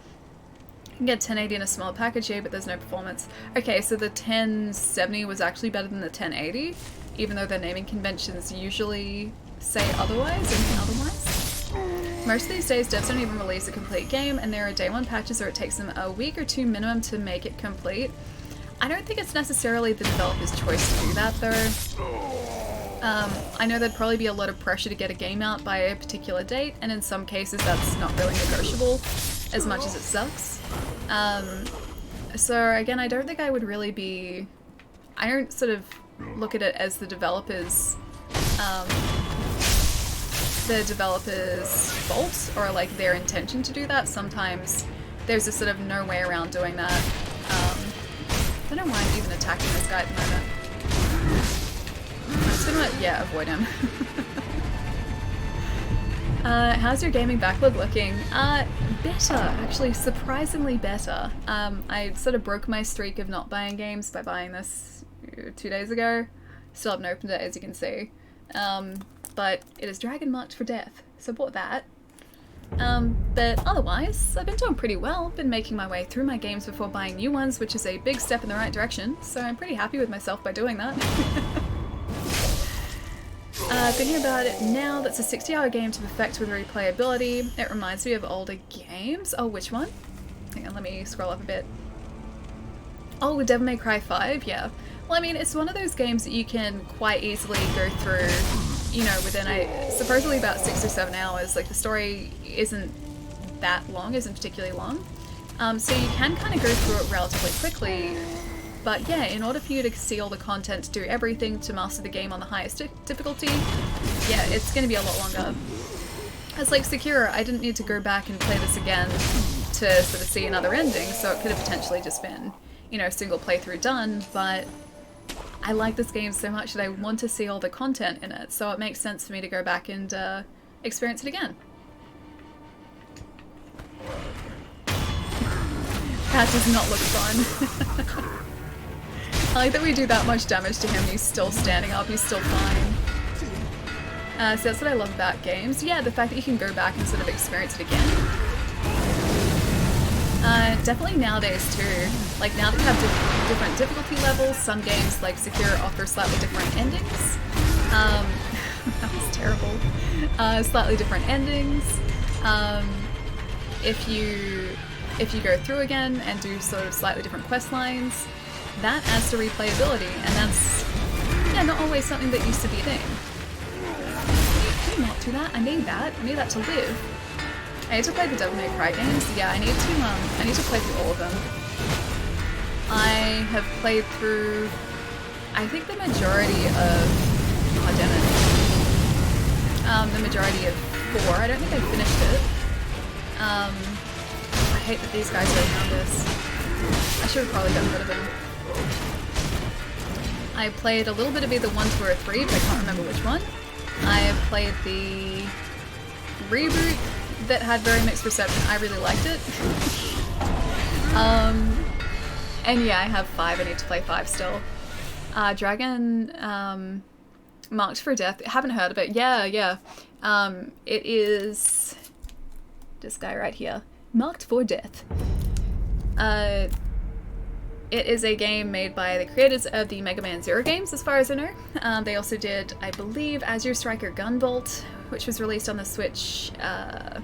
[SPEAKER 1] You can get 1080 in a small package here, but there's no performance. Okay, so the 1070 was actually better than the 1080, even though their naming conventions usually say otherwise and otherwise. Most of these days, devs don't even release a complete game, and there are day one patches, or it takes them a week or two minimum to make it complete. I don't think it's necessarily the developer's choice to do that, though. I know there'd probably be a lot of pressure to get a game out by a particular date, and in some cases that's not really negotiable, as much as it sucks. So again, I don't think I would really be... I don't sort of look at it as the developer's fault, or like their intention to do that. Sometimes there's a sort of no way around doing that. I don't know why I'm even attacking this guy at the moment. I'm just gonna, yeah, avoid him. How's your gaming backlog looking? Better, actually, surprisingly better. I sort of broke my streak of not buying games by buying this 2 days ago. Still haven't opened it, as you can see. But it is Dragon Marked for Death, so bought that. But otherwise, I've been doing pretty well. Been making my way through my games before buying new ones, which is a big step in the right direction, so I'm pretty happy with myself by doing that. Thinking about it now, that's a 60-hour game to perfect with replayability. It reminds me of older games. Oh, which one? Hang on, let me scroll up a bit. Oh, Devil May Cry 5, yeah. Well, I mean, it's one of those games that you can quite easily go through, you know, within supposedly about 6 or 7 hours. Like, the story isn't that long, isn't particularly long. So you can kind of go through it relatively quickly. But yeah, in order for you to see all the content, to do everything, to master the game on the highest difficulty, yeah, it's going to be a lot longer. It's like Sekiro, I didn't need to go back and play this again to sort of see another ending, so it could have potentially just been, you know, single playthrough done, but I like this game so much that I want to see all the content in it, so it makes sense for me to go back and experience it again. That does not look fun. I like that we do that much damage to him and he's still standing up, he's still fine. So that's what I love about games. Yeah, the fact that you can go back and sort of experience it again. Definitely nowadays too. Like now that you have different difficulty levels, some games like Sekiro offer slightly different endings. That was terrible. Slightly different endings. If you go through again and do sort of slightly different quest lines, that adds to replayability, and that's, yeah, not always something that used to be a thing. Can you not do that? I need that. I need that to live. I need to play the Devil May Cry games. Yeah, I need to play through all of them. I have played through, I think the majority of, oh damn it, the majority of 4. I don't think I finished it. I hate that these guys are around this. I should have probably gotten rid of them. I played a little bit of either 1, 2, or 3, but I can't remember which one. I have played the reboot that had very mixed reception. I really liked it. And yeah, I have 5. I need to play 5 still. Dragon Marked for Death. I haven't heard of it. Yeah. It is this guy right here. Marked for Death. It is a game made by the creators of the Mega Man Zero games, as far as I know. They also did, I believe, Azure Striker Gunvolt, which was released on the Switch, I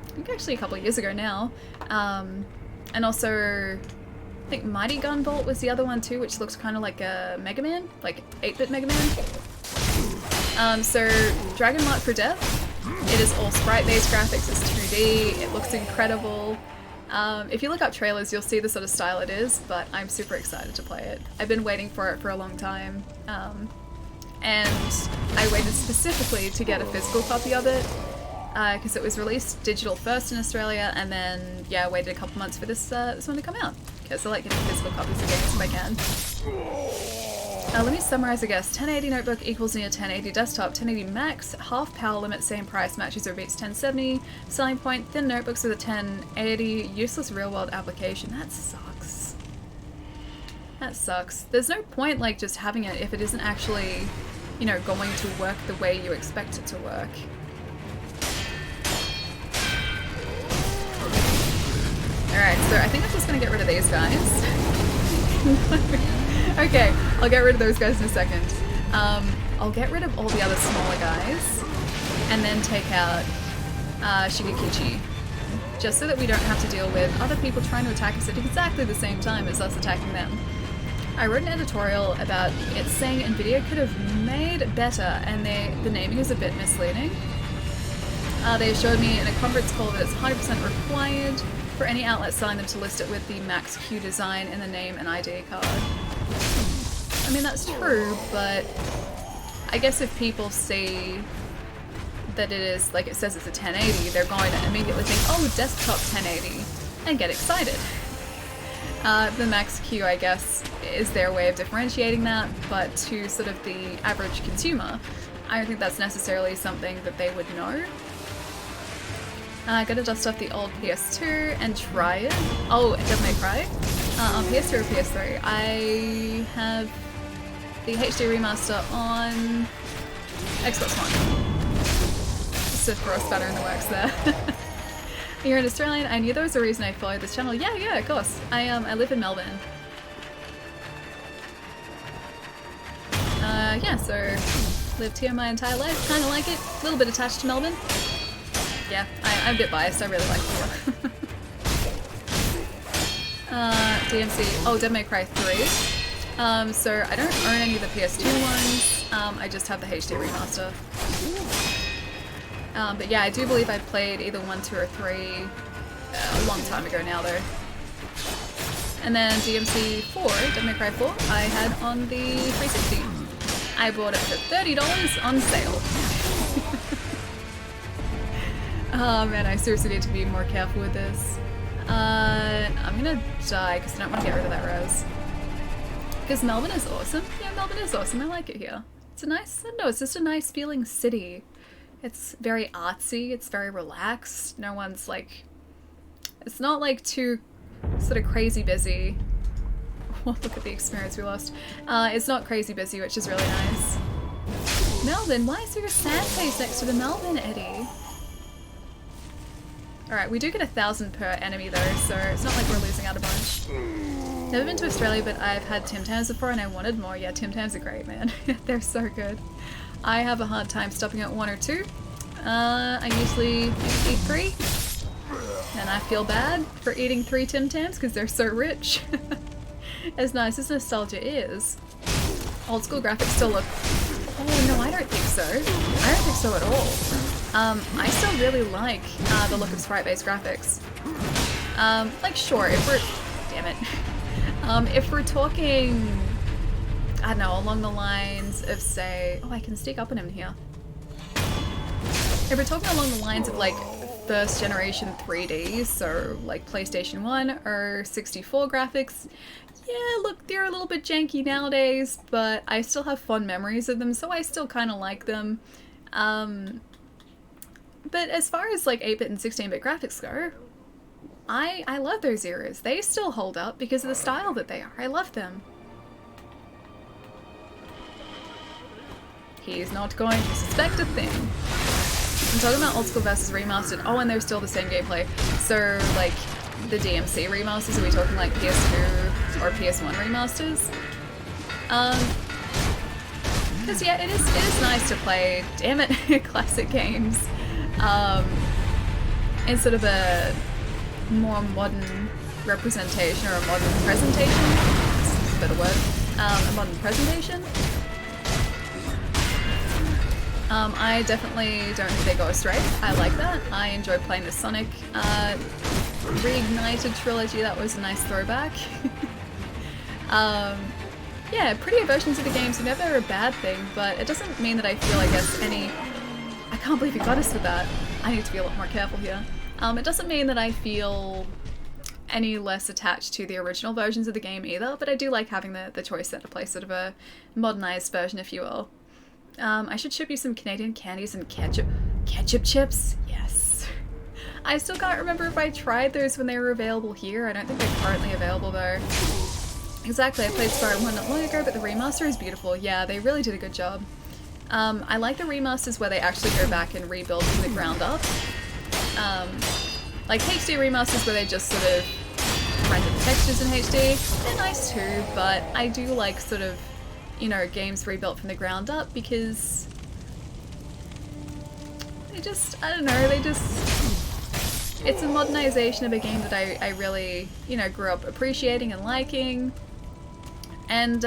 [SPEAKER 1] think actually a couple of years ago now. And also, I think Mighty Gunvolt was the other one too, which looks kind of like a Mega Man, like 8-bit Mega Man. So, Dragon Marked for Death. It is all sprite-based graphics, it's 2D, it looks incredible. If you look up trailers, you'll see the sort of style it is, but I'm super excited to play it. I've been waiting for it for a long time, and I waited specifically to get a physical copy of it, because it was released digital first in Australia, and then, yeah, waited a couple months for this one to come out, because I like getting physical copies of games if I can. Let me summarize, I guess. 1080 notebook equals near 1080 desktop. 1080 max, half power limit, same price, matches or beats 1070. Selling point, thin notebooks with a 1080. Useless real-world application. That sucks. That sucks. There's no point, like, just having it if it isn't actually, you know, going to work the way you expect it to work. Alright, so I think I'm just gonna get rid of these guys. Okay, I'll get rid of those guys in a second. I'll get rid of all the other smaller guys, and then take out Shigekichi, just so that we don't have to deal with other people trying to attack us at exactly the same time as us attacking them. I wrote an editorial about it saying NVIDIA could have made better, and the naming is a bit misleading. They assured me in a conference call that it's 100% required for any outlet selling them to list it with the Max Q design in the name and ID card. I mean, that's true, but I guess if people see that it is, like it says it's a 1080, they're going to immediately think, oh, desktop 1080, and get excited. The Max Q, I guess, is their way of differentiating that, but to sort of the average consumer, I don't think that's necessarily something that they would know. Gotta dust off the old PS2 and try it. Oh, Devil May Cry. On PS2 or PS3. I have the HD remaster on Xbox One. Just to throw a spanner in the works there. You're an Australian. I knew there was a reason I followed this channel. Yeah, of course. I live in Melbourne. Yeah, so lived here my entire life. Kind of like it. A little bit attached to Melbourne. Yeah, I'm a bit biased, I really like it here. DMC, oh, Devil May Cry 3. So I don't own any of the PS2 ones, I just have the HD remaster. But yeah, I do believe I played either 1, 2, or 3 a long time ago now though. And then DMC 4, Devil May Cry 4, I had on the 360. I bought it for $30 on sale. Oh man, I seriously need to be more careful with this. I'm gonna die because I don't want to get rid of that rose. Because Melbourne is awesome. Yeah, Melbourne is awesome. I like it here. It's a nice, no, it's just a nice feeling city. It's very artsy. It's very relaxed. No one's like, it's not like too sort of crazy busy. Oh, look at the experience we lost. It's not crazy busy, which is really nice. Melvin, why is there a sad face next to the Melvin, Eddie? Alright, we do get 1,000 per enemy though, so it's not like we're losing out a bunch. Never been to Australia, but I've had Tim Tams before and I wanted more. Yeah, Tim Tams are great, man. They're so good. I have a hard time stopping at 1 or 2. I usually eat 3. And I feel bad for eating 3 Tim Tams because they're so rich. As nice as nostalgia is, old school graphics still look... Oh no, I don't think so. I don't think so at all. I still really like the look of sprite-based graphics. Like sure, if we're... Damn it. If we're talking... I don't know, along the lines of say... Oh, I can sneak up on him here. If we're talking along the lines of like first generation 3D, so like PlayStation 1 or 64 graphics, yeah, look, they're a little bit janky nowadays, but I still have fond memories of them, so I still kind of like them. But as far as like 8-bit and 16-bit graphics go, I love those eras. They still hold up because of the style that they are. I love them. He's not going to suspect a thing. I'm talking about old school versus remastered. Oh, and they're still the same gameplay. So, like, the DMC remasters, are we talking like PS2 or PS1 remasters? Because yeah, it is nice to play, damn it, classic games in sort of a more modern representation or a modern presentation. This is a better word. A modern presentation. I definitely don't think they go astray. I like that. I enjoy playing the Sonic Reignited trilogy. That was a nice throwback. Yeah, prettier versions of the games are never a bad thing, but it doesn't mean that I feel, I guess, any... I can't believe you got us with that. I need to be a lot more careful here. It doesn't mean that I feel any less attached to the original versions of the game either, but I do like having the choice there to play sort of a modernized version, if you will. I should ship you some Canadian candies and ketchup chips? Yes. I still can't remember if I tried those when they were available here. I don't think they're currently available though. Exactly, I played Spyro 1 not long ago, but the remaster is beautiful. Yeah, they really did a good job. I like the remasters where they actually go back and rebuild from the ground up. Like HD remasters where they just sort of render the textures in HD. They're nice too, but I do like sort of, you know, games rebuilt from the ground up because they just, I don't know, they just, it's a modernization of a game that I really, you know, grew up appreciating and liking. And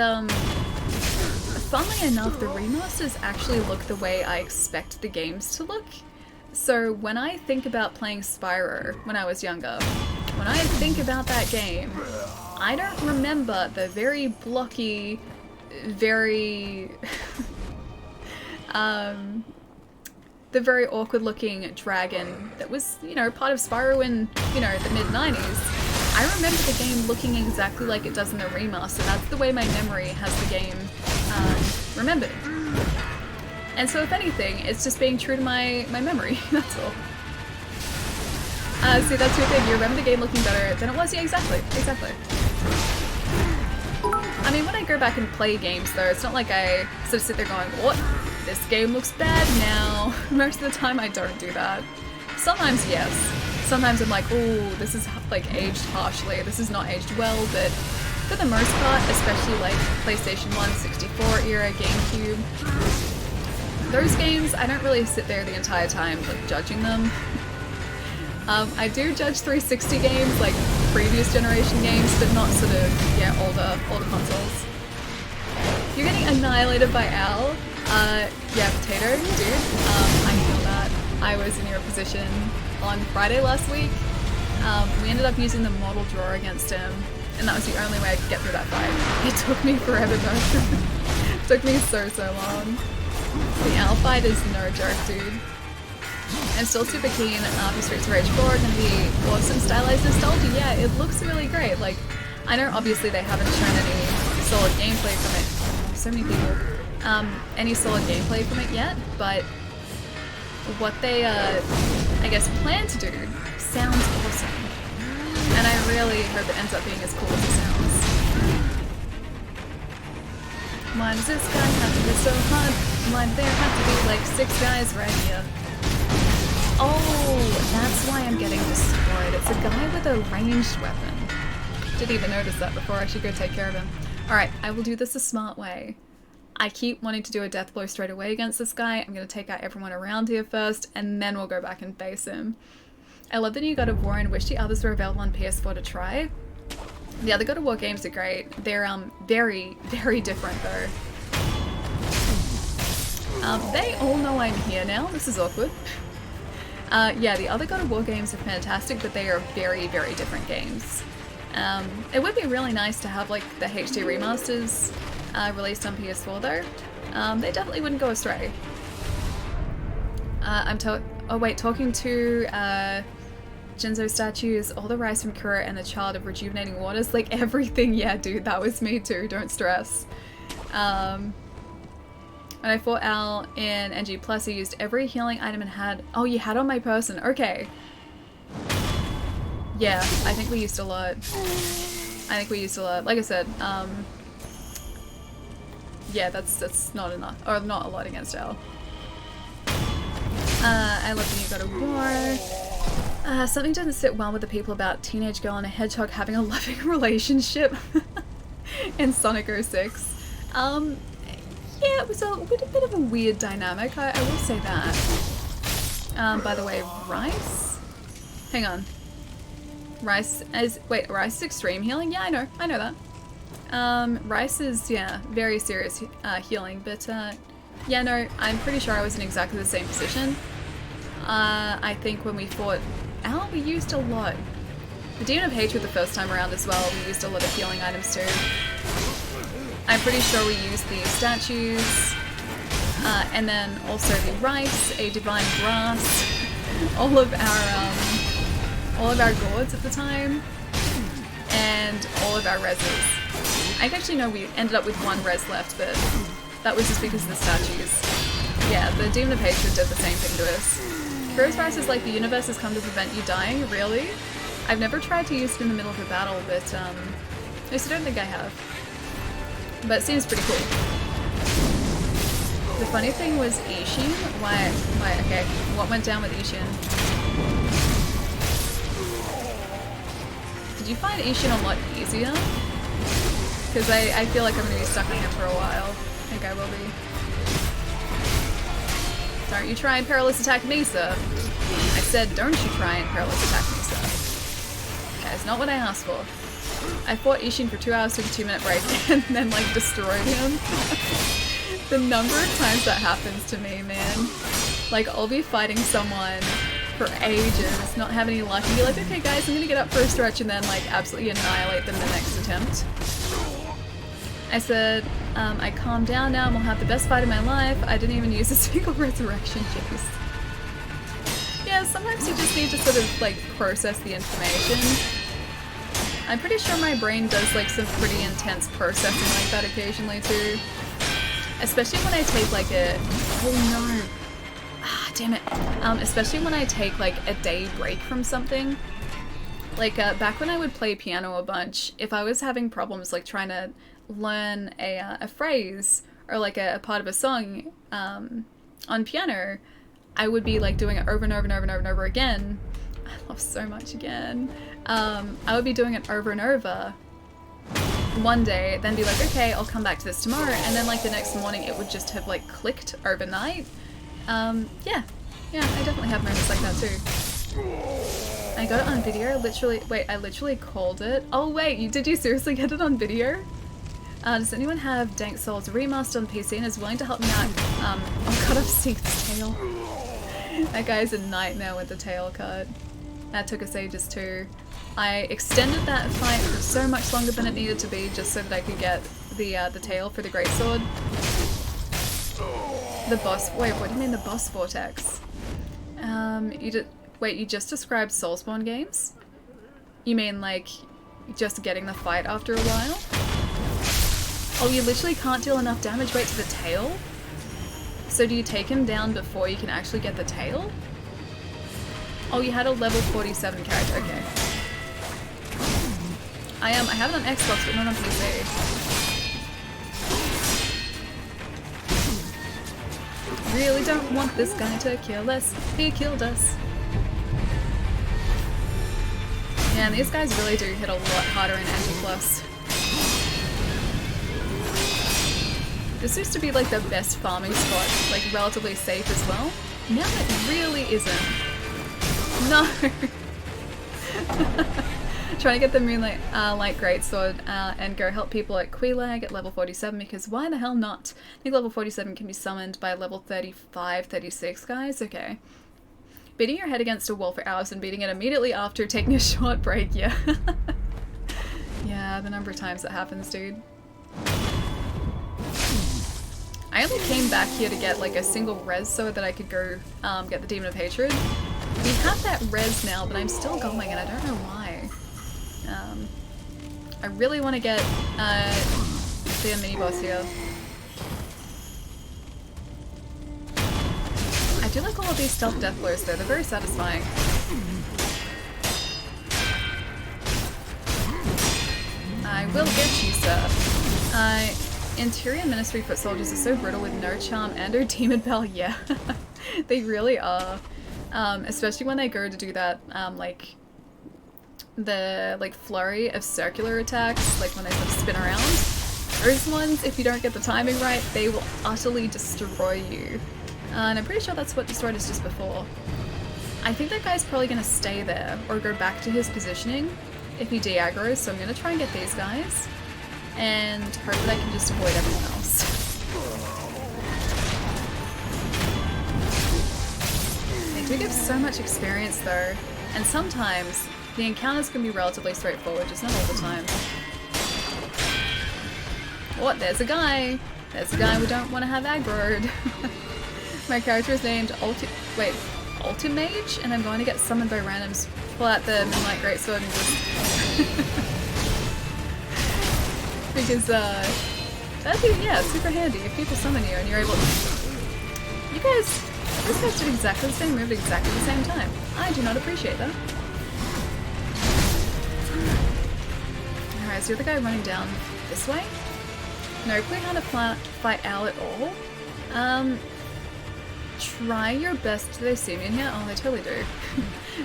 [SPEAKER 1] funnily enough, the remasters actually look the way I expect the games to look. So when I think about playing Spyro when I was younger, when I think about that game, I don't remember the very blocky, very the very awkward looking dragon that was, you know, part of Spyro in, you know, the mid-90s. I remember the game looking exactly like it does in the remaster. That's the way my memory has the game remembered. And so if anything, it's just being true to my memory, that's all. See, that's your thing, you remember the game looking better than it was? Yeah, exactly. I mean, when I go back and play games though, it's not like I sort of sit there going, what? This game looks bad now. Most of the time I don't do that. Sometimes yes. Sometimes I'm like, oh, this is like aged harshly, this is not aged well, but for the most part, especially like PlayStation 1, 64 era, GameCube, those games, I don't really sit there the entire time like judging them. I do judge 360 games, like previous generation games, but not sort of, yeah, older consoles. You're getting annihilated by Al. Yeah, Potato, dude, I feel that. I was in your position on Friday last week. We ended up using the model draw against him, and that was the only way I could get through that fight. It took me forever though. It took me so long. The Al fight is no joke, dude. I'm still super keen for Streets of Rage 4, gonna be awesome stylized nostalgia. Yeah, it looks really great. Like, I know obviously they haven't shown any solid gameplay from it. So many people. Any solid gameplay from it yet, but what they, I guess, plan to do sounds awesome. And I really hope it ends up being as cool as it sounds. Why does this guy have to be so hard? Why do there have to be like 6 guys right here? Oh, that's why I'm getting destroyed. It's a guy with a ranged weapon. Didn't even notice that before. I should go take care of him. Alright, I will do this a smart way. I keep wanting to do a death blow straight away against this guy. I'm going to take out everyone around here first, and then we'll go back and face him. I love the new God of War and wish the others were available on PS4 to try. The other God of War games are great. They're very, very different though. They all know I'm here now. This is awkward. Yeah, the other God of War games are fantastic, but they are very, very different games. It would be really nice to have like the HD remasters released on PS4 though. They definitely wouldn't go astray. Talking to Jinzo statues, all the rice from Kura and the child of rejuvenating waters, like everything. Yeah, dude, that was me too, don't stress. When I fought Al in NG Plus, I used every healing item and had... Oh, you had on my person, okay. Yeah, I think we used a lot. Like I said, yeah, that's not enough, or not a lot against Al. I love the new God of War. Something didn't sit well with the people about teenage girl and a hedgehog having a loving relationship in Sonic 06. Yeah, it was a bit of a weird dynamic, I will say that. By the way, Rice? Hang on. Rice is extreme healing? Yeah, I know that. Rice is, yeah, very serious healing, but yeah, no, I'm pretty sure I was in exactly the same position. I think when we fought Al, we used a lot. The Demon of Hatred the first time around as well, we used a lot of healing items too. I'm pretty sure we used the statues, and then also the rice, a divine grass, all of our gourds at the time, and all of our reses. I actually know we ended up with 1 res left, but that was just because of the statues. Yeah, the Demon of Hatred did the same thing to us. Kura's rice is like the universe has come to prevent you dying, really? I've never tried to use it in the middle of a battle, but at least I don't think I have. But it seems pretty cool. The funny thing was Ishin. Why, okay, what went down with Ishin? Did you find Ishin a lot easier? Because I feel like I'm going to be stuck on him for a while. I think I will be. Don't you try and perilous attack me, sir. I said don't you try and perilous attack me, sir. That is not what I asked for. I fought Ishin for 2 hours, took a 2-minute break, and then like destroyed him. The number of times that happens to me, man. Like I'll be fighting someone for ages, not have any luck, and be like, okay guys, I'm gonna get up for a stretch, and then like absolutely annihilate them the next attempt. I said, I calmed down now and we'll have the best fight of my life. I didn't even use a single resurrection juice. Yeah, sometimes you just need to sort of like process the information. I'm pretty sure my brain does like some pretty intense processing like that occasionally too. Especially when I take like a... Oh no. Ah, damn it. Especially when I take like a day break from something. Like back when I would play piano a bunch, if I was having problems like trying to learn a phrase or like a part of a song on piano, I would be like doing it over and over and over and over and over again. I love so much again. I would be doing it over and over one day, then be like, okay, I'll come back to this tomorrow, and then like the next morning it would just have like clicked overnight. Yeah, I definitely have moments like that too. I got it on video, I literally called it. Oh wait, did you seriously get it on video? Does anyone have Dank Souls remastered on PC and is willing to help me out? Oh god, I've seen the tail. That guy's a nightmare with the tail cut. That took us ages too. I extended that fight for so much longer than it needed to be just so that I could get the tail for the greatsword. The boss, wait, what do you mean the boss vortex? Wait, you just described Soulspawn games? You mean like just getting the fight after a while? Oh, you literally can't deal enough damage, wait, to the tail? So do you take him down before you can actually get the tail? Oh, you had a level 47 character, okay. I have it on Xbox, but not on PC. Really don't want this guy to kill us. He killed us. Yeah, and these guys really do hit a lot harder in Anti Plus. This used to be like the best farming spot, like relatively safe as well. Now it really isn't. No! Trying to get the Moonlight Light Greatsword and go help people at Queelag at level 47 because why the hell not? I think level 47 can be summoned by level 35, 36 guys? Okay. Beating your head against a wall for hours and beating it immediately after taking a short break, yeah. Yeah, the number of times that happens, dude. I only came back here to get like a single res so that I could go get the Demon of Hatred. We have that res now, but I'm still going and I don't know why. I really want to get the mini boss here. I do like all of these stealth death blows though, they're very satisfying. I will get you, sir. Interior Ministry foot soldiers are so brutal with no charm and or demon bell, yeah. They really are. Especially when they go to do that, like, the, like, flurry of circular attacks, like when they sort of spin around. Those ones, if you don't get the timing right, they will utterly destroy you. And I'm pretty sure that's what destroyed us just before. I think that guy's probably going to stay there, or go back to his positioning if he de-aggroes, so I'm going to try and get these guys, and hope that I can just avoid everyone else. They do give so much experience though, and sometimes the encounters can be relatively straightforward, just not all the time. What? There's a guy! There's a guy we don't want to have aggroed. My character is named Ultimage, and I'm going to get summoned by randoms. Pull out the Moonlight Greatsword and just... because, that'd be, yeah, super handy if people summon you and you're able to... You guys, these guys did exactly the same move at exactly the same time. I do not appreciate that. Alright, so you're the guy running down this way? No clue how to fight Al at all. Try your best. Do they see me in here? Oh, they totally do.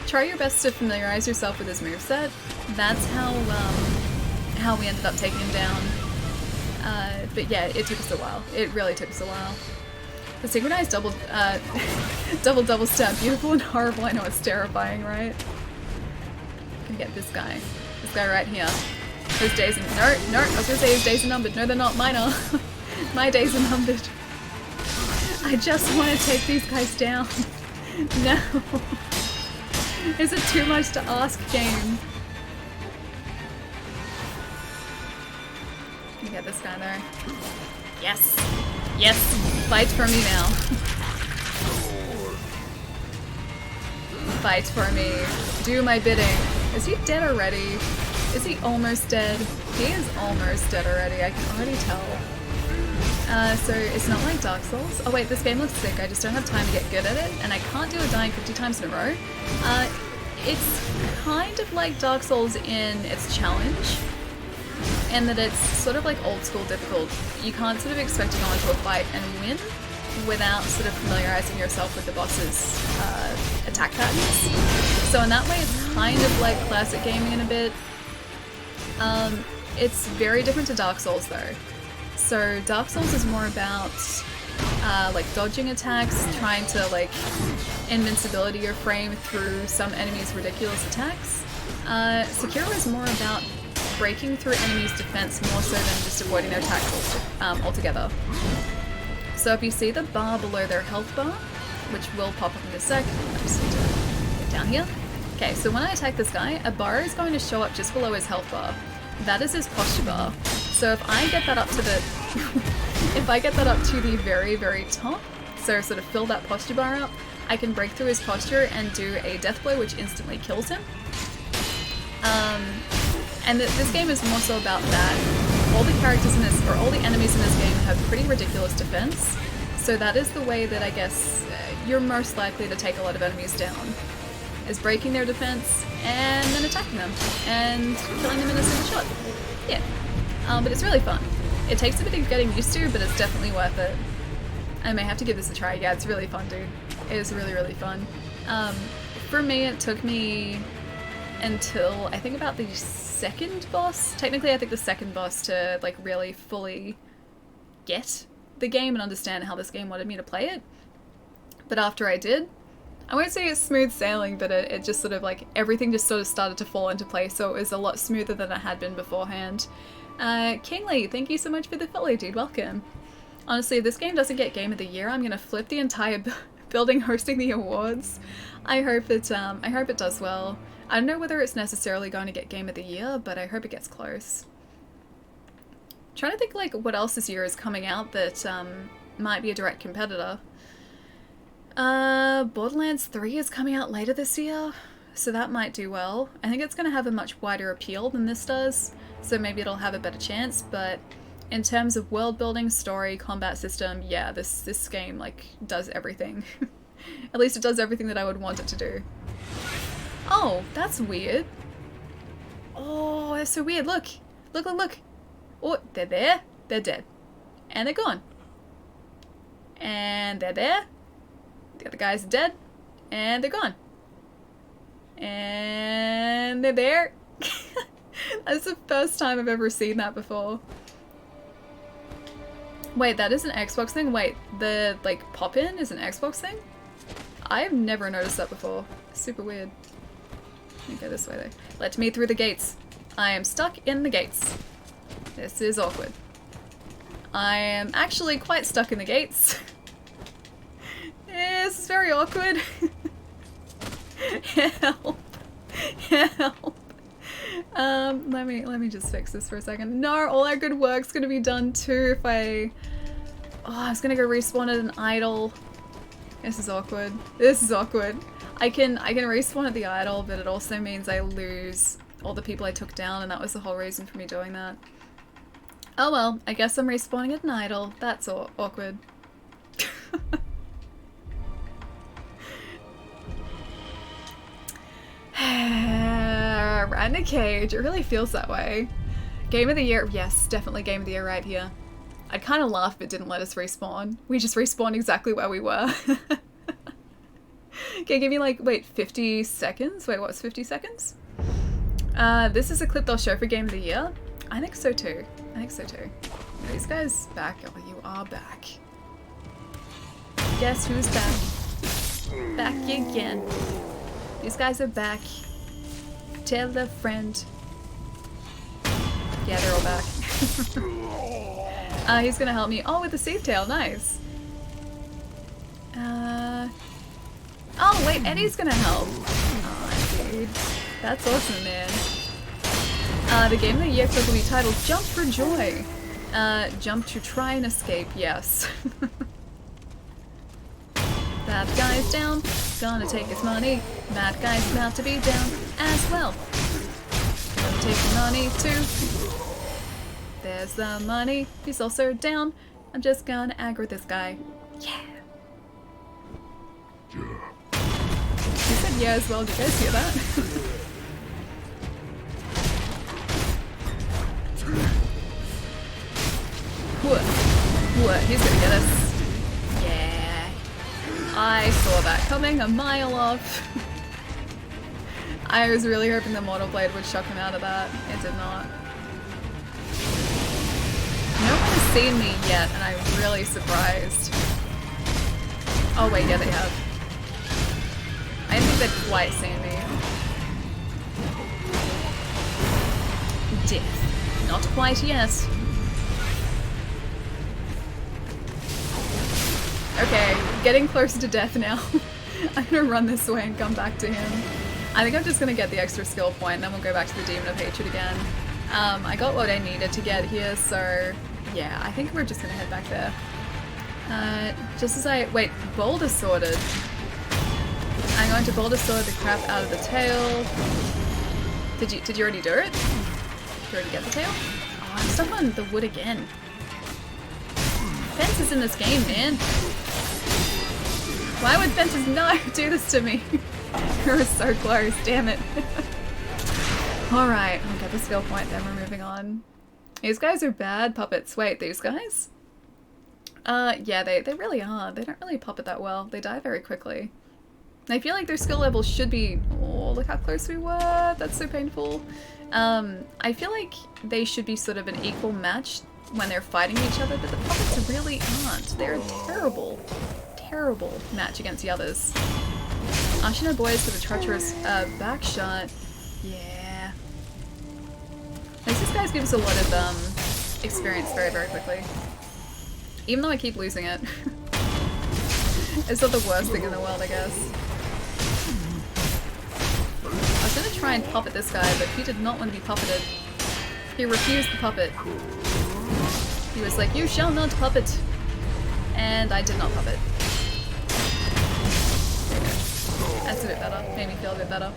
[SPEAKER 1] Try your best to familiarize yourself with his moveset. That's how we ended up taking him down. But yeah, it took us a while. It really took us a while. The synchronized double stab. Beautiful and horrible. I know it's terrifying, right? Can get this guy. This guy right here. His days are... No, I was gonna say his days are numbered. No, they're not. Mine are. My days are numbered. I just want to take these guys down. No. Is it too much to ask, game? You get this guy there. Yes. Yes. Fight for me now. Fight for me. Do my bidding. Is he dead already? Is he almost dead? He is almost dead already. I can already tell. So it's not like Dark Souls. Oh wait, this game looks sick. I just don't have time to get good at it, and I can't do it dying 50 times in a row. It's kind of like Dark Souls in its challenge, and that it's sort of like old school difficult. You can't sort of expect to go into a fight and win without sort of familiarizing yourself with the boss's attack patterns. So in that way, it's kind of like classic gaming in a bit. It's very different to Dark Souls though. So Dark Souls is more about like dodging attacks, trying to like invincibility your frame through some enemies' ridiculous attacks. Sekiro is more about breaking through enemies' defense more so than just avoiding their attacks altogether. So if you see the bar below their health bar, which will pop up in a sec, I just need to get down here. Okay, so when I attack this guy, a bar is going to show up just below his health bar. That is his posture bar. So if I get that up to the if I get that up to the very, very top, so sort of fill that posture bar up, I can break through his posture and do a death blow which instantly kills him. And this game is more so about that. All the characters in this, or all the enemies in this game have pretty ridiculous defense, so that is the way that I guess you're most likely to take a lot of enemies down. is breaking their defense and then attacking them and killing them in a single shot. Yeah. But it's really fun. It takes a bit of getting used to, but it's definitely worth it. I may have to give this a try. Yeah, it's really fun, dude. It is really, really fun. For me, it took me until I think about the second boss. Technically, I think the second boss to like really fully get the game and understand how this game wanted me to play it. But after I did, I won't say it's smooth sailing, but it just sort of like everything just sort of started to fall into place. So it was a lot smoother than it had been beforehand. Kingly, thank you so much for the follow, dude. Welcome. Honestly, if this game doesn't get Game of the Year, I'm gonna flip the entire building hosting the awards. I hope it does well. I don't know whether it's necessarily going to get Game of the Year, but I hope it gets close. I'm trying to think like what else this year is coming out that might be a direct competitor. Borderlands 3 is coming out later this year, so that might do well. I think it's going to have a much wider appeal than this does, so maybe it'll have a better chance, but in terms of world building, story, combat system, yeah, this game like does everything. At least it does everything that I would want it to do. Oh, that's weird. Oh, that's so weird. Look. Look, look, look. Oh, they're there. They're dead. And they're gone. And they're there. The other guy's dead. And they're gone. And they're there. That's the first time I've ever seen that before. Wait, that is an Xbox thing? Wait, the, like, pop-in is an Xbox thing? I've never noticed that before. Super weird. Let me go this way, though. Let me through the gates. I am stuck in the gates. This is awkward. I am actually quite stuck in the gates. This is very awkward. Help. Help. Let me just fix this for a second. No, all our good work's gonna be done too if I... Oh, I was gonna go respawn at an idol. This is awkward. This is awkward. I can respawn at the idol, but it also means I lose all the people I took down, and that was the whole reason for me doing that. Oh well, I guess I'm respawning at an idol. That's awkward. Rat in a cage. It really feels that way. Game of the Year. Yes, definitely Game of the Year right here. I'd kind of laugh if it didn't let us respawn. We just respawned exactly where we were. Okay, give me like, wait, 50 seconds? Wait, what's 50 seconds? This is a clip they'll show for Game of the Year? I think so too. I think so too. Are these guys back? Oh, you are back. Guess who's back? Back again. These guys are back. Tell a friend. Yeah, they're all back. He's gonna help me. Oh, with the Seath Tail, nice. Oh wait, Eddie's gonna help. Oh, dude. That's awesome, man. The Game of the Year clip will be titled Jump for Joy. Jump to try and escape, yes. That guy's down, gonna take his money. That guy's about to be down as well. Gonna take the money too. There's the money. He's also down. I'm just gonna aggro this guy. Yeah. He said yeah as well. Did you guys hear that? What? He's gonna get us. Yeah. I saw that coming a mile off. I was really hoping the Mortal Blade would shock him out of that. It did not. No one has seen me yet, and I'm really surprised. Oh wait, yeah they have. I didn't think they'd quite seen me. Death. Not quite yet. Okay, getting closer to death now. I'm gonna run this way and come back to him. I think I'm just gonna get the extra skill point and then we'll go back to the Demon of Hatred again. I got what I needed to get here, so yeah, I think we're just gonna head back there. Just as I... Wait, Boulder Sworded. I'm going to Boulder Sword the crap out of the tail. Did you already do it? Did you already get the tail? Oh, I'm stuck on the wood again. Fences in this game, man. Why would fences not do this to me? You were so close, damn it. Alright, I'll get the skill point, then we're moving on. These guys are bad puppets. Wait, these guys? Yeah, they really are. They don't really puppet that well. They die very quickly. I feel like their skill level should be... Oh, look how close we were. That's so painful. I feel like they should be sort of an equal match when they're fighting each other, but the puppets really aren't. They're a terrible, terrible match against the others. Ashina boys for the treacherous back shot. Yeah. At least these guys give us a lot of experience very, very quickly. Even though I keep losing it. It's not the worst thing in the world, I guess. I was gonna try and puppet this guy, but he did not want to be puppeted. He refused the puppet. He was like, "You shall not puppet!" And I did not puppet. There we go. That's a bit better. Made me feel a bit better.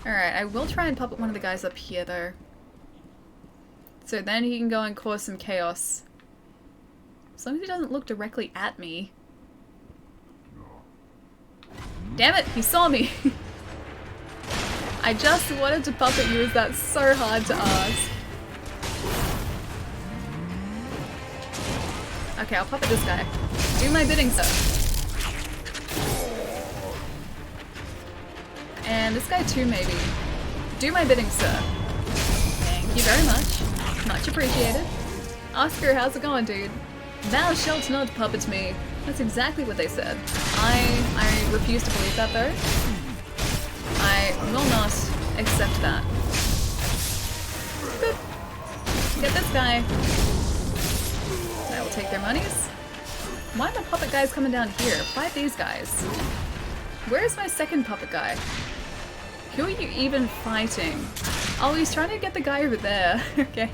[SPEAKER 1] Alright, I will try and puppet one of the guys up here, though. So then he can go and cause some chaos. As long as he doesn't look directly at me. Damn it, he saw me! I just wanted to puppet you, is that so hard to ask? Okay, I'll puppet this guy. Do my bidding, sir. And this guy too, maybe. Do my bidding, sir. Thank you very much. Much appreciated. Oscar, how's it going, dude? Thou shalt not puppet me. That's exactly what they said. I refuse to believe that, though. I will not accept that. Good. Get this guy. I will take their monies. Why are the puppet guys coming down here? Fight these guys. Where's my second puppet guy? Who are you even fighting? Oh, he's trying to get the guy over there. Okay.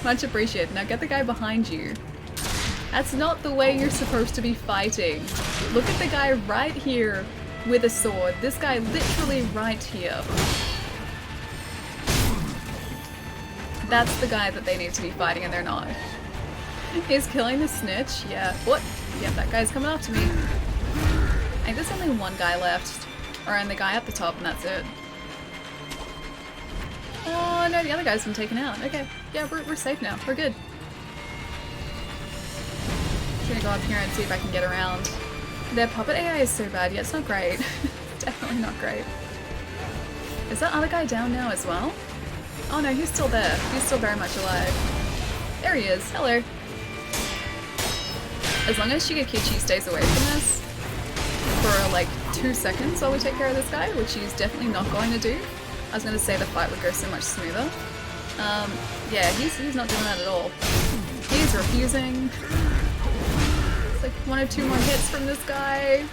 [SPEAKER 1] Much appreciated. Now get the guy behind you. That's not the way you're supposed to be fighting. Look at the guy right here with a sword. This guy literally right here. That's the guy that they need to be fighting and they're not. He's killing the snitch. Yeah. What? Yep, that guy's coming after me. I think there's only one guy left. And the guy up the top and that's it. Oh no, the other guy's been taken out. Okay. Yeah, we're safe now. We're good. I'm gonna go up here and see if I can get around. Their puppet AI is so bad, yeah, it's not great. Definitely not great. Is that other guy down now as well? Oh no, he's still there. He's still very much alive. There he is. Hello. As long as Shigekichi stays away from this for like 2 seconds while we take care of this guy, which he's definitely not going to do. I was going to say the fight would go so much smoother. Yeah, he's not doing that at all. He's refusing. It's like 1 or 2 more hits from this guy.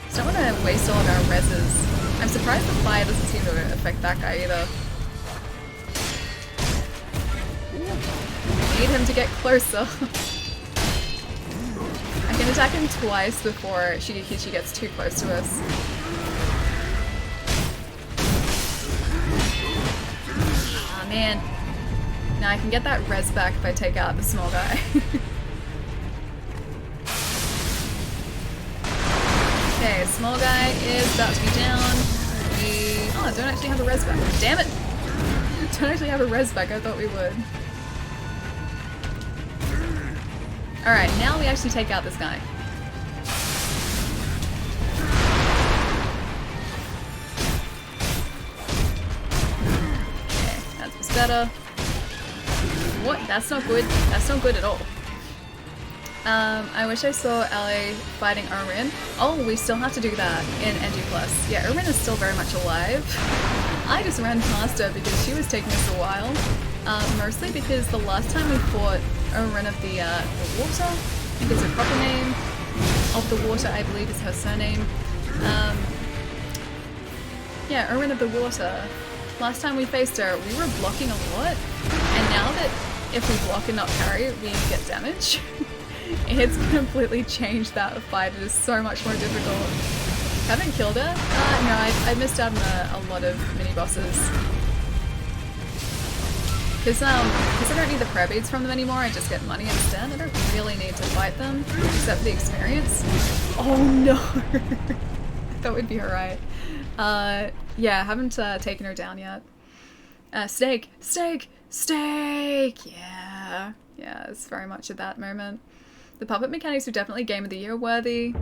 [SPEAKER 1] Just don't want to waste all of our reses. I'm surprised the fire doesn't seem to affect that guy either. I need him to get closer. I can attack him twice before Shigekichi gets too close to us. Ah, man. Now I can get that res back if I take out the small guy. Okay, small guy is about to be down. Oh, I don't actually have a res back. Damn it! Don't actually have a res back, I thought we would. Alright, now we actually take out this guy. Okay, that's better. What? That's not good. That's not good at all. I wish I saw LA fighting Erwin. Oh, we still have to do that in NG+. Yeah, Erwin is still very much alive. I just ran past her because she was taking us a while. Mostly because the last time we fought Erwin of the Water, I think it's her proper name, of the Water, I believe is her surname. Yeah, Erwin of the Water. Last time we faced her, we were blocking a lot, and now that if we block and not parry, we get damage. It's completely changed that fight. It is so much more difficult. Haven't killed her? No, I missed out on a lot of mini-bosses. Because I don't need the prayer beads from them anymore, I just get money instead. I don't really need to fight them, except for the experience. Oh no! That would be alright. Yeah, I haven't taken her down yet. Steak! Steak! Steak! Yeah. Yeah, it's very much at that moment. The puppet mechanics are definitely Game of the Year worthy.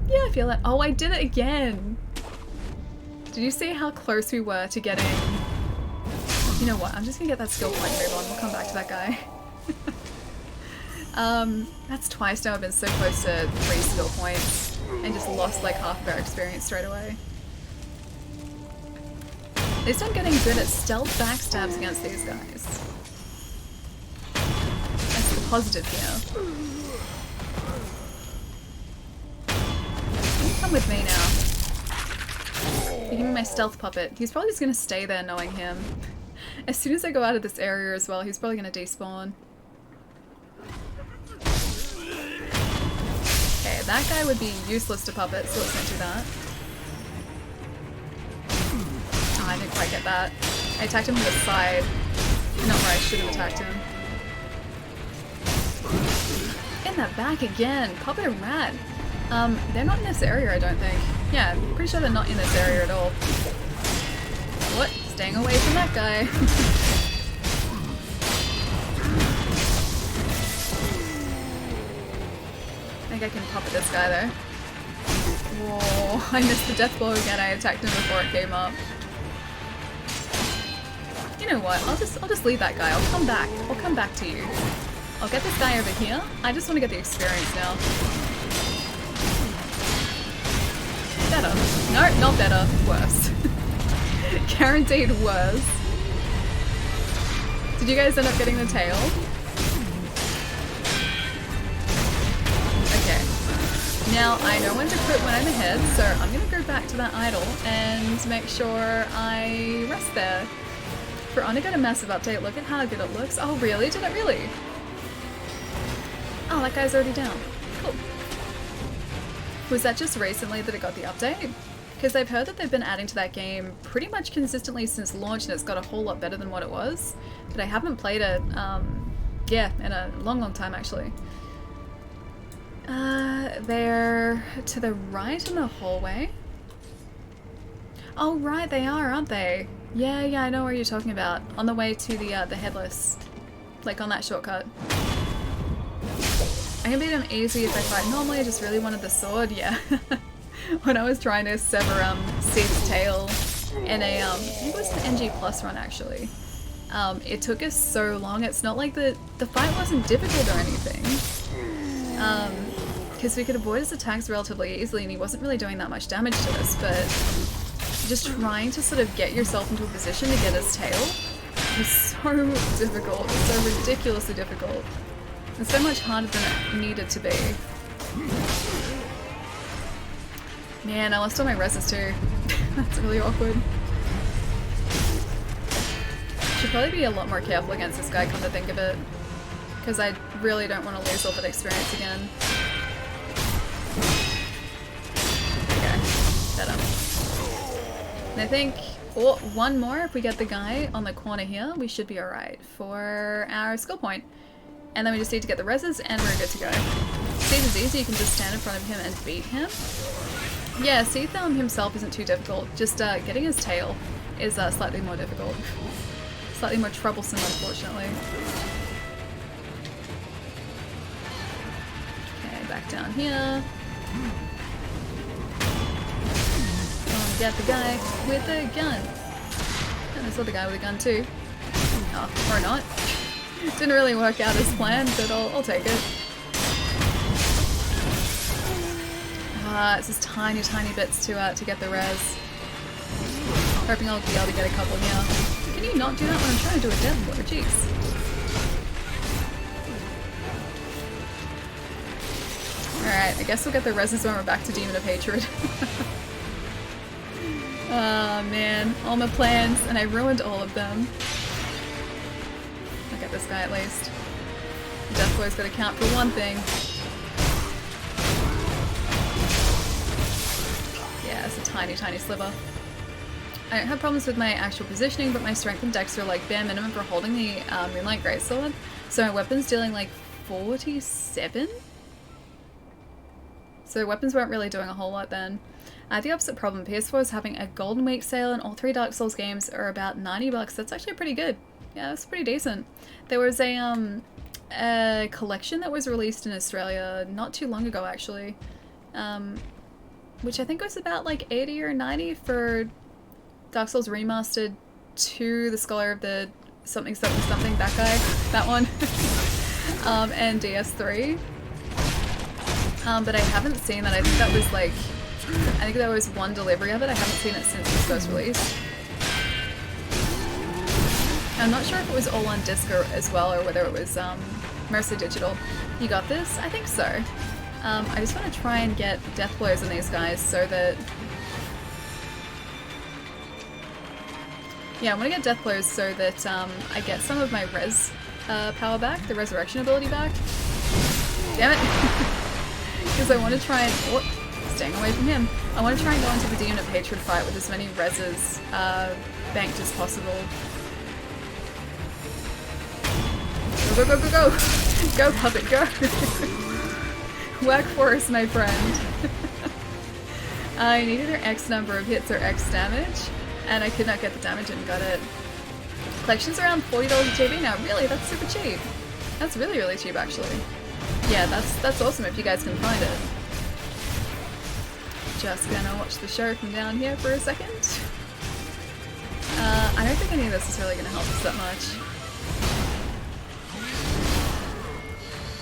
[SPEAKER 1] Yeah, I feel it. Oh, I did it again! Did you see how close we were to getting... You know what, I'm just gonna get that skill point and move on. We'll come back to that guy. That's twice now I've been so close to 3 skill points and just lost like half of our experience straight away. At least I'm getting good at stealth backstabs against these guys. That's the positive here. Come with me now. You give me my stealth puppet. He's probably just gonna stay there knowing him. As soon as I go out of this area as well, he's probably gonna despawn. Okay, that guy would be useless to puppet, so let's not do that. Oh, I didn't quite get that. I attacked him from the side. Not where I should have attacked him. In the back again! Puppet and rat! They're not in this area, I don't think. Yeah, I'm pretty sure they're not in this area at all. What? Staying away from that guy. I think I can pop at this guy though. Whoa, I missed the death blow again. I attacked him before it came up. You know what? I'll just leave that guy. I'll come back. I'll come back to you. I'll get this guy over here. I just want to get the experience now. Better. No, not better. Worse. Guaranteed worse. Did you guys end up getting the tail? Okay. Now I know when to crit when I'm ahead, so I'm gonna go back to that idol and make sure I rest there. For only got a massive update, look at how good it looks. Oh really? Did it really? Oh, that guy's already down. Cool. Was that just recently that it got the update? Because I've heard that they've been adding to that game pretty much consistently since launch and it's got a whole lot better than what it was. But I haven't played it, yeah, in a long time actually. They're to the right in the hallway. Oh right, they are, aren't they? Yeah, I know where you're talking about. On the way to the headless. Like on that shortcut. I can beat him easy if I fight normally, I just really wanted the sword, yeah. When I was trying to sever Seed's tail in a, I think it was an NG Plus run actually. It took us so long, it's not like the fight wasn't difficult or anything. Because we could avoid his attacks relatively easily and he wasn't really doing that much damage to us, but just trying to sort of get yourself into a position to get his tail was so difficult, so ridiculously difficult. It's so much harder than it needed to be. Man, I lost all my reses too. That's really awkward. Should probably be a lot more careful against this guy, come to think of it. Because I really don't want to lose all that experience again. Okay, better. And I think, oh, one more, if we get the guy on the corner here, we should be alright for our skill point. And then we just need to get the reses and we're good to go. Seed is easy, you can just stand in front of him and beat him. Yeah, Seed himself isn't too difficult, just getting his tail is slightly more difficult. Slightly more troublesome, unfortunately. Okay, back down here. Get the guy with the gun. And there's the guy with a gun too. Oh, or not. Didn't really work out as planned, but I'll take it. It's just tiny bits to get the res. Hoping I'll be able to get a couple here. Can you not do that when I'm trying to do a death blow? Jeez. Alright, I guess we'll get the reses when we're back to Demon of Hatred. Oh man, all my plans, and I ruined all of them. I'll get this guy at least. Death blow's gotta count for one thing. Yeah, it's a tiny sliver. I don't have problems with my actual positioning, but my strength and dex are like bare minimum for holding the Moonlight Greatsword. So my weapon's dealing like 47? So weapons weren't really doing a whole lot then. The opposite problem, PS4 is having a Golden Week sale and all 3 Dark Souls games are about $90. That's actually pretty good. Yeah, that's pretty decent. There was a collection that was released in Australia not too long ago actually, which I think was about like 80 or 90 for Dark Souls Remastered 2, the Scholar of the something, that guy, that one, and DS3. But I haven't seen that. I think that was like, I think there was one delivery of it. I haven't seen it since its first release. I'm not sure if it was all on disc as well, or whether it was mostly digital. You got this? I think so. I just want to try and get death blows on these guys so that... Yeah, I want to get death blows so that I get some of my res power back, the resurrection ability back. Damn it! Because I want to try and... Oh, staying away from him. I want to try and go into the Demon of Hatred fight with as many reses banked as possible. Go, go, go, go, go! Go, puppet, go! Whack Forest, my friend. I need either X number of hits or X damage, and I could not get the damage and got it. Collection's around $40 a GB now. Really? That's super cheap. That's really, really cheap, actually. Yeah, that's awesome if you guys can find it. Just gonna watch the show from down here for a second. I don't think any of this is really gonna help us that much.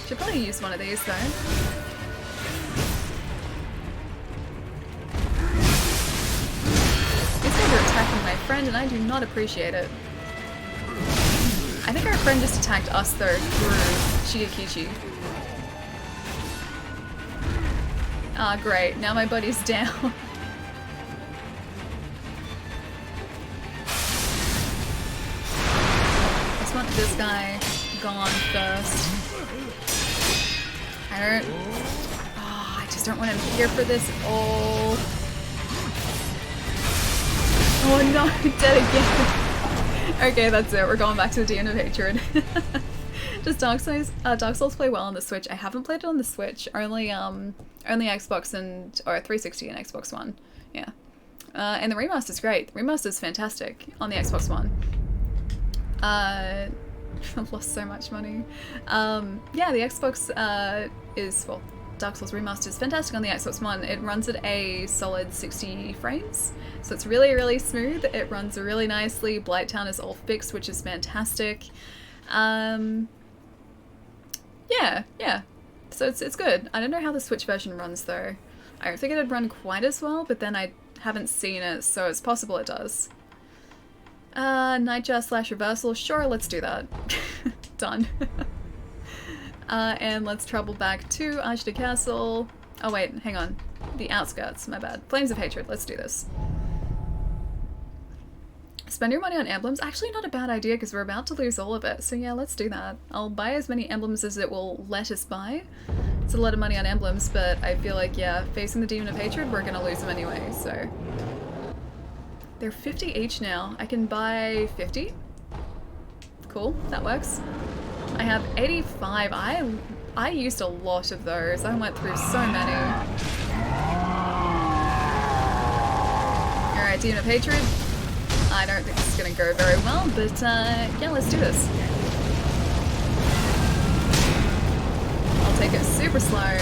[SPEAKER 1] Should probably use one of these though. These guys are attacking my friend and I do not appreciate it. I think our friend just attacked us though through Shigekichi. Ah, great. Now my buddy's down. I just want this guy gone first. I just don't want him here for this at all. Oh no, dead again. Okay, that's it. We're going back to the Demon of Hatred. Does Dark Souls play well on the Switch? I haven't played it on the Switch. Only Xbox or 360 and Xbox One. Yeah. And the remaster's great. The remaster's fantastic on the Xbox One. I've lost so much money. Yeah, the Xbox well, Dark Souls Remastered is fantastic on the Xbox One. It runs at a solid 60 frames, so it's really, really smooth. It runs really nicely. Blighttown is all fixed, which is fantastic. Yeah. So it's good. I don't know how the Switch version runs though. I don't think it'd run quite as well, but then I haven't seen it, so it's possible it does. Nightjar / reversal. Sure, let's do that. Done. And let's travel back to Ashta Castle. Oh wait, hang on. The outskirts, my bad. Flames of Hatred, let's do this. Spend your money on emblems? Actually not a bad idea because we're about to lose all of it. So yeah, let's do that. I'll buy as many emblems as it will let us buy. It's a lot of money on emblems, but I feel like, yeah, facing the Demon of Hatred, we're gonna lose them anyway, so... They're 50 each now. I can buy 50. Cool, that works. I have 85. I used a lot of those. I went through so many. Alright, Demon of Hatred. I don't think this is gonna go very well, but yeah, let's do this. I'll take it super slow.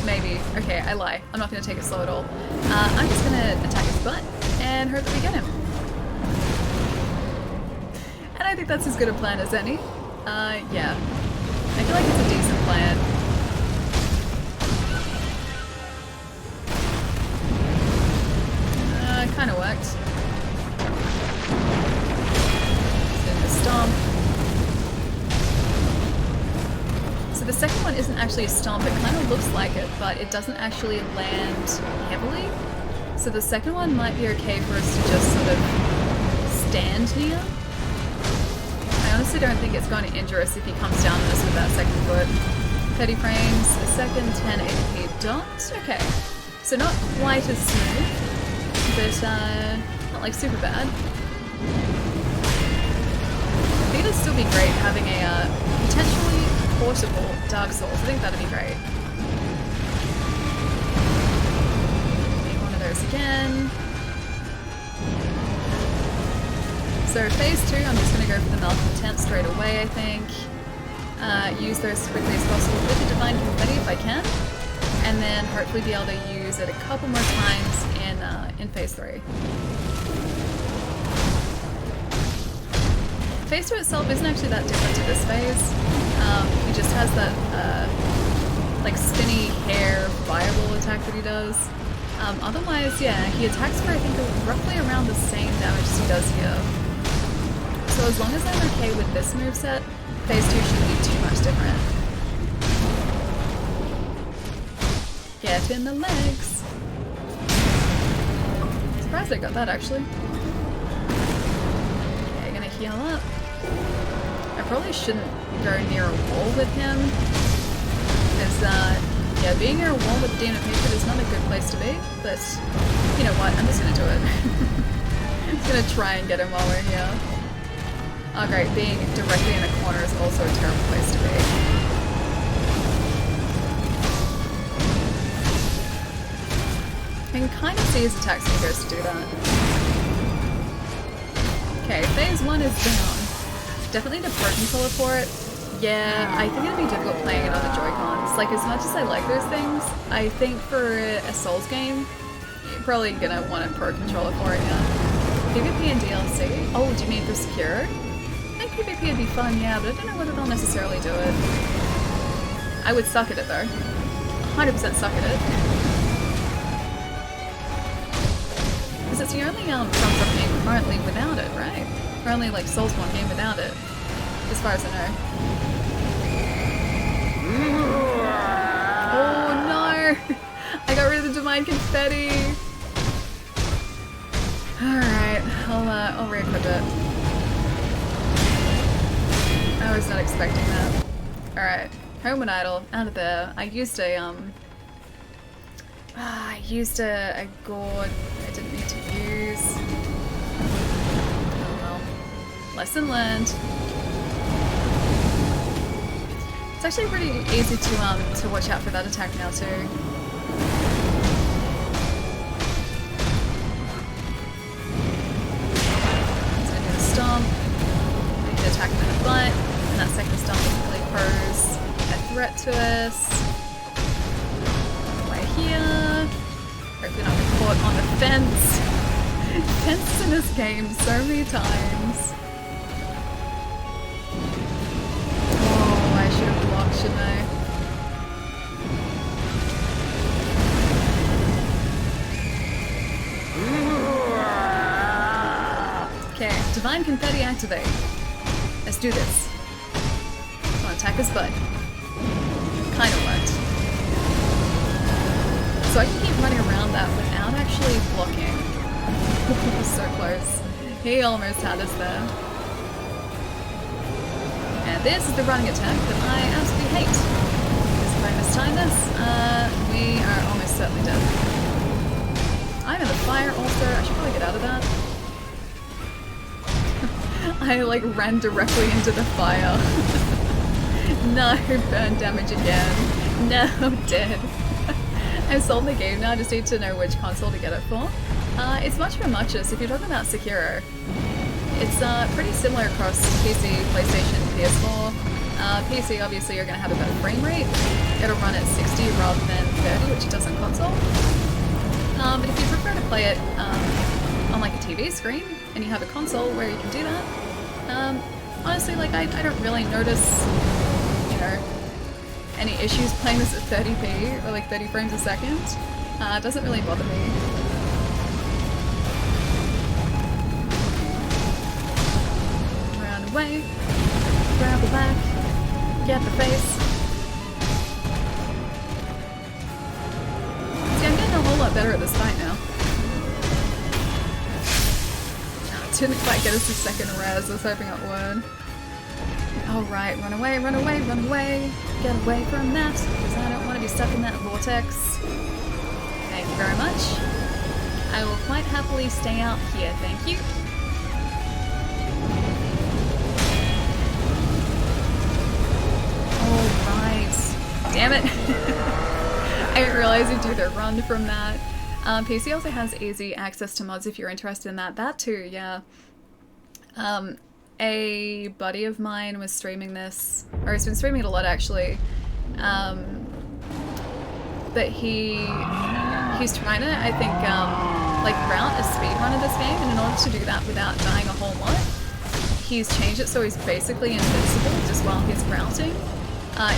[SPEAKER 1] Maybe. Okay, I lie. I'm not gonna take it slow at all. I'm just gonna attack his butt and hope that we get him. And I think that's as good a plan as any. Yeah. I feel like it's a decent plan. It kinda worked. Then the stomp. So the second one isn't actually a stomp, it kind of looks like it, but it doesn't actually land heavily. So the second one might be okay for us to just sort of stand near. I honestly don't think it's going to injure us if he comes down on us with that second foot. 30 frames a second, 10 ADP dot. Okay, so not quite as smooth, but not like super bad. I think it'd still be great having a potentially portable Dark Souls. I think that'd be great. Make one of those again. So phase 2, I'm just going to go for the Malcontent straight away, I think. Use those as quickly as possible with the Divine Confetti if I can. And then hopefully be able to use it a couple more times in phase 3. Phase 2 itself isn't actually that different to this phase. He just has that like spinny hair fireball attack that he does. Otherwise, yeah, he attacks for I think roughly around the same damage as he does here. So as long as I'm okay with this moveset, phase 2 shouldn't be too much different. Get in the legs. Surprised I got that actually. Okay, gonna heal up. I probably shouldn't go near a wall with him. Because, yeah, being near a wall with Demon of Hatred is not a good place to be. But, you know what, I'm just gonna do it. I'm just gonna try and get him while we're here. Oh great, being directly in the corner is also a terrible place to be. I can kind of see his attacks when he goes to do that. Okay, phase 1 is down. Definitely the Pro Controller for it. Yeah, I think it'd be difficult playing it on the Joy-Cons. Like, as much as I like those things, I think for a Souls game, you're probably gonna want a Pro Controller for it, yeah. PvP and DLC? Oh, do you mean for Sekiro? I think PvP would be fun, yeah, but I don't know whether they'll necessarily do it. I would suck at it though. 100% suck at it. Because it's the only FromSoft game currently without it, right? Or only like Soulsborne game without it, as far as I know. Oh no! I got rid of the Divine Confetti! Alright, I'll re-equip it. I was not expecting that. Alright, Home and Idol, out of there. I used a gourd I didn't need to use. Oh well. Lesson learned. It's actually pretty easy to watch out for that attack now too. So I do the stomp, we can attack him in the butt, and that second stomp doesn't really pose a threat to us. Right here. Hopefully not get caught on the fence. Fence in this game so many times. I should have blocked, shouldn't I? Okay, Divine Confetti activate. Let's do this. I'm gonna attack his butt. Kinda worked. So I can keep running around that without actually blocking. So close. He almost had us there. And this is the running attack that I absolutely hate. Because if I mistime this, we are almost certainly dead. I'm in the fire also. I should probably get out of that. I like ran directly into the fire. No, burn damage again. No, dead. I've solved the game now, I just need to know which console to get it for. It's much for muchness. If you're talking about Sekiro, it's pretty similar across PC, PlayStation, PS4. PC, obviously, you're going to have a better frame rate. It'll run at 60 rather than 30, which it does on console. But if you prefer to play it on like a TV screen, and you have a console where you can do that, honestly, like I don't really notice, you know, any issues playing this at 30p or like 30 frames a second. It doesn't really bother me. Away, grab the back, get the face. See, I'm getting a whole lot better at this fight now. Didn't quite get us a second res, I was hoping it would. Alright, run away, run away, run away. Get away from that, because I don't want to be stuck in that vortex. Thank you very much. I will quite happily stay out here, thank you. Alright. Damn it. I didn't realize you'd do the run from that. PC also has easy access to mods if you're interested in that. That too, yeah. A buddy of mine was streaming this, or he's been streaming it a lot actually. But he's trying to, I think, like route a speedrun of this game, and in order to do that without dying a whole lot, he's changed it so he's basically invincible just while he's routing.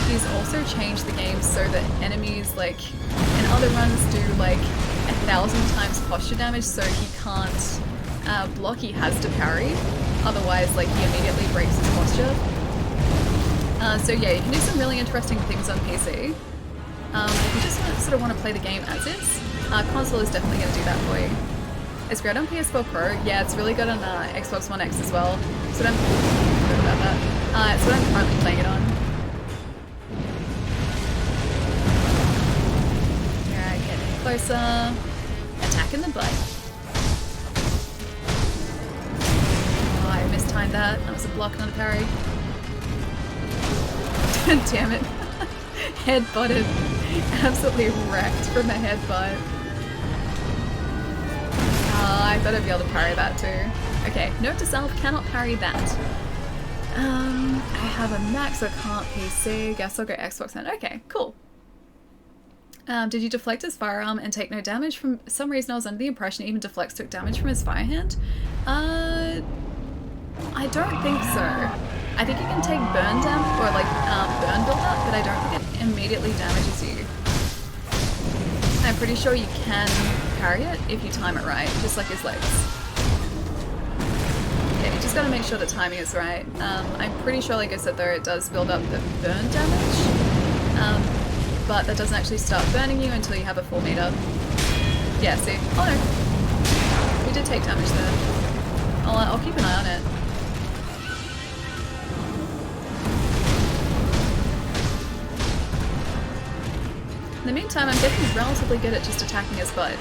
[SPEAKER 1] He's also changed the game so that enemies, like, in other runs do like 1,000 times posture damage, so he can't block, he has to parry. Otherwise, like, he immediately breaks his posture. So yeah, you can do some really interesting things on PC. If you just sort of want to play the game as is, console is definitely going to do that for you. It's great on PS4 Pro. Yeah, it's really good on Xbox One X as well. So I'm good about that. It's what I'm currently playing it on. Alright, getting closer. Attacking the butt. Oh, I mistimed that. That was a block, not a parry. Damn it. Headbutted. Absolutely wrecked from the headbutt. I thought I'd be able to parry that too. Okay, note to self, cannot parry that. I have a Mac, so I can't PC. Guess I'll go Xbox then. Okay, cool. Did you deflect his firearm and take no damage? From some reason I was under the impression even deflects took damage from his fire hand. I don't think so. I think you can take burn damage, or like burn build-up, but I don't think it immediately damages you. I'm pretty sure you can parry it if you time it right, just like his legs. Yeah, you just gotta make sure the timing is right. I'm pretty sure, like I said though, it does build up the burn damage, but that doesn't actually start burning you until you have a full meter. Yeah, see? Oh no. We did take damage there. I'll keep an eye on it. In the meantime, I'm getting relatively good at just attacking his butt.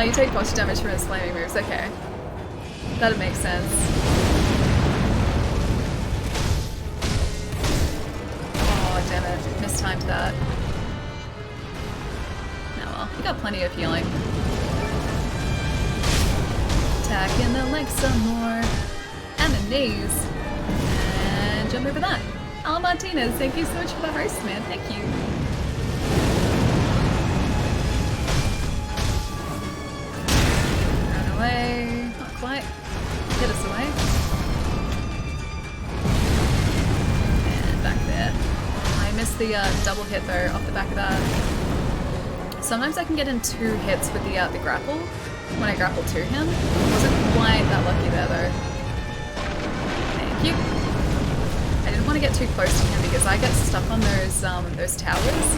[SPEAKER 1] You take posture damage from his flaming moves, okay. That'd make sense. Oh, damn it. Mistimed that. Oh well, you got plenty of healing. Attacking the legs some more. And the knees. And jump over that. Oh, Martinez, thank you so much for the host, man. Thank you. Run away. Not quite. Get us away. And back there. I missed the double hit though off the back of that. Sometimes I can get in 2 hits with the grapple when I grapple to him. Wasn't quite that lucky there though. Thank you. I didn't want to get too close to him because I get stuck on those towers.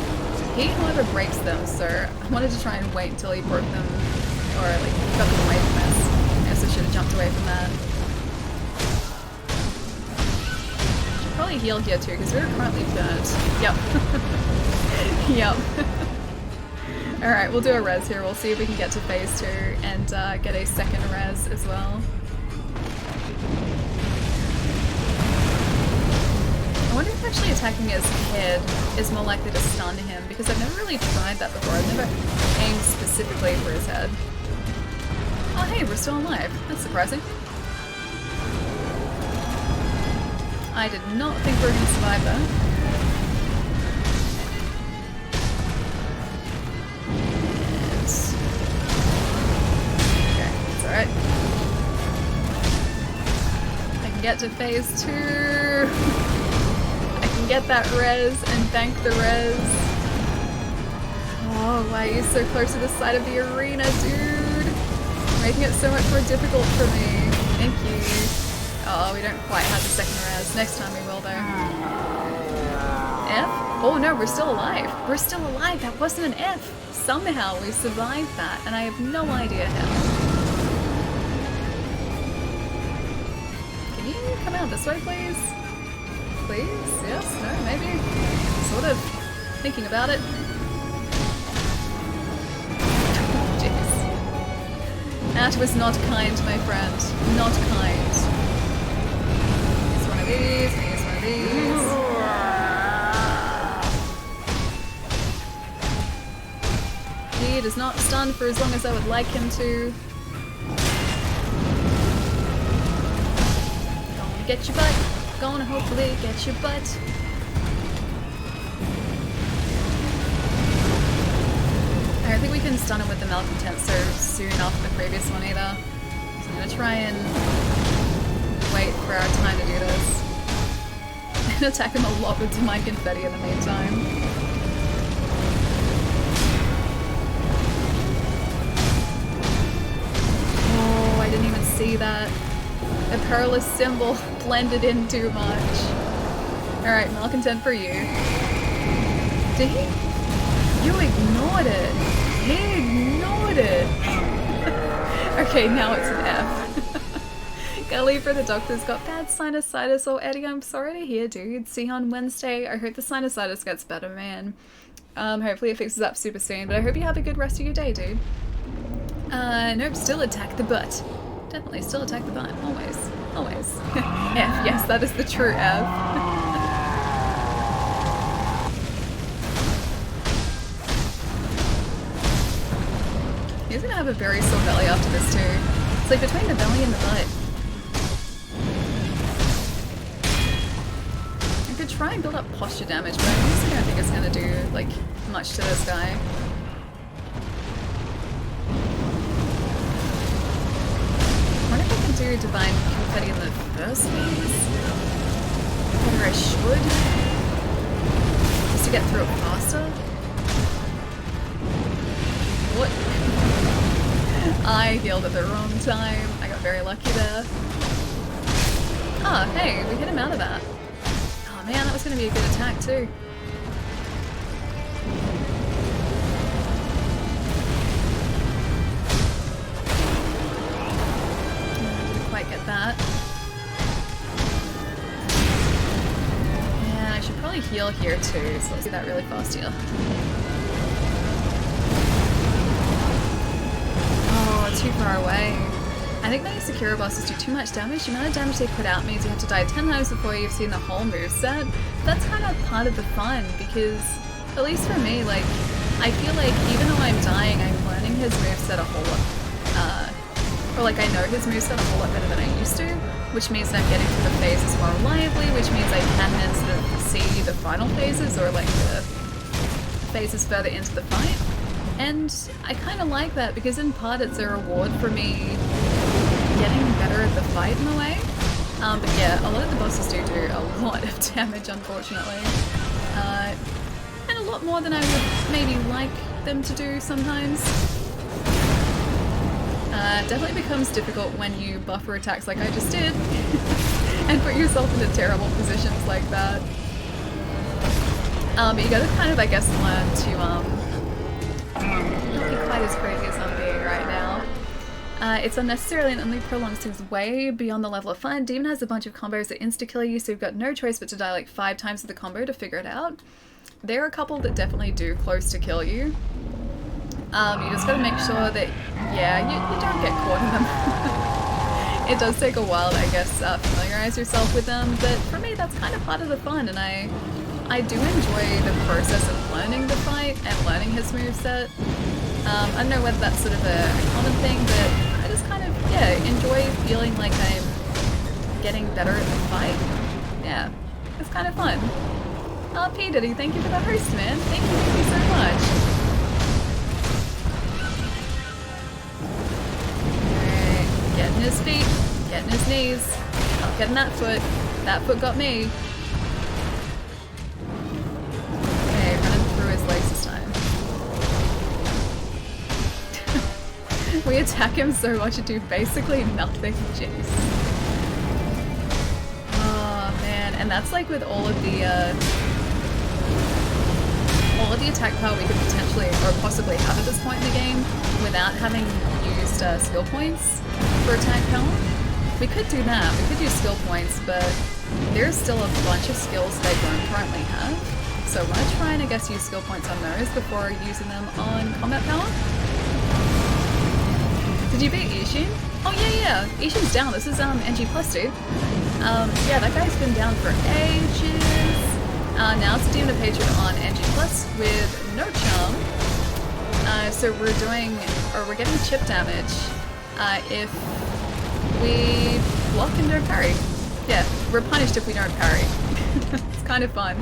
[SPEAKER 1] He, however, breaks them, so I wanted to try and wait until he broke them, or like got them away from us. I guess I should have jumped away from that. Should probably heal here too because we're currently burnt. Yep. Yep. Alright, we'll do a res here. We'll see if we can get to phase 2 and get a second res as well. I wonder if actually attacking his head is more likely to stun him, because I've never really tried that before. I've never aimed specifically for his head. Oh hey, we're still alive. That's surprising. I did not think we were going to survive that. Okay, it's alright. I can get to phase 2. Get that res and thank the res. Oh, why are you so close to the side of the arena, dude? Making it so much more difficult for me. Thank you. Oh, we don't quite have the second res. Next time we will, though. F? Oh no, we're still alive. We're still alive. That wasn't an F. Somehow we survived that, and I have no idea how. Can you come out this way, please? Please? Yes? No? Maybe? Sort of thinking about it. That was not kind, my friend. Not kind. Here's one of these, here's one of these. He does not stun for as long as I would like him to. Gonna get your butt. Gonna hopefully get your butt. I don't think we can stun him with the Malcontent so soon after the previous one either. So I'm gonna try and wait for our time to do this. And attack him a lot with Divine Confetti in the meantime. Oh, I didn't even see that. The perilous symbol blended in too much. Alright, Malcontent for you. Did he? You ignored it. He ignored it. Okay, now it's an F. Gotta leave for the doctor's got bad sinusitis. Oh, Eddie, I'm sorry to hear, dude. See you on Wednesday. I hope the sinusitis gets better, man. Hopefully it fixes up super soon, but I hope you have a good rest of your day, dude. Nope, still attack the butt. Definitely still attack the butt. Always. Always. F, yes, that is the true F. He's gonna have a very sore belly after this too. It's like between the belly and the butt. I could try and build up posture damage, but I honestly don't think it's gonna do like much to this guy. I wonder if I can do Divine Confetti in the first phase? Whether I should? Just to get through it faster? What? I healed at the wrong time. I got very lucky there. Ah, hey, we hit him out of that. Oh man, that was going to be a good attack too. Didn't quite get that. Yeah, I should probably heal here too, so let's do that really fast here. Too far away. I think many Sekiro bosses do too much damage. The amount of damage they put out means you have to die 10 times before you've seen the whole moveset. That's kind of part of the fun because, at least for me, like, I feel like even though I'm dying, I'm learning his moveset a whole lot. Or like I know his moveset a whole lot better than I used to, which means I'm getting through the phases more reliably, which means I can then sort of see the final phases or like the phases further into the fight. And I kind of like that because in part it's a reward for me getting better at the fight in a way. But yeah, a lot of the bosses do a lot of damage, unfortunately. And a lot more than I would maybe like them to do sometimes. Definitely becomes difficult when you buffer attacks like I just did and put yourself into terrible positions like that. But you gotta kind of, I guess, learn to not be quite as crazy as I'm being right now. It's unnecessarily and only prolongs things way beyond the level of fun. Demon has a bunch of combos that insta-kill you, so you've got no choice but to die like 5 times with the combo to figure it out. There are a couple that definitely do close to kill you. You just gotta make sure that, yeah, you don't get caught in them. It does take a while to, I guess, familiarize yourself with them, but for me that's kind of part of the fun, and I do enjoy the process of learning the fight and learning his moveset. I don't know whether that's sort of a common thing, but I just kind of, yeah, enjoy feeling like I'm getting better at the fight. Yeah, it's kind of fun. P. Diddy, thank you for the host, man. Thank you so much. Alright, getting his feet, getting his knees, not getting that foot. That foot got me. His legs this time. We attack him so much and do basically nothing. Jeez. Oh man, and that's like with all of the attack power we could potentially or possibly have at this point in the game without having used skill points for attack power. We could do that. We could use skill points, but there's still a bunch of skills they don't currently have. So I'm going to try and I guess use skill points on those before using them on combat power. Did you beat Ishin? Oh yeah. Ishin's down. This is NG plus dude. Yeah, that guy's been down for ages. Now it's Demon of Hatred on NG plus with no charm. So we're getting chip damage if we block and don't parry. Yeah, we're punished if we don't parry. It's kind of fun.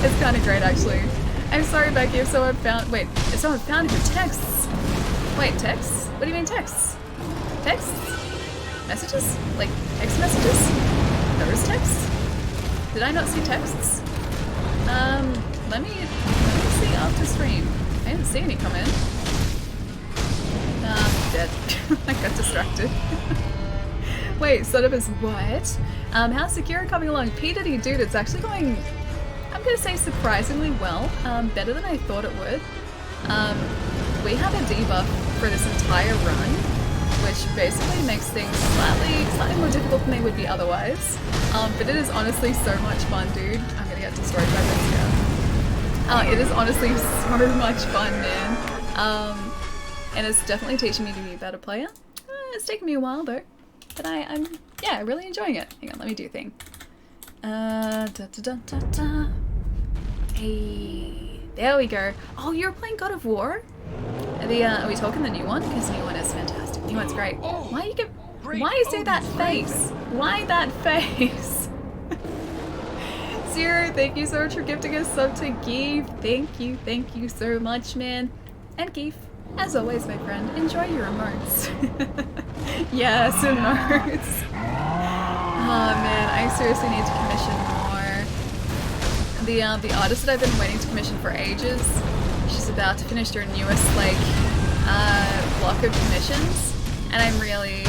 [SPEAKER 1] It's kind of great actually. I'm sorry, Becky, if someone found her texts. Wait, texts? What do you mean texts? Texts? Messages? Like text messages? There is texts? Did I not see texts? Let me see after stream. I didn't see any come in. Dead. I got distracted. Wait, sort of is what? How's Sekiro coming along? P. Diddy, dude, it's actually going, I'm gonna say surprisingly well. Better than I thought it would. We have a debuff for this entire run, which basically makes things slightly more difficult than they would be otherwise. But it is honestly so much fun, dude. I'm gonna get destroyed by this guy. It is honestly so much fun, man. And it's definitely teaching me to be a better player. It's taken me a while though, but I'm really enjoying it. Hang on, let me do a thing. Hey, there we go. Oh, you're playing God of War? Are we talking the new one? Because the new one is fantastic. The new one's great. Why you say that face? Why that face? Zero, thank you so much for gifting a sub to Geef. Thank you so much, man. And Geef, as always, my friend, enjoy your emotes. Yes, emotes. Oh man, I seriously need to commission more. The artist that I've been waiting to commission for ages, she's about to finish her newest block of commissions, and I'm really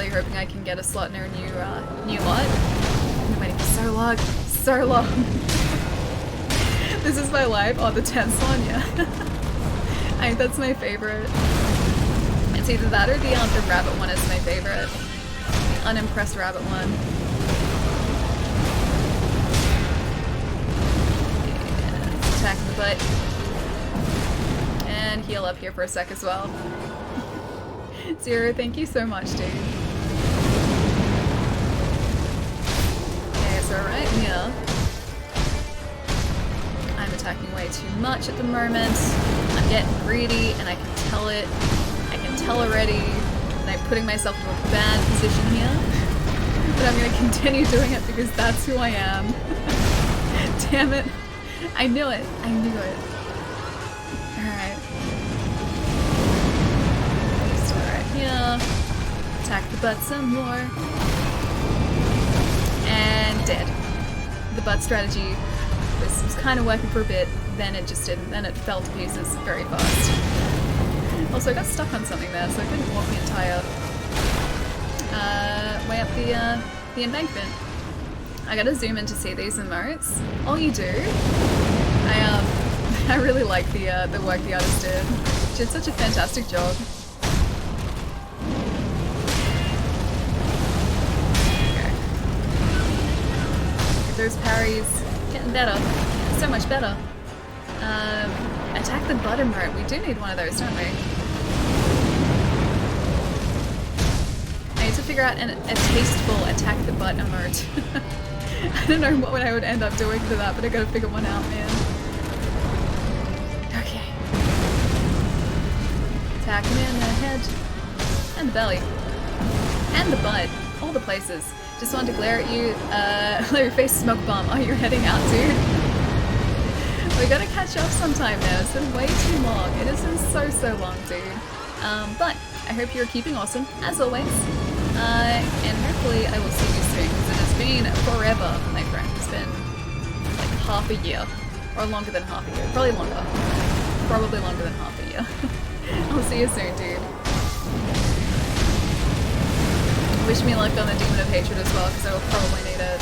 [SPEAKER 1] hoping I can get a slot in her new lot. I've been waiting for so long. This is my life. Oh, the tense one, yeah. I think that's my favorite. It's either that or the rabbit one is my favorite. Unimpressed rabbit one. Yeah, let's attack the butt. And heal up here for a sec as well. Zero, thank you so much, dude. Okay, so right here. I'm attacking way too much at the moment. I'm getting greedy and I can tell it. I can tell already that I'm putting myself into a bad position here. But I'm going to continue doing it because that's who I am. Damn it. I knew it. Alright. Start right here. Attack the butt some more. And dead. The butt strategy was kind of working for a bit, then it just didn't. Then it fell to pieces very fast. Also, I got stuck on something there, so I couldn't walk the entire way up the embankment. I gotta zoom in to see these emotes. Oh, you do? I really like the work the artist did. She did such a fantastic job. Okay. Get those parries. Getting better. So much better. Attack the butt emote. We do need one of those, don't we? I need to figure out a tasteful attack the butt emote. I don't know what I would end up doing for that, but I gotta figure one out, man. Okay. Attack him in the head. And the belly. And the butt. All the places. Just wanted to glare at you. Let your face smoke bomb. Oh, you're heading out, dude. We gotta catch up sometime now. It's been way too long. It has been so long, dude. But I hope you're keeping awesome, as always. And hopefully I will see you soon, because it has been forever, my friend. It's been like half a year. Or longer than half a year. Probably longer. Probably longer than half a year. I'll see you soon, dude. Wish me luck on the Demon of Hatred as well, because I will probably need it.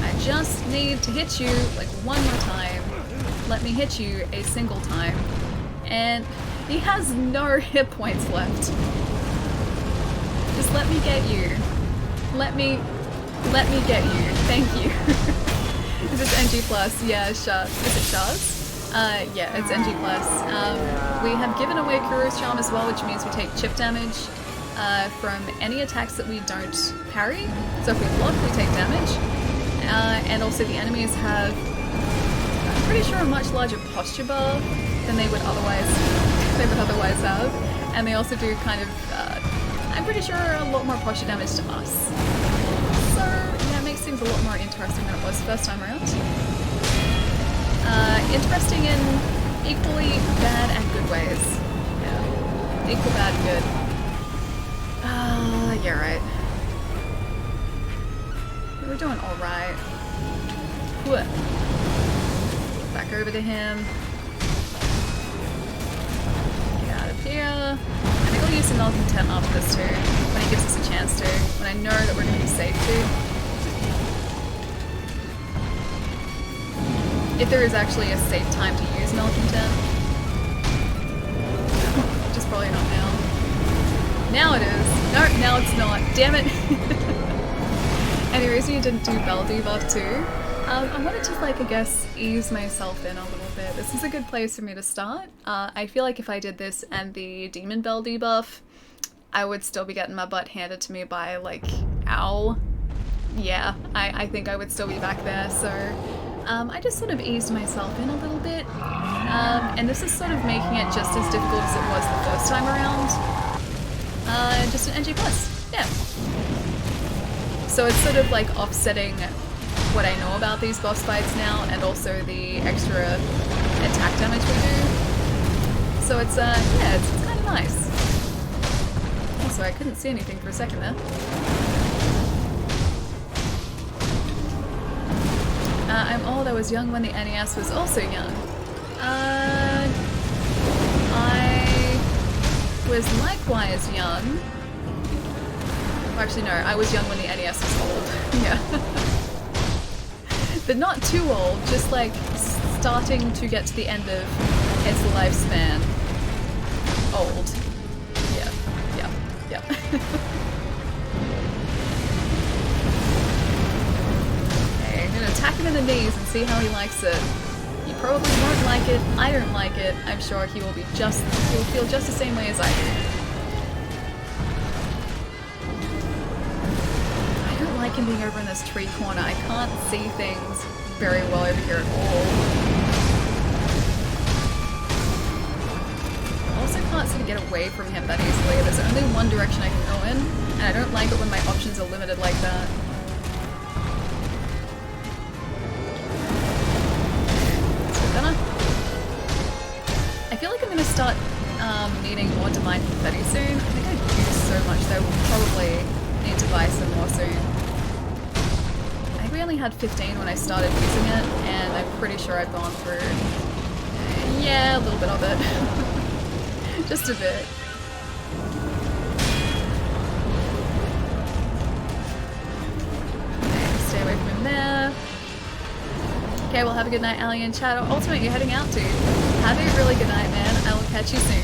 [SPEAKER 1] I just need to hit you like one more time. Let me hit you a single time. And he has no hit points left. Just let me get you. Let me get you. Thank you. Is this NG+? Yeah, Shaz. Is it Shaz? Yeah, it's NG+. We have given away Kuro's Charm as well, which means we take chip damage from any attacks that we don't parry. So if we block, we take damage. And also the enemies have, I'm pretty sure, a much larger posture bar than they would otherwise have. And they also do kind of, I'm pretty sure, a lot more posture damage to us. So yeah, it makes things a lot more interesting than it was the first time around. Interesting in equally bad and good ways. Yeah. Equal bad, good. Yeah, right. We're doing alright. Back over to him. Get out of here. I think I'll use the Melting Tent after this too, when he gives us a chance to. When I know that we're going to be safe to. If there is actually a safe time to use Melting Tent. Which is probably not now. Now it is. No, now it's not. Damn it. Any reason you didn't do Bell debuff too? I wanted to, like, I guess, ease myself in a little bit. This is a good place for me to start. I feel like if I did this and the Demon Bell debuff, I would still be getting my butt handed to me by, like, Owl. Yeah, I think I would still be back there, so I just sort of eased myself in a little bit. And this is sort of making it just as difficult as it was the first time around. Just an NG+, yeah. So it's sort of like offsetting what I know about these boss fights now, and also the extra attack damage we do. So it's, yeah, it's kind of nice. Also, I couldn't see anything for a second there. I'm old, I was young when the NES was also young. I was likewise young. Well, actually no, I was young when the NES was old. Yeah. But not too old, just like starting to get to the end of its lifespan. Old. Yeah, yeah, yeah. Okay, I'm gonna attack him in the knees and see how he likes it. He probably won't like it, I don't like it. I'm sure he will feel just the same way as I do. I don't like him being over in this tree corner. I can't see things very well over here at all. I also can't seem to get away from him that easily. There's only one direction I can go in, and I don't like it when my options are limited like that. I feel like I'm going to start needing more Divine Confetti soon. I think I use so much that I will probably need to buy some more soon. I think we only had 15 when I started using it, and I'm pretty sure I've gone through, yeah, a little bit of it. Just a bit. Okay, stay away from him there. Okay, well, have a good night, Ali and Chad. Ultimate, you're heading out to. Have a really good night, man. I will catch you soon.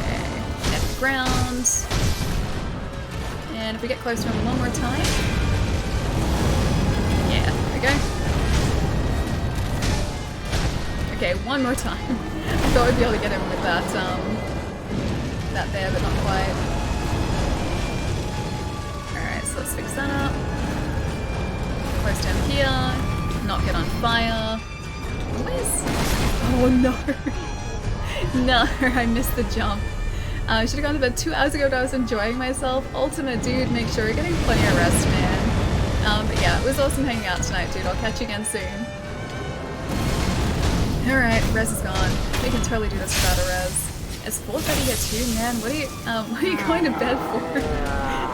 [SPEAKER 1] Okay, at the ground. And if we get close to him one more time. Yeah, there we go. Okay, one more time. I thought I'd be able to get him with that, that there, but not quite. Let's fix that up. Close down here. Not get on fire. Oh no. No, I missed the jump. I should have gone to bed 2 hours ago, but I was enjoying myself. Ultimate dude, make sure you're getting plenty of rest, man. But yeah, it was awesome hanging out tonight, dude. I'll catch you again soon. Alright, res is gone. We can totally do this without a res. It's 4:30 here too, man. What are you going to bed for?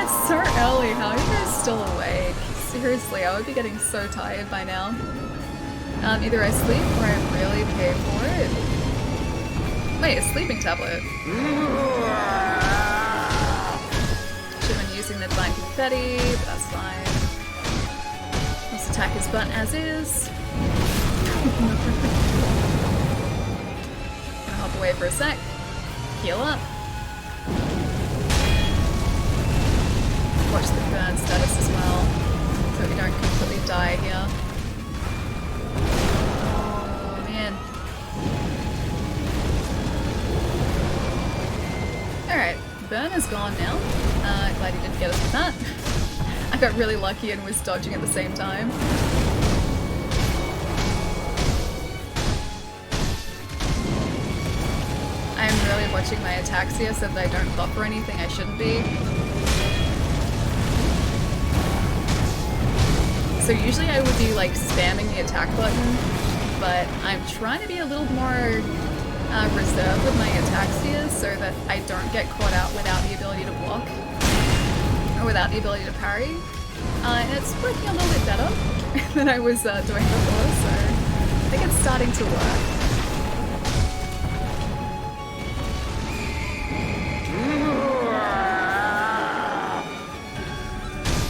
[SPEAKER 1] It's so early. How are you guys still awake? Seriously, I would be getting so tired by now. Either I sleep or I really pay for it. Wait, a sleeping tablet. Should have been using the Divine Confetti, but that's fine. Let's attack his butt as is. Gonna hop away for a sec. Heal up. watch the burn status as well, so we don't completely die here. Oh man. Alright, burn is gone now. Glad he didn't get us with that. I got really lucky and was dodging at the same time. I'm really watching my attacks here so that I don't buffer anything I shouldn't be. So usually I would be like spamming the attack button, but I'm trying to be a little more reserved with my attacks here so that I don't get caught out without the ability to block or without the ability to parry. And it's working a little bit better than I was doing before, so I think it's starting to work.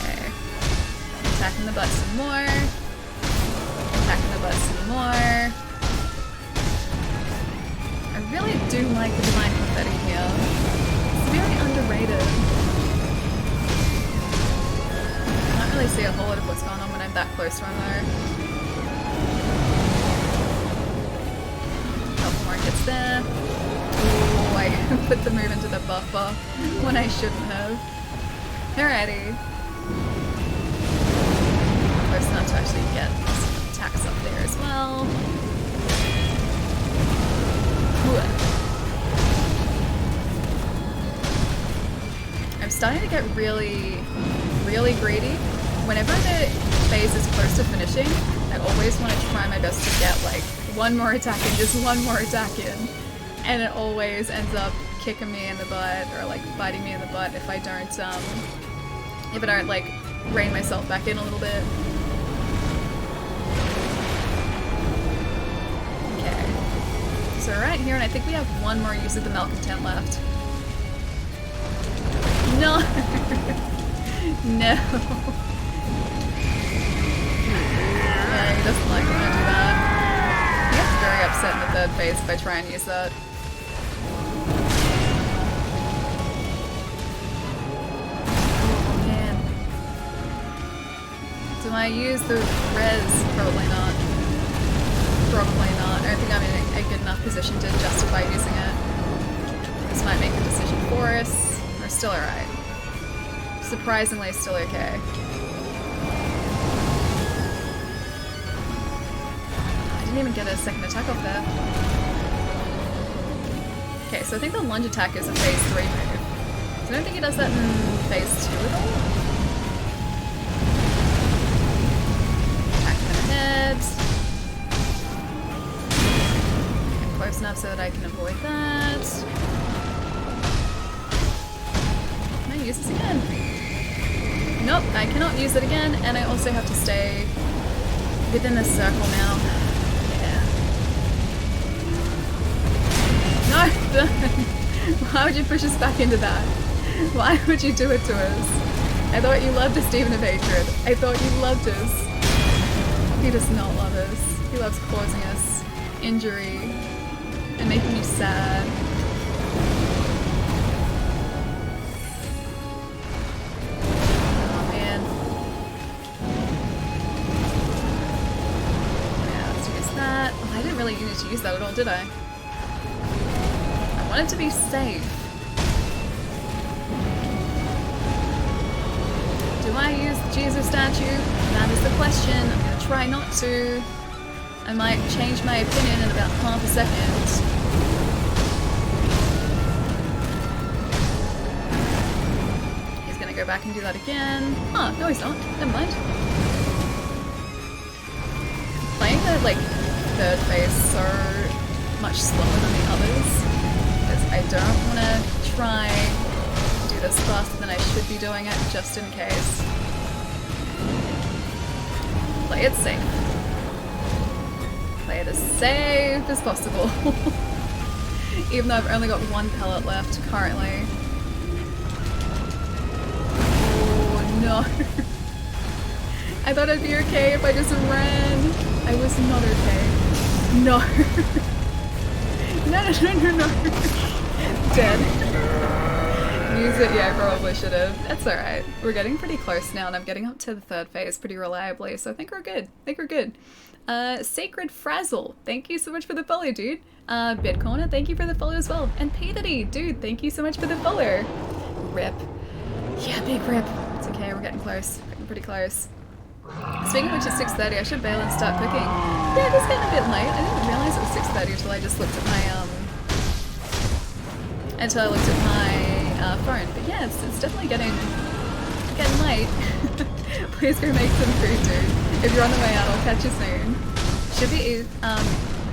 [SPEAKER 1] Okay. Attacking the butt some more. Attacking the butt some more. I really do like the Divine Confetti here. It's very underrated. I can't really see a whole lot of what's going on when I'm that close to him though. Couple more hits there. Ooh, I put the move into the buffer when I shouldn't have. Alrighty. Close enough to actually get some attacks up there as well. I'm starting to get really greedy. Whenever the phase is close to finishing, I always want to try my best to get like one more attack in, just one more attack in. And it always ends up kicking me in the butt or like biting me in the butt if I don't like rein myself back in a little bit. Okay. So we're right here, and I think we have one more use of the Malcontent left. No! No. Yeah, he doesn't like when I do that. He gets very upset in the third phase if I try and use that. Oh man. Do I use the res? Probably not. Probably not. I don't think I'm in a good enough position to justify using it. This might make the decision for us. We're still alright. Surprisingly, still okay. I didn't even get a second attack off there. Okay, so I think the lunge attack is a phase 3 move. So I don't think he does that in phase 2 at all. Attack him in the head. Get close enough so that I can avoid that. Can I use this again? Nope, I cannot use it again, and I also have to stay within the circle now. Yeah. No! Why would you push us back into that? Why would you do it to us? I thought you loved us, Demon of Hatred. I thought you loved us. He does not love us. He loves causing us injury and making you sad. Really needed to use that at all, did I? I wanted to be safe. Do I use the Jesus statue? That is the question. I'm gonna try not to. I might change my opinion in about half a second. He's gonna go back and do that again. Oh, no he's not. Never mind. Playing the, like, third phase so much slower than the others because I don't want to try and do this faster than I should be doing it just in case. Play it safe. Play it as safe as possible. Even though I've only got one pellet left currently. Oh no. I thought I'd be okay if I just ran. I was not okay. No. No. Dead. use it? Yeah, I probably should have. That's alright. We're getting pretty close now, and I'm getting up to the third phase pretty reliably, so I think we're good. I think we're good. Sacred Frazzle, thank you so much for the follow, dude. Bitcorner, thank you for the follow as well. And Peterty, dude, thank you so much for the follow. Rip. Yeah, big rip. It's okay, we're getting close. Getting pretty close. Speaking of which, it's 6:30. I should bail and start cooking. Yeah, it is getting a bit late. I didn't realize it was 6:30 until I just looked at my phone. But yeah, it's definitely getting late. Please go make some food, dude. If you're on the way out, I'll catch you soon. Should be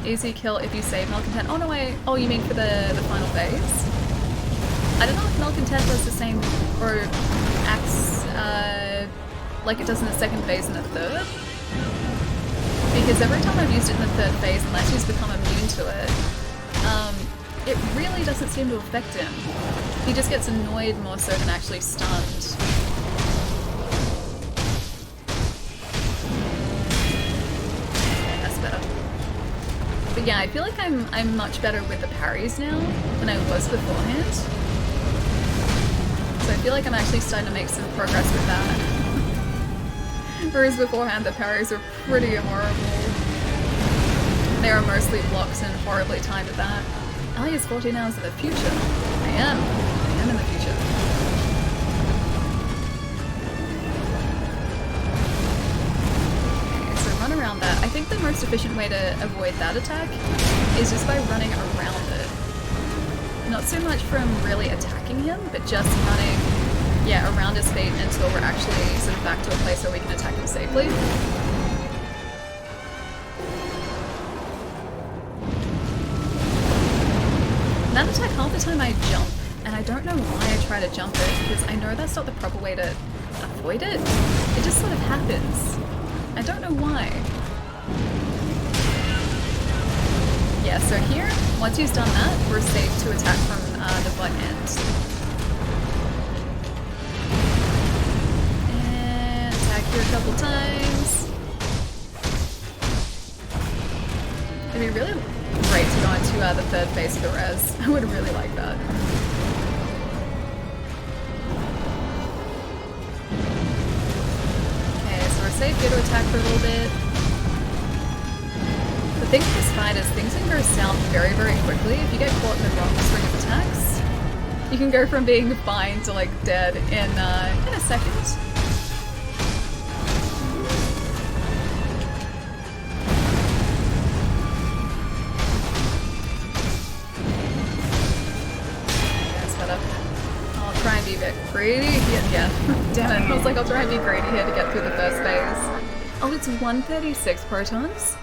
[SPEAKER 1] easy kill if you save Malcontent. Oh no, wait. Oh, you mean for the final phase? I don't know if Malcontent does the same or acts like it does in the second phase and the third. Because every time I've used it in the third phase, unless he's become immune to it, it really doesn't seem to affect him. He just gets annoyed more so than actually stunned. That's better. But yeah, I feel like I'm much better with the parries now than I was beforehand. So I feel like I'm actually starting to make some progress with that. Whereas beforehand the parries were pretty horrible. They are mostly blocks and horribly timed at that. Ali is 14 hours in the future. I am in the future. Okay, so run around that. I think the most efficient way to avoid that attack is just by running around it. Not so much from really attacking him, but just running, yeah, around his feet until we're actually sort of back to a place where we can attack him safely. That attack, half the time I jump, and I don't know why I try to jump it, because I know that's not the proper way to avoid it. It just sort of happens. I don't know why. Yeah, so here, once he's done that, we're safe to attack from the butt end. And attack here a couple times. It'd be really great to go into the third phase of the res. I would really like that. Okay, so we're safe here to attack for a little bit. The thing with this fight is things can go south very, very quickly. If you get caught in the wrong string of attacks, you can go from being fine to like dead in a second. Try and be a bit greedy. Yeah. Damn it. I was like, I'll try and be greedy here to get through the first phase. Oh, it's 136 protons.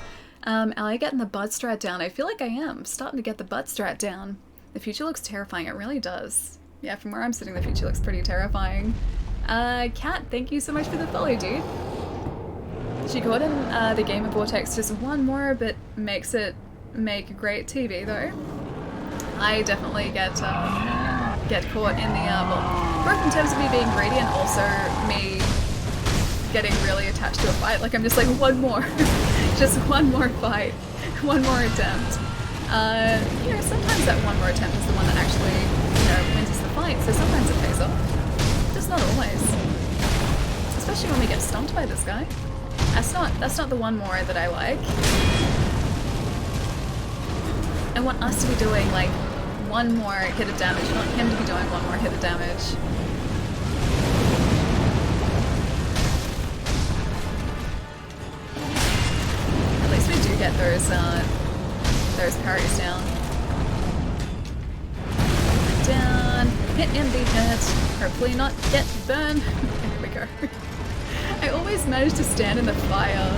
[SPEAKER 1] Ali getting the butt strat down. I feel like I am starting to get the butt strat down. The future looks terrifying. It really does. Yeah, from where I'm sitting, the future looks pretty terrifying. Kat, thank you so much for the follow, dude. She got in the Game of Vortex just one more, but makes it make great TV though. I definitely get caught in the, well, both in terms of me being greedy and also me getting really attached to a fight. Like, I'm just like, one more. Just one more fight. One more attempt. You know, sometimes that one more attempt is the one that actually, you know, wins us the fight, so sometimes it pays off. Just not always. Especially when we get stumped by this guy. That's not the one more that I like. I want us to be doing, like, one more hit of damage. I want him to be doing one more hit of damage. At least we do get those parries down. Down. Hit and be hit. Hopefully not get burned. There we go. I always manage to stand in the fire.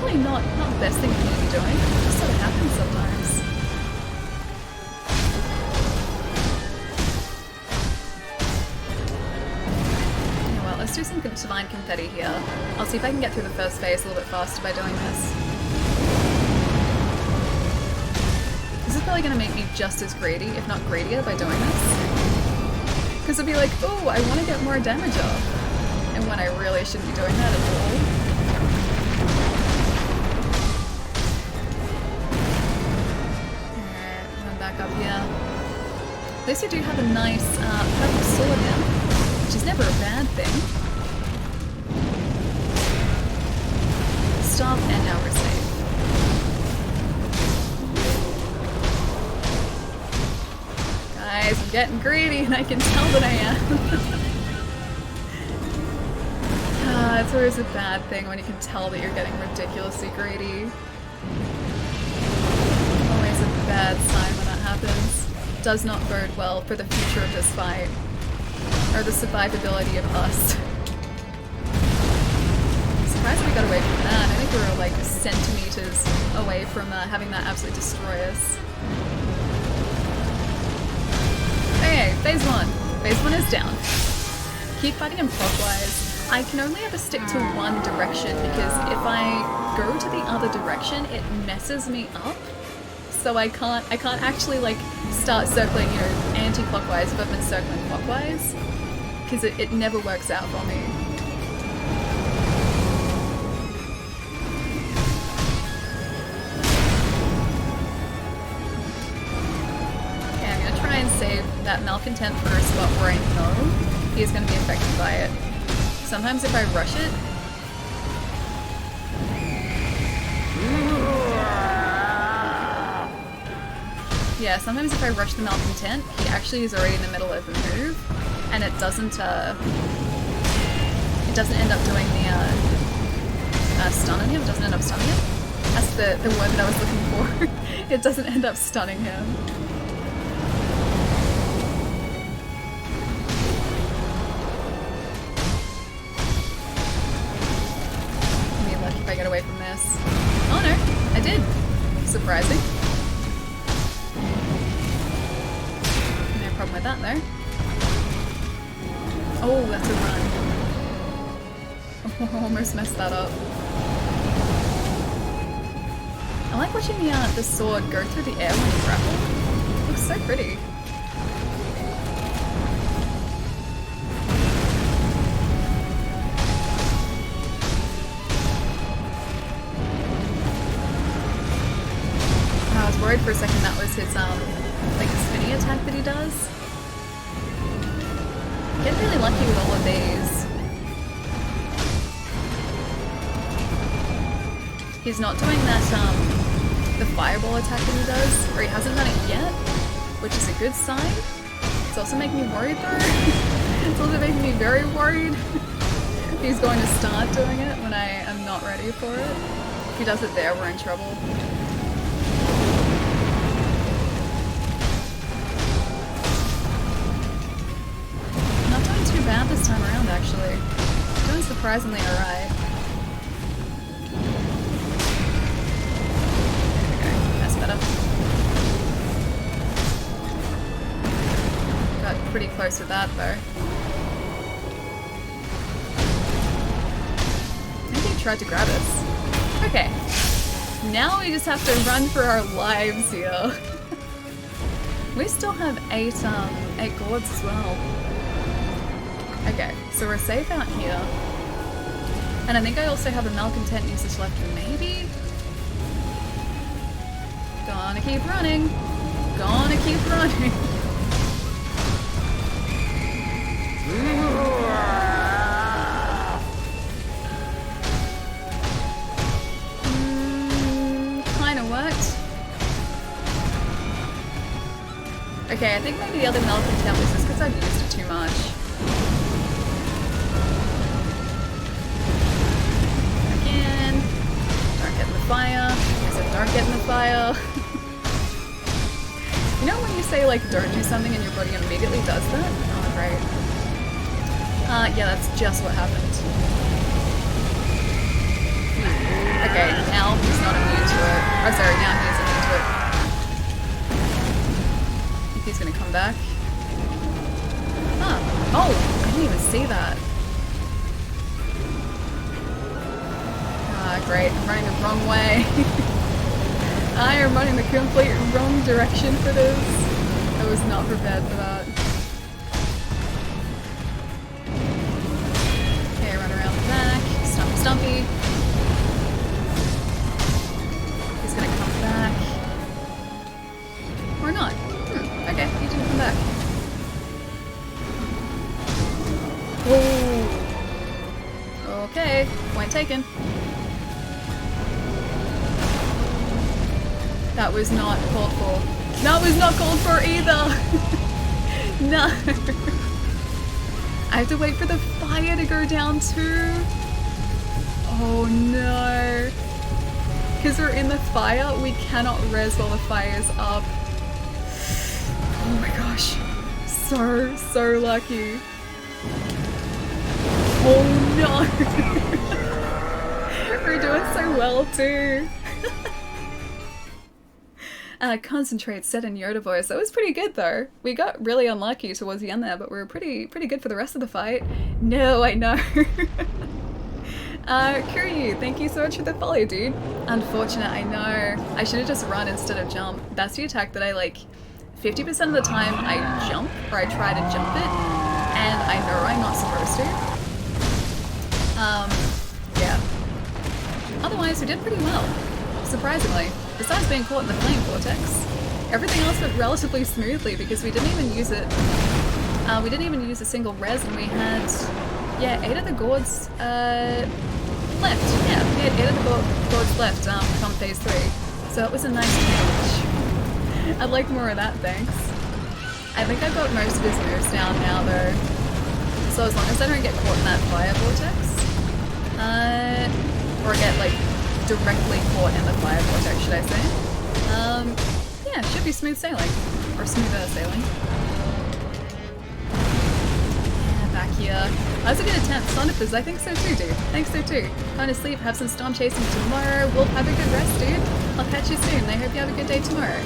[SPEAKER 1] Probably not the best thing for me to be doing. It just sort of happens sometimes. Let's do some divine confetti here. I'll see if I can get through the first phase a little bit faster by doing this. This is probably going to make me just as greedy, if not greedier, by doing this. Because it'll be like, oh, I want to get more damage off. And when I really shouldn't be doing that at all. Alright, run back up here. At least we do have a nice purple sword now, which is never a bad thing. Stop and now we're safe. Guys, I'm getting greedy and I can tell that I am. It's always a bad thing when you can tell that you're getting ridiculously greedy. Always a bad sign when that happens. Does not bode well for the future of this fight. Or the survivability of us. I'm surprised we got away from that. I think we were like centimeters away from having that absolutely destroy us. Okay, phase 1. Phase 1 is down. Keep fighting him clockwise. I can only ever stick to one direction because if I go to the other direction, it messes me up. So I can't actually like start circling, you know, anti-clockwise if I've been circling clockwise, because it never works out for me. Okay, I'm gonna try and save that malcontent for a spot where I know he is going to be affected by it. Sometimes if I rush it, yeah, sometimes if I rush the malcontent, he actually is already in the middle of the move, and it doesn't end up doing the stunning him. It doesn't end up stunning him. That's the word that I was looking for. It doesn't end up stunning him. If I get away from this. Oh no, I did. Surprising. No problem with that though. Oh, that's a run. Oh, almost messed that up. I like watching the sword go through the air when you grapple. It looks so pretty. I was worried for a second that was his like spinny attack that he does. Get really lucky with all of these. He's not doing that the fireball attack that he does, or he hasn't done it yet, which is a good sign. It's also making me worried though. It's also making me very worried. He's going to start doing it when I am not ready for it. If he does it there, we're in trouble. Not doing too bad this time around, actually. Doing surprisingly alright. There we go. That's better. Got pretty close with that, though. Tried to grab us. Okay. Now we just have to run for our lives here. We still have eight gourds as well. Okay, so we're safe out here. And I think I also have a malcontent usage left, maybe? Gonna keep running. Gonna keep running. Worked. Okay, I think maybe the other malcontent was just because I've used it too much. Again. Don't get in the fire. I said don't get in the fire. You know when you say like don't do something and your body immediately does that? Oh great. Yeah, that's just what happened. Okay, now he's not immune to it. Oh, sorry, now he's immune to it. I think he's gonna come back. Ah. Oh, I didn't even see that. Ah, great. I'm running the wrong way. I am running the complete wrong direction for this. I was not prepared for that. Okay, run around the back. Stumpy, stumpy. Gonna come back. Or not. Okay, he didn't come back. taken. That was not called for. That was not called for either. No. I have to wait for the fire to go down too. Oh no. Because we're in the fire, we cannot res while the fire's up. Oh my gosh. So lucky. Oh no. We're doing so well too. Concentrate set in Yoda voice. That was pretty good though. We got really unlucky towards the end there, but we were pretty good for the rest of the fight. No, I know. Kuryu, thank you so much for the follow, dude. Unfortunate, I know. I should have just run instead of jump. That's the attack that I like. 50% of the time I jump, or I try to jump it, and I know I'm not supposed to. Yeah. Otherwise, we did pretty well, surprisingly. Besides being caught in the flame vortex, everything else went relatively smoothly because we didn't even use it. We didn't even use a single res, and we had, yeah, 8 of the gourds left. Yeah, we had 8 of the gourds left from phase 3, so it was a nice change. I'd like more of that, thanks. I think I've got most of his moves down now, though. So as long as I don't get caught in that fire vortex, or get like directly caught in the fire vortex, should I say? Yeah, should be smooth sailing. Or smoother sailing. Yeah, back here. That was a good attempt. Sonifers, I think so too, dude. Thanks so too. Going to sleep, have some storm chasing tomorrow. We'll have a good rest, dude. I'll catch you soon. I hope you have a good day tomorrow.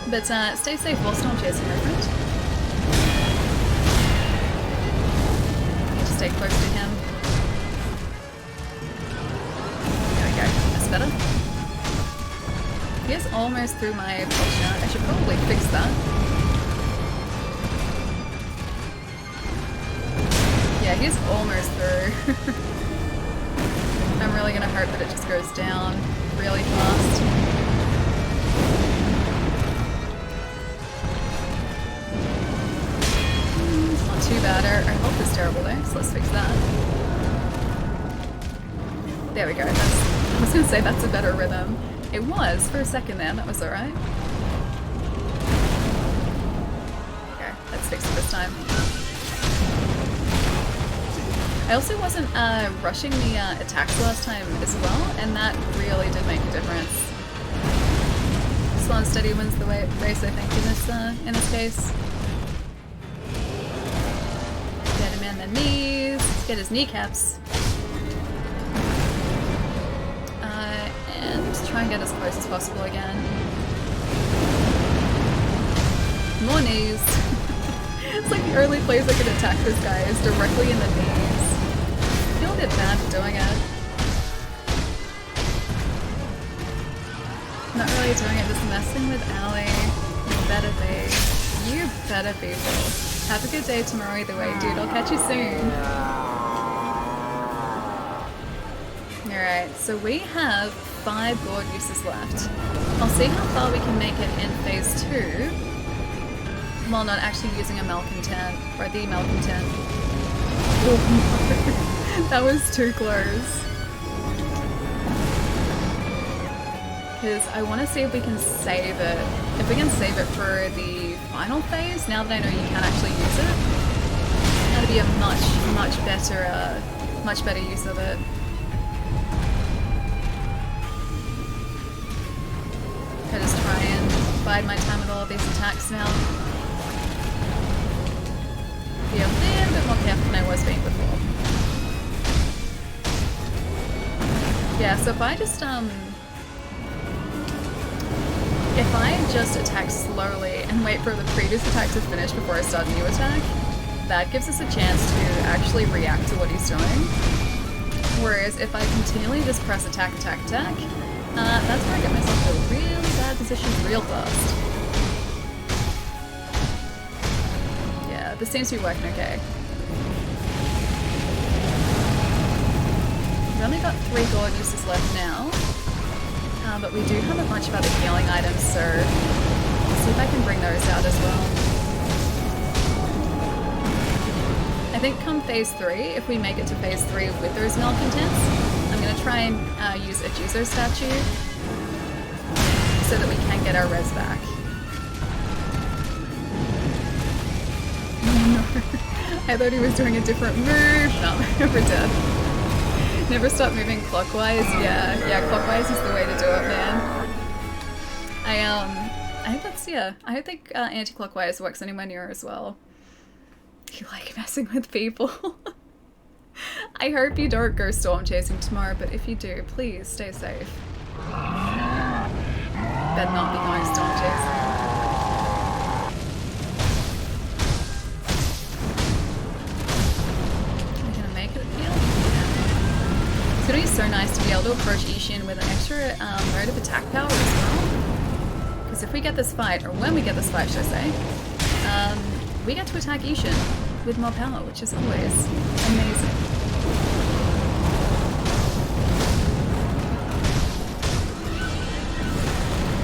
[SPEAKER 1] But stay safe while storm chasing, my friend. Need to stay close to him. That's better. He is almost through my posture. I should probably fix that. Yeah, he's almost through. I'm really gonna hope that it just goes down really fast. It's not too bad. Our health is terrible though, so let's fix that. There we go. I was gonna say that's a better rhythm. It was for a second there, that was alright. Okay, let's fix it this time. I also wasn't rushing the attacks last time as well, and that really did make a difference. Slow and steady wins the race, I think, in this case. Get him in the knees, get his kneecaps. And try and get as close as possible again. More knees. It's like the only place I could attack this guy is directly in the knees. I feel a bit bad for doing it. Not really doing it, just messing with Allie. You better be. You better be, Will. Have a good day tomorrow either way, dude. I'll catch you soon. Alright, so we have 5 gourd uses left. I'll see how far we can make it in phase 2 while not actually using a malcontent, or the malcontent. Oh no, that was too close. Because I want to see if we can save it. If we can save it for the final phase, now that I know you can actually use it, that'd be a much better use of it. I just try and bide my time with all of these attacks now. Be a little bit more careful than I was being before. Yeah, so if I just attack slowly and wait for the previous attack to finish before I start a new attack, that gives us a chance to actually react to what he's doing. Whereas if I continually just press attack, that's where I get myself in a really bad position real fast. Yeah, this seems to be working okay. We've only got 3 gourd uses left now, but we do have a bunch of other healing items, so I'll see if I can bring those out as well. I think come phase 3, if we make it to phase 3 with those malcontents, I'm going to try and use a Juzo statue so that we can get our res back. No. I thought he was doing a different move. No, we're dead. Never stop moving clockwise. Yeah, clockwise is the way to do it, man. I think that's, yeah, I don't think anti-clockwise works anywhere near as well. You like messing with people. I hope you don't go storm chasing tomorrow, but if you do, please stay safe. Better not be going storm chasing. Are we gonna make it appeal? Yeah. It's gonna be so nice to be able to approach Ishin with an extra mode of attack power as well. Because if we get this fight, or when we get this fight, should I say, we get to attack Ishin with more power, which is always amazing.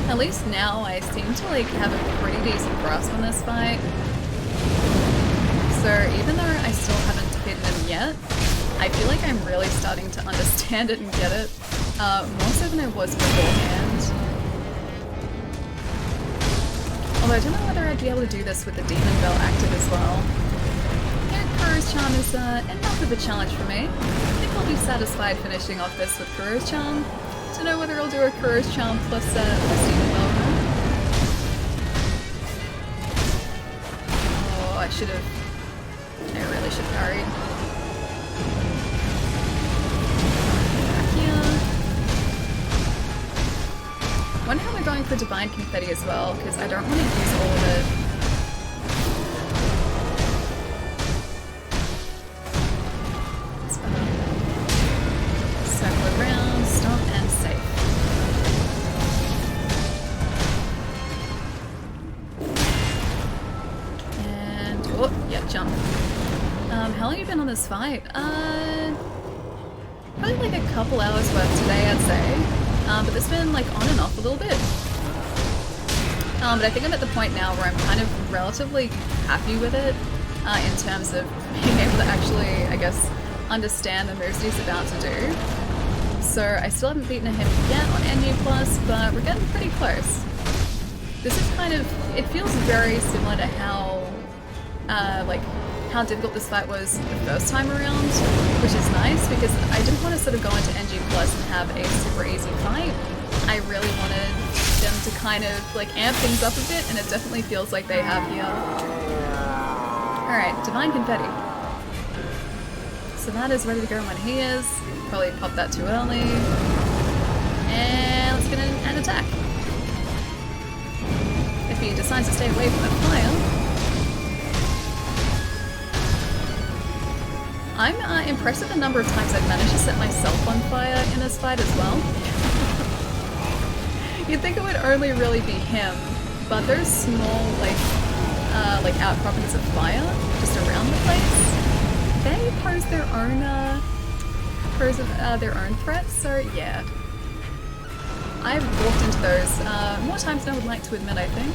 [SPEAKER 1] At least now I seem to like have a pretty decent grasp on this fight. So even though I still haven't defeated him yet, I feel like I'm really starting to understand it and get it, more so than I was beforehand. Although I don't know whether I'd be able to do this with the Demon Bell active as well. Yeah, Kuro's Charm is enough of a challenge for me. I think I'll be satisfied finishing off this with Kuro's Charm. Don't know whether I'll do a Kuro's Charm plus Demon Bell. Oh, I really should have hurried. I wonder how we're going for Divine Confetti as well, because I don't want to use all of it. Circle around, stop, and safe. And, oh, yeah, jump. How long have you been on this fight? Probably like a couple hours worth today, I'd say. But it's been like on and off a little bit. But I think I'm at the point now where I'm kind of relatively happy with it in terms of being able to actually, I guess, understand the moves he's about to do. So I still haven't beaten him yet on NU+, but we're getting pretty close. This is kind of, it feels very similar to how, how difficult this fight was the first time around, which is nice because I didn't want to sort of go into NG Plus and have a super easy fight. I really wanted them to kind of like amp things up a bit, and it definitely feels like they have here. Alright, Divine Confetti. So that is ready to go when he is. Probably popped that too early. And let's get an attack. If he decides to stay away from the fire. I'm impressed with the number of times I've managed to set myself on fire in this fight as well. You'd think it would only really be him, but there's small, like outcroppings of fire just around the place. They pose their own threats, so yeah. I've walked into those more times than I would like to admit, I think.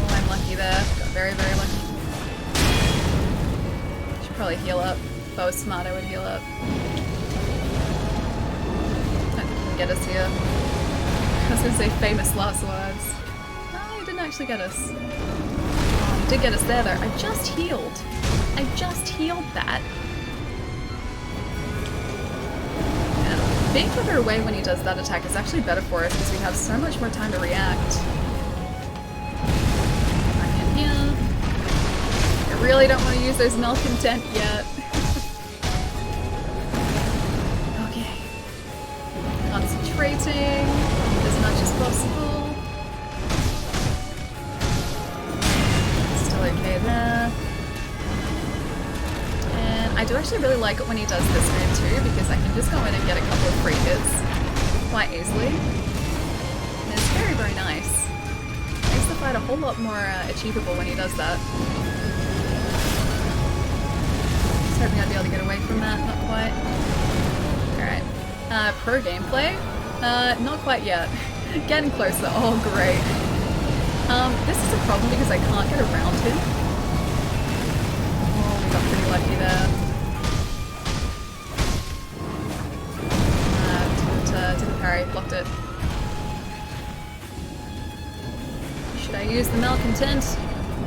[SPEAKER 1] Oh, I'm lucky there. Got very, very lucky. Should probably heal up. If I was smart, I would heal up. I don't think he can get us here. I was gonna say famous last words. Oh, he didn't actually get us. Oh, he did get us there, though. I just healed. I just healed that. Being further away when he does that attack is actually better for us because we have so much more time to react. Back in here. I really don't want to use those malcontent yet. Okay. Concentrating as much as possible. Still okay there. I do actually really like it when he does this move too, because I can just go in and get a couple of free hits quite easily. And it's very, very nice. Makes the fight a whole lot more achievable when he does that. Just hoping I'd be able to get away from that, not quite. Alright. Pro gameplay? Not quite yet. Getting closer. Oh, great. This is a problem because I can't get around him. Oh, we got pretty lucky there. Didn't parry, blocked it. Should I use the malcontent?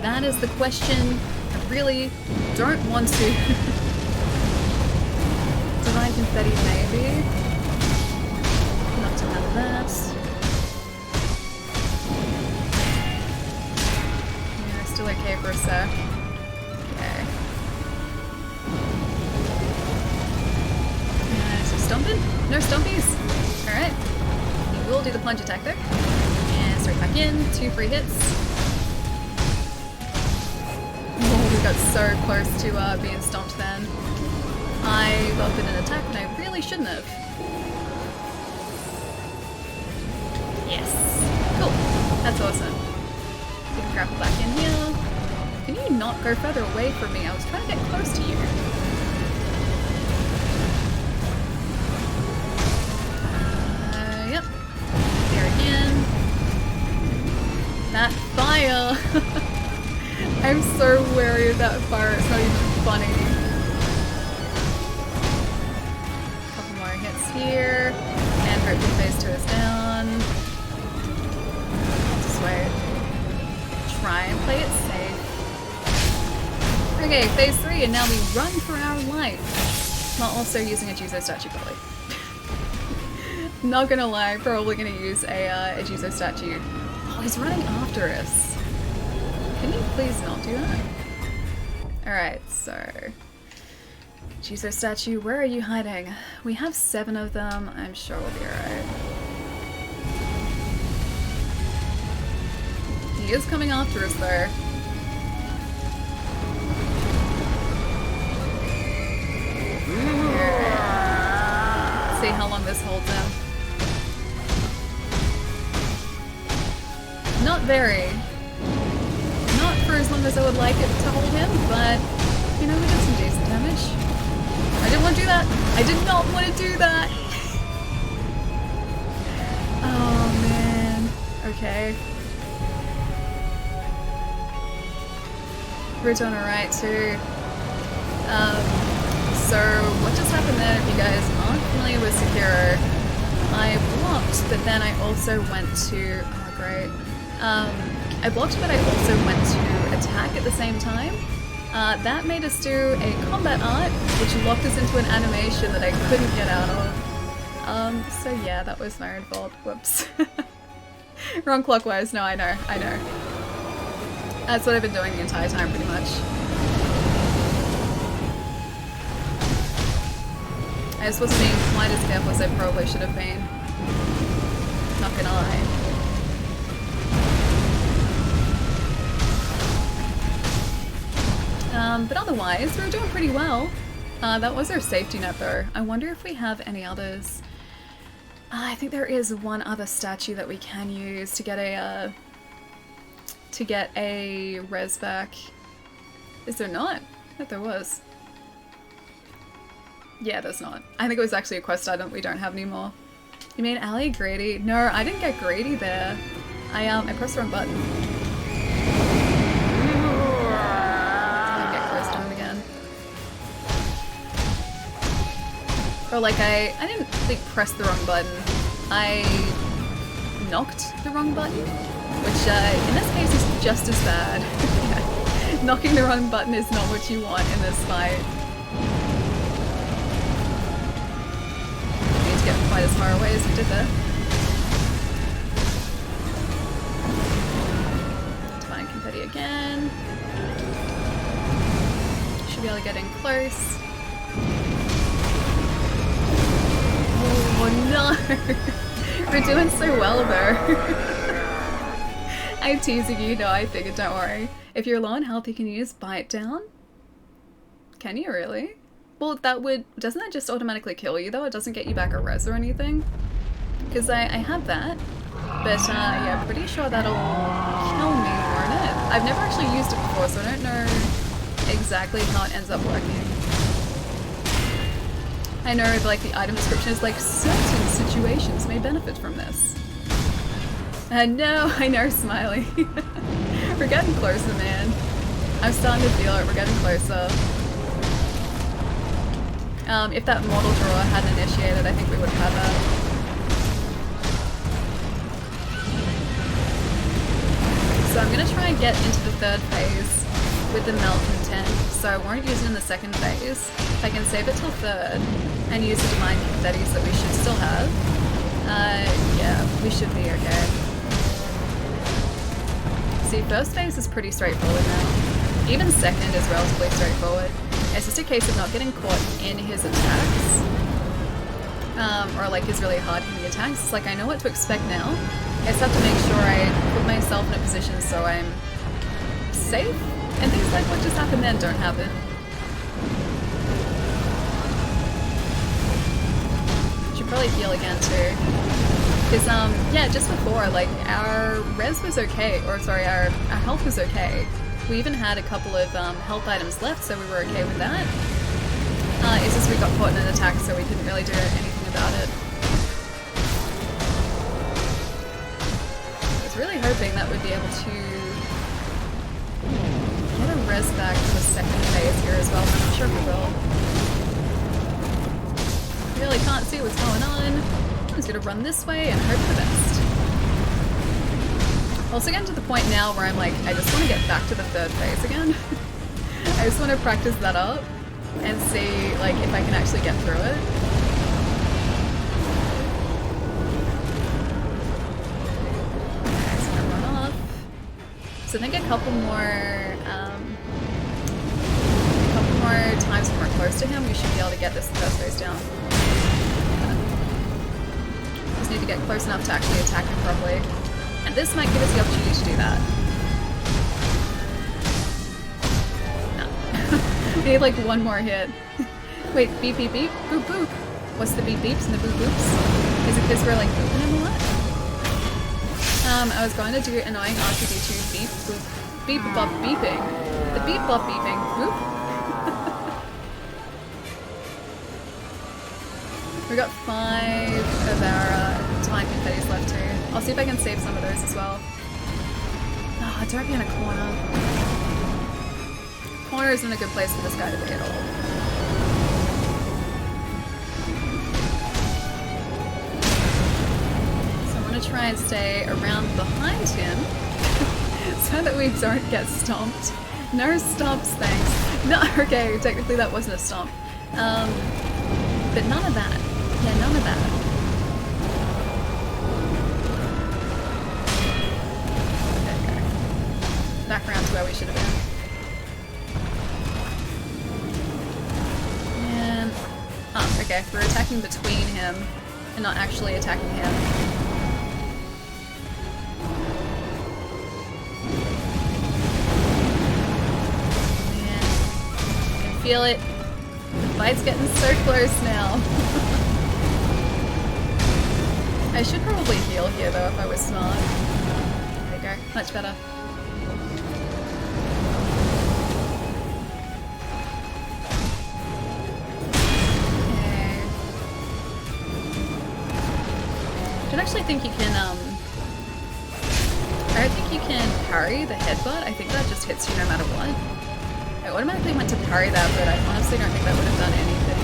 [SPEAKER 1] That is the question. I really don't want to. Divine confetti, maybe. Not to have that. Yeah, still okay for a sec. Okay. So stomping? No stompies. Alright. He will do the plunge attack though. And straight back in. 2 free hits. Oh, we got so close to being stomped then. I welcomed an attack and I really shouldn't have. Yes. Cool. That's awesome. We can grapple back in here. Can you not go further away from me? I was trying to get close to you. Yep. There again. That fire! I'm so wary of that fire, it's not even funny. Couple more hits here. And Virtue phase 2 is down. Just wait. Try and play it safe. Okay, phase 3, and now we run for our life. While also using a Jizo statue probably. Not gonna lie, probably gonna use a Jizo statue. Oh, he's running after us. Can you please not do that? Alright, so... Jizo statue, where are you hiding? We have 7 of them, I'm sure we'll be alright. He is coming after us though. Let's see how long this holds him. Not very. Not for as long as I would like it to hold him, but you know, we did some decent damage. I didn't want to do that. I did not want to do that. Oh man. Okay. We're doing alright too. So what just happened there, if you guys aren't familiar with Sekiro, I blocked, but then I also went to... Oh great. I blocked, but I also went to attack at the same time. That made us do a combat art, which locked us into an animation that I couldn't get out of. So yeah, that was my own fault. Whoops. Wrong clockwise. No, I know. That's what I've been doing the entire time, pretty much. I just wasn't being quite as careful as I probably should have been. Not gonna lie. But otherwise, we're doing pretty well. That was our safety net though. I wonder if we have any others. I think there is one other statue that we can use to get a res back. Is there not? I thought there was. Yeah, there's not. I think it was actually a quest item we don't have anymore. You made Ali greedy? No, I didn't get greedy there. I pressed the wrong button. Or like I didn't like press the wrong button. I knocked the wrong button, which in this case is just as bad. Yeah. Knocking the wrong button is not what you want in this fight. Need to get quite as far away as we did there. Divine confetti again. Should be able to get in close. Oh no! We're doing so well though. I'm teasing you, no, I figured, don't worry. If you're low on health, you can use Bite Down. Can you really? Well, doesn't that just automatically kill you though? It doesn't get you back a res or anything? Because I have that. But yeah, pretty sure that'll kill me, won't it? I've never actually used it before, so I don't know exactly how it ends up working. I know like the item description is like certain situations may benefit from this. No, I know, Smiley. We're getting closer, man. I'm starting to feel it. We're getting closer. If that mortal draw hadn't initiated, I think we would have had that. So I'm going to try and get into the third phase with the malcontent, so I won't use it in the second phase. I can save it till third and use the divine confettis that we should still have. Yeah, we should be okay. See, first phase is pretty straightforward now. Even second is relatively straightforward. It's just a case of not getting caught in his attacks. Or like his really hard hitting attacks. It's like I know what to expect now. I just have to make sure I put myself in a position so I'm safe and things like what just happened then don't happen. Should probably heal again too. Because, yeah, just before, like, our res was okay, or sorry, our health was okay. We even had a couple of health items left, so we were okay with that. It's just we got caught in an attack, so we couldn't really do anything about it. I was really hoping that we'd be able to get a res back for the second phase here as well, but I'm not sure if we will. Really can't see what's going on. I'm just gonna run this way and hope for the best. Also getting to the point now where I'm like, I just want to get back to the third phase again. I just want to practice that up and see like if I can actually get through it. Okay, so I'm gonna run off. So I think a couple more times when we're close to him, we should be able to get this first phase down. Just need to get close enough to actually attack him properly. And this might give us the opportunity to do that. No. We need like one more hit. Wait, beep beep beep, boop boop. What's the beep beeps and the boop boops? Is it because we're like booping him a lot? I was going to do annoying R2D2 beep boop, beep bop beeping. The beep bop beeping, boop. We got 5 of our time confettis left too. I'll see if I can save some of those as well. Oh, don't be in a corner. Corner isn't a good place for this guy to be at all. So I'm going to try and stay around behind him so that we don't get stomped. No stomps, thanks. No, okay, technically that wasn't a stomp. But none of that. Yeah, none of that. Okay. Back around to where we should have been. And... oh, okay. We're attacking between him and not actually attacking him. Man, I can feel it. The fight's getting so close now. I should probably heal here though if I was smart. There you go, much better. Okay. I don't actually think you can, I don't think you can parry the headbutt. I think that just hits you no matter what. I automatically went to parry that, but I honestly don't think that would have done anything.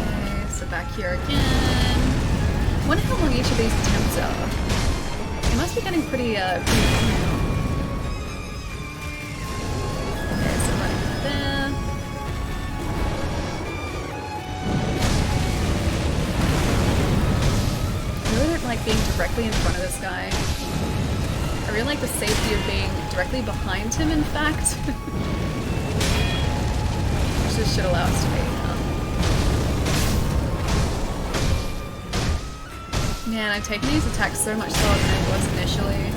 [SPEAKER 1] Okay, so back here again. I wonder how long each of these attempts are. They must be getting pretty long now. Okay, so running from there. I really don't like being directly in front of this guy. I really like the safety of being directly behind him, in fact. Which this should allow us to be. Man, I've taken these attacks so much slower than I was initially.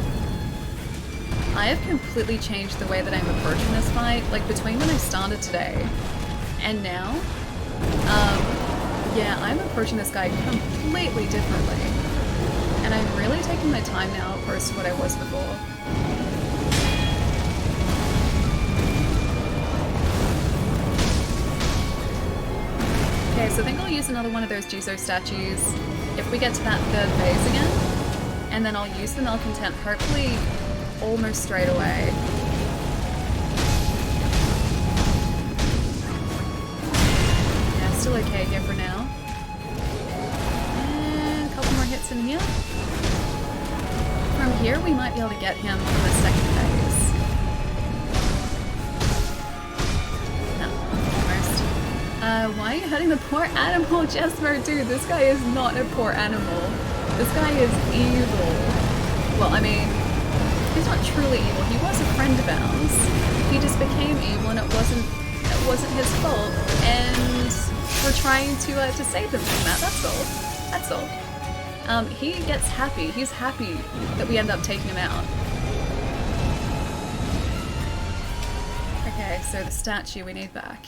[SPEAKER 1] I have completely changed the way that I'm approaching this fight, like between when I started today and now. Yeah, I'm approaching this guy completely differently. And I'm really taking my time now opposed to what I was before. Okay, so so I think I'll use another one of those Jizo statues if we get to that third phase again. And then I'll use the Malcontent hopefully almost straight away. Yeah, still okay here for now. And a couple more hits in here. From here we might be able to get him on the second phase. No, almost. Why are you hurting the poor animal, Jesmer? Dude, this guy is not a poor animal. This guy is evil. Well, I mean, he's not truly evil. He was a friend of ours. He just became evil, and it wasn't his fault. And we're trying to save him from that. That's all. That's all. He gets happy. He's happy that we end up taking him out. Okay, so the statue we need back.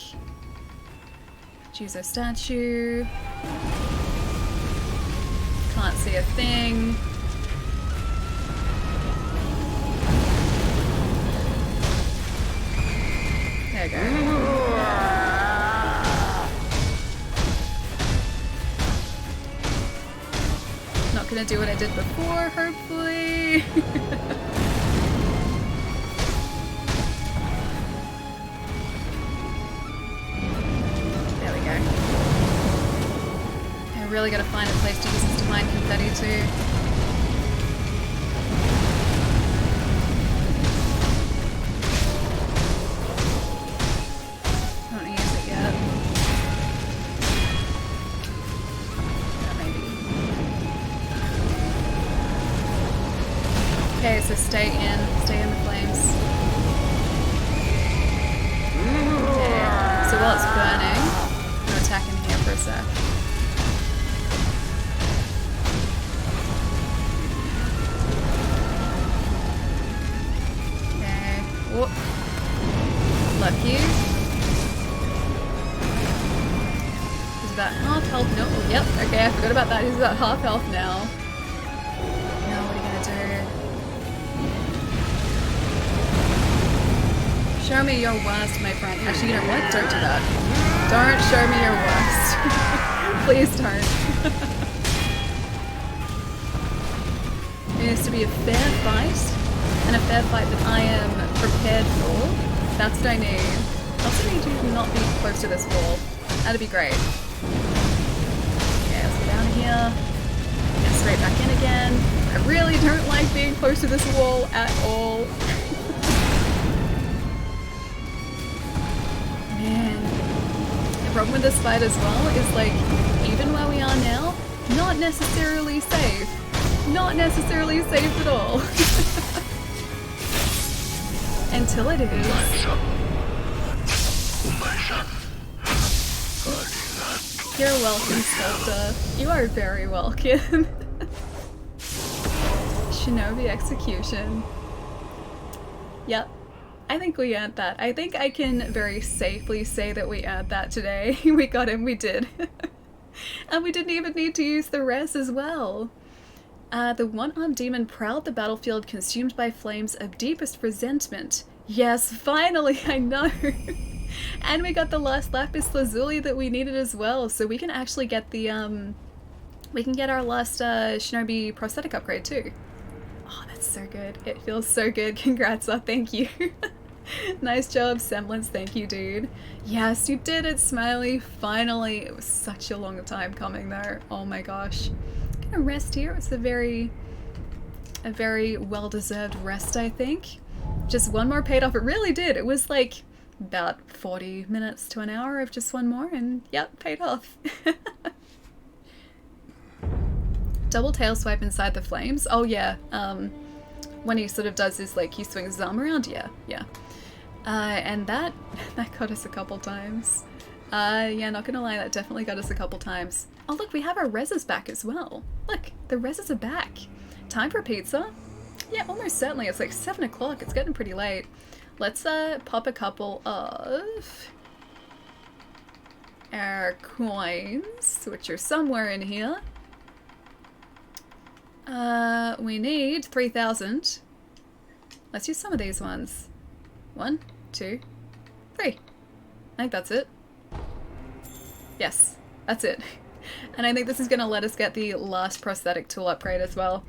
[SPEAKER 1] Jizo statue. Can't see a thing. There you go. Not gonna do what I did before, hopefully. There we go. I really gotta find a place to use this divine confetti too. Don't use it yet. Okay, so stay in the flames. Okay, so while it's burning, I'm gonna attack in here for a sec. Okay, whoop. Lucky. He's about half health, no, oh, yep, okay, I forgot about that, he's about half health now. Now what are you gonna do? Show me your worst, my friend. Actually, you know what? Don't do that. Don't show me your worst. Please don't. It needs to be a fair fight, and a fair fight that I am prepared for. That's what I need. I also need you to not be close to this wall. That'd be great. Okay, let's go down here. Get straight back in again. I really don't like being close to this wall at all. Man. The problem with this fight as well is, like, even where we are now, not necessarily safe. Not necessarily safe at all. Until it is. You're welcome, Sculptor. You are very welcome. Shinobi execution. Yep. I think we earned that. I think I can very safely say that we earned that today. We got him, we did. And we didn't even need to use the res as well. The one-armed demon prowled the battlefield consumed by flames of deepest resentment. Yes, finally, I know! And we got the last lapis lazuli that we needed as well, so we can actually get the, we can get our last shinobi prosthetic upgrade too. Oh, that's so good. It feels so good. Congrats, thank you. Nice job, Semblance. Thank you, dude. Yes, you did it, Smiley. Finally. It was such a long time coming though. Oh my gosh. I'm gonna rest here. It's a very well-deserved rest, I think. Just one more paid off. It really did. It was like about 40 minutes to an hour of just one more, and yep, paid off. Double tail swipe inside the flames. Oh yeah. When he sort of does his, like, he swings his arm around. Yeah. And that got us a couple times. Yeah, not gonna lie, that definitely got us a couple times. Oh look, we have our reses back as well. Look, the reses are back. Time for pizza? Yeah, almost certainly. It's like 7 o'clock. It's getting pretty late. Let's pop a couple of our coins, which are somewhere in here. We need 3,000. Let's use some of these ones. 1, 2, 3. I think that's it. Yes. That's it. And I think this is going to let us get the last prosthetic tool upgrade as well.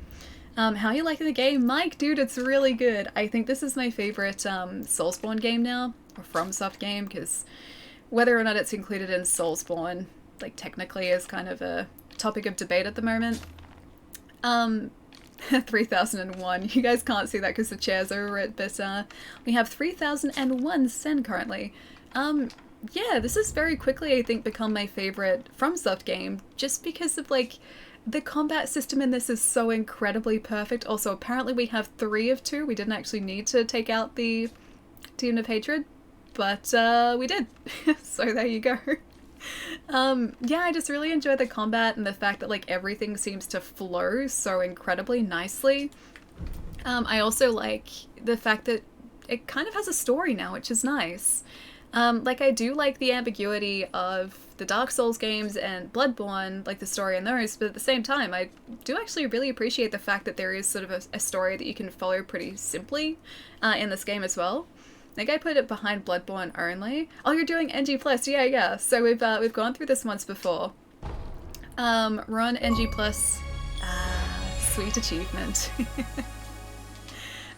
[SPEAKER 1] How are you liking the game? Mike, dude, it's really good. I think this is my favorite Soulspawn game now, or FromSoft game, because whether or not it's included in Soulspawn, like, technically is kind of a topic of debate at the moment. 3001. You guys can't see that because the chair's over it, but we have 3001 Sen currently. Yeah, this has very quickly, I think, become my favorite FromSoft game, just because of, like, the combat system in this is so incredibly perfect. Also, apparently we have 3 of 2. We didn't actually need to take out the Demon of Hatred, but we did. So there you go. Yeah, I just really enjoy the combat and the fact that, like, everything seems to flow so incredibly nicely. I also like the fact that it kind of has a story now, which is nice. Like, I do like the ambiguity of the Dark Souls games and Bloodborne, like the story in those, but at the same time, I do actually really appreciate the fact that there is sort of a story that you can follow pretty simply in this game as well. I think I put it behind Bloodborne only. Oh, you're doing NG+, yeah. So we've gone through this once before. Run NG+, sweet achievement.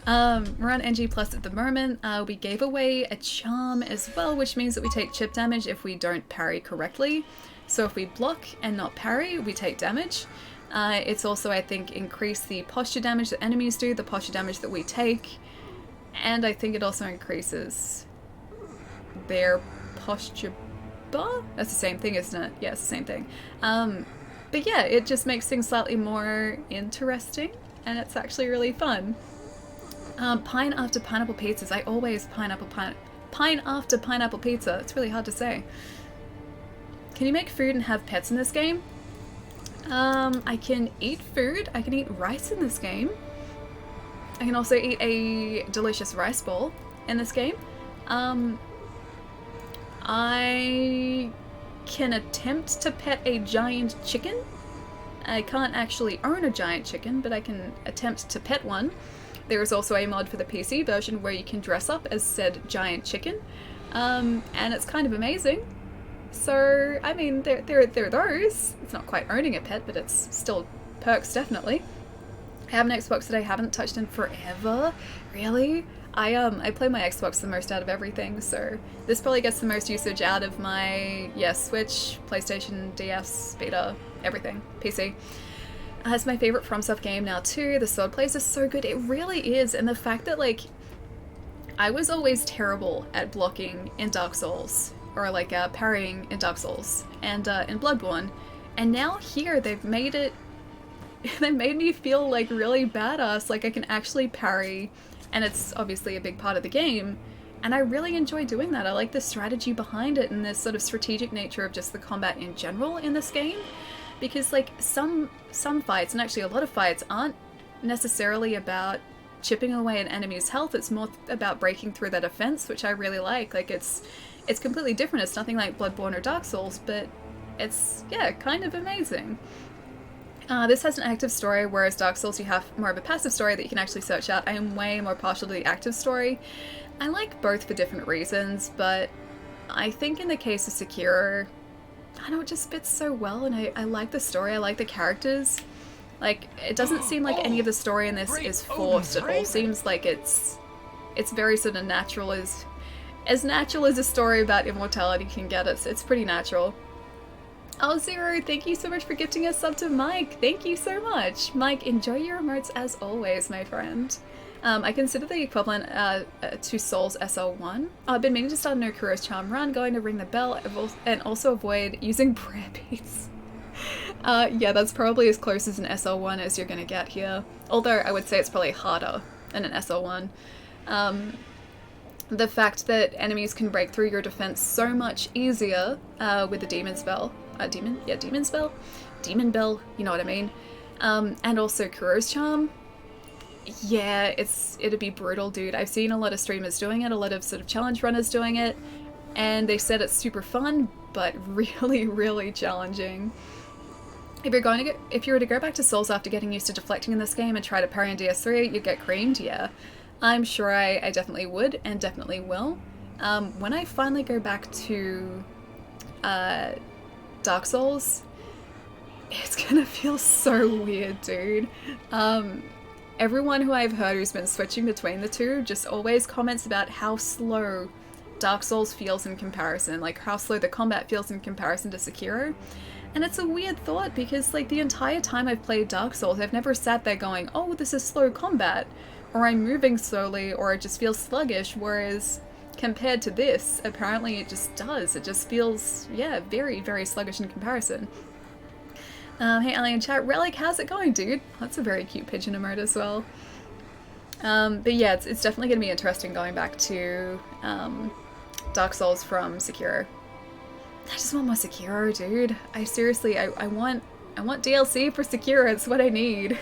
[SPEAKER 1] We're on NG+ at the moment. We gave away a charm as well, which means that we take chip damage if we don't parry correctly. So if we block and not parry, we take damage. It's also, I think, increased the posture damage that enemies do, the posture damage that we take, and I think it also increases their posture bar? That's the same thing, isn't it? Yeah, it's the same thing. But yeah, it just makes things slightly more interesting, and it's actually really fun. Pine after pineapple pizzas. I always pine after pineapple pizza. It's really hard to say. Can you make food and have pets in this game? I can eat food. I can eat rice in this game. I can also eat a delicious rice ball in this game. I can attempt to pet a giant chicken. I can't actually own a giant chicken, but I can attempt to pet one. There is also a mod for the PC version where you can dress up as said giant chicken, and it's kind of amazing. So, I mean, there are those. It's not quite owning a pet, but it's still perks, definitely. I have an Xbox that I haven't touched in forever. Really? I play my Xbox the most out of everything, so this probably gets the most usage out of my, Switch, PlayStation, DS, Vita, everything, PC. It's my favorite FromSoft game now too. The sword plays is so good. It really is. And the fact that, like, I was always terrible at blocking in Dark Souls, or like parrying in Dark Souls and in Bloodborne, and now here they've made it, they made me feel like really badass, like I can actually parry, and it's obviously a big part of the game, and I really enjoy doing that. I like the strategy behind it and the sort of strategic nature of just the combat in general in this game. Because, like, some fights, and actually a lot of fights, aren't necessarily about chipping away an enemy's health. It's more about breaking through their defense, which I really like. Like, it's completely different. It's nothing like Bloodborne or Dark Souls, but it's, yeah, kind of amazing. This has an active story, whereas Dark Souls you have more of a passive story that you can actually search out. I am way more partial to the active story. I like both for different reasons, but I think in the case of Sekiro, I know it just fits so well, and I like the story, I like the characters. Like, it doesn't seem like any of the story in this is forced. It all seems like it's very sort of natural, as natural as a story about immortality can get. It's pretty natural. Oh, Zero, thank you so much for gifting a sub to Mike. Thank you so much. Mike, enjoy your emotes as always, my friend. I consider the equivalent to Souls SL1. I've been meaning to start a No Kuro's Charm run, going to ring the bell, and also avoid using prayer beads. Yeah, that's probably as close as an SL1 as you're gonna get here. Although I would say it's probably harder than an SL1. The fact that enemies can break through your defense so much easier with the Demon Spell. Demon Bell, you know what I mean. And also Kuro's Charm. Yeah, it'd be brutal, dude. I've seen a lot of streamers doing it, a lot of sort of challenge runners doing it, and they said it's super fun, but really, really challenging. If you were to go back to Souls after getting used to deflecting in this game and try to parry in DS3, you'd get creamed, yeah. I'm sure I definitely would, and definitely will. When I finally go back to Dark Souls, it's gonna feel so weird, dude. Everyone who I've heard who's been switching between the two just always comments about how slow Dark Souls feels in comparison, like how slow the combat feels in comparison to Sekiro. And it's a weird thought because like the entire time I've played Dark Souls, I've never sat there going, oh, this is slow combat, or I'm moving slowly, or it just feels sluggish, whereas compared to this, apparently it just does. It just feels, yeah, very, very sluggish in comparison. Hey, Alien Chat, Relic, how's it going, dude? That's a very cute pigeon emote as well. But yeah, it's definitely going to be interesting going back to Dark Souls from Sekiro. I just want more Sekiro, dude. I seriously, I want DLC for Sekiro. It's what I need.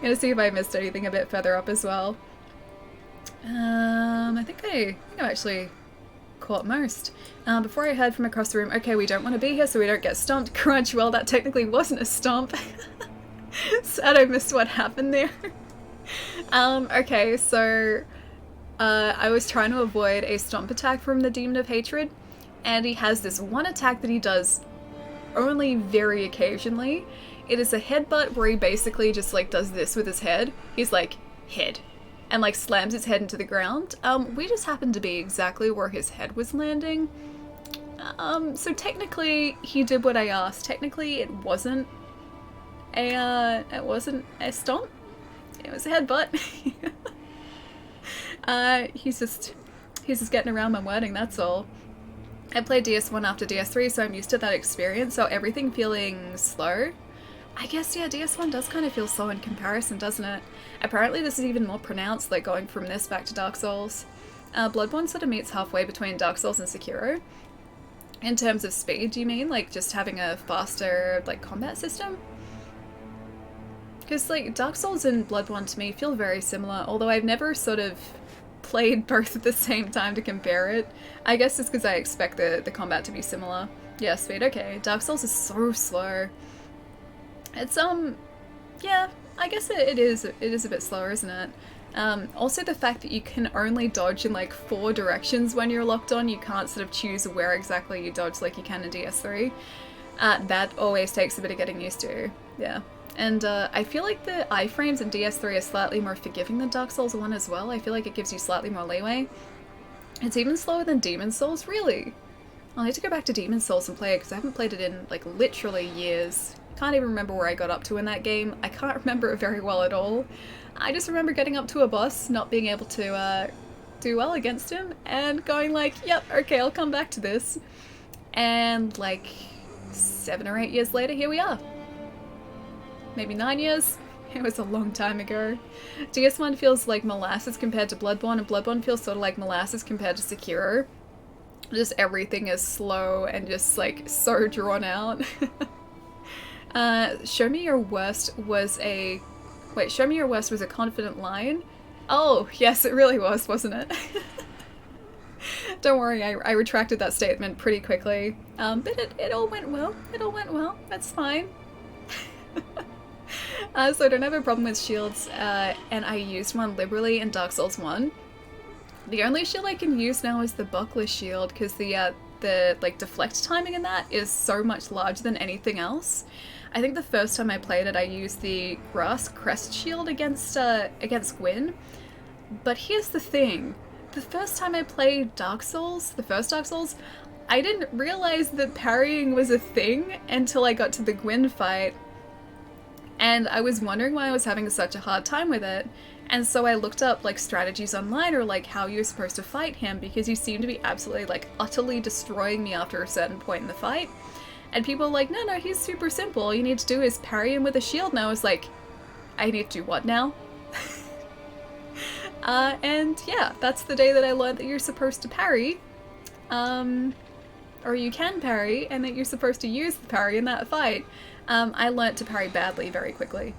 [SPEAKER 1] Gonna see if I missed anything a bit further up as well. I think I've actually caught most. Before I heard from across the room, okay, we don't want to be here so we don't get stomped. Crunch, well, that technically wasn't a stomp. Sad I missed what happened there. Okay, so I was trying to avoid a stomp attack from the Demon of Hatred, and he has this one attack that he does only very occasionally. It is a headbutt where he basically just like does this with his head. He's like, head, and like slams his head into the ground. We just happened to be exactly where his head was landing. So technically he did what I asked. Technically it wasn't a stomp. It was a headbutt. He's just getting around my wording, that's all. I played DS1 after DS3, so I'm used to that experience, so everything feeling slow. I guess, yeah, DS1 does kind of feel slow in comparison, doesn't it? Apparently this is even more pronounced, like going from this back to Dark Souls. Bloodborne sort of meets halfway between Dark Souls and Sekiro. In terms of speed, do you mean? Like, just having a faster, like, combat system? Because, like, Dark Souls and Bloodborne to me feel very similar, although I've never sort of played both at the same time to compare it. I guess it's because I expect the combat to be similar. Yeah, speed, okay. Dark Souls is so slow. It's, yeah, I guess it is a bit slower, isn't it? Also the fact that you can only dodge in like 4 directions when you're locked on, you can't sort of choose where exactly you dodge like you can in DS3. That always takes a bit of getting used to, yeah. And I feel like the iframes in DS3 are slightly more forgiving than Dark Souls 1 as well. I feel like it gives you slightly more leeway. It's even slower than Demon Souls, really? I'll need to go back to Demon Souls and play it because I haven't played it in like literally years. Can't even remember where I got up to in that game. I can't remember it very well at all. I just remember getting up to a boss, not being able to do well against him, and going like, yep, okay, I'll come back to this. And like 7 or 8 years later, here we are. Maybe 9 years? It was a long time ago. DS1 feels like molasses compared to Bloodborne, and Bloodborne feels sort of like molasses compared to Sekiro. Just everything is slow and just like so drawn out. Show me your worst was a... Wait, show me your worst was a confident line? Oh, yes, it really was, wasn't it? Don't worry, I retracted that statement pretty quickly. But it all went well. It all went well. That's fine. So I don't have a problem with shields, and I used one liberally in Dark Souls 1. The only shield I can use now is the buckler shield, because the like deflect timing in that is so much larger than anything else. I think the first time I played it, I used the grass crest shield against Gwyn. But here's the thing: the first time I played Dark Souls, the first Dark Souls, I didn't realize that parrying was a thing until I got to the Gwyn fight. And I was wondering why I was having such a hard time with it. And so I looked up like strategies online, or like how you're supposed to fight him, because he seemed to be absolutely like utterly destroying me after a certain point in the fight. And people were like, no, he's super simple. All you need to do is parry him with a shield. And I was like, I need to do what now? And yeah, that's the day that I learned that you're supposed to parry. Or you can parry, and that you're supposed to use the parry in that fight. I learnt to parry badly very quickly.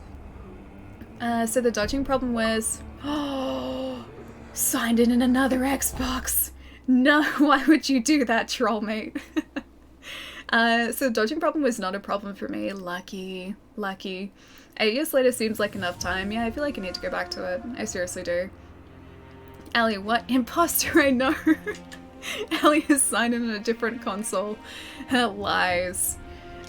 [SPEAKER 1] So the dodging problem was... Oh, signed in another Xbox! No, why would you do that, troll mate? So the dodging problem was not a problem for me. Lucky. 8 years later seems like enough time. Yeah, I feel like I need to go back to it. I seriously do. Ali, what? Imposter, I know. Ellie is signed in on a different console. Lies.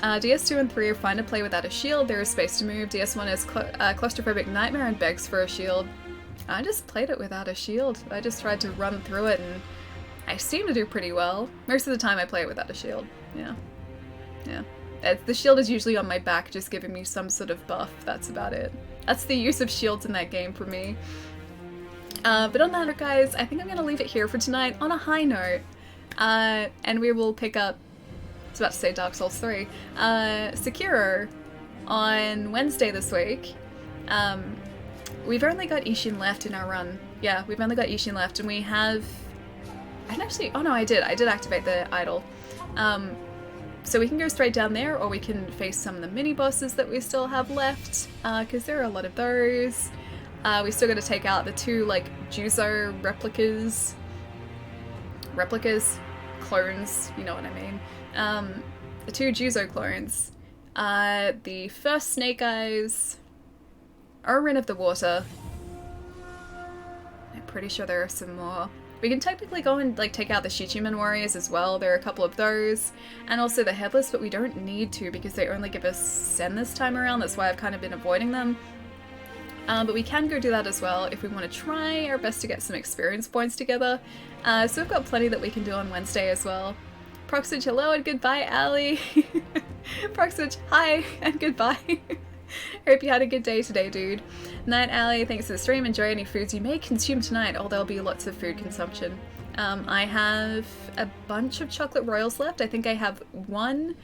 [SPEAKER 1] DS2 and 3 are fine to play without a shield. There is space to move. DS1 is claustrophobic nightmare and begs for a shield. I just played it without a shield. I just tried to run through it and I seem to do pretty well. Most of the time I play it without a shield. Yeah. Yeah. The shield is usually on my back, just giving me some sort of buff. That's about it. That's the use of shields in that game for me. But on that note, guys, I think I'm going to leave it here for tonight on a high note. And we will pick up, I was about to say Dark Souls 3, Sekiro on Wednesday this week. We've only got Ishin left in our run. Yeah, we've only got Ishin left, and we have... I didn't actually... Oh no, I did activate the idol. So we can go straight down there, or we can face some of the mini-bosses that we still have left, because there are a lot of those. We still got to take out the two, like, Juzo replicas. Clones, you know what I mean. The two Juzo clones. The first Snake Eyes, Orin of the Water. I'm pretty sure there are some more. We can technically go and like take out the Shichiman warriors as well. There are a couple of those. And also the Headless, but we don't need to because they only give us Sen this time around. That's why I've kind of been avoiding them. But we can go do that as well if we want to try our best to get some experience points together. So we've got plenty that we can do on Wednesday as well. Proxage, hello and goodbye, Ali. Proxage, hi and goodbye. Hope you had a good day today, dude. Night, Ali. Thanks for the stream. Enjoy any foods you may consume tonight, or there'll be lots of food consumption. I have a bunch of chocolate royals left. I think I have one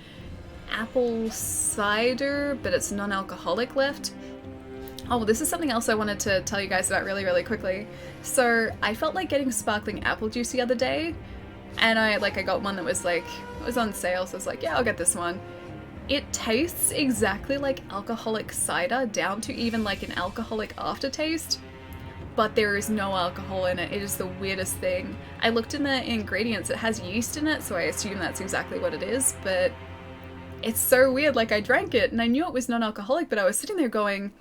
[SPEAKER 1] apple cider, but it's non-alcoholic left. Oh, this is something else I wanted to tell you guys about really, really quickly. So I felt like getting sparkling apple juice the other day, and I got one that was like, it was on sale, so I was like, yeah, I'll get this one. It tastes exactly like alcoholic cider, down to even like an alcoholic aftertaste, but there is no alcohol in it. It is the weirdest thing. I looked in the ingredients, it has yeast in it, so I assume that's exactly what it is, but it's so weird. Like, I drank it and I knew it was non-alcoholic, but I was sitting there going,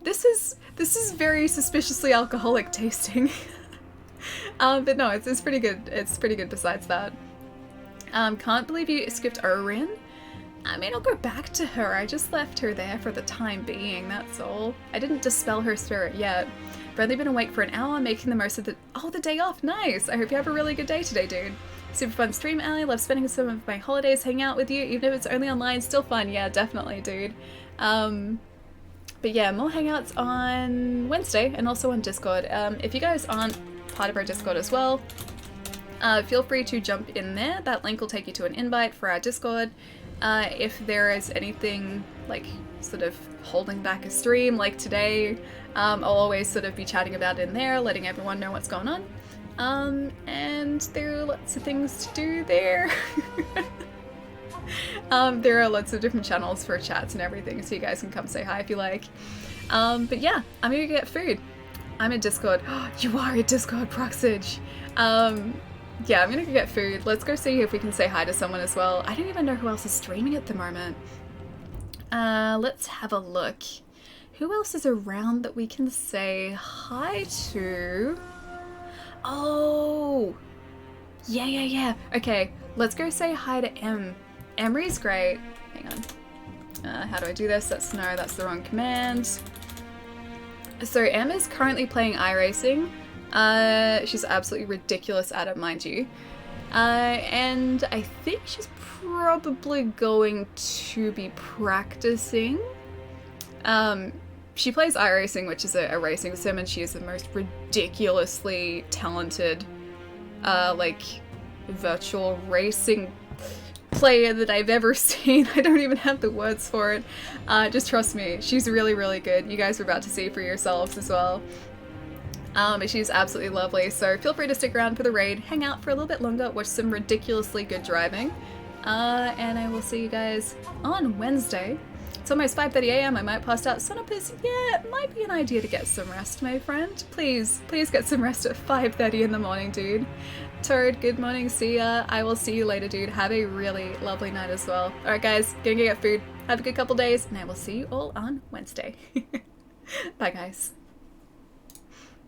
[SPEAKER 1] this is very suspiciously alcoholic tasting. But no, it's pretty good. It's pretty good besides that. Can't believe you skipped Orin. I mean, I'll go back to her. I just left her there for the time being, that's all. I didn't dispel her spirit yet. I've only been awake for an hour, making the most of the day off. Nice! I hope you have a really good day today, dude. Super fun stream, Ali. Love spending some of my holidays hanging out with you, even if it's only online. Still fun. Yeah, definitely, dude. But yeah, more hangouts on Wednesday and also on Discord. If you guys aren't part of our Discord as well, feel free to jump in there. That link will take you to an invite for our Discord. If there is anything like sort of holding back a stream like today, I'll always sort of be chatting about it in there, letting everyone know what's going on. And there are lots of things to do there. There are lots of different channels for chats and everything, so you guys can come say hi if you like. But yeah, I'm gonna get food. I'm in Discord. You are in Discord, Proxage. Yeah, I'm gonna go get food. Let's go see if we can say hi to someone as well. I don't even know who else is streaming at the moment. Let's have a look. Who else is around that we can say hi to? Oh! Yeah. Okay, let's go say hi to M. Emery's great. Hang on. How do I do this? That's the wrong command. So Em is currently playing iRacing. She's absolutely ridiculous at it, mind you. And I think she's probably going to be practicing. She plays iRacing, which is a racing sim, and she is the most ridiculously talented, virtual racing player that I've ever seen. I don't even have the words for it. Just trust me, she's really, really good. You guys are about to see for yourselves as well. But she's absolutely lovely, so feel free to stick around for the raid, hang out for a little bit longer, watch some ridiculously good driving, and I will see you guys on Wednesday. It's almost 5:30 AM, I might pass out. Sunup is, yeah, it might be an idea to get some rest, my friend. Please get some rest at 5:30 in the morning, dude. Toad, good morning, see ya. I will see you later, dude. Have a really lovely night as well. Alright guys, gonna go get food. Have a good couple days, and I will see you all on Wednesday. Bye guys.